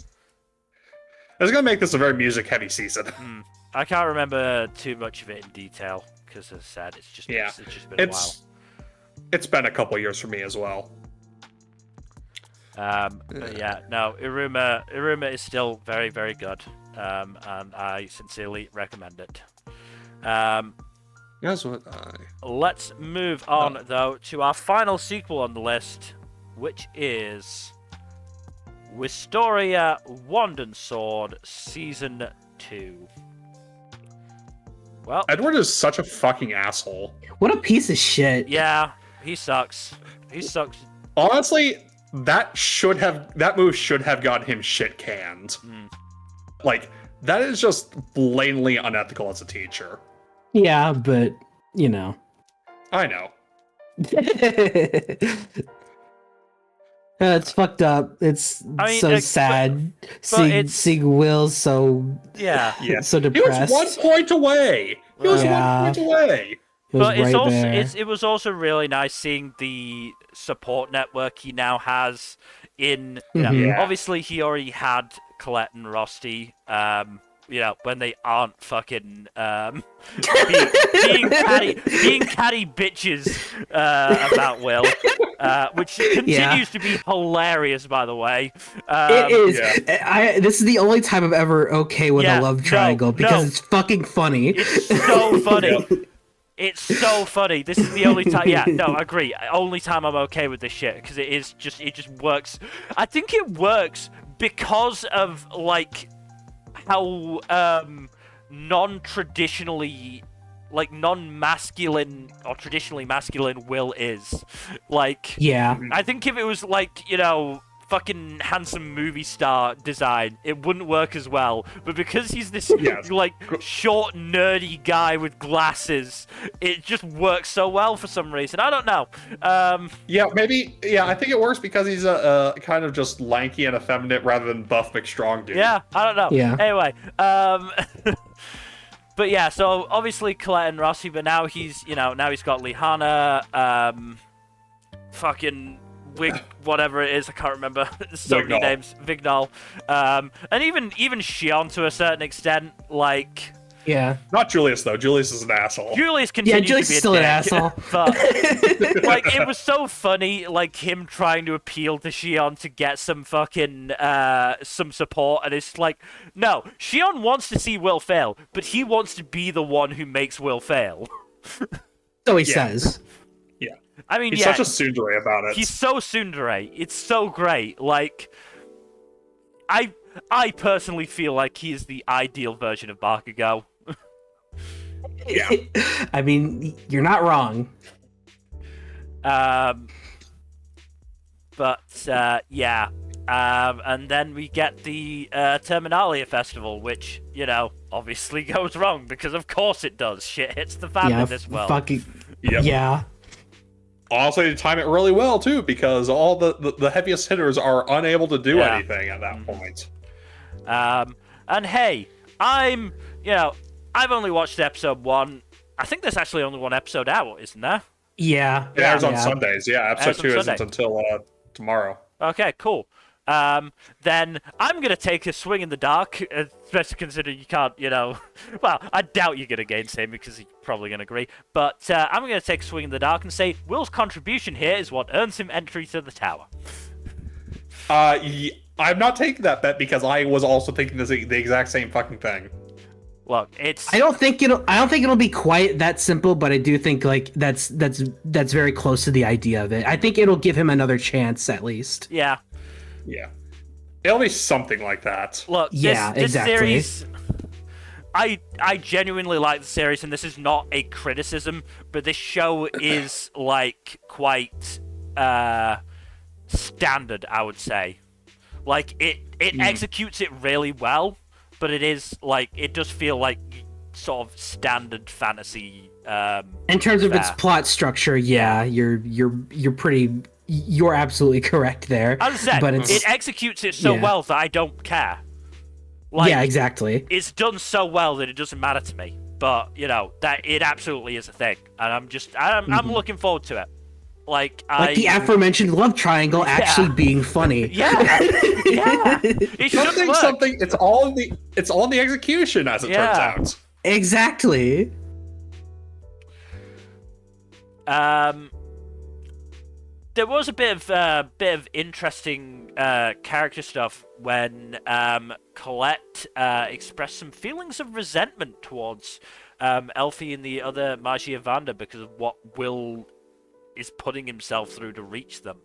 It's going to make this a very music-heavy season. I can't remember too much of it in detail because, as I said, it's just been a while. It's been a couple years for me as well. But yeah, no, Iruma is still very, very good, and I sincerely recommend it. That's what Let's move on, though, to our final sequel on the list, which is Wisteria Wand and Sword Season 2. Well, Edward is such a fucking asshole. What a piece of shit. yeah, he sucks. He sucks. Honestly, that move should have gotten him shit canned. Like, that is just blatantly unethical as a teacher. Yeah, but, you know. I know. It's fucked up. It's sad. Seeing Will so so depressed. He was 1 point away. He was 1 point away. But it was also really nice seeing the support network he now has in. Obviously, he already had Colette and Rusty. When they aren't fucking being catty bitches about Will, which continues to be hilarious, by the way. It is. Yeah. This is the only time I'm ever okay with a love triangle because it's fucking funny. It's so funny. It's so funny. This is the only time. Yeah, no, I agree. Only time I'm okay with this shit because it just works. I think it works because of like how non-masculine or traditionally masculine Will is. Like, yeah, I think if it was like, fucking handsome movie star design, it wouldn't work as well. But because he's this like short nerdy guy with glasses, it just works so well for some reason. I don't know. Maybe. Yeah, I think it works because he's a kind of just lanky and effeminate rather than buff McStrong dude. Yeah, I don't know. Yeah. Anyway, but yeah, so obviously Colette and Rossi, but now he's got Lihana, fucking Wig, whatever it is, I can't remember. So many names. Vignal. And even Shion to a certain extent, like. Yeah. Not Julius though. Julius is an asshole. Julius continues Julius to be is still a an dick, asshole. But like, it was so funny, like him trying to appeal to Shion to get some fucking some support, and it's like, no, Shion wants to see Will fail, but he wants to be the one who makes Will fail. So he says. I mean, he's such a tsundere about it. He's so tsundere. It's so great. Like, I personally feel like he is the ideal version of Bakugo. Yeah. I mean, you're not wrong. And then we get the Terminalia Festival, which, obviously goes wrong, because of course it does. Shit hits the fan in this world. Yeah. Honestly, they time it really well, too, because all the heaviest hitters are unable to do anything at that point. And hey, I've only watched episode 1. I think there's actually only one episode out, isn't there? Yeah. It airs on Sundays, Episode 2 isn't until tomorrow. Okay, cool. Then I'm going to take a swing in the dark, especially considering you can't, well, I doubt you're going to gainsay him because he's probably going to agree, but I'm going to take a swing in the dark and say Will's contribution here is what earns him entry to the tower. I'm not taking that bet because I was also thinking the exact same fucking thing. Look, I don't think it'll be quite that simple, but I do think like that's very close to the idea of it. I think it'll give him another chance at least. Yeah. Yeah. It'll be something like that. Look, this exactly. Series, I genuinely like the series, and this is not a criticism, but this show is like quite standard, I would say. Like it executes it really well, but it is like it does feel like sort of standard fantasy. In terms of its plot structure, you're absolutely correct there. As I said, but it executes it so well that I don't care. Like, exactly. It's done so well that it doesn't matter to me. But that it absolutely is a thing, and I'm looking forward to it. Like the aforementioned love triangle actually being funny. Yeah. It should work. It's all in the execution, as it turns out. Exactly. There was a bit of interesting character stuff when Colette expressed some feelings of resentment towards Elfie and the other Magia Vanda because of what Will is putting himself through to reach them.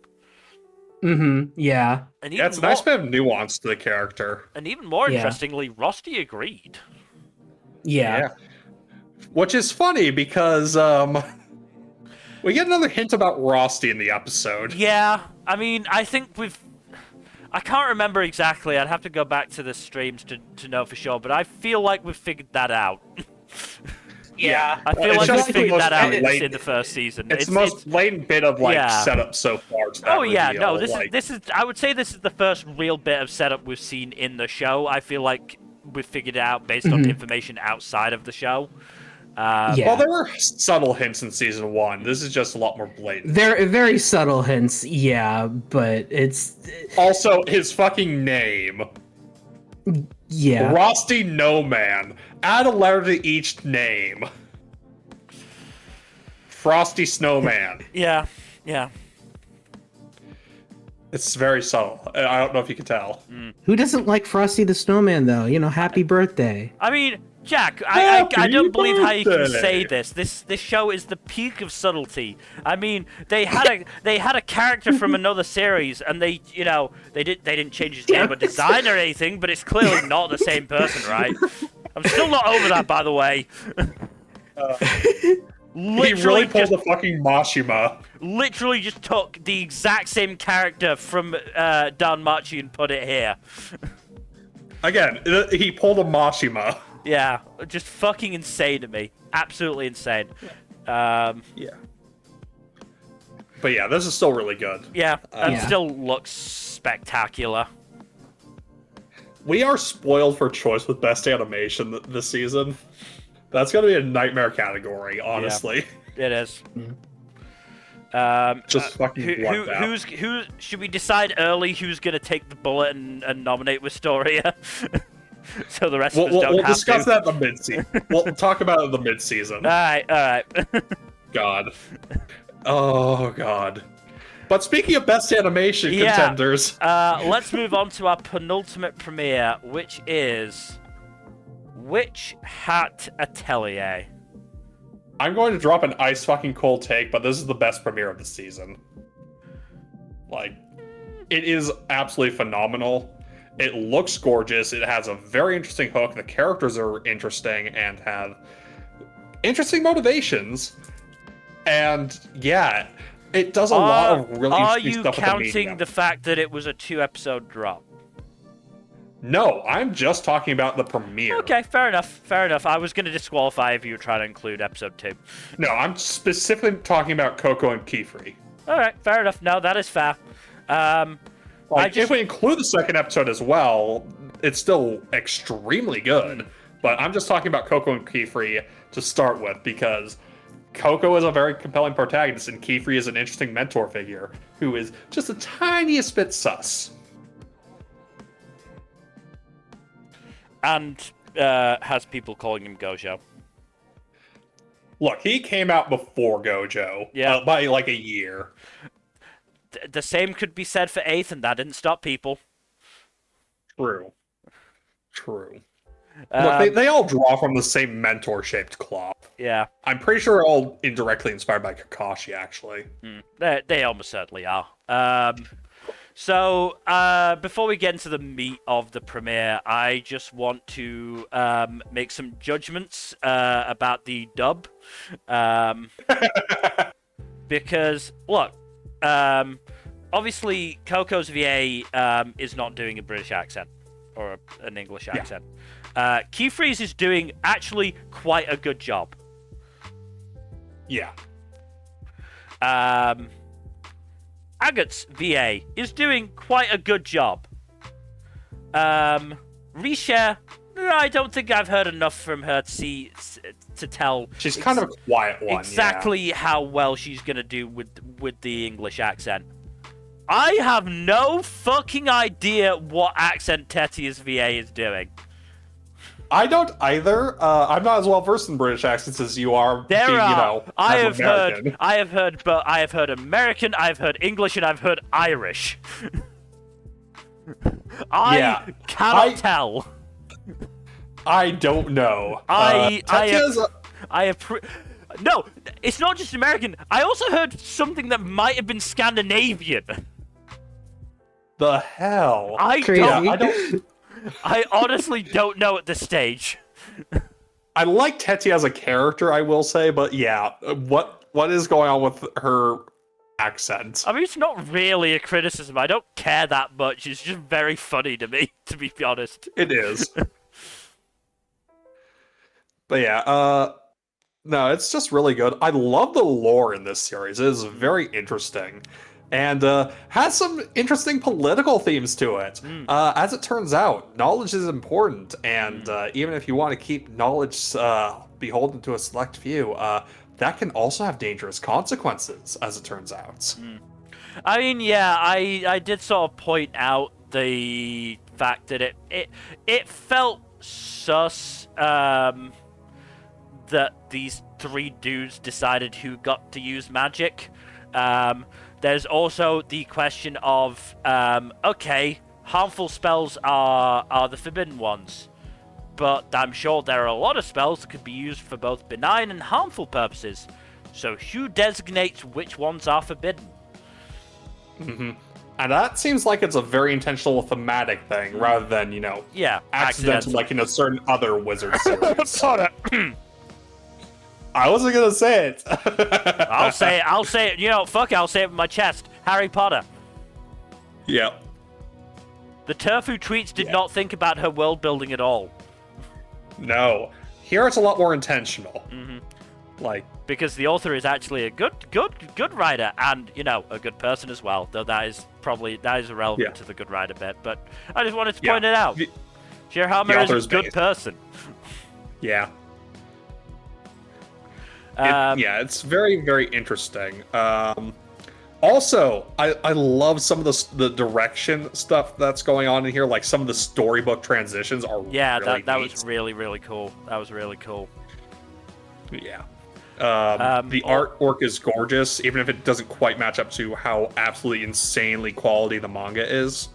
Yeah. And Yeah, it's a nice bit of nuance to the character. And even more Yeah. interestingly, Rusty agreed. Yeah. Which is funny because we get another hint about Rusty in the episode. Yeah, I mean, I think I can't remember exactly. I'd have to go back to the streams to know for sure, but I feel like we've figured that out. Yeah. I feel It's like we just the figured most that out blatant- in the first season. It's the most blatant bit of setup so far to that Oh yeah, reveal. no, this is I would say this is the first real bit of setup we've seen in the show. I feel like we've figured it out based on information outside of the show. Well, there were subtle hints in season 1. This is just a lot more blatant. They're very subtle hints, yeah, but it's Also, his fucking name. yeah. Rusty No Man. Add a letter to each name. Frosty Snowman. Yeah. It's very subtle. I don't know if you can tell. Who doesn't like Frosty the Snowman though? You know, happy birthday. I mean, Jack, I don't believe how you can birthday. say this. This show is the peak of subtlety. I mean, they had a character from another series, and they didn't change his name or design or anything, but it's clearly not the same person, right? I'm still not over that, by the way. He really pulled the fucking Mashima. Literally just took the exact same character from Danmachi and put it here. Again, he pulled a Mashima. Yeah, just fucking insane to me. Absolutely insane. Yeah. But yeah, this is still really good. Yeah, and Yeah. still looks spectacular. We are spoiled for choice with best animation this season. That's gonna be a nightmare category, honestly. It is. Just fucking bloodbath. Who should we decide early who's gonna take the bullet and nominate Wistoria? So the rest of us don't We'll have discuss to. that in the mid-season. We'll talk about it in the mid-season. Alright. God. Oh, God. But speaking of best animation Yeah. contenders... Let's move on to our penultimate premiere, which is Hat Atelier. I'm going to drop an ice fucking cold take, but this is the best premiere of the season. Like, it is absolutely phenomenal. It looks gorgeous. It has a very interesting hook. The characters are interesting and have interesting motivations. And yeah, it does a lot of really interesting stuff with the Are you medium. counting the fact that it was a 2-episode drop? No, I'm just talking about the premiere. Okay, fair enough. I was going to disqualify if you were trying to include episode 2. No, I'm specifically talking about Coco and Kifri. Alright, fair enough. No, that is fair. If we include the second episode as well, it's still extremely good. But I'm just talking about Coco and Kifri to start with, because Coco is a very compelling protagonist, and Kifri is an interesting mentor figure who is just the tiniest bit sus. And has people calling him Gojo. Look, he came out before Gojo, by like a year. The same could be said for 8th, and that didn't stop people. True. Look, they all draw from the same mentor-shaped cloth. Yeah. I'm pretty sure they're all indirectly inspired by Kakashi, actually. They almost certainly are. So, before we get into the meat of the premiere, I just want to make some judgments about the dub. Because, look, obviously, Coco's VA is not doing a British accent or an English accent. Keyfreeze is doing actually quite a good job. Yeah. Agat's VA is doing quite a good job. Risha, I don't think I've heard enough from her to tell. She's kind of a quiet one. Exactly how well she's gonna do with the English accent. I have no fucking idea what accent Tetia's VA is doing. I don't either. I'm not as well versed in British accents as you are. There being, are. I as have American. heard American. I've heard English, and I've heard Irish. I cannot tell. I don't know. No, it's not just American. I also heard something that might have been Scandinavian. The hell? Crazy. I honestly don't know at this stage. I like Teti as a character, I will say, but yeah, what is going on with her accent? I mean, it's not really a criticism. I don't care that much. It's just very funny to me, to be honest. It is. But yeah, no, it's just really good. I love the lore in this series. It is very interesting. And has some interesting political themes to it. As it turns out, knowledge is important, and even if you want to keep knowledge beholden to a select few, that can also have dangerous consequences, as it turns out. I mean, yeah, I did sort of point out the fact that it felt sus that these three dudes decided who got to use magic. There's also the question of, okay, harmful spells are the forbidden ones, but I'm sure there are a lot of spells that could be used for both benign and harmful purposes. So who designates which ones are forbidden? Mm-hmm. And that seems like it's a very intentional thematic thing, rather than, accidental like in a certain other wizard series. I wasn't gonna say it. I'll say it. Fuck it, I'll say it with my chest. Harry Potter. Yep. The turf who tweets did not think about her world building at all. No. Here it's a lot more intentional. Because the author is actually a good writer, and a good person as well. Though that is irrelevant to the good writer bit. But I just wanted to point it out. Shirahama is a good person. Yeah. It's very, very interesting. Also, I love some of the direction stuff that's going on in here. Like some of the storybook transitions are really that neat. was really, really cool. That was really cool. Yeah. The artwork is gorgeous, even if it doesn't quite match up to how absolutely insanely quality the manga is.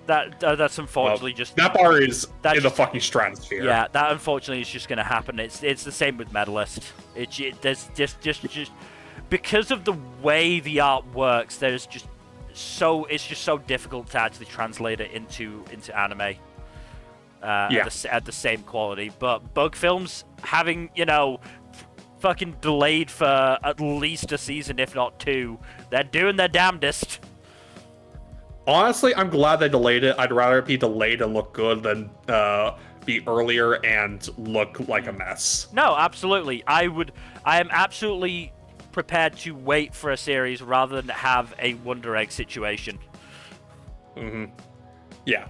That's unfortunately that bar is in the fucking stratosphere. Yeah, that unfortunately is just going to happen. It's the same with Medalist. There's just because of the way the art works. It's just so difficult to actually translate it into anime at the same quality. But Bug Films having fucking delayed for at least a season, if not two, they're doing their damnedest. Honestly, I'm glad they delayed it. I'd rather it be delayed and look good than be earlier and look like a mess. No, absolutely. I am absolutely prepared to wait for a series rather than have a Wonder Egg situation. Mm-hmm. Yeah.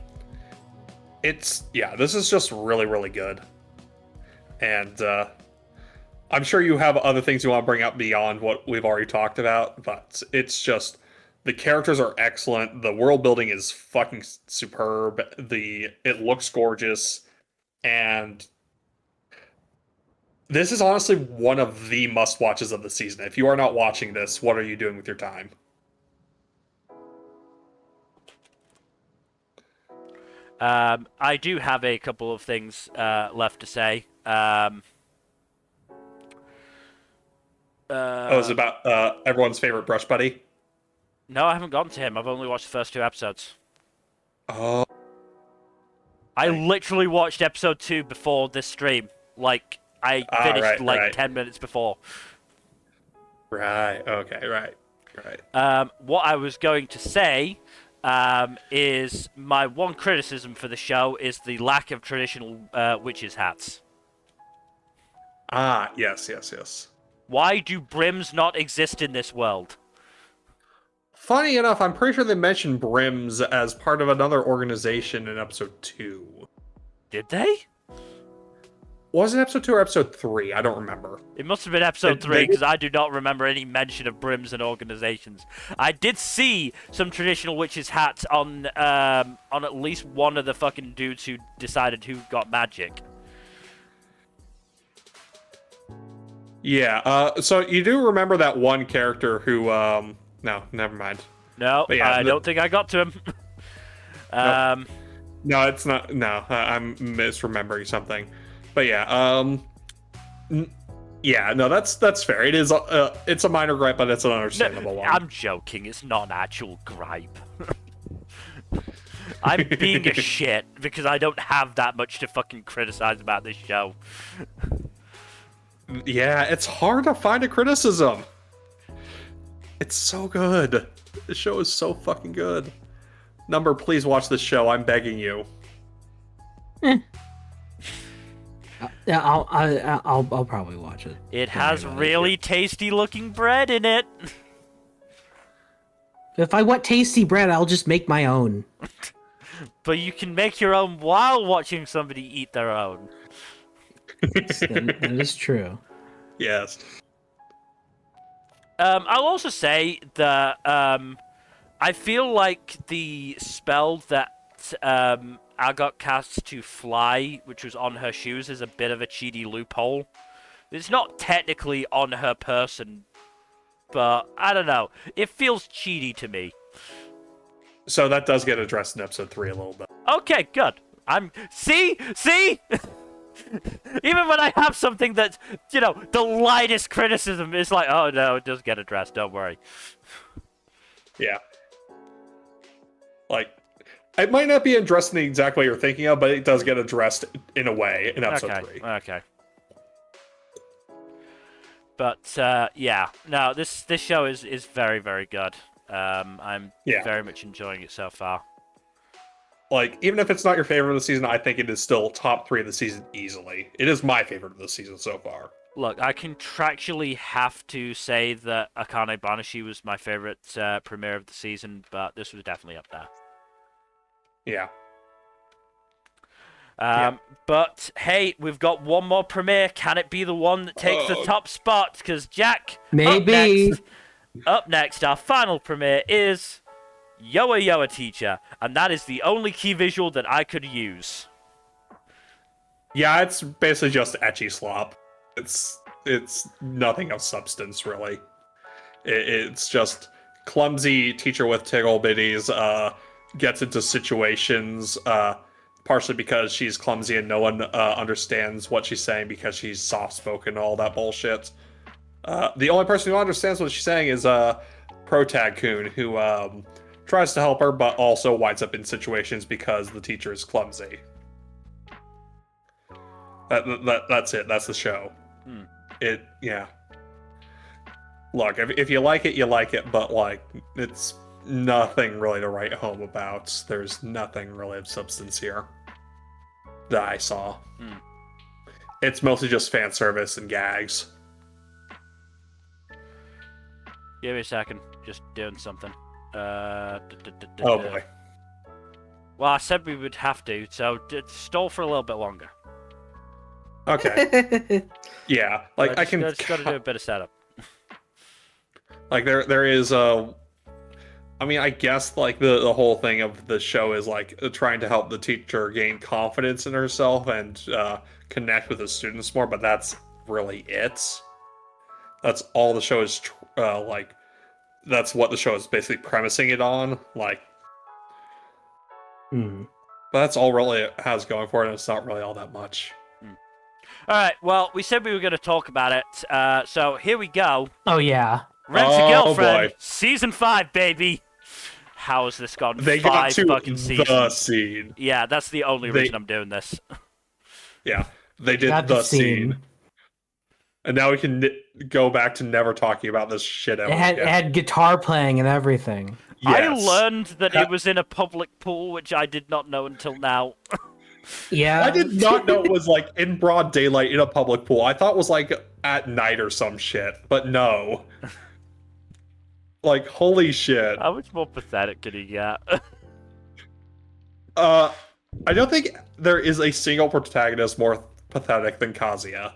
This is just really, really good. And I'm sure you have other things you want to bring up beyond what we've already talked about, but it's just... The characters are excellent. The world building is fucking superb. It looks gorgeous. And this is honestly one of the must-watches of the season. If you are not watching this, what are you doing with your time? I do have a couple of things left to say. It's about everyone's favorite brush buddy? No, I haven't gotten to him. I've only watched the first 2 episodes. Oh. I literally watched episode 2 before this stream. Like, I finished 10 minutes before. Right, okay, right. What I was going to say is my one criticism for the show is the lack of traditional witches' hats. Ah, yes. Why do brims not exist in this world? Funny enough, I'm pretty sure they mentioned brims as part of another organization in episode 2. Did they? Was it episode 2 or episode 3? I don't remember. It must have been episode 3, because I do not remember any mention of brims and organizations. I did see some traditional witches' hats on at least one of the fucking dudes who decided who got magic. Yeah. So you do remember that one character who? No, never mind. No, Yeah, I don't think I got to him. No, it's not. No, I'm misremembering something. But yeah. Yeah. No, that's fair. It is. It's a minor gripe, but it's an understandable one. I'm joking. It's not an actual gripe. I'm being a shit because I don't have that much to fucking criticize about this show. Yeah, it's hard to find a criticism. It's so good. The show is so fucking good. Nmbr, please watch this show. I'm begging you. Yeah, I'll probably watch it. It has really tasty looking bread in it. If I want tasty bread, I'll just make my own. But you can make your own while watching somebody eat their own. That is true. Yes. I'll also say that I feel like the spell that Agot cast to fly, which was on her shoes, is a bit of a cheaty loophole. It's not technically on her person, but I don't know. It feels cheaty to me. So that does get addressed in episode 3 a little bit. Okay, good. See? Even when I have something that's, the lightest criticism, it's like, oh no, it does get addressed, don't worry. Yeah. Like, it might not be addressed in the exact way you're thinking of, but it does get addressed in a way in episode 3. Okay. But, yeah. No, this show is very, very good. I'm very much enjoying it so far. Like, even if it's not your favorite of the season, I think it is still top 3 of the season easily. It is my favorite of the season so far. Look, I contractually have to say that Akane-Banashi was my favorite premiere of the season, but this was definitely up there. Yeah. But, hey, we've got one more premiere. Can it be the one that takes the top spot? Because, Jack, maybe. Up next, our final premiere is Yowayowa Teacher, and that is the only key visual that I could use. Yeah, it's basically just ecchi slop. It's nothing of substance, really. It's just clumsy teacher with tickle bitties, gets into situations, partially because she's clumsy and no one understands what she's saying because she's soft-spoken and all that bullshit. The only person who understands what she's saying is Protag-kun, who tries to help her, but also winds up in situations because the teacher is clumsy. That's it. That's the show. Yeah. Look, if you like it, you like it, but, like, it's nothing really to write home about. There's nothing really of substance here that I saw. It's mostly just fan service and gags. Give me a second. Just doing something. Oh boy. Well, I said we would have to, so stall for a little bit longer. Okay. Yeah, like I can. Just got to do a bit of setup. Like there is a. I mean, I guess like the whole thing of the show is like trying to help the teacher gain confidence in herself and connect with the students more, but that's really it. That's all the show is like. That's what the show is basically premising it on, like. But that's all really it has going for it, and it's not really all that much. All right. Well, we said we were going to talk about it, so here we go. Oh yeah. Rent a Girlfriend, boy. Season 5, baby. How has this gone? They 5 got to fucking seasons. the scene. Yeah, that's the only reason I'm doing this. Yeah, they did Got the scene. And now we can go back to never talking about this shit ever It again. had guitar playing and everything. I Yes. learned that it was in a public pool, which I did not know until now. Yeah. I did not know it was like in broad daylight in a public pool. I thought it was like at night or some shit, but no. Like, holy shit. How much more pathetic could he get? I don't think there is a single protagonist more pathetic than Kazuya.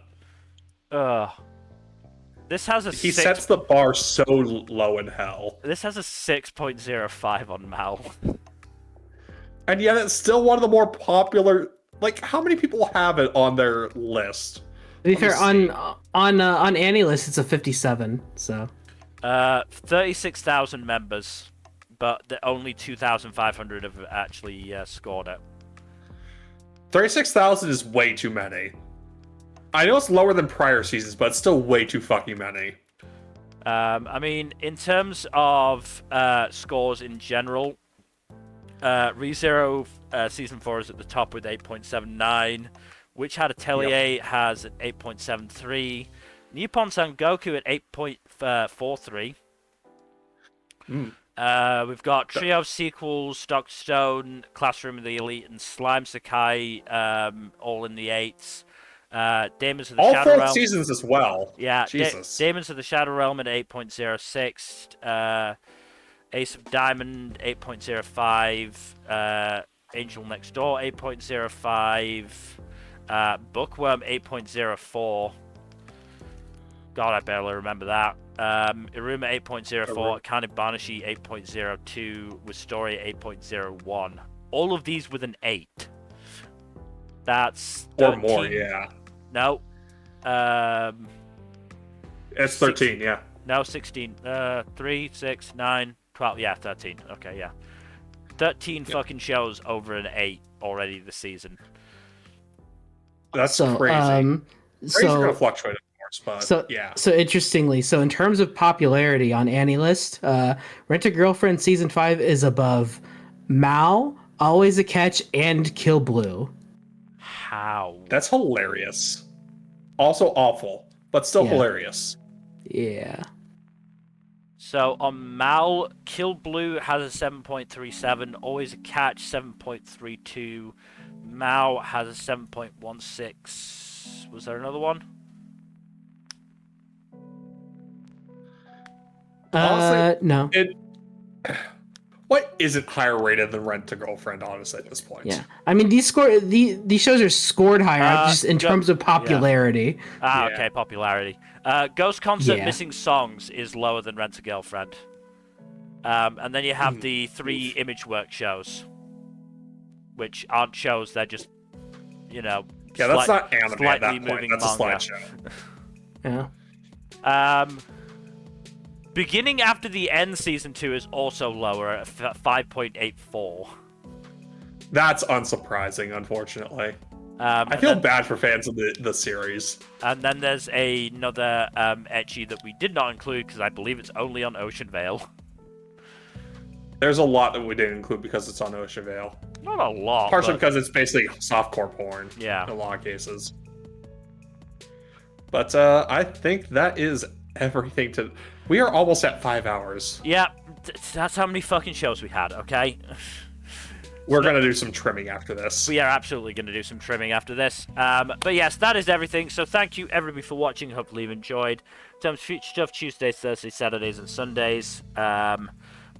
This has a He sets the bar so low in hell. This has a 6.05 on Mal. And yet it's still one of the more popular... Like, how many people have it on their list? To be Let me fair, on AniList it's a 57. So 36,000 members, but only 2,500 have actually scored it. 36,000 is way too many. I know it's lower than prior seasons, but it's still way too fucking many. I mean, in terms of scores in general, ReZero Season 4 is at the top with 8.79, which Hat Atelier has at 8.73, Nippon Sangoku at 8.43. We've got Trio Sequels, Dr. Stone, Classroom of the Elite, and Slime Sakai all in the 8s. Daemons of the All Shadow fourth Realm. seasons as well. Yeah, Jesus. Daemons of the Shadow Realm at 8.06. Ace of Diamond 8.05. Angel Next Door 8.05. Bookworm 8.04. God, I barely remember that. Iruma 8.04. Akane-Banashi 8.02. With Story 8.01. All of these with an 8. That's 13. Or more, yeah. No. It's 13, yeah. No, 16. 3, 6, 9, 12. Yeah, 13. Okay, yeah. 13 fucking shows over an 8 already this season. That's so crazy. Crazy's gonna fluctuate, of course, but yeah. So interestingly, in terms of popularity on AniList, Rent a Girlfriend season 5 is above Mao, Always a Catch, and Kill Blue. How? That's hilarious. Also awful, but still hilarious. Yeah. So on Mal, Kill Blue has a 7.37, Always a Catch 7.32, Mao has a 7.16. Was there another one? Honestly, no. What isn't higher rated than Rent a Girlfriend, honestly, at this point? Yeah, I mean these shows are scored higher just in terms of popularity. Yeah. Okay, popularity. Ghost Concert Missing Songs is lower than Rent a Girlfriend. And then you have the 3 Image Work shows, which aren't shows, they're just, that's not anime slightly at that point. moving That's manga. a slideshow. Yeah. Beginning After the End Season 2 is also lower at 5.84. That's unsurprising, unfortunately. I feel bad for fans of the series. And then there's another ecchi that we did not include because I believe it's only on Ocean Vale. There's a lot that we didn't include because it's on Ocean Vale. Not a lot. Partially because it's basically softcore porn. Yeah. In a lot of cases. But I think that is everything to... We are almost at 5 hours. Yeah, that's how many fucking shows we had, okay? We're going to do some trimming after this. We are absolutely going to do some trimming after this. But yes, that is everything. So thank you, everybody, for watching. Hopefully you've enjoyed. In terms of future stuff, Tuesdays, Thursdays, Saturdays, and Sundays.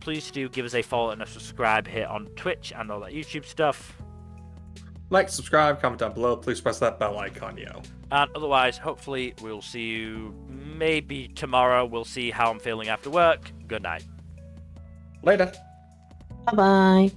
Please do give us a follow and a subscribe here on Twitch and all that YouTube stuff. Like, subscribe, comment down below. Please press that bell icon, yo. And otherwise, hopefully, we'll see you maybe tomorrow. We'll see how I'm feeling after work. Good night. Later. Bye-bye.